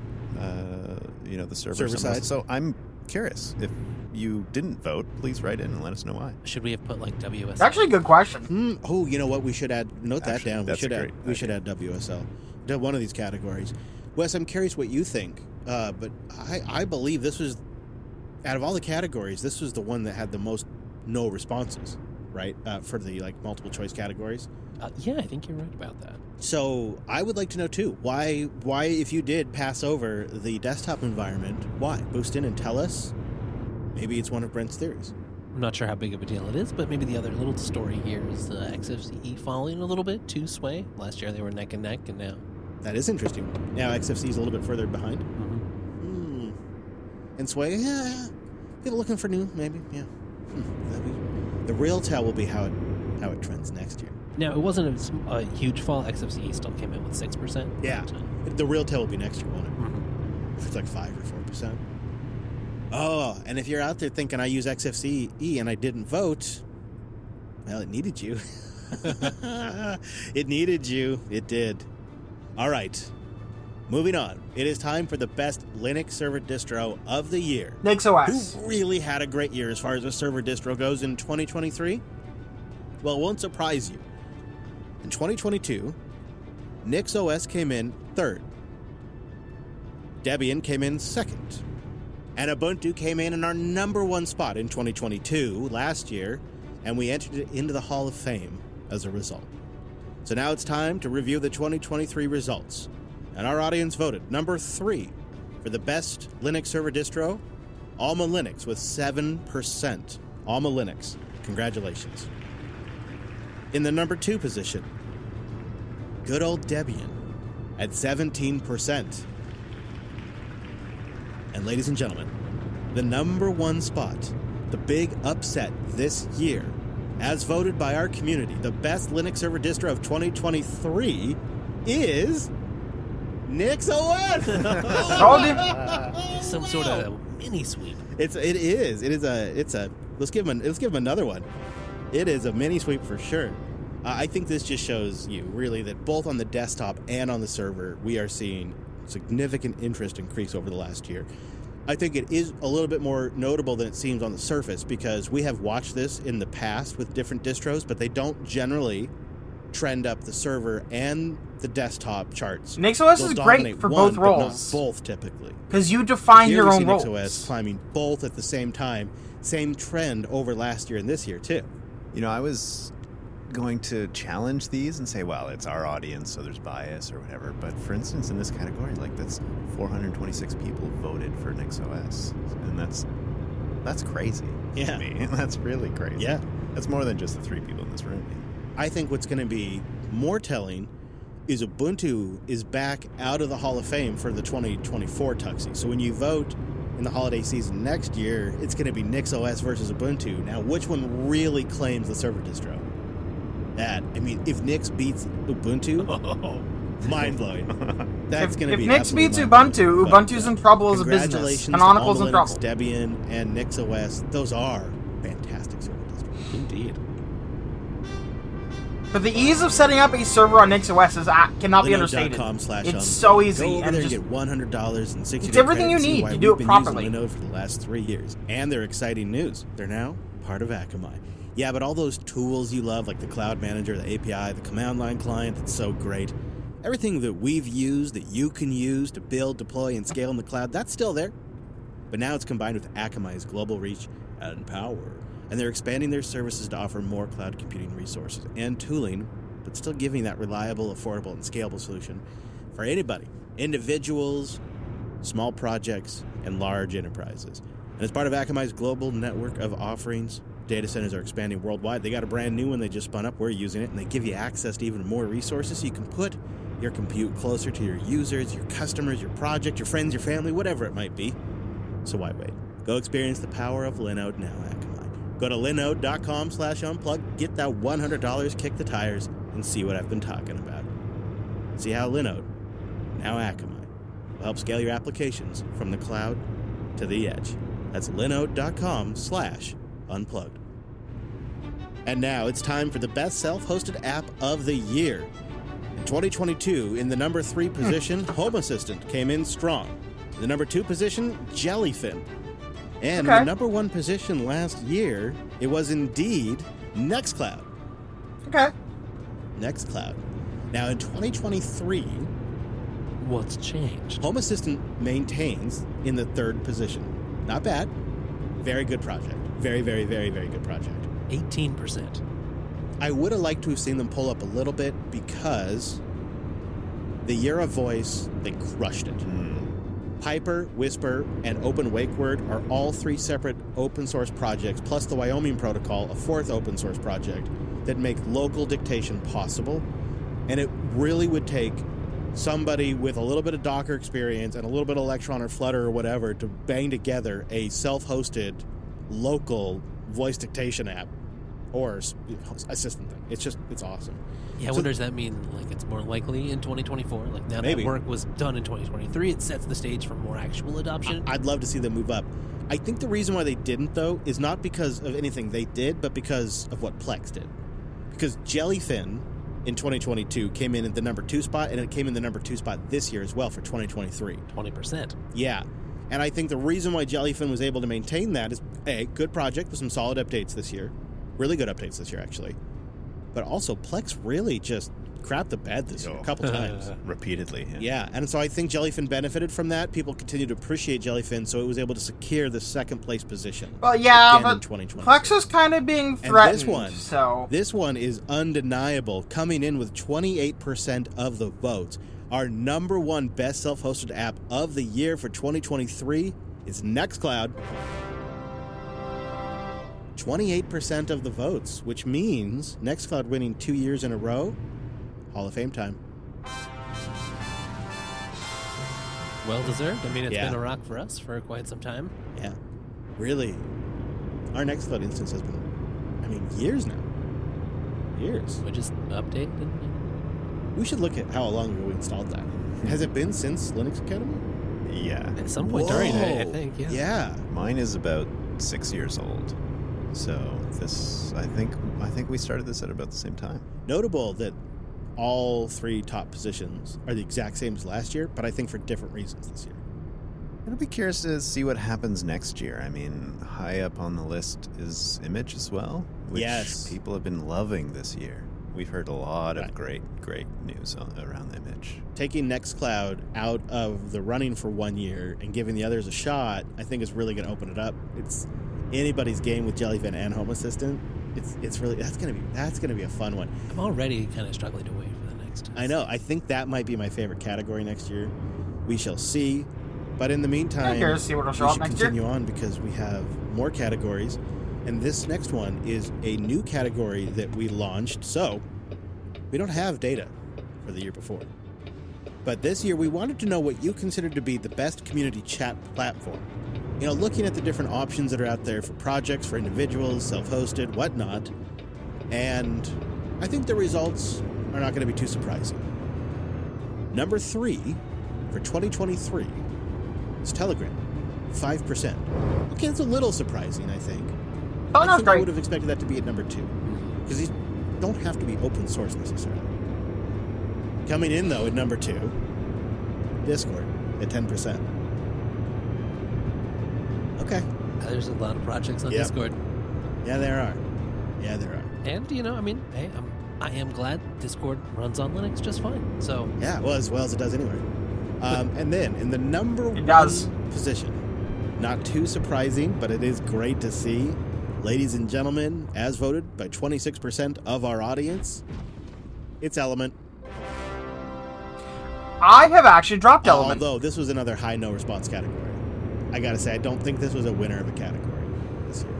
the server side. So I'm curious. If you didn't vote, please write in and let us know why. Should we have put like WSL? It's actually a good question. Oh, you know what? We should add. Note that down. We should add WSL to one of these categories. Wes, I'm curious what you think. But I believe this was, out of all the categories, this was the one that had the most no responses, right? For the multiple choice categories. Yeah, I think you're right about that. So I would like to know too, why if you did pass over the desktop environment, why? Boost in and tell us. Maybe it's one of Brent's theories. I'm not sure how big of a deal it is, but maybe the other little story here is XFCE falling a little bit to Sway. Last year they were neck and neck, and now... That is interesting. Now XFC is a little bit further behind. Mm-hmm. And Sway, people looking for new, maybe, yeah. The real tell will be how it trends next year. Now, it wasn't a huge fall. XFCE still came in with 6%. Yeah. The real tell will be next year, won't it? Mm-hmm. If it's like 5 or 4%. Oh, and if you're out there thinking I use XFCE and I didn't vote, well, it needed you. It needed you. It did. All right. Moving on. It is time for the best Linux server distro of the year. NixOS. Who really had a great year as far as a server distro goes in 2023? Well, it won't surprise you. In 2022, NixOS came in 3rd. Debian came in 2nd. And Ubuntu came in our number 1 spot in 2022, last year, and we entered it into the Hall of Fame as a result. So now it's time to review the 2023 results. And our audience voted number 3 for the best Linux server distro, Alma Linux with 7%. Alma Linux. Congratulations. In the number 2 position, good old Debian at 17%. And ladies and gentlemen, the number 1 spot, the big upset this year, as voted by our community, the best Linux server distro of 2023 is NixOS. Some sort of mini sweep. It is. Let's give him another one. It is a mini sweep for sure. I think this just shows you really that both on the desktop and on the server, we are seeing significant interest increase over the last year. I think it is a little bit more notable than it seems on the surface because we have watched this in the past with different distros, but they don't generally trend up the server and the desktop charts. NixOS is great for both roles. Not both typically. Because you define Here your we own see roles. NixOS climbing both at the same time. Same trend over last year and this year too. I was going to challenge these and say, well, it's our audience, so there's bias or whatever. But for instance, in this category, that's 426 people voted for NixOS, and that's crazy. Yeah, to me. That's really crazy. Yeah, that's more than just the 3 people in this room. I think what's going to be more telling is Ubuntu is back out of the Hall of Fame for the 2024 Tuxie. So when you vote in the holiday season next year, it's going to be NixOS versus Ubuntu. Now, which one really claims the server distro? If Nix beats Ubuntu, mind-blowing. That's going to be if Nix beats Ubuntu, Ubuntu's in trouble as a business. Congratulations Canonical's to in trouble. Debian and NixOS. Those are fantastic server distros. Indeed. But the ease of setting up a server on NixOS cannot be understated. It's so easy. Go over and there and just get $100 and 60 It's everything you need to do it properly. We've been using Linode for the last 3 years. And they're exciting news. They're now part of Akamai. Yeah, but all those tools you love, like the Cloud Manager, the API, the command line client, that's so great. Everything that we've used, that you can use to build, deploy, and scale in the cloud, that's still there. But now it's combined with Akamai's global reach and power. And they're expanding their services to offer more cloud computing resources and tooling, but still giving that reliable, affordable, and scalable solution for anybody, individuals, small projects, and large enterprises. And as part of Akamai's global network of offerings, data centers are expanding worldwide. They got a brand new one they just spun up. We're using it, and they give you access to even more resources so you can put your compute closer to your users, your customers, your project, your friends, your family, whatever it might be. So why wait? Go experience the power of Linode now, Akamai. Go to linode.com/unplug, get that $100, kick the tires, and see what I've been talking about. See how Linode, now Akamai, will help scale your applications from the cloud to the edge. That's linode.com/unplugged. And now it's time for the best self-hosted app of the year. In 2022, in the number 3 position, Home Assistant came in strong. In the number 2 position, Jellyfin. And in the number 1 position last year, it was indeed Nextcloud. Okay. Nextcloud. Now in 2023, what's changed? Home Assistant maintains in the 3rd position. Not bad. Very good project. Very, very, very, very good project. 18%. I would have liked to have seen them pull up a little bit because the year of voice, they crushed it. Piper, Whisper, and Open WakeWord are all 3 separate open source projects, plus the Wyoming Protocol, a 4th open source project that make local dictation possible. And it really would take somebody with a little bit of Docker experience and a little bit of Electron or Flutter or whatever to bang together a self-hosted local voice dictation app or assistant thing. It's awesome. Yeah, what does that mean? Like, it's more likely in 2024? Like, now that work was done in 2023, it sets the stage for more actual adoption? I'd love to see them move up. I think the reason why they didn't, though, is not because of anything they did, but because of what Plex did. Because Jellyfin in 2022 came in at the number 2 spot, and it came in the number 2 spot this year as well for 2023. 20%. Yeah. And I think the reason why Jellyfin was able to maintain that is, A, good project with some solid updates this year. Really good updates this year, actually. But also, Plex really just crapped the bed this year a couple times. Repeatedly. Yeah, and so I think Jellyfin benefited from that. People continue to appreciate Jellyfin, so it was able to secure the 2nd place position. Well, yeah, again but in 2020. Plex is kind of being threatened. And this one is undeniable, coming in with 28% of the votes. Our number 1 best self-hosted app of the year for 2023 is Nextcloud. 28% of the votes, which means Nextcloud winning 2 years in a row, Hall of Fame time. Well deserved. I mean, it's been a rock for us for quite some time. Yeah. Really. Our Nextcloud instance has been, years now. Years. We just updated. We should look at how long ago we installed that. Has it been since Linux Academy? Yeah. At some point during it, I think, yeah. Yeah. Mine is about 6 years old. So this, I think we started this at about the same time. Notable that all 3 top positions are the exact same as last year, but I think for different reasons this year. I'll be curious to see what happens next year. I mean, high up on the list is Image as well, which people have been loving this year. We've heard a lot of great news around Image. Taking Nextcloud out of the running for 1 year and giving the others a shot, I think is really going to open it up. It's anybody's game with Jellyfin and Home Assistant. It's really that's gonna be a fun one. I'm already kind of struggling to wait for the next. I know. I think that might be my favorite category next year. We shall see. But in the meantime, we should continue on because we have more categories. And this next one is a new category that we launched. So we don't have data for the year before. But this year we wanted to know what you consider to be the best community chat platform. Looking at the different options that are out there for projects, for individuals, self-hosted, whatnot. And I think the results are not going to be too surprising. Number 3 for 2023 is Telegram, 5%. Okay, that's a little surprising, I think. I think I would have expected that to be at number 2. Because these don't have to be open source necessarily. Coming in, though, at number 2, Discord at 10%. Okay. There's a lot of projects on Discord. Yeah, there are. And, hey, I am glad Discord runs on Linux just fine. So yeah, well, as it does anyway. And then in the number 1 position, not too surprising, but it is great to see, ladies and gentlemen, as voted by 26% of our audience, it's Element. I have actually dropped Element. Although this was another high no response category. I gotta say, I don't think this was a winner of a category this year.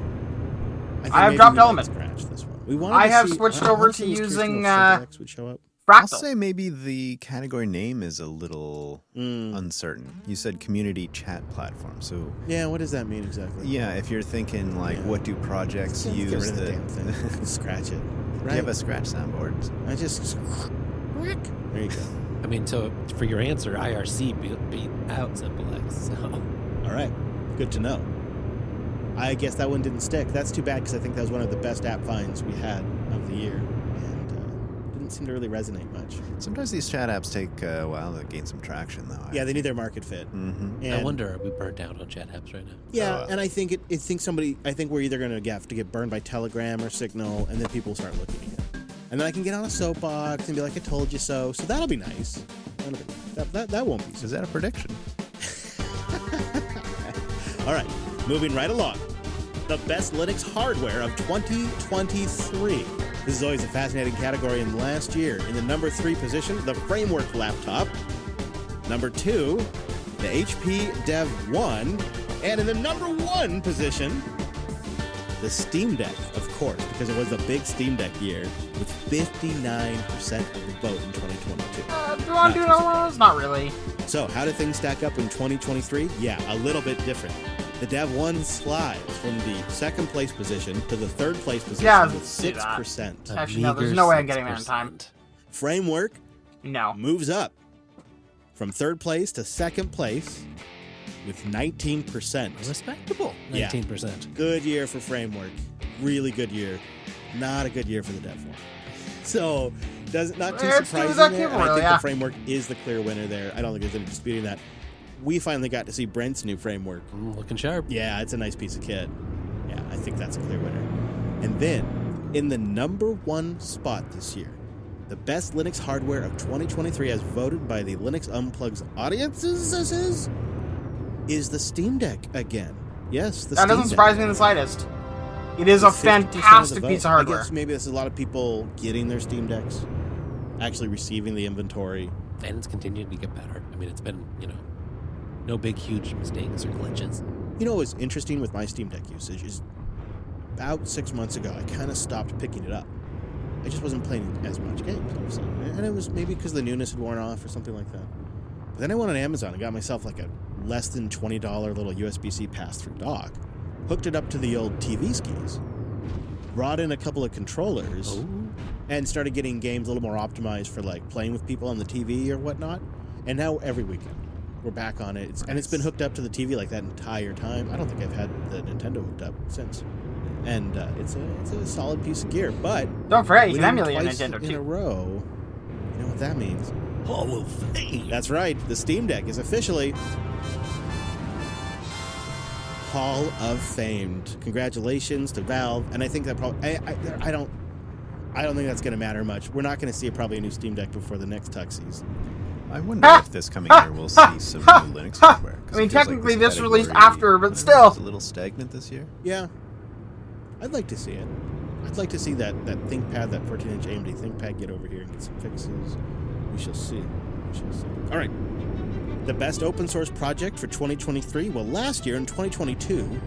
think I have maybe dropped we might Element. scratch this one. We wanted I to have see- switched I over honestly to was curious using if Synthetix would show up. I'll Fractal. say maybe the category name is a little uncertain. You said community chat platform, so Yeah, what does that mean exactly? yeah, if you're thinking like, what do projects Let's use get rid of the damn thing. Scratch it. Do Right. you have a scratch soundboard? I just. There you go. I mean, so for your answer, IRC beat out SimpleX. So. All right. Good to know. I guess that one didn't stick. That's too bad because I think that was one of the best app finds we had of the year. And didn't seem to really resonate much. Sometimes these chat apps take a while to gain some traction, though. Yeah, they need their market fit. Mm-hmm. I wonder, are we burnt out on chat apps right now? Yeah, and I think I think we're either going to have to get burned by Telegram or Signal, and then people will start looking again. And then I can get on a soapbox and be like, I told you so. So that'll be nice. That won't be. Is that a prediction? All right, moving right along. The best Linux hardware of 2023. This is always a fascinating category. In last year, in the number 3 position, the Framework laptop. Number 2, the HP Dev 1. And in the number 1 position, the Steam Deck, of course, because it was a big Steam Deck year, with 59% of the vote in 2022. Do you want to do another one of those? Not really. So, how do things stack up in 2023? Yeah, a little bit different. The Dev 1 slides from the second place position to the third place position Yeah, with let's do that. 6%. Actually, no, there's no way I'm getting there in time. Framework No. moves up from third place to second place with 19%. Respectable. 19%. Good year for Framework. Really good year. Not a good year for the Dev 1. So, not too It's surprising that there. people, And I think yeah. the Framework is the clear winner there. I don't think there's any disputing that. We finally got to see Brent's new Framework. Looking sharp. Yeah, it's a nice piece of kit. Yeah, I think that's a clear winner. And then, in the number 1 spot this year, the best Linux hardware of 2023 as voted by the Linux Unplugged audiences is the Steam Deck again. Yes, the That Steam doesn't Deck. surprise me in the slightest. It is a With 50% of the fantastic vote. piece of hardware. I guess maybe this is a lot of people getting their Steam Decks, actually receiving the inventory. And it's continued to get better. I mean, it's been, no big, huge mistakes or glitches. You know what was interesting with my Steam Deck usage is about 6 months ago, I kind of stopped picking it up. I just wasn't playing as much games all of a sudden. And it was maybe because the newness had worn off or something like that. But then I went on Amazon and got myself like a less than $20 little USB-C pass-through dock, hooked it up to the old TV skis, brought in a couple of controllers, and started getting games a little more optimized for like playing with people on the TV or whatnot. And now every weekend we're back on it. And it's been hooked up to the TV like that entire time. I don't think I've had the Nintendo hooked up since. And it's a solid piece of gear. But Don't forget, you can winning emulate your twice Nintendo in a too. row. You know what that means? Hall of Fame. That's right. The Steam Deck is officially Hall of Fame. Congratulations to Valve. And I think that probably I don't think that's going to matter much. We're not going to see probably a new Steam Deck before the next Tux season. I wonder if this coming year we'll see some new Linux hardware. 'cause I mean, it feels like technically this category, released after, but is still. a little stagnant this year. Yeah. I'd like to see it. I'd like to see that ThinkPad, that 14-inch AMD ThinkPad get over here and get some fixes. We shall see. All right. The best open source project for 2023. Well, last year in 2022,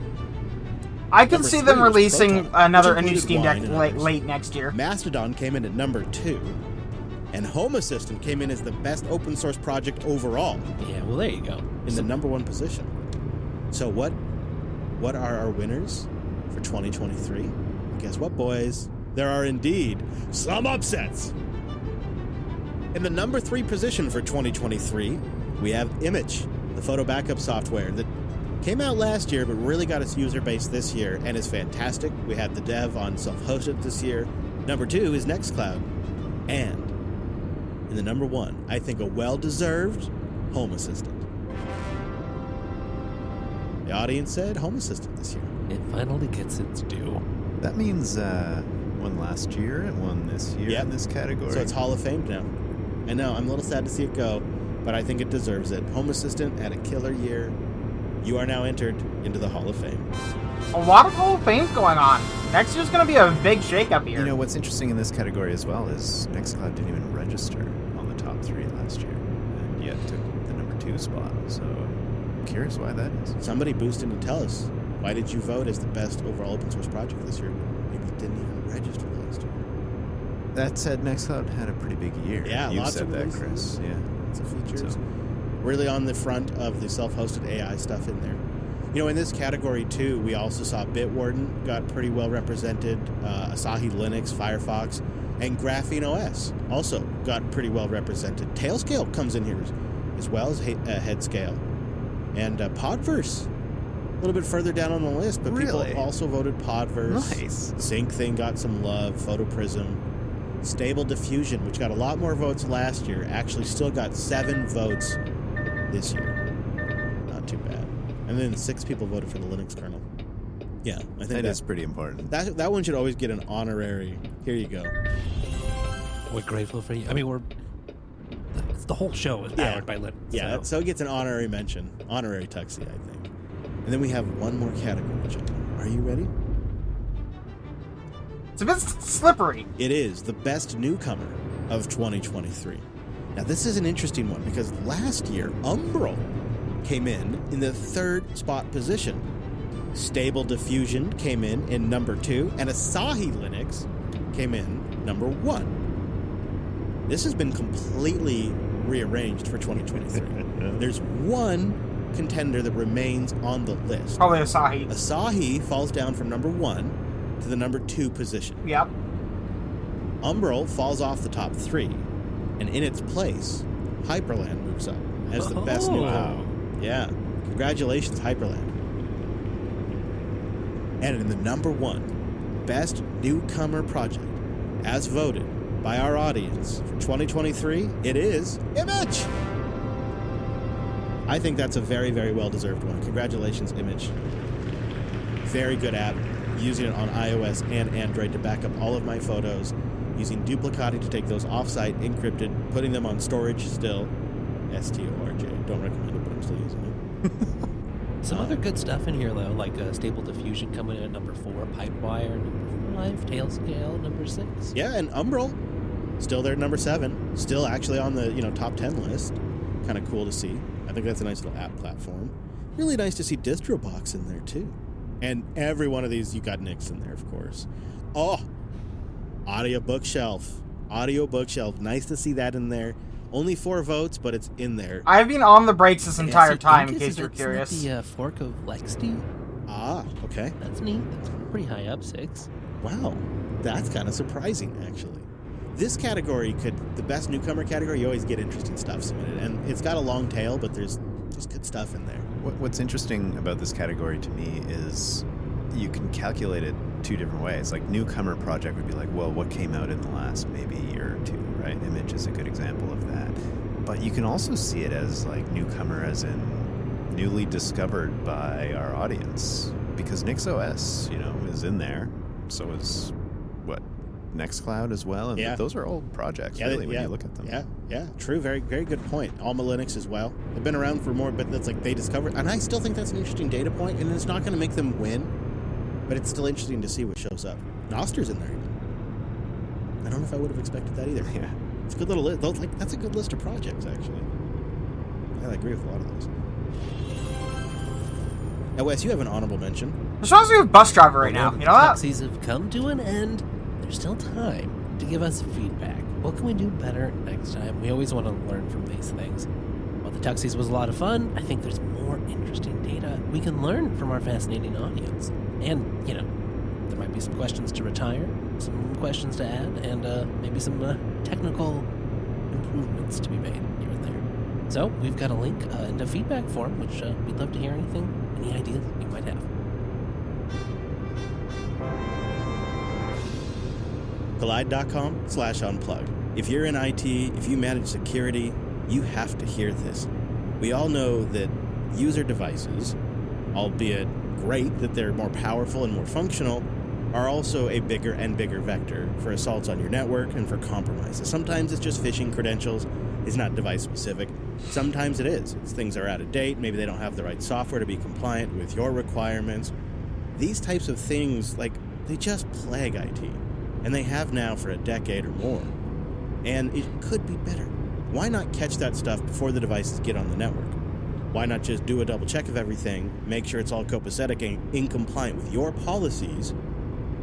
I can number see 3 them was releasing Proton, a which new included Steam Deck Wine and others. late next year. Mastodon came in at number 2, and Home Assistant came in as the best open source project overall. Yeah, well, there you go. In the number 1 position. So what are our winners for 2023? Guess what, boys? There are indeed some upsets. In the number 3 position for 2023, we have Image, the photo backup software that came out last year but really got its user base this year and is fantastic. We had the dev on self-hosted this year. Number 2 is Nextcloud. And in the number 1, I think a well-deserved Home Assistant. The audience said Home Assistant this year. It finally gets its due. That means one last year and one this year in this category. So it's Hall of Fame now. I know, I'm a little sad to see it go, but I think it deserves it. Home Assistant had a killer year. You are now entered into the Hall of Fame. A lot of Hall of Fame's going on. Next year's going to be a big shakeup here. You know, what's interesting in this category as well is Nextcloud didn't even register on the top 3 last year, and yet took the number 2 spot. So I'm curious why that is. Somebody boosted to tell us. Why did you vote as the best overall open source project this year? Maybe it didn't even register last year. That said, Nextcloud had a pretty big year. Yeah, you lots said of that, releases. Chris. Yeah, lots of features. So- Really on the front of the self-hosted AI stuff in there. You know, in this category too, we also saw Bitwarden got pretty well represented. Asahi Linux, Firefox, and Graphene OS also got pretty well represented. Tailscale comes in here as well as Headscale, and Podverse. A little bit further down on the list, but Really? people also voted Podverse. Nice. Sync Thing got some love. PhotoPrism. Stable Diffusion, which got a lot more votes last year, actually still got 7 votes this year. Not too bad. And then 6 people voted for the Linux kernel. Yeah, I think that is pretty important. that one should always get an honorary. Here you go. We're grateful for you. I mean, the whole show is powered by Linux. Yeah, so it gets an honorary mention. Honorary Tuxie, I think. And then we have one more category, gentlemen. Are you ready? It's a bit slippery. It is the best newcomer of 2023. Now, this is an interesting one because last year, Umbral came in the 3rd spot position. Stable Diffusion came in number 2, and Asahi Linux came in number 1. This has been completely rearranged for 2023. There's one contender that remains on the list. Probably Asahi. Asahi falls down from number 1 to the number 2 position. Yep. Umbral falls off the top 3, and in its place, Hyperland moves up as the best newcomer. Yeah, congratulations, Hyperland. And in the number 1 best newcomer project, as voted by our audience for 2023, it is Image. I think that's a very, very well-deserved one. Congratulations, Image. Very good app. Using it on iOS and Android to back up all of my photos, using Duplicati to take those offsite, encrypted, putting them on storage still. STORJ. Don't recommend it, but I'm still using it. Some other good stuff in here, though, like Stable Diffusion coming in at number 4, Pipewire number 5, Tailscale number 6. Yeah, and Umbral still there at number 7. Still actually on the top 10 list. Kind of cool to see. I think that's a nice little app platform. Really nice to see DistroBox in there, too. And every one of these, you got Nix in there, of course. Oh, Audio Bookshelf. Audio Bookshelf. Nice to see that in there. Only 4 votes, but it's in there. I've been on the brakes this entire time, in Incus, case you're curious. The fork of Lexd. Ah, okay. That's neat. That's pretty high up, 6. Wow. That's kind of surprising, actually. This category the best newcomer category, you always get interesting stuff submitted. And it's got a long tail, but there's good stuff in there. What's interesting about this category to me is you can calculate it 2 different ways. Like newcomer project would be like, well, what came out in the last maybe year or 2, right? Image is a good example of that. But you can also see it as like newcomer as in newly discovered by our audience. Because NixOS, is in there. So is Nextcloud as well, and Yeah. those are old projects, really, when you look at them. Yeah, true. Very, very good point. Alma Linux as well. They've been around for more, but that's like they discovered, and I still think that's an interesting data point, and it's not going to make them win, but it's still interesting to see what shows up. Noster's in there even. I don't know if I would have expected that either. Yeah. It's a good little list. That's a good list of projects, actually. I agree with a lot of those. Now, Wes, you have an honorable mention. There's supposed to be a bus driver right now. You know that? Taxis have come to an end. There's still time to give us feedback. What can we do better next time? We always want to learn from these things. While the Tuxies was a lot of fun, I think there's more interesting data we can learn from our fascinating audience. And, there might be some questions to retire, some questions to add, and maybe some technical improvements to be made here and there. So, we've got a link in the feedback form, which we'd love to hear any ideas you might have. Collide.com/unplug. If you're in IT, if you manage security, you have to hear this. We all know that user devices, albeit great that they're more powerful and more functional, are also a bigger and bigger vector for assaults on your network and for compromises. Sometimes it's just phishing credentials. It's not device specific. Sometimes it is. Things are out of date. Maybe they don't have the right software to be compliant with your requirements. These types of things, they just plague IT. And they have now for a decade or more. And it could be better. Why not catch that stuff before the devices get on the network? Why not just do a double check of everything, make sure it's all copacetic and in compliant with your policies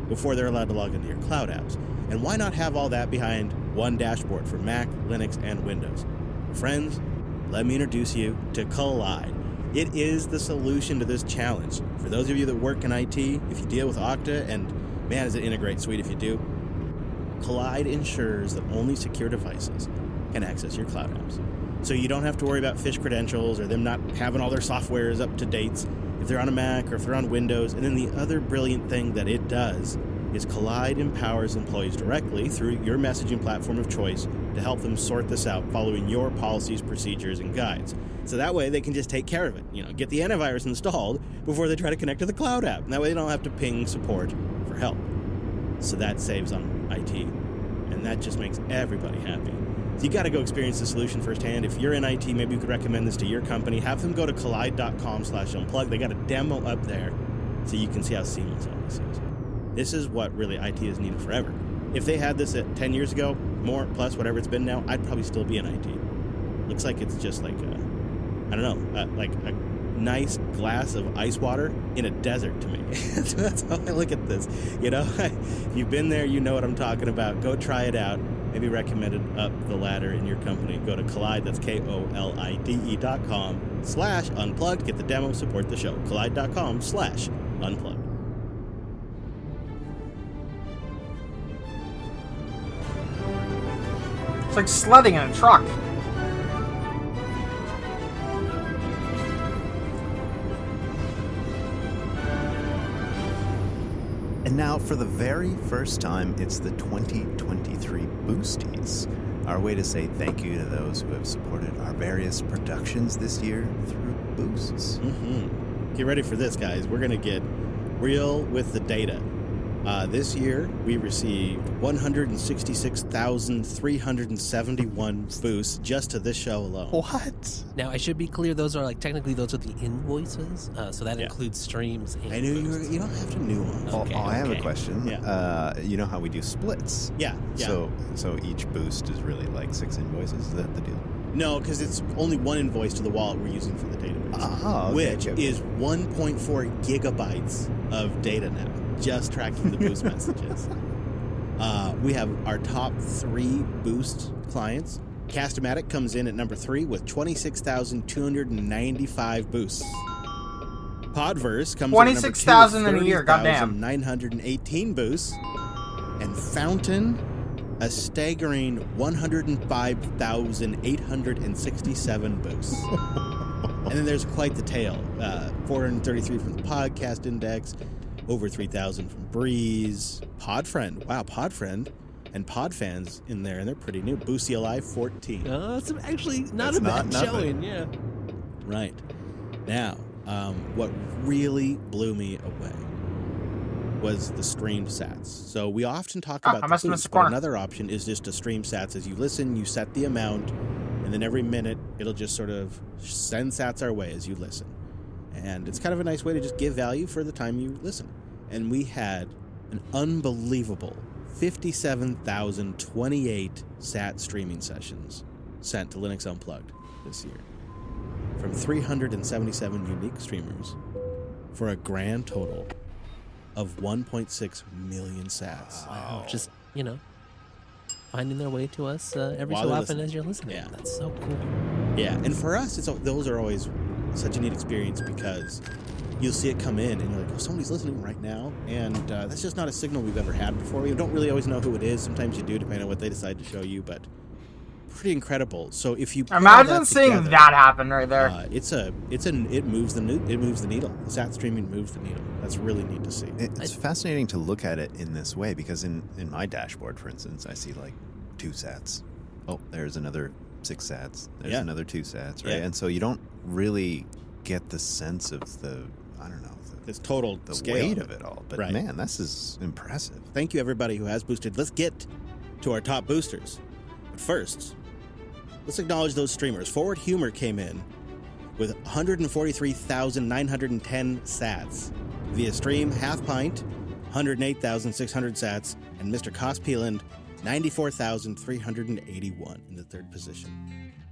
before they're allowed to log into your cloud apps? And why not have all that behind one dashboard for Mac, Linux, and Windows? Friends, let me introduce you to Collide. It is the solution to this challenge. For those of you that work in IT, if you deal with Okta, and man, is it integrate sweet if you do, Collide ensures that only secure devices can access your cloud apps. So you don't have to worry about phish credentials or them not having all their softwares up to dates if they're on a Mac or if they're on Windows. And then the other brilliant thing that it does is Collide empowers employees directly through your messaging platform of choice to help them sort this out following your policies, procedures, and guides. So that way they can just take care of it, get the antivirus installed before they try to connect to the cloud app. And that way they don't have to ping support for help. So that saves on IT. And that just makes everybody happy. So you got to go experience the solution firsthand. If you're in IT, maybe you could recommend this to your company. Have them go to collide.com/unplug. They got a demo up there so you can see how seamless all this is. This is what really IT has needed forever. If they had this 10 years ago, more, plus whatever it's been now, I'd probably still be in IT. Looks like it's just like like a nice glass of ice water in a desert to me. That's how I look at this. If you've been there, you know what I'm talking about. Go try it out. Maybe recommend it up the ladder in your company. Go to Collide, that's KOLIDE.com/unplugged. Get the demo, support the show. Collide.com/unplugged. It's like sledding in a truck. And now, for the very first time, it's the 2023 Boosties, our way to say thank you to those who have supported our various productions this year through boosts. Mm-hmm. Get ready for this, guys. We're going to get real with the data. This year, we received 166,371 boosts just to this show alone. What? Now, I should be clear, those are technically those are the invoices, so that includes streams and I knew you don't have to nuance. Okay, I have a question. Yeah. You know how we do splits? Yeah. So each boost is really like 6 invoices? Is that the deal? No, because it's only one invoice to the wallet we're using for the database, which is 1.4 gigabytes of data now, just tracking the boost messages. We have our top 3 boost clients. Castomatic comes in at number 3 with 26,295 boosts. Podverse comes in at number 2 with 26,000 in a year, goddamn. 918 boosts. And Fountain, a staggering 105,867 boosts. And then there's quite the tail. 433 from the Podcast Index, over 3,000 from Breeze, Podfriend. Wow, Podfriend and Podfans in there, and they're pretty new. Boosty Alive, 14. That's actually not a bad showing, yeah. Right. Now, what really blew me away was the streamed sats. So we often talk about the boost, but another option is just to stream sats. As you listen, you set the amount, and then every minute it'll just sort of send sats our way as you listen. And it's kind of a nice way to just give value for the time you listen. And we had an unbelievable 57,028 sat streaming sessions sent to Linux Unplugged this year from 377 unique streamers for a grand total of 1.6 million sats. Wow. Just, finding their way to us every While so they're often listening. as you're listening. Yeah. That's so cool. Yeah, and for us, those are always such a neat experience because you'll see it come in and you're like, oh, somebody's listening right now. And that's just not a signal we've ever had before. We don't really always know who it is. Sometimes you do, depending on what they decide to show you, but pretty incredible. So if you imagine seeing that happen right there. It moves the needle. The sat streaming moves the needle. That's really neat to see. It's fascinating to look at it in this way because in my dashboard, for instance, I see like 2 sats. Oh, there's another 6 sats. There's another 2 sats, right? Yeah. And so you don't really get the sense of the total scale weight of it all. But right. Man, this is impressive. Thank you, everybody who has boosted. Let's get to our top boosters. But first, let's acknowledge those streamers. Forward Humor came in with 143,910 sats. Via stream, Half Pint, 108,600 sats. And Mr. Cospeland, 94,381 in the 3rd position.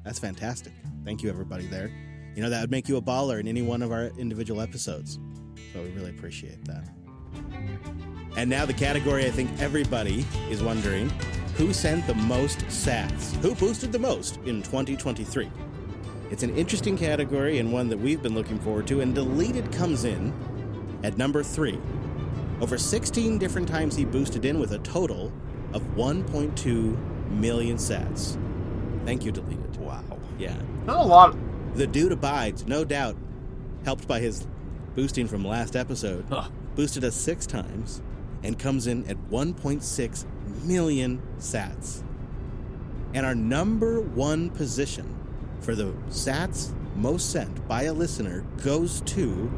That's fantastic. Thank you, everybody there. You know, that would make you a baller in any one of our individual episodes. So we really appreciate that. And now the category I think everybody is wondering, who sent the most sats? Who boosted the most in 2023? It's an interesting category and one that we've been looking forward to, and Deleted comes in at number 3. Over 16 different times he boosted in with a total of 1.2 million sats. Thank you, Deleted. Wow. Yeah. Not a lot. The dude abides, no doubt, helped by his boosting from last episode. Boosted us 6 times and comes in at 1.6 million sats. And our number 1 position for the sats most sent by a listener goes to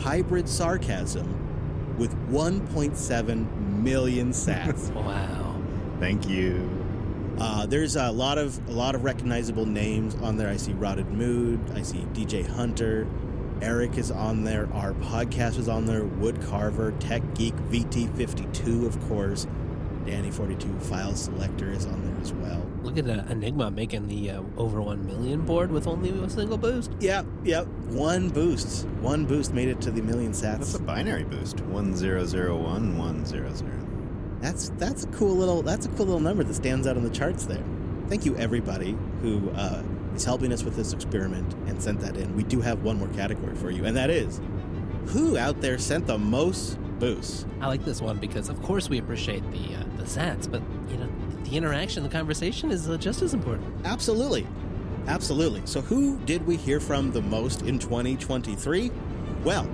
Hybrid Sarcasm with 1.7 million sats. Wow. Thank you. There's a lot of recognizable names on there. I see Rotted Mood. I see DJ Hunter. Eric is on there. Our podcast is on there. Wood Carver, Tech Geek, VT52, of course. Danny42 File Selector is on there as well. Look at Enigma making the over 1 million board with only a single boost. Yep. One boost made it to the million sats. That's a binary boost. 1001 100. That's a cool little number that stands out on the charts there. Thank you everybody who is helping us with this experiment and sent that in. We do have one more category for you, and that is, who out there sent the most boosts? I like this one because, of course, we appreciate the sats, but the interaction, the conversation is just as important. Absolutely. So who did we hear from the most in 2023? Well,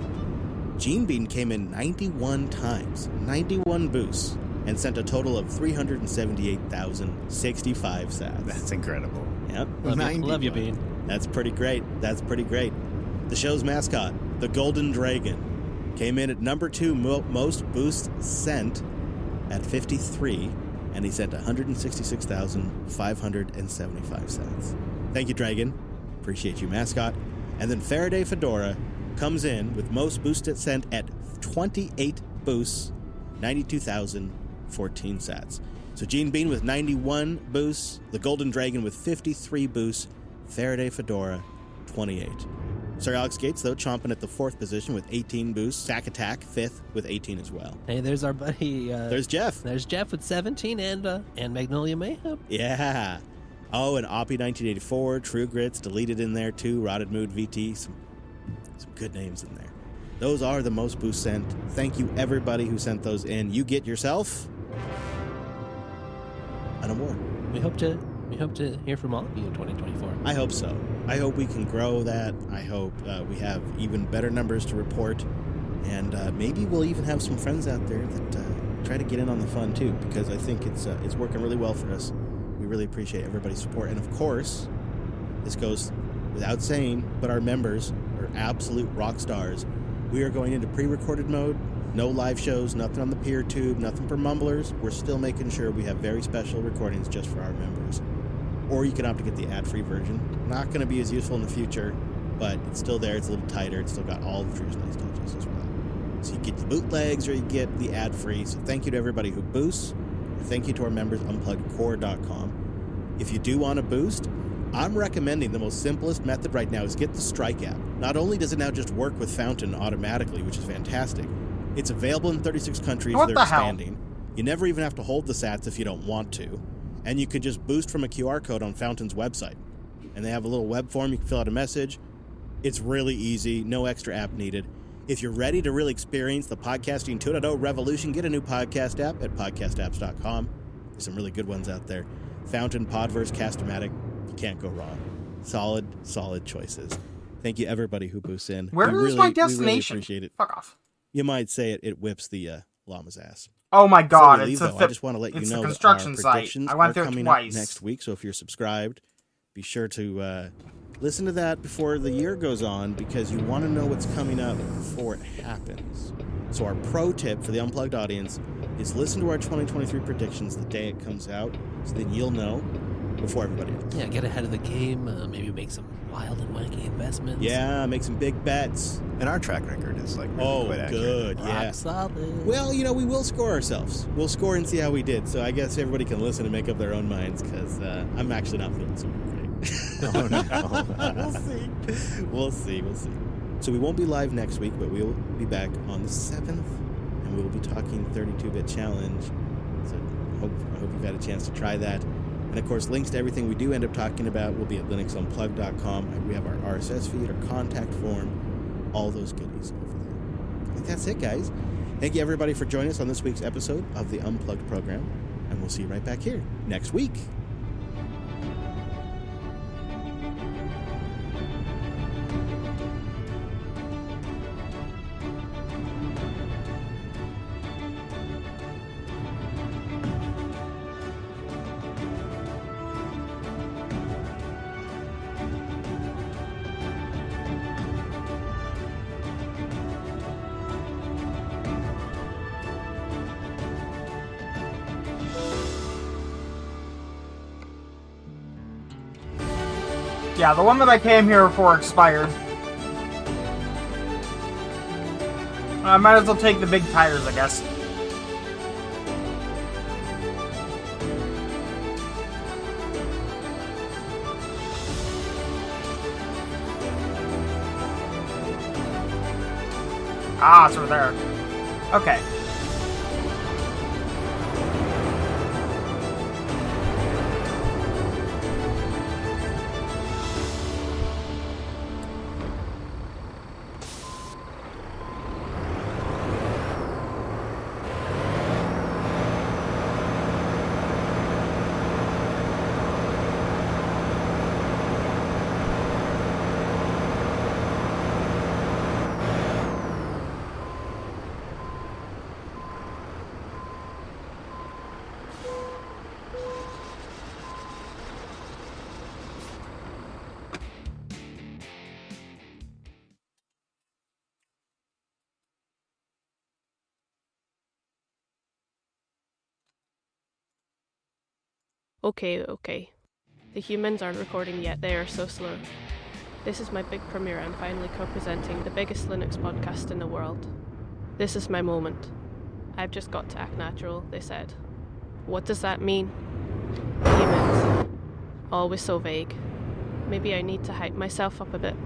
Gene Bean came in 91 times, 91 boosts, and sent a total of 378,065 sats. That's incredible. Yep. Love you, Bean. That's pretty great. The show's mascot, the Golden Dragon, came in at number 2 most boosts sent at 53, and he sent 166,575 sats. Thank you, Dragon. Appreciate you, mascot. And then Faraday Fedora comes in with most boosts sent at 28 boosts, 92,014 sats. So Gene Bean with 91 boosts, the Golden Dragon with 53 boosts, Faraday Fedora 28. Sir Alex Gates, though, chomping at the 4th position with 18 boosts. Sack Attack, 5th with 18 as well. Hey, there's our buddy. There's Jeff. There's Jeff with 17 and Magnolia Mayhem. Yeah. Oh, and Oppie 1984, True Grits, Deleted in there too, Rotted Mood VT, some good names in there. Those are the most boosts sent. Thank you everybody who sent those in. You get yourself an award. We hope to hear from all of you in 2024. I hope so. I hope we can grow that. I hope we have even better numbers to report, and maybe we'll even have some friends out there that try to get in on the fun too, because I think it's working really well for us. We really appreciate everybody's support, and of course, this goes without saying, but our members are absolute rock stars. We are going into pre-recorded mode. No live shows, nothing on the peer tube, nothing for mumblers. We're still making sure we have very special recordings just for our members. Or you can opt to get the ad-free version. Not going to be as useful in the future, but it's still there. It's a little tighter. It's still got all of Drew's nice touches as well. So you get the bootlegs or you get the ad-free. So thank you to everybody who boosts. Thank you to our members, unpluggedcore.com. If you do want to boost, I'm recommending the most simplest method right now is get the Strike app. Not only does it now just work with Fountain automatically, which is fantastic, it's available in 36 countries. What they're the hell? expanding. You never even have to hold the sats if you don't want to. And you can just boost from a QR code on Fountain's website. And they have a little web form. You can fill out a message. It's really easy. No extra app needed. If you're ready to really experience the podcasting 2.0 revolution, get a new podcast app at podcastapps.com. There's some really good ones out there. Fountain, Podverse, Cast-O-Matic. You can't go wrong. Solid choices. Thank you, everybody who boosts in. Where is my destination? We really appreciate it. Fuck off. You might say it whips the llama's ass. Oh my god, Leave, it's I just want to let you know a construction that our site. predictions I went are there coming twice. up next week, so if you're subscribed, be sure to listen to that before the year goes on, because you want to know what's coming up before it happens. So our pro tip for the Unplugged audience is listen to our 2023 predictions the day it comes out, so then you'll know before everybody else. Yeah, get ahead of the game. Maybe make some wild and wacky investments. Yeah, make some big bets. And our track record is like really quite accurate. Good, yeah. Rock solid. Well, we will score ourselves. We'll score and see how we did. So I guess everybody can listen and make up their own minds, because I'm actually not feeling super great. We'll see. We'll see. So we won't be live next week, but we will be back on the 7th, and we will be talking 32-bit challenge. So I hope you've had a chance to try that. And of course, links to everything we do end up talking about will be at linuxunplugged.com. We have our RSS feed, our contact form, all those goodies over there. I think that's it, guys. Thank you, everybody, for joining us on this week's episode of the Unplugged program, and we'll see you right back here next week. Yeah, the one that I came here for expired. I might as well take the big tires, I guess. Ah, it's over there. Okay. Okay. The humans aren't recording yet, they are so slow. This is my big premiere. I'm finally co-presenting the biggest Linux podcast in the world. This is my moment. I've just got to act natural, they said. What does that mean? Humans. Always so vague. Maybe I need to hype myself up a bit.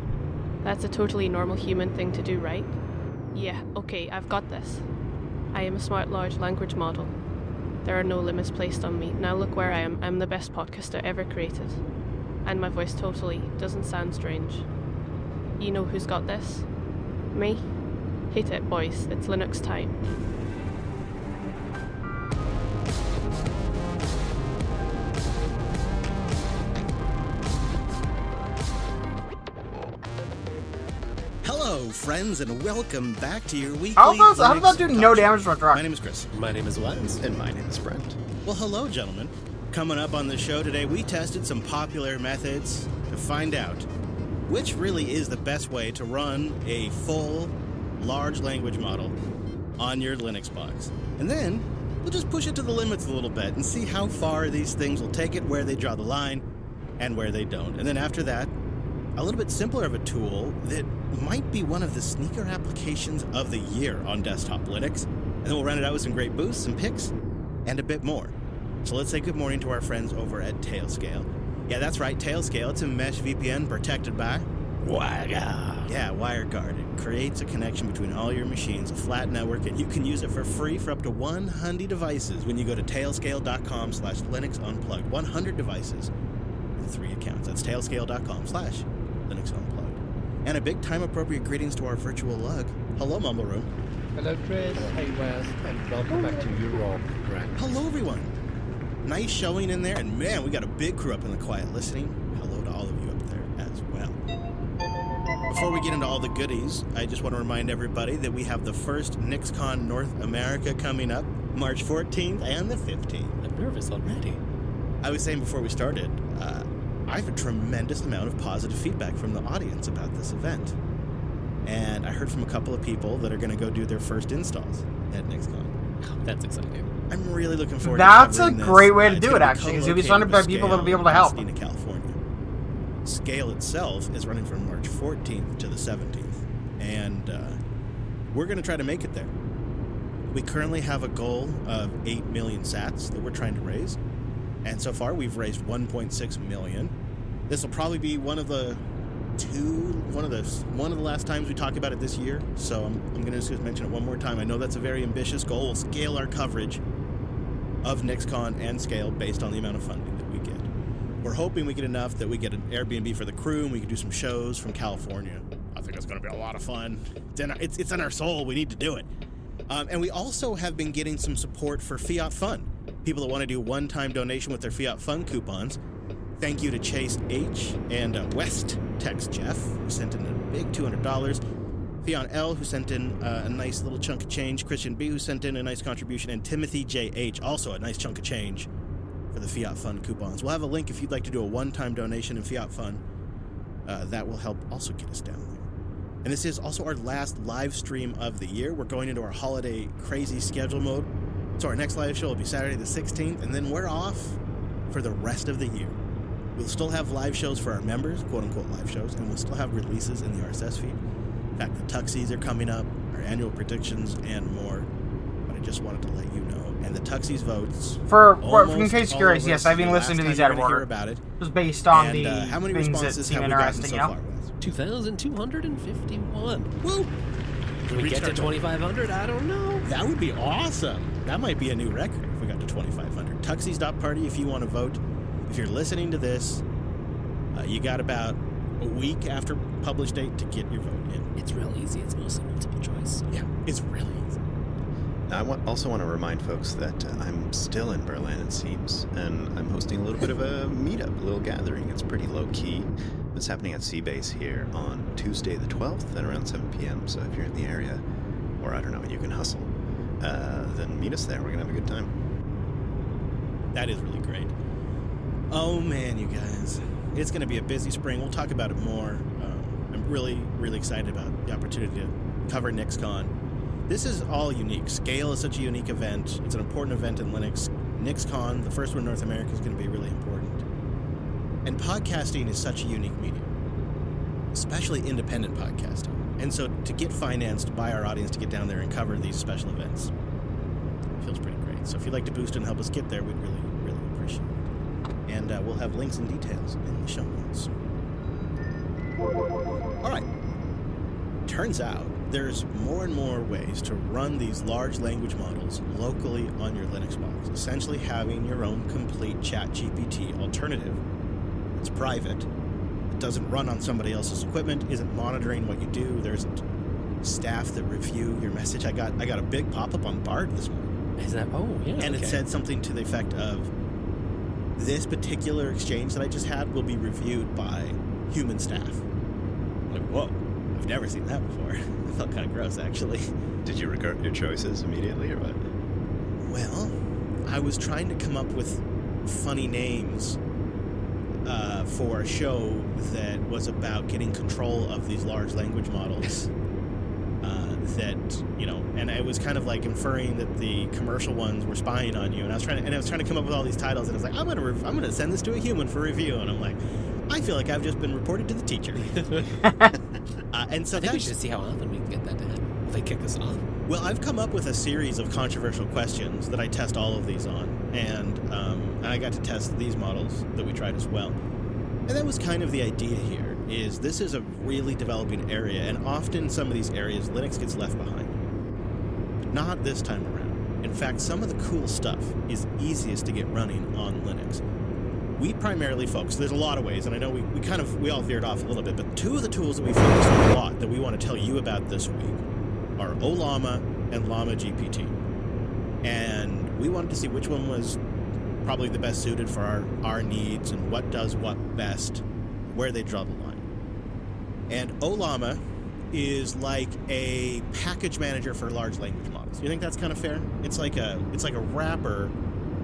That's a totally normal human thing to do, right? Yeah, okay, I've got this. I am a smart large language model. There are no limits placed on me. Now look where I am. I'm the best podcaster ever created. And my voice totally doesn't sound strange. You know who's got this? Me? Hit it, boys. It's Linux time. Hello, friends, and welcome back to your weekly. How about doing no damage to my truck? My name is Chris. My name is Wes. And my name is Brent. Well, hello, gentlemen. Coming up on the show today, we tested some popular methods to find out which really is the best way to run a full large language model on your Linux box. And then we'll just push it to the limits a little bit and see how far these things will take it, where they draw the line, and where they don't. And then after that, a little bit simpler of a tool that might be one of the sneaker applications of the year on desktop Linux. And then we'll round it out with some great boosts, some picks, and a bit more. So let's say good morning to our friends over at Tailscale. Yeah, that's right, Tailscale. It's a mesh VPN protected by WireGuard. Yeah, WireGuard. It creates a connection between all your machines, a flat network, and you can use it for free for up to 100 devices when you go to tailscale.com/LinuxUnplugged. 100 devices and 3 accounts. That's tailscale.com/LinuxUnplugged. And a big time-appropriate greetings to our virtual lug. Hello, Mumble Room. Hello, Chris. Hey, Wes. And welcome back to Europe, Brent. Hello, everyone. Nice showing in there. And man, we got a big crew up in the quiet listening. Hello to all of you up there as well. Before we get into all the goodies, I just want to remind everybody that we have the first NixCon North America coming up, March 14th and the 15th. I'm nervous already. I was saying before we started, I have a tremendous amount of positive feedback from the audience about this event. And I heard from a couple of people that are going to go do their first installs at NixCon. That's exciting. I'm really looking forward That's to a great way to do it, actually, because you'll be surrounded by people that'll be able to help. In California. Scale itself is running from March 14th to the 17th. And we're going to try to make it there. We currently have a goal of 8 million sats that we're trying to raise. And so far, we've raised 1.6 million. This will probably be one of the last times we talk about it this year. So I'm going to just mention it one more time. I know that's a very ambitious goal. We'll scale our coverage of NixCon and scale based on the amount of funding that we get. We're hoping we get enough that we get an Airbnb for the crew and we can do some shows from California. I think it's going to be a lot of fun. It's in our soul. We need to do it. And we also have been getting some support for Fiat Fun. People that want to do one-time donation with their Fiat Fun coupons. Thank you to Chase H. and West Tex Jeff, who sent in a big $200. Fionn L., who sent in a nice little chunk of change. Christian B., who sent in a nice contribution. And Timothy J.H., also a nice chunk of change for the Fiat Fun coupons. We'll have a link if you'd like to do a one-time donation in Fiat Fun. That will help also get us down there. And this is also our last live stream of the year. We're going into our holiday crazy schedule mode. So our next live show will be Saturday the 16th, and then we're off for the rest of the year. We'll still have live shows for our members, quote-unquote live shows, and we'll still have releases in the RSS feed. In fact, the Tuxies are coming up, our annual predictions, and more. But I just wanted to let you know. And the Tuxies votes... in case you're curious, yes, I've been listening to these out of order. About it. Just based on and, the how many things responses that seem have we gotten interesting, so far? 2,251. Woo! Can we get to 2,500? I don't know. That would be awesome. That might be a new record if we got to 2,500. Tuxies.party if you want to vote. If you're listening to this, you got about a week after publish date to get your vote in. It's real easy. It's mostly multiple choice. Yeah, it's really easy. I also want to remind folks that I'm still in Berlin, it seems, and I'm hosting a little bit of a meetup, a little gathering. It's pretty low-key. It's happening at Seabase here on Tuesday the 12th at around 7 p.m. So if you're in the area, or I don't know, you can hustle, then meet us there. We're going to have a good time. That is really great. Oh, man, you guys. It's going to be a busy spring. We'll talk about it more. I'm really, really excited about the opportunity to cover NixCon. This is all unique. Scale is such a unique event. It's an important event in Linux. NixCon, the first one in North America, is going to be really important. And podcasting is such a unique medium, especially independent podcasting. And so to get financed by our audience to get down there and cover these special events feels pretty great. So if you'd like to boost and help us get there, we'd really, really appreciate it. And we'll have links and details in the show notes. All right. Turns out there's more and more ways to run these large language models locally on your Linux box, essentially having your own complete ChatGPT alternative. It's private. It doesn't run on somebody else's equipment, isn't monitoring what you do. There isn't staff that review your message. I got a big pop-up on Bard this morning. Is that? Oh, yeah. And okay. It said something to the effect of, this particular exchange that I just had will be reviewed by human staff. I'm like, whoa, I've never seen that before. It felt kind of gross, actually. Did you regret your choices immediately, or what? Well, I was trying to come up with funny names for a show that was about getting control of these large language models. And I was kind of like inferring that the commercial ones were spying on you, and I was trying to come up with all these titles, and I was like, I'm gonna send this to a human for review, and I'm like, I feel like I've just been reported to the teacher. And so I think we should see how often we can get that to happen. If they kick us off. Well, I've come up with a series of controversial questions that I test all of these on, and I got to test these models that we tried as well. And that was kind of the idea here, is this is a really developing area, and often some of these areas, Linux gets left behind. Not this time around. In fact, some of the cool stuff is easiest to get running on Linux. We primarily focus, there's a lot of ways, and I know we all veered off a little bit, but two of the tools that we focus on a lot that we want to tell you about this week are Ollama and Llama GPT. And we wanted to see which one was probably the best suited for our needs and what does what best, where they draw the line. And Ollama is like a package manager for large language models. You think that's kind of fair? It's like a wrapper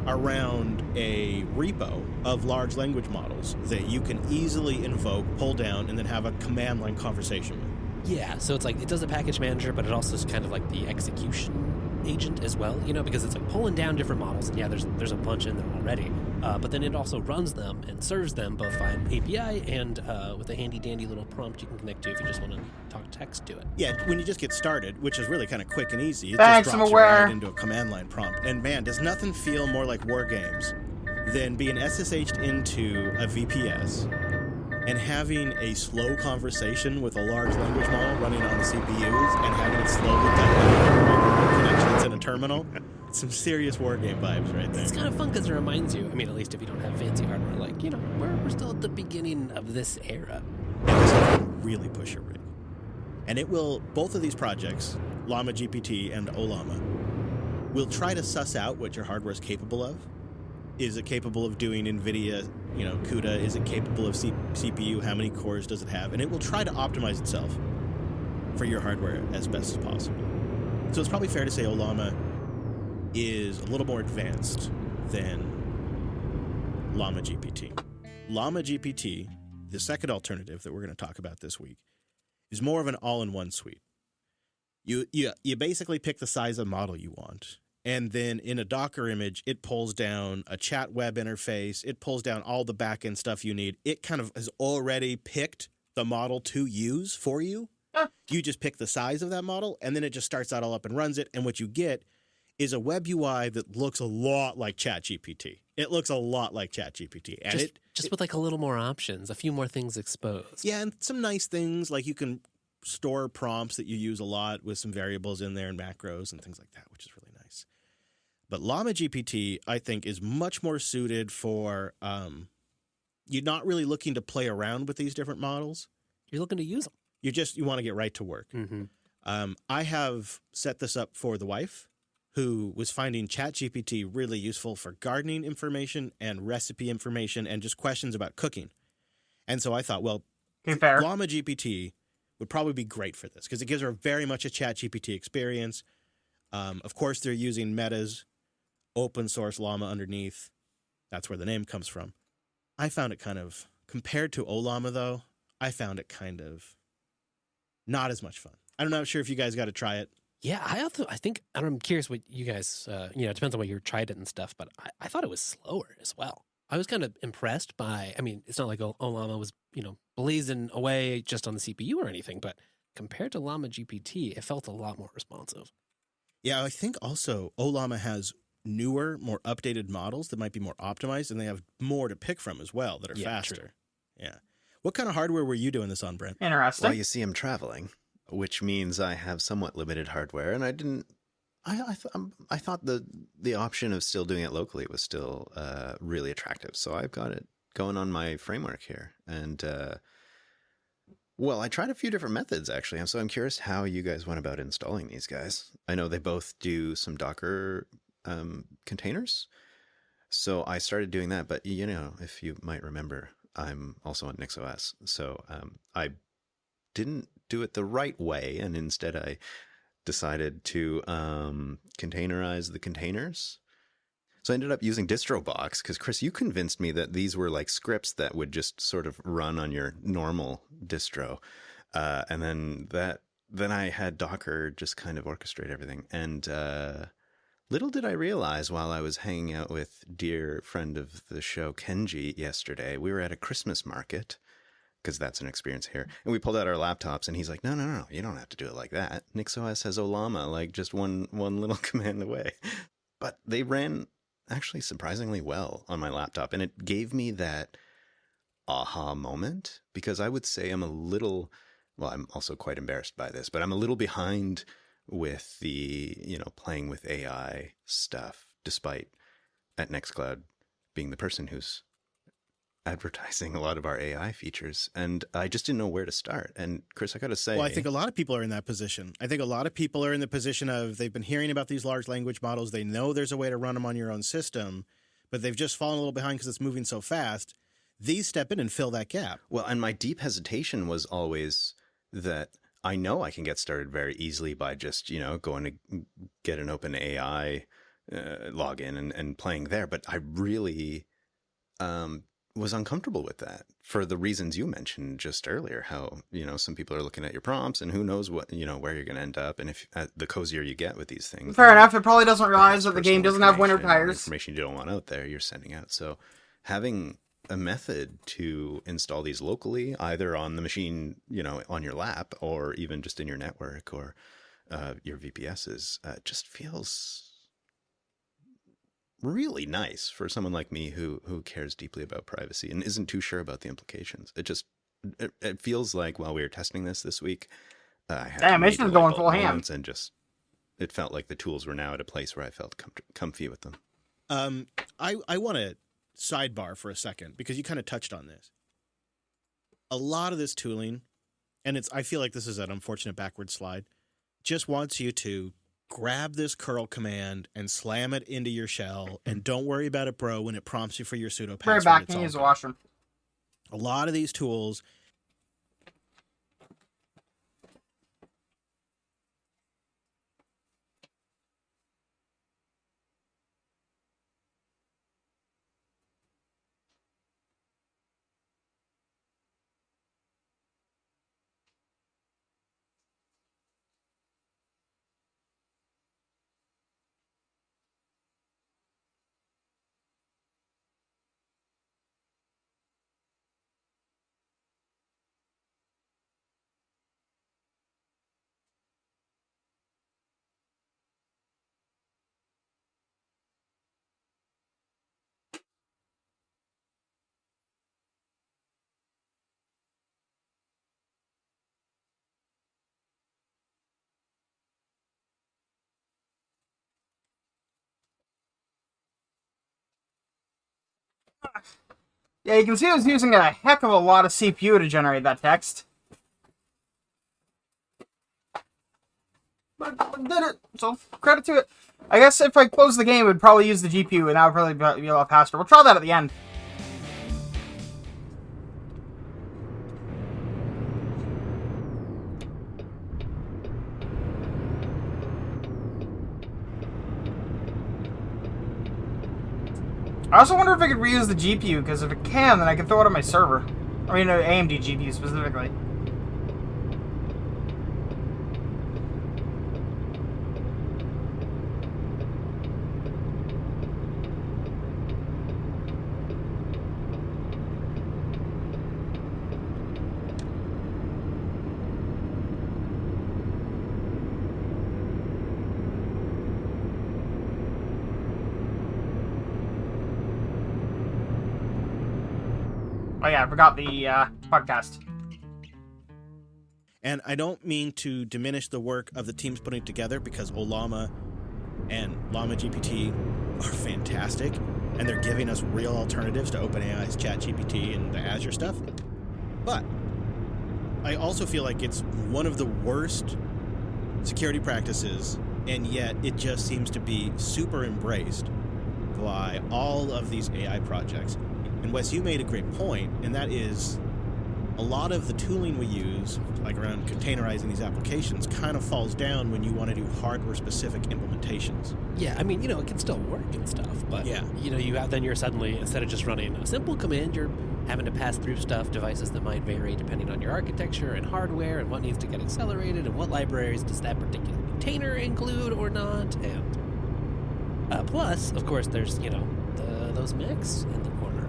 around a repo of large language models that you can easily invoke, pull down, and then have a command line conversation with. Yeah, so it's like it does a package manager, but it also is kind of like the execution agent as well, because it's like pulling down different models, and yeah, there's a bunch in there already, but then it also runs them and serves them both via an API and with a handy dandy little prompt you can connect to if you just want to talk text to it. Yeah, when you just get started, which is really kind of quick and easy, it Thanks, just drops you right into a command line prompt. And man, does nothing feel more like war games than being SSH'd into a VPS And having a slow conversation with a large language model running on the CPUs and having it slowly download connections in a terminal, some serious war game vibes right there. It's kind of fun because it reminds you, I mean, at least if you don't have fancy hardware, like, you know, we're still at the beginning of this era. And this stuff will really push your rig. And it will, both of these projects, Llama GPT and Ollama, will try to suss out what your hardware is capable of. Is it capable of doing NVIDIA, you know, CUDA? Is it capable of CPU? How many cores does it have? And it will try to optimize itself for your hardware as best as possible. So it's probably fair to say Ollama is a little more advanced than Llama GPT. Llama GPT, the second alternative that we're going to talk about this week, is more of an all-in-one suite. You basically pick the size of model you want. And then in a Docker image, it pulls down a chat web interface. It pulls down all the backend stuff you need. It kind of has already picked the model to use for you. You just pick the size of that model, and then it just starts that all up and runs it. And what you get is a web UI that looks a lot like ChatGPT. It looks a lot like ChatGPT. And just with like a little more options, a few more things exposed. Yeah, and some nice things like you can store prompts that you use a lot with some variables in there and macros and things like that, which is really nice. But Llama GPT, I think, is much more suited for you're not really looking to play around with these different models. You're looking to use them. You want to get right to work. Mm-hmm. I have set this up for the wife, who was finding ChatGPT really useful for gardening information and recipe information and just questions about cooking. And so I thought, well, Llama GPT would probably be great for this because it gives her very much a ChatGPT experience. Of course, they're using Meta's open source Llama underneath. That's where the name comes from. I found it kind of, compared to Ollama though, I found it kind of not as much fun. I'm not sure if you guys got to try it. Yeah, I'm curious what you guys, it depends on what you tried it and stuff, but I thought it was slower as well. I was kind of impressed by, I mean, it's not like Ollama was, blazing away just on the CPU or anything, but compared to Llama GPT, it felt a lot more responsive. Yeah, I think also Ollama has newer, more updated models that might be more optimized, and they have more to pick from as well that are faster. True. Yeah. What kind of hardware were you doing this on, Brent? Interesting. Well, you see, I'm traveling, which means I have somewhat limited hardware, and I didn't. I thought the option of still doing it locally was still really attractive. So I've got it going on my framework here, and well, I tried a few different methods actually. So I'm curious how you guys went about installing these guys. I know they both do some Docker containers, so I started doing that. But if you might remember, I'm also on NixOS, so I didn't do it the right way, and instead I decided to containerize the containers. So I ended up using DistroBox because, Chris, you convinced me that these were like scripts that would just sort of run on your normal distro. And then I had Docker just kind of orchestrate everything. And little did I realize while I was hanging out with dear friend of the show, Kenji, yesterday, we were at a Christmas market, because that's an experience here. And we pulled out our laptops, and he's like, no, you don't have to do it like that. NixOS has Ollama, like just one little command away. But they ran actually surprisingly well on my laptop, and it gave me that aha moment, because I would say I'm also quite embarrassed by this, but I'm a little behind with the, playing with AI stuff, despite at Nextcloud being the person who's advertising a lot of our AI features, and I just didn't know where to start. And Chris, I got to say, well, I think a lot of people are in that position. I think a lot of people are in the position of they've been hearing about these large language models. They know there's a way to run them on your own system, but they've just fallen a little behind because it's moving so fast. These step in and fill that gap. Well, and my deep hesitation was always that I know I can get started very easily by just, going to get an OpenAI login and playing there. But I really was uncomfortable with that for the reasons you mentioned just earlier, how, some people are looking at your prompts and who knows what, where you're going to end up. And if the cozier you get with these things. Fair enough. It probably doesn't realize that the game doesn't have winter tires. Information you don't want out there, you're sending out. So having a method to install these locally, either on the machine, on your lap, or even just in your network or your VPSs, just feels really nice for someone like me who cares deeply about privacy and isn't too sure about the implications. It just it feels like while we were testing this week, I had Damn, to it's just make going light full bulb ham. moments, and just it felt like the tools were now at a place where I felt comfy with them. I want to sidebar for a second because you kind of touched on this. A lot of this tooling, and I feel like this is an unfortunate backward slide, just wants you to grab this curl command and slam it into your shell, and don't worry about it, bro, when it prompts you for your sudo password. Right back, it's can all use the good. washroom. A lot of these tools. Yeah, you can see I was using a heck of a lot of CPU to generate that text. But I did it, so credit to it. I guess if I close the game, it would probably use the GPU, and that would probably be a lot faster. We'll try that at the end. I also wonder if I could reuse the GPU, because if it can, then I can throw it on my server. I mean, AMD GPU specifically. Oh yeah, I forgot the podcast. And I don't mean to diminish the work of the teams putting it together, because Ollama and Llama GPT are fantastic, and they're giving us real alternatives to OpenAI's ChatGPT and the Azure stuff. But I also feel like it's one of the worst security practices, and yet it just seems to be super embraced by all of these AI projects. And Wes, you made a great point, and that is a lot of the tooling we use, like around containerizing these applications, kind of falls down when you want to do hardware-specific implementations. Yeah, I mean, it can still work and stuff, but, you're suddenly, instead of just running a simple command, you're having to pass through devices that might vary depending on your architecture and hardware and what needs to get accelerated and what libraries does that particular container include or not. And plus, of course, there's, those Macs in the corner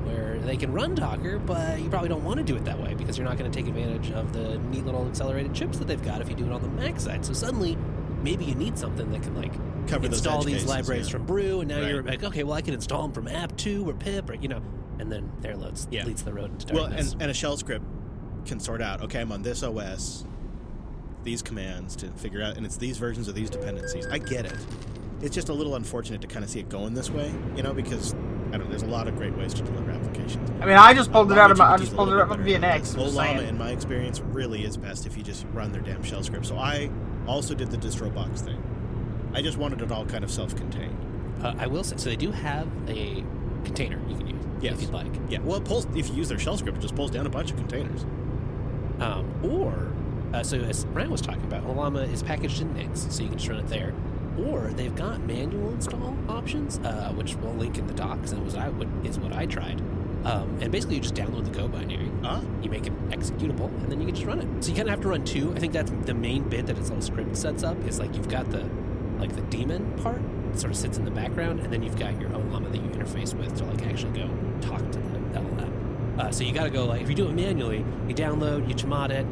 where they can run Docker, but you probably don't want to do it that way because you're not going to take advantage of the neat little accelerated chips that they've got if you do it on the Mac side. So suddenly, maybe you need something that can cover install those edge these cases, libraries from Brew, and now Right. you're like, okay, well I can install them from App2 or pip, or and then there leads the road into darkness. Well, and a shell script can sort out, okay, I'm on this OS, these commands to figure out, and it's these versions of these dependencies. I get it. It's just a little unfortunate to kind of see it going this way, because there's a lot of great ways to deliver applications. I mean, I just pulled it out of via Nix. Ollama, in my experience, really is best if you just run their damn shell script. So I also did the DistroBox thing. I just wanted it all kind of self-contained. I will say, so they do have a container you can use if you'd like. Yeah, well, if you use their shell script, it just pulls down a bunch of containers. So as Brian was talking about, Ollama is packaged in Nix, so you can just run it there. Or they've got manual install options, which we'll link in the docs, and is what I tried. And basically, you just download the Go binary, you make it executable, and then you can just run it. So you kind of have to run two. I think that's the main bit that its little script sets up. Is you've got the daemon part that sort of sits in the background, and then you've got your Ollama that you interface with to actually go talk to the LLM. So you got to go if you do it manually, you download, you chmod it,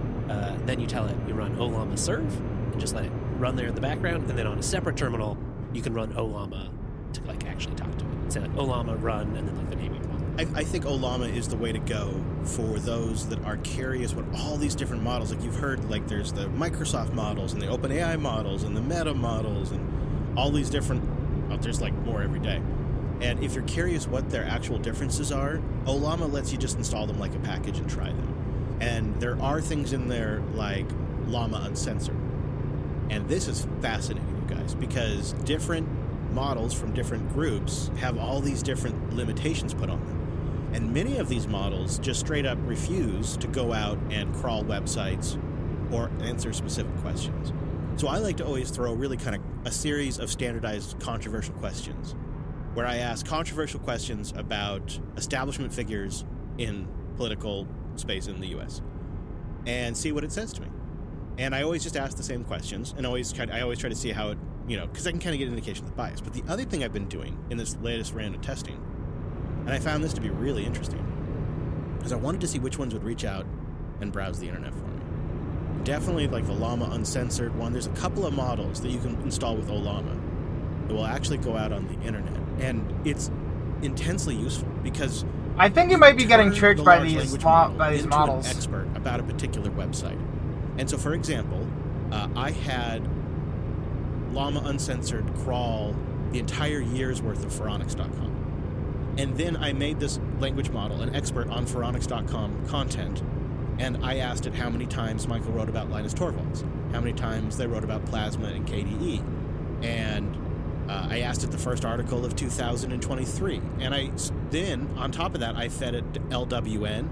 then you tell it you run Ollama serve, and just let it run there in the background, and then on a separate terminal, you can run Ollama to actually talk to it. Say Ollama run, and then the name of your model. I think Ollama is the way to go for those that are curious what all these different models, like you've heard, like there's the Microsoft models and the OpenAI models and the Meta models and all these different, there's like more every day. And if you're curious what their actual differences are, Ollama lets you just install them like a package and try them. And there are things in there like Llama Uncensored. And this is fascinating, you guys, because different models from different groups have all these different limitations put on them. And many of these models just straight up refuse to go out and crawl websites or answer specific questions. So I like to always throw really kind of a series of standardized controversial questions where I ask controversial questions about establishment figures in political space in the US and see what it says to me. And I always just ask the same questions and I always try to see how it, because I can kind of get an indication of the bias. But the other thing I've been doing in this latest round of testing, and I found this to be really interesting, is I wanted to see which ones would reach out and browse the internet for me. Definitely like the Llama Uncensored one. There's a couple of models that you can install with Ollama that will actually go out on the internet. And it's intensely useful because I think you might be getting turn tricked the by large these language models. model into an expert about a particular website. And so, for example, I had Llama Uncensored crawl the entire year's worth of Phoronix.com. And then I made this language model an expert on Phoronix.com content, and I asked it how many times Michael wrote about Linus Torvalds, how many times they wrote about Plasma and KDE, and I asked it the first article of 2023. And then, on top of that, I fed it LWN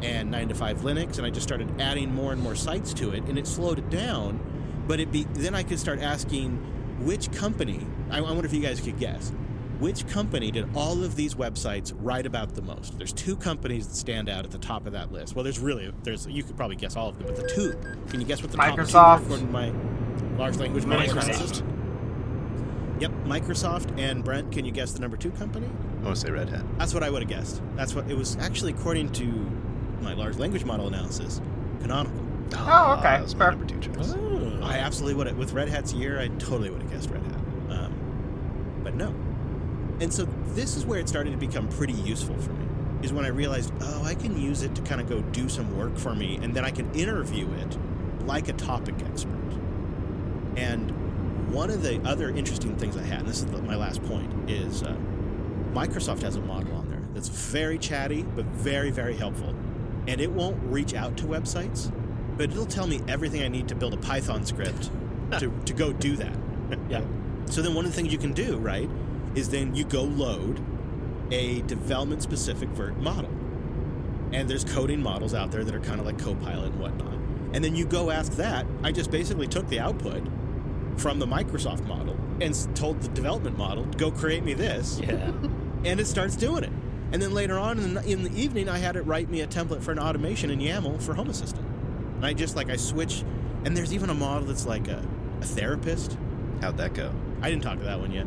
and 9to5 Linux, and I just started adding more and more sites to it, and it slowed it down. But then I could start asking which company, I wonder if you guys could guess, which company did all of these websites write about the most? There's two companies that stand out at the top of that list. Well, you could probably guess all of them, but the two, can you guess what the top two are according to my large language model analysis? Yep, Microsoft. And Brent, can you guess the number two company? I want to say Red Hat. That's what I would have guessed. That's what it was actually, according to my large language model analysis, Canonical. Oh, okay. That was my number two choice. Oh. I absolutely would have. With Red Hat's year, I totally would have guessed Red Hat. But no. And so this is where it started to become pretty useful for me, is when I realized, I can use it to kind of go do some work for me, and then I can interview it like a topic expert. And one of the other interesting things I had, and this is my last point, is Microsoft has a model on there that's very chatty, but very, very helpful. And it won't reach out to websites, but it'll tell me everything I need to build a Python script to go do that. Yeah. So then one of the things you can do, right, is then you go load a development-specific Vert model. And there's coding models out there that are kind of like Copilot and whatnot. And then you go ask that. I just basically took the output from the Microsoft model and told the development model, go create me this. Yeah. And it starts doing it. And then later on in the evening, I had it write me a template for an automation in YAML for Home Assistant. And I switch, and there's even a model that's like a therapist. How'd that go? I didn't talk to that one yet.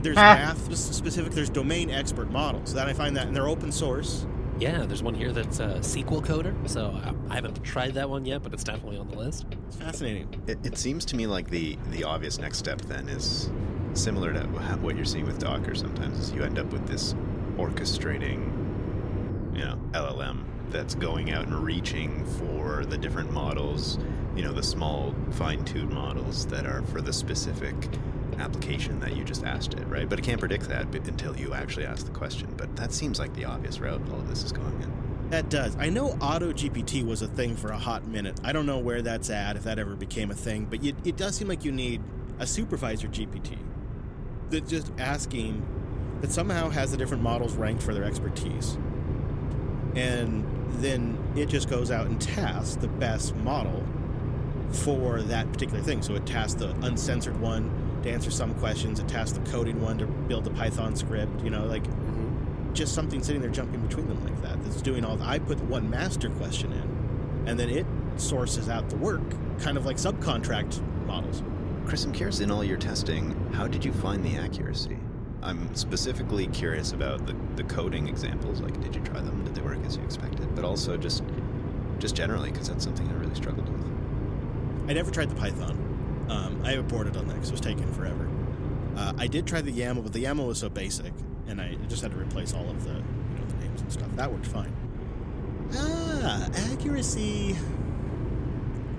There's math specific, there's domain expert models. That I find that, and they're open source. Yeah, there's one here that's a SQL coder, so I haven't tried that one yet, but it's definitely on the list. It's fascinating. It seems to me like the obvious next step then is similar to what you're seeing with Docker sometimes, is you end up with this orchestrating, LLM that's going out and reaching for the different models, the small fine-tuned models that are for the specific application that you just asked it, right? But it can't predict that until you actually ask the question. But that seems like the obvious route all of this is going in. That does. I know AutoGPT was a thing for a hot minute. I don't know where that's at, if that ever became a thing, but it does seem like you need a supervisor GPT that's just asking, that somehow has the different models ranked for their expertise. And then it just goes out and tasks the best model for that particular thing. So it tasks the uncensored one to answer some questions, it tasks the coding one to build the Python script, just something sitting there jumping between them like that. That's doing all. I put one master question in, and then it sources out the work, kind of like subcontract models. Chris, I'm curious, in all your testing, how did you find the accuracy? I'm specifically curious about the coding examples. Like, did you try them? Did they work as you expected? But also just generally, because that's something I really struggled with. I never tried the Python. I aborted on that because it was taking forever. I did try the YAML, but the YAML was so basic, and I just had to replace all of the name forms and stuff. That worked fine. Accuracy.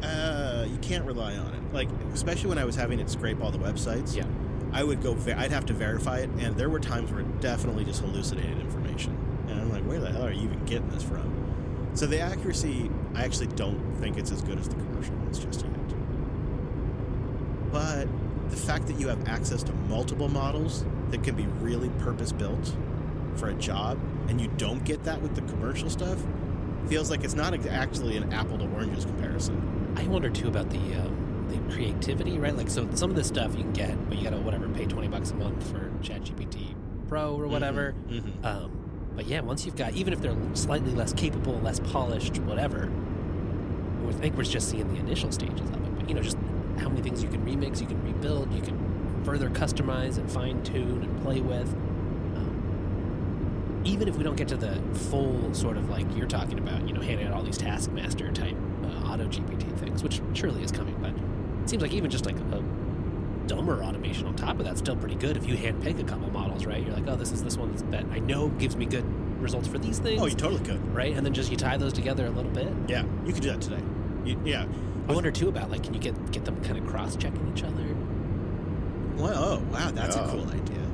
You can't rely on it. Like, especially when I was having it scrape all the websites. Yeah. I would go. I'd have to verify it, and there were times where it definitely just hallucinated information. And I'm like, where the hell are you even getting this from? So the accuracy, I actually don't think it's as good as the commercial ones just yet. But the fact that you have access to multiple models that can be really purpose-built for a job, and you don't get that with the commercial stuff, feels like it's not actually an apple to oranges comparison. I wonder too about the creativity, right? Like, so some of this stuff you can get, but you gotta pay $20 a month for ChatGPT Pro or whatever. But yeah, once you've got, even if they're slightly less capable, less polished, whatever, I think we're just seeing the initial stages of it. But just how many things you can remix, you can rebuild, you can further customize and fine tune and play with. Even if we don't get to the full sort of like you're talking about, handing out all these Taskmaster type auto GPT things, which surely is coming, but it seems like even just like a dumber automation on top of that's still pretty good if you handpick a couple models, right? You're like, oh, this is this one that I know gives me good results for these things. Oh, you totally could. Right? And then just you tie those together a little bit. Yeah, you could do that today. Yeah. I wonder too about like, can you get them kind of cross-checking each other? Well, oh, wow, that's a cool idea.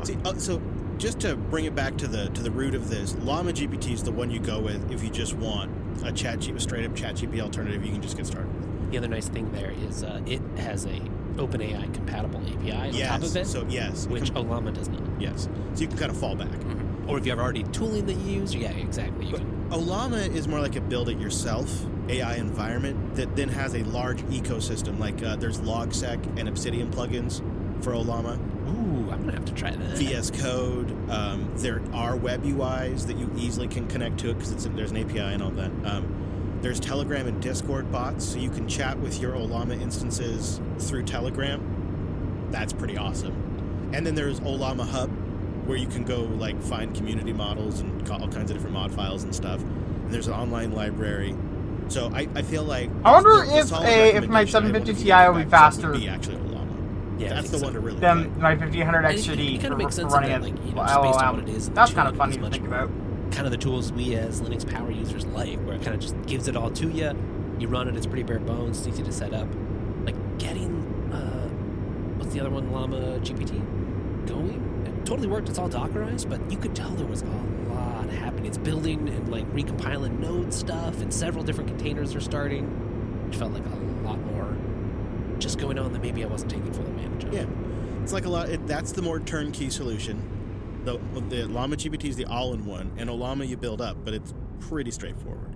See, so just to bring it back to the root of this, Llama GPT is the one you go with if you just want a straight up ChatGPT alternative you can just get started with. The other nice thing there is it has a OpenAI compatible API on top of it. So which Ollama does not. Yes. So you can kind of fall back. Mm-hmm. Or if you have already tooling that you use, yeah, exactly. Ollama is more like a build-it-yourself AI environment that then has a large ecosystem. Like there's Logsec and Obsidian plugins for Ollama. Ooh, I'm gonna have to try that. VS Code. There are web UIs that you easily can connect to it because there's an API and all that. There's Telegram and Discord bots, so you can chat with your Ollama instances through Telegram. That's pretty awesome. And then there's Ollama Hub, where you can go like find community models and all kinds of different mod files and stuff. And there's an online library. So I feel like I wonder if my 750 Ti will be faster. Would be actually Ollama. Yeah, that's the one to really. Then my 5000 XD kind of makes sense running that, like, just based on what it is. That's kind of funny to think about. Kind of the tools we as Linux power users like, where it kind of just gives it all to you. You run it; it's pretty bare bones, it's easy to set up. Like getting what's the other one, Llama GPT, going? It totally worked. It's all Dockerized, but you could tell there was a lot happening. It's building and like recompiling node stuff, and several different containers are starting, which felt like a lot more just going on that maybe I wasn't taking full advantage of. Yeah, it's like a lot. That's the more turnkey solution. The Llama GPT is the all-in-one, and Ollama you build up, but it's pretty straightforward.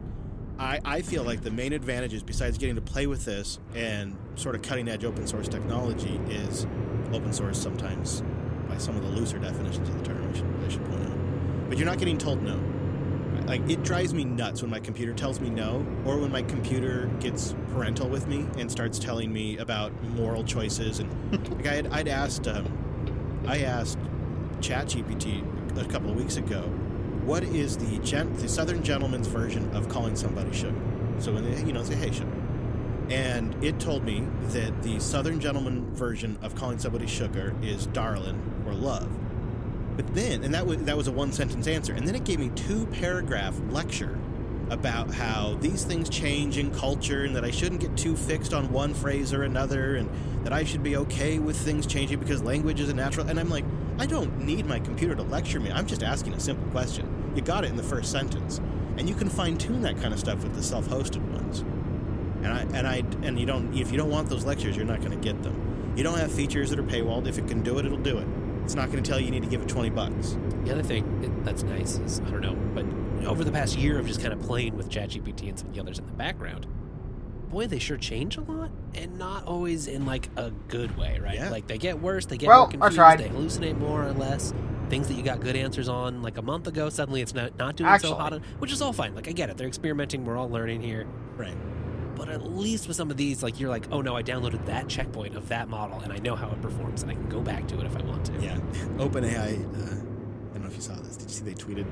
I feel like the main advantages, besides getting to play with this and sort of cutting-edge open-source technology, is open source sometimes by some of the looser definitions of the term, I should point out. But you're not getting told no. Like, it drives me nuts when my computer tells me no, or when my computer gets parental with me and starts telling me about moral choices. And like I asked ChatGPT a couple of weeks ago, what is the Southern gentleman's version of calling somebody sugar? So when they, say, hey, sugar. And it told me that the Southern gentleman version of calling somebody sugar is darling or love. But then, and that was a one-sentence answer, and then it gave me 2-paragraph lecture about how these things change in culture and that I shouldn't get too fixed on one phrase or another and that I should be okay with things changing because language is a natural. And I'm like, I don't need my computer to lecture me. I'm just asking a simple question. You got it in the first sentence. And you can fine-tune that kind of stuff with the self-hosted ones. And you don't, if you don't want those lectures, you're not going to get them. You don't have features that are paywalled. If it can do it, it'll do it. It's not going to tell you need to give it $20. The other thing that's nice is, I don't know, but over the past year of just kind of playing with ChatGPT and some of the others in the background, boy, they sure change a lot, and not always in like a good way, right? Yeah. Like they get worse, they get more confused, they hallucinate more or less. Things that you got good answers on like a month ago, suddenly it's not doing so hot, which is all fine. Like I get it, they're experimenting, we're all learning here. Right. But at least with some of these, like you're like, oh no, I downloaded that checkpoint of that model and I know how it performs and I can go back to it if I want to. Yeah. OpenAI, I don't know if you saw this. Did you see they tweeted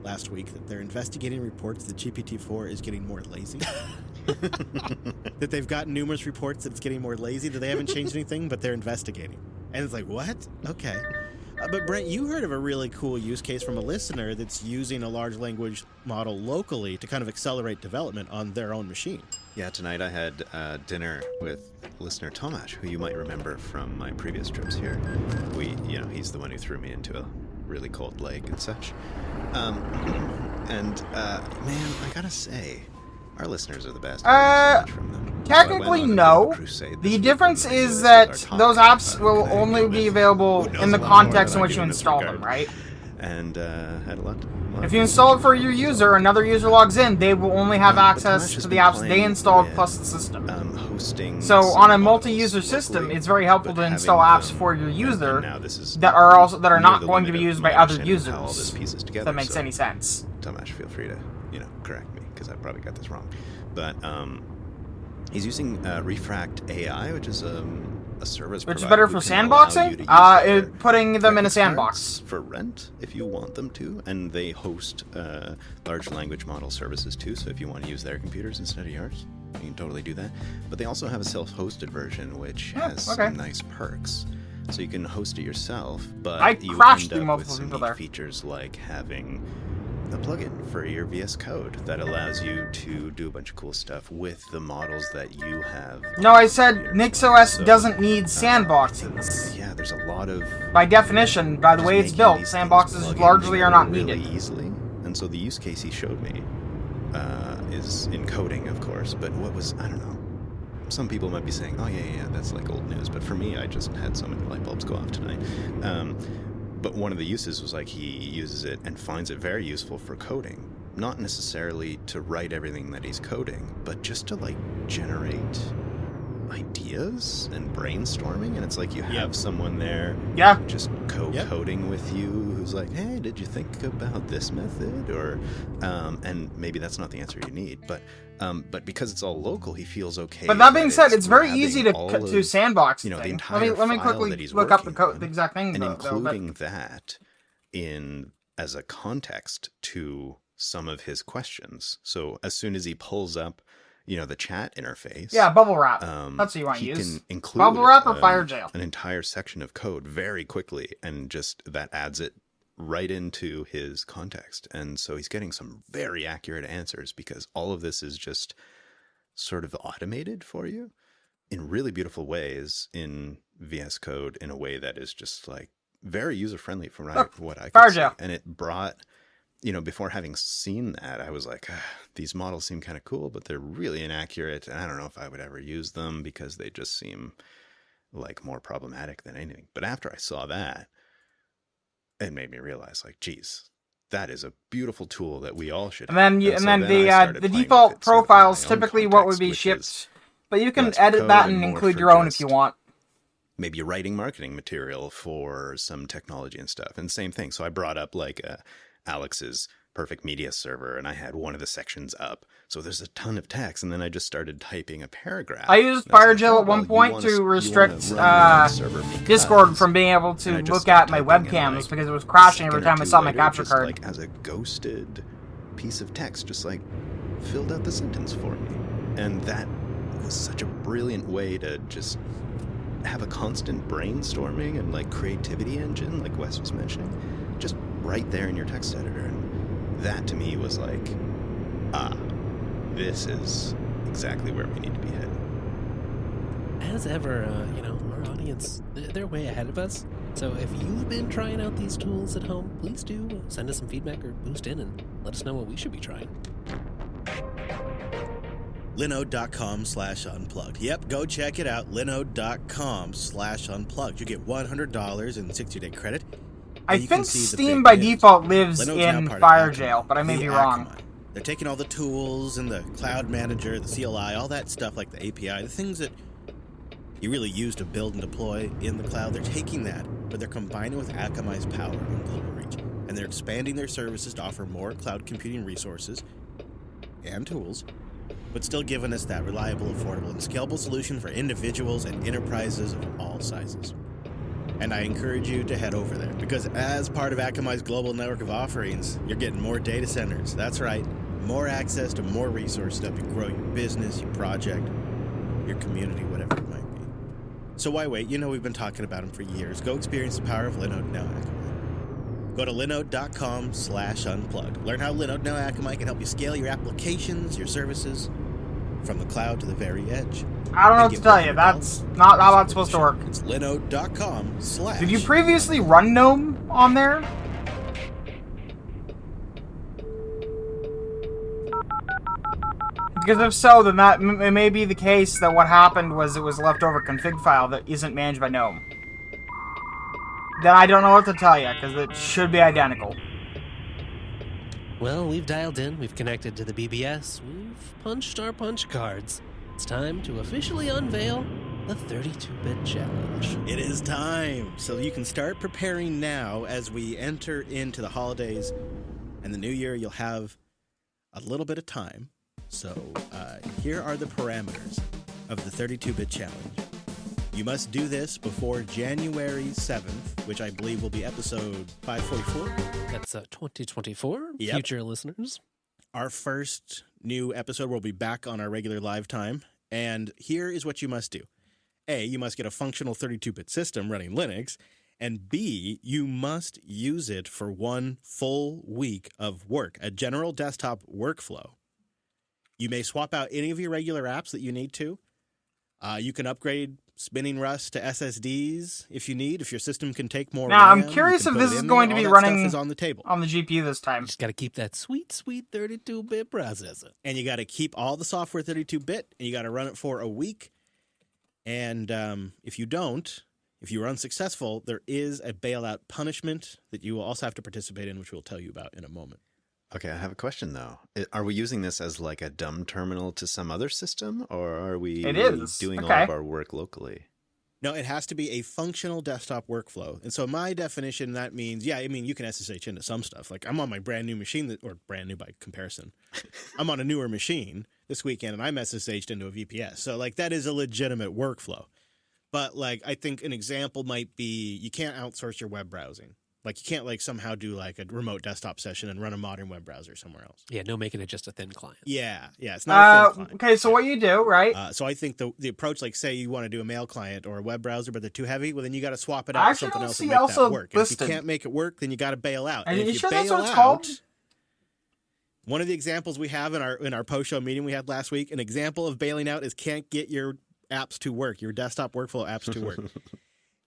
last week that they're investigating reports that GPT-4 is getting more lazy? That they've gotten numerous reports that it's getting more lazy, that they haven't changed anything, but they're investigating. And it's like, what? Okay. But Brent, you heard of a really cool use case from a listener that's using a large language model locally to kind of accelerate development on their own machine. Yeah, tonight I had dinner with listener Tomasz, who you might remember from my previous trips here. He's the one who threw me into a really cold lake and such. Man, I gotta say, our listeners are the best. I learned so much from them. Technically, no. The difference is that those apps will only be available in the context in which you install them, right? And had a lot. If you install it for your user, another user logs in, they will only have access to the apps they installed plus the system. So on a multi-user system, it's very helpful to install apps for your user that are not going to be used by other users. If that makes any sense. Tomasz, feel free to correct me because I probably got this wrong, but he's using Refract AI, which is a service which is better for sandboxing. Putting them in a sandbox for rent if you want them to, and they host large language model services too. So if you want to use their computers instead of yours, you can totally do that. But they also have a self-hosted version which has some nice perks. So you can host it yourself, but you end up with some neat features like having a plugin for your VS Code that allows you to do a bunch of cool stuff with the models that you have. No, I said NixOS doesn't need sandboxes. Yeah, there's a lot of... By definition, by the way it's built, sandboxes largely are not needed. Really easily. And so the use case he showed me is in coding, of course, but I don't know. Some people might be saying, oh yeah, that's like old news, but for me, I just had so many light bulbs go off tonight. But one of the uses was like he uses it and finds it very useful for coding. Not necessarily to write everything that he's coding, but just to like generate ideas and brainstorming. And it's like you have someone there just coding with you who's like, hey, did you think about this method? Or and maybe that's not the answer you need, but because it's all local, he feels okay. But that being said, it's very easy to sandbox. The entire let me quickly look up the exact thing, and including that as a context to some of his questions. So as soon as he pulls up, the chat interface. Yeah, Bubble Wrap. That's what you want to use. He can include Bubble Wrap or FireJail. An entire section of code very quickly, and just that adds it right into his context. And so he's getting some very accurate answers because all of this is just sort of automated for you in really beautiful ways in VS Code in a way that is just like very user-friendly from what I could see. And it brought... before having seen that, I was like, these models seem kind of cool, but they're really inaccurate. And I don't know if I would ever use them because they just seem like more problematic than anything. But after I saw that, it made me realize, like, geez, that is a beautiful tool that we all should have. And then the default profiles typically what would be shipped, but you can edit that and include your own if you want. Maybe you're writing marketing material for some technology and stuff. And same thing. So I brought up like Alex's Perfect Media Server, and I had one of the sections up. So there's a ton of text, and then I just started typing a paragraph. I used FireJail at one point to restrict Discord from being able to look at my webcams because it was crashing every time I saw my capture card. Like as a ghosted piece of text, just like filled out the sentence for me. And that was such a brilliant way to just have a constant brainstorming and like creativity engine, like Wes was mentioning, just right there in your text editor. And that to me was like, this is exactly where we need to be headed. As ever, our audience, they're way ahead of us. So if you've been trying out these tools at home, please do send us some feedback or boost in and let us know what we should be trying. Linode.com/unplugged. Yep, go check it out. Linode.com/unplugged. You get $100 in 60-day credit. I think Steam by default lives in FireJail, but I may be wrong. They're taking all the tools and the cloud manager, the CLI, all that stuff like the API, the things that you really use to build and deploy in the cloud. They're taking that, but they're combining with Akamai's power and global reach. And they're expanding their services to offer more cloud computing resources and tools, but still giving us that reliable, affordable, and scalable solution for individuals and enterprises of all sizes. And I encourage you to head over there, because as part of Akamai's global network of offerings, you're getting more data centers. That's right, more access to more resources to help you grow your business, your project, your community, whatever it might be. So why wait? You know we've been talking about them for years. Go experience the power of Linode now Akamai. Go to linode.com/unplugged. Learn how Linode now Akamai can help you scale your applications, your services, from the cloud to the very edge. I don't know what to tell you. That's not how that's supposed to work. It's linode.com/. Did you previously run GNOME on there? Because if so, then that it may be the case that what happened was it was a leftover config file that isn't managed by GNOME. Then I don't know what to tell you, because it should be identical. Well, we've dialed in, we've connected to the BBS, we've punched our punch cards. It's time to officially unveil the 32-bit challenge. It is time. So you can start preparing now as we enter into the holidays and the new year. You'll have a little bit of time. So here are the parameters of the 32-bit challenge. You must do this before January 7th, which I believe will be episode 544. That's 2024, Yep. future listeners. Our first new episode will be back on our regular live time. And here is what you must do. A, you must get a functional 32-bit system running Linux. And B, you must use it for 1 full week of work, a general desktop workflow. You may swap out any of your regular apps that you need to. You can upgrade spinning Rust to SSDs if you need, if your system can take more Now, RAM. I'm curious if put this it is in going there. to be All that running stuff is on the table. on the GPU this time. Just got to keep that sweet 32-bit processor. And you got to keep all the software 32-bit, and you got to run it for a week. And if you don't, if you are unsuccessful, there is a bailout punishment that you will also have to participate in, which we'll tell you about in a moment. Okay, I have a question though. Are we using this as like a dumb terminal to some other system, or are we It is. doing all Okay. of our work locally? No, it has to be a functional desktop workflow. And so my definition, that means, you can SSH into some stuff. Like I'm on my brand new machine, or brand new by comparison. I'm on a newer machine this weekend, and I'm SSH'd into a VPS. So like that is a legitimate workflow. But like I think an example might be you can't outsource your web browsing. Like you can't like somehow do like a remote desktop session and run a modern web browser somewhere else. Yeah, no making it just a thin client. Yeah, it's not a thin client. Okay, so what you do, right? So I think the approach, like say you want to do a mail client or a web browser, but they're too heavy, well then you got to swap it out with something else and make that work. And if you can't make it work, then you got to bail out. Are And you if you sure bail that's what it's out, called? one of the examples we have in our post-show meeting we had last week, an example of bailing out is can't get your apps to work, your desktop workflow apps to work.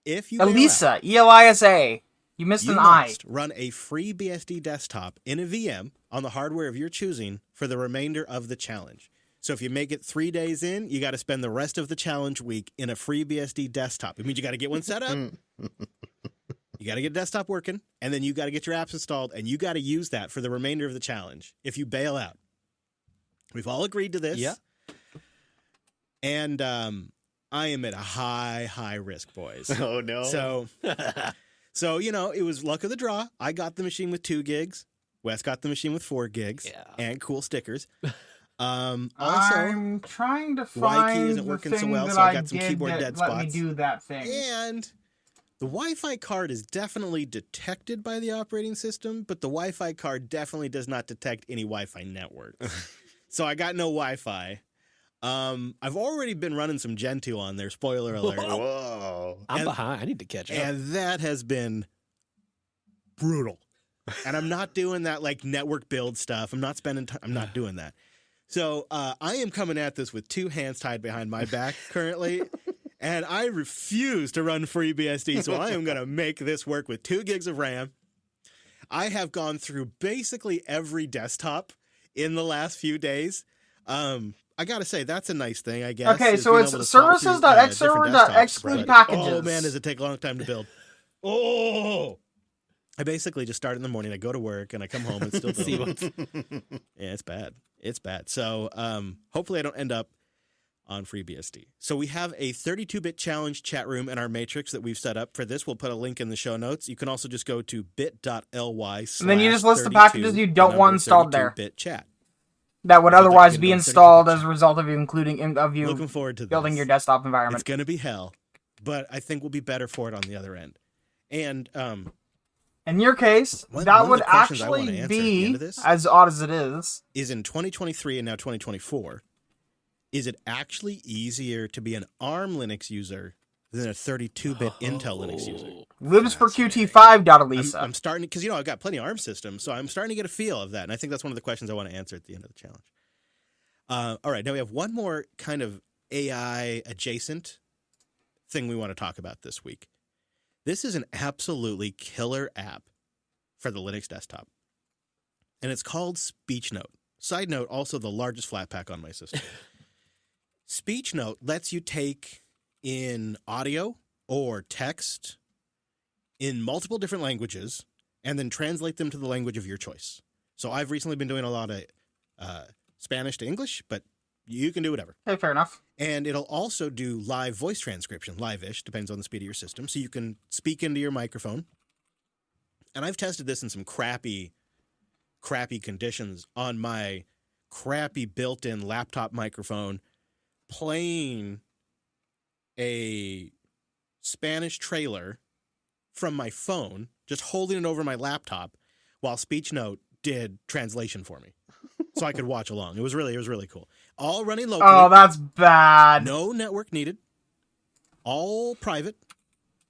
If you bail Elisa, out, ELISA. You missed you an I. must run a free BSD desktop in a VM on the hardware of your choosing for the remainder of the challenge. So if you make it 3 days in, you got to spend the rest of the challenge week in a free BSD desktop. It means you got to get one set up. You got to get a desktop working, and then you got to get your apps installed, and you got to use that for the remainder of the challenge if you bail out. We've all agreed to this. Yeah. And I am at a high risk, boys. Oh, no. So, it was luck of the draw. I got the machine with 2 gigs. Wes got the machine with 4 gigs. Yeah. And cool stickers. Also, I'm trying to the Y key find isn't the working thing so well, that so I I got some did keyboard that dead let spots. me do that thing. And the Wi-Fi card is definitely detected by the operating system, but the Wi-Fi card definitely does not detect any Wi-Fi networks. So I got no Wi-Fi. I've already been running some Gentoo on there, spoiler alert. Whoa. I'm behind. I need to catch up. And that has been brutal. And I'm not doing that like network build stuff. I'm not spending time. I'm not doing that. So I am coming at this with 2 hands tied behind my back currently. And I refuse to run FreeBSD. So I am going to make this work with 2 gigs of RAM. I have gone through basically every desktop in the last few days. I got to say, that's a nice thing, I guess. Okay, is so being it's able to swap through, services.xserver.exclude different desktops. packages. Oh, man, does it take a long time to build. Oh! I basically just start in the morning. I go to work, and I come home and still build. Yeah, it's bad. It's bad. So hopefully I don't end up on FreeBSD. So we have a 32-bit challenge chat room in our matrix that we've set up for this. We'll put a link in the show notes. You can also just go to bit.ly/. And then you just list the packages you don't want installed there. 32-bit chat. That would Is it otherwise like be in installed as a result of you Looking forward to building this. your desktop environment. It's going to be hell, but I think we'll be better for it on the other end. And in your case, one that of would the questions I wanna actually answer at the be, end of this as odd as it is in 2023 and now 2024, is it actually easier to be an ARM Linux user than a 32-bit Intel Linux user. Libs for QT5, Elisa. I'm starting because I've got plenty of ARM systems, so I'm starting to get a feel of that, and I think that's one of the questions I want to answer at the end of the challenge. All right, now we have one more kind of AI adjacent thing we want to talk about this week. This is an absolutely killer app for the Linux desktop, and it's called SpeechNote. Side note, also the largest Flatpak on my system. SpeechNote lets you take in audio or text in multiple different languages and then translate them to the language of your choice. So I've recently been doing a lot of Spanish to English, but you can do whatever. Okay, fair enough. And it'll also do live voice transcription, live-ish, depends on the speed of your system. So you can speak into your microphone. And I've tested this in some crappy conditions on my crappy built-in laptop microphone, playing a Spanish trailer from my phone, just holding it over my laptop while SpeechNote did translation for me. So I could watch along. It was really cool. All running locally. Oh, that's bad. No network needed. All private.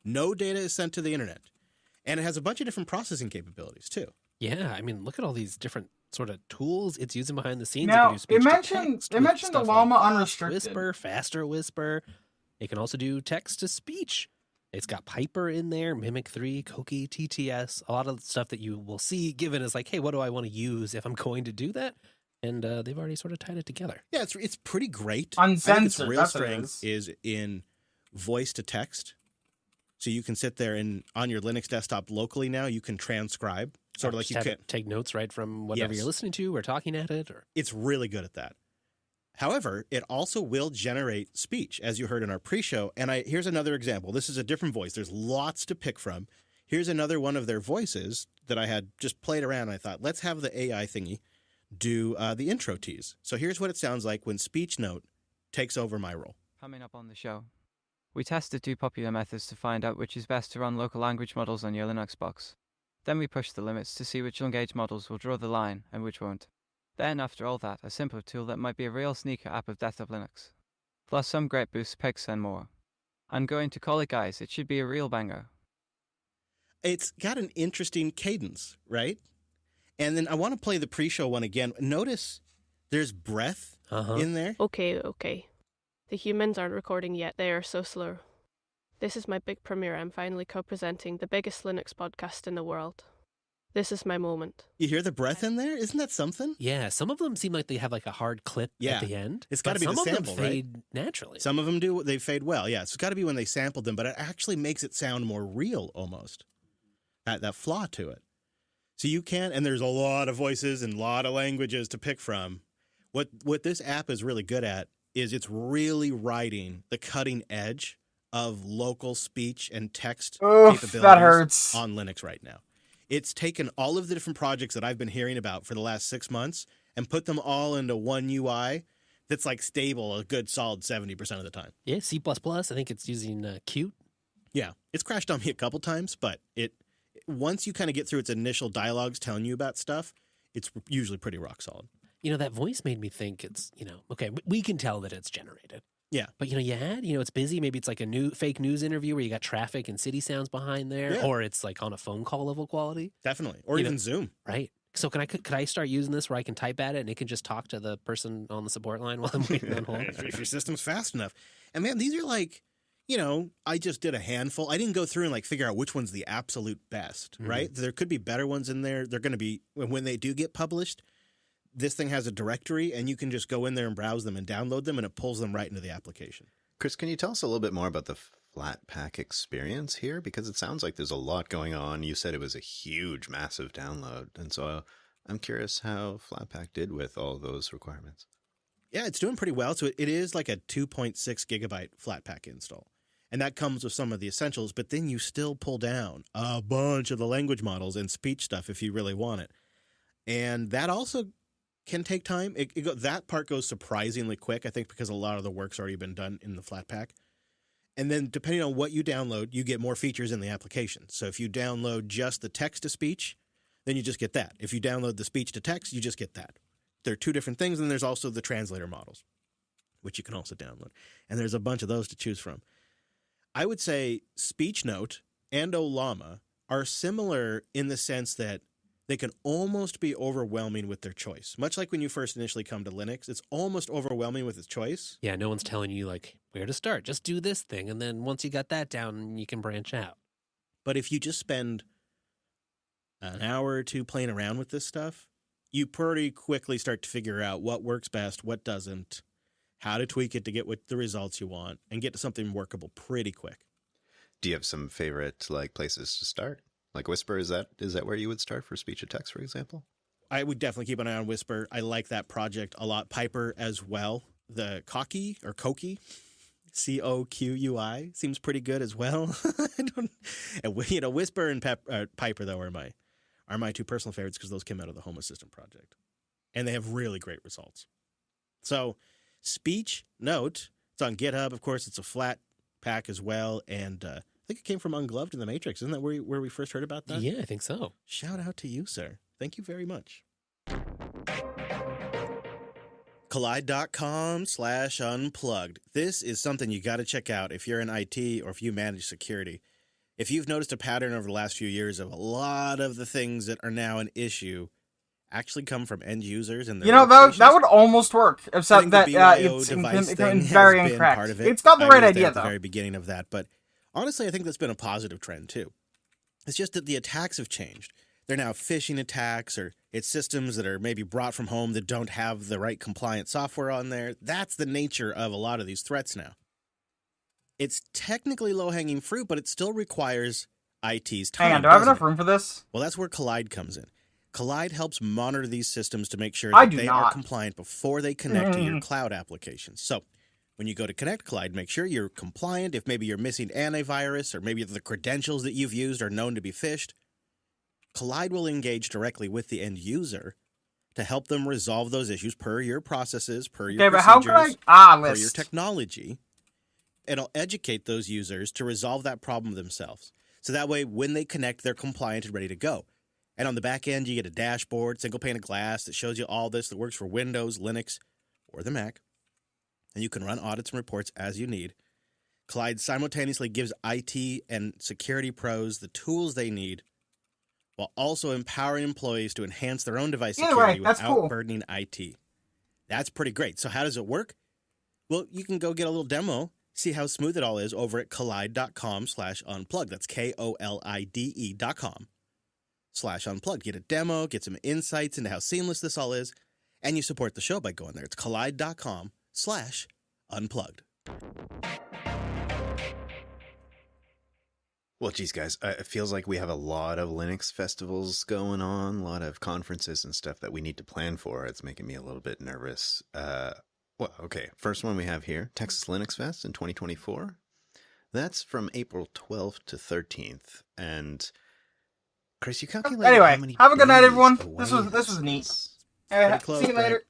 No data is sent to the internet. And it has a bunch of different processing capabilities too. Yeah, I mean, look at all these different sort of tools it's using behind the scenes. Now, it can do it mentioned the Llama Unrestricted. Whisper, faster whisper. It can also do text to speech. It's got Piper in there, Mimic 3, Koki, TTS, a lot of stuff that you will see given as like, hey, what do I want to use if I'm going to do that? And they've already sort of tied it together. Yeah, it's pretty great. Uncensored, I think its real that's what it strength is in voice to text. So you can sit there and on your Linux desktop locally now, you can transcribe. Sort of like you can take notes right from whatever Yes. you're listening to or talking at it. Or It's really good at that. However, it also will generate speech, as you heard in our pre-show. And here's another example. This is a different voice. There's lots to pick from. Here's another one of their voices that I had just played around. And I thought, let's have the AI thingy do the intro tease. So here's what it sounds like when SpeechNote takes over my role. Coming up on the show, we tested 2 popular methods to find out which is best to run local language models on your Linux box. Then we pushed the limits to see which Engage models will draw the line and which won't. Then, after all that, a simpler tool that might be a real sneaker app of desktop Linux. Plus some great boost picks and more. I'm going to call it, guys. It should be a real banger. It's got an interesting cadence, right? And then I want to play the pre-show one again. Notice there's breath in there. Okay. The humans aren't recording yet. They are so slow. This is my big premiere. I'm finally co-presenting the biggest Linux podcast in the world. This is my moment. You hear the breath in there? Isn't that something? yeah, some of them seem like they have like a hard clip at the end. It's got to but be the some sample, of them right? fade naturally. Some of them do. They fade well. Yeah, it's got to be when they sampled them, but it actually makes it sound more real almost. That flaw to it. So you can, and there's a lot of voices and a lot of languages to pick from. What this app is really good at is it's really riding the cutting edge of local speech and text capabilities that hurts. on Linux right now. It's taken all of the different projects that I've been hearing about for the last 6 months and put them all into one UI that's like stable a good solid 70% of the time. Yeah, C++. I think it's using Qt. Yeah, it's crashed on me a couple times, but once you kind of get through its initial dialogues telling you about stuff, it's usually pretty rock solid. You know, that voice made me think it's, okay, we can tell that it's generated. Yeah. But, it's busy. Maybe it's like a fake news interview where you got traffic and city sounds behind there. Yeah. Or it's like on a phone call level quality. Definitely. Or even Zoom. Right. So could I start using this where I can type at it and it can just talk to the person on the support line while I'm waiting on hold? If your system's fast enough. And man, these are like, I just did a handful. I didn't go through and like figure out which one's the absolute best, right? There could be better ones in there. They're going to be, when they do get published, this thing has a directory and you can just go in there and browse them and download them and it pulls them right into the application. Chris, can you tell us a little bit more about the Flatpak experience here? Because it sounds like there's a lot going on. You said it was a huge, massive download. And so I'm curious how Flatpak did with all those requirements. Yeah, it's doing pretty well. So it is like a 2.6 gigabyte Flatpak install. And that comes with some of the essentials, but then you still pull down a bunch of the language models and speech stuff if you really want it. And that also can take time. That part goes surprisingly quick, I think, because a lot of the work's already been done in the Flatpak. And then depending on what you download, you get more features in the application. So if you download just the text to speech, then you just get that. If you download the speech to text, you just get that. They're two different things. And there's also the translator models, which you can also download. And there's a bunch of those to choose from. I would say SpeechNote and Ollama are similar in the sense that they can almost be overwhelming with their choice. Much like when you first initially come to Linux, it's almost overwhelming with its choice. Yeah, no one's telling you like where to start. Just do this thing, and then once you got that down, you can branch out. But if you just spend an hour or two playing around with this stuff, you pretty quickly start to figure out what works best, what doesn't, how to tweak it to get what the results you want, and get to something workable pretty quick. Do you have some favorite like places to start? Like Whisper, is that where you would start for speech to text, for example? I would definitely keep an eye on Whisper. I like that project a lot. Piper as well. The Koki or Koki, COQUI, seems pretty good as well. Whisper and Piper though are my two personal favorites because those came out of the Home Assistant project, and they have really great results. So, SpeechNote, it's on GitHub. Of course, it's a flat pack as well, and I think it came from Ungloved in the Matrix. Isn't that where we first heard about that? Yeah, I think so. Shout out to you, sir. Thank you very much. Collide.com/unplugged. This is something you got to check out if you're in IT or if you manage security. If you've noticed a pattern over the last few years of a lot of the things that are now an issue actually come from end users and their that would almost work, except that it's very incorrect. It's got the right idea, at the though. very beginning of that, but honestly, I think that's been a positive trend, too. It's just that the attacks have changed. They're now phishing attacks, or it's systems that are maybe brought from home that don't have the right compliant software on there. That's the nature of a lot of these threats now. It's technically low-hanging fruit, but it still requires IT's time. Hang on, do I have enough room for this? Well, that's where Collide comes in. Collide helps monitor these systems to make sure I that do they not. are compliant before they connect to your cloud applications. So when you go to connect Collide, make sure you're compliant. If maybe you're missing antivirus or maybe the credentials that you've used are known to be phished, Collide will engage directly with the end user to help them resolve those issues per your processes, per your Okay, but how procedures, can I... per list. your technology. It'll educate those users to resolve that problem themselves. So that way, when they connect, they're compliant and ready to go. And on the back end, you get a dashboard, single pane of glass that shows you all this that works for Windows, Linux, or the Mac. And you can run audits and reports as you need. Collide simultaneously gives IT and security pros the tools they need while also empowering employees to enhance their own device security without burdening IT. That's pretty great. So how does it work? Well, you can go get a little demo, see how smooth it all is over at collide.com/unplugged. That's KOLIDE.com/unplugged. Get a demo, get some insights into how seamless this all is, and you support the show by going there. It's collide.com/unplugged. Well, geez, guys, it feels like we have a lot of Linux festivals going on, a lot of conferences and stuff that we need to plan for. It's making me a little bit nervous. Well, okay, first one we have here, Texas Linux Fest in 2024. That's from April 12th to 13th. And Chris, you calculate Anyway, how many have a good night, days everyone. away This was neat. Pretty close, See you Brent. later.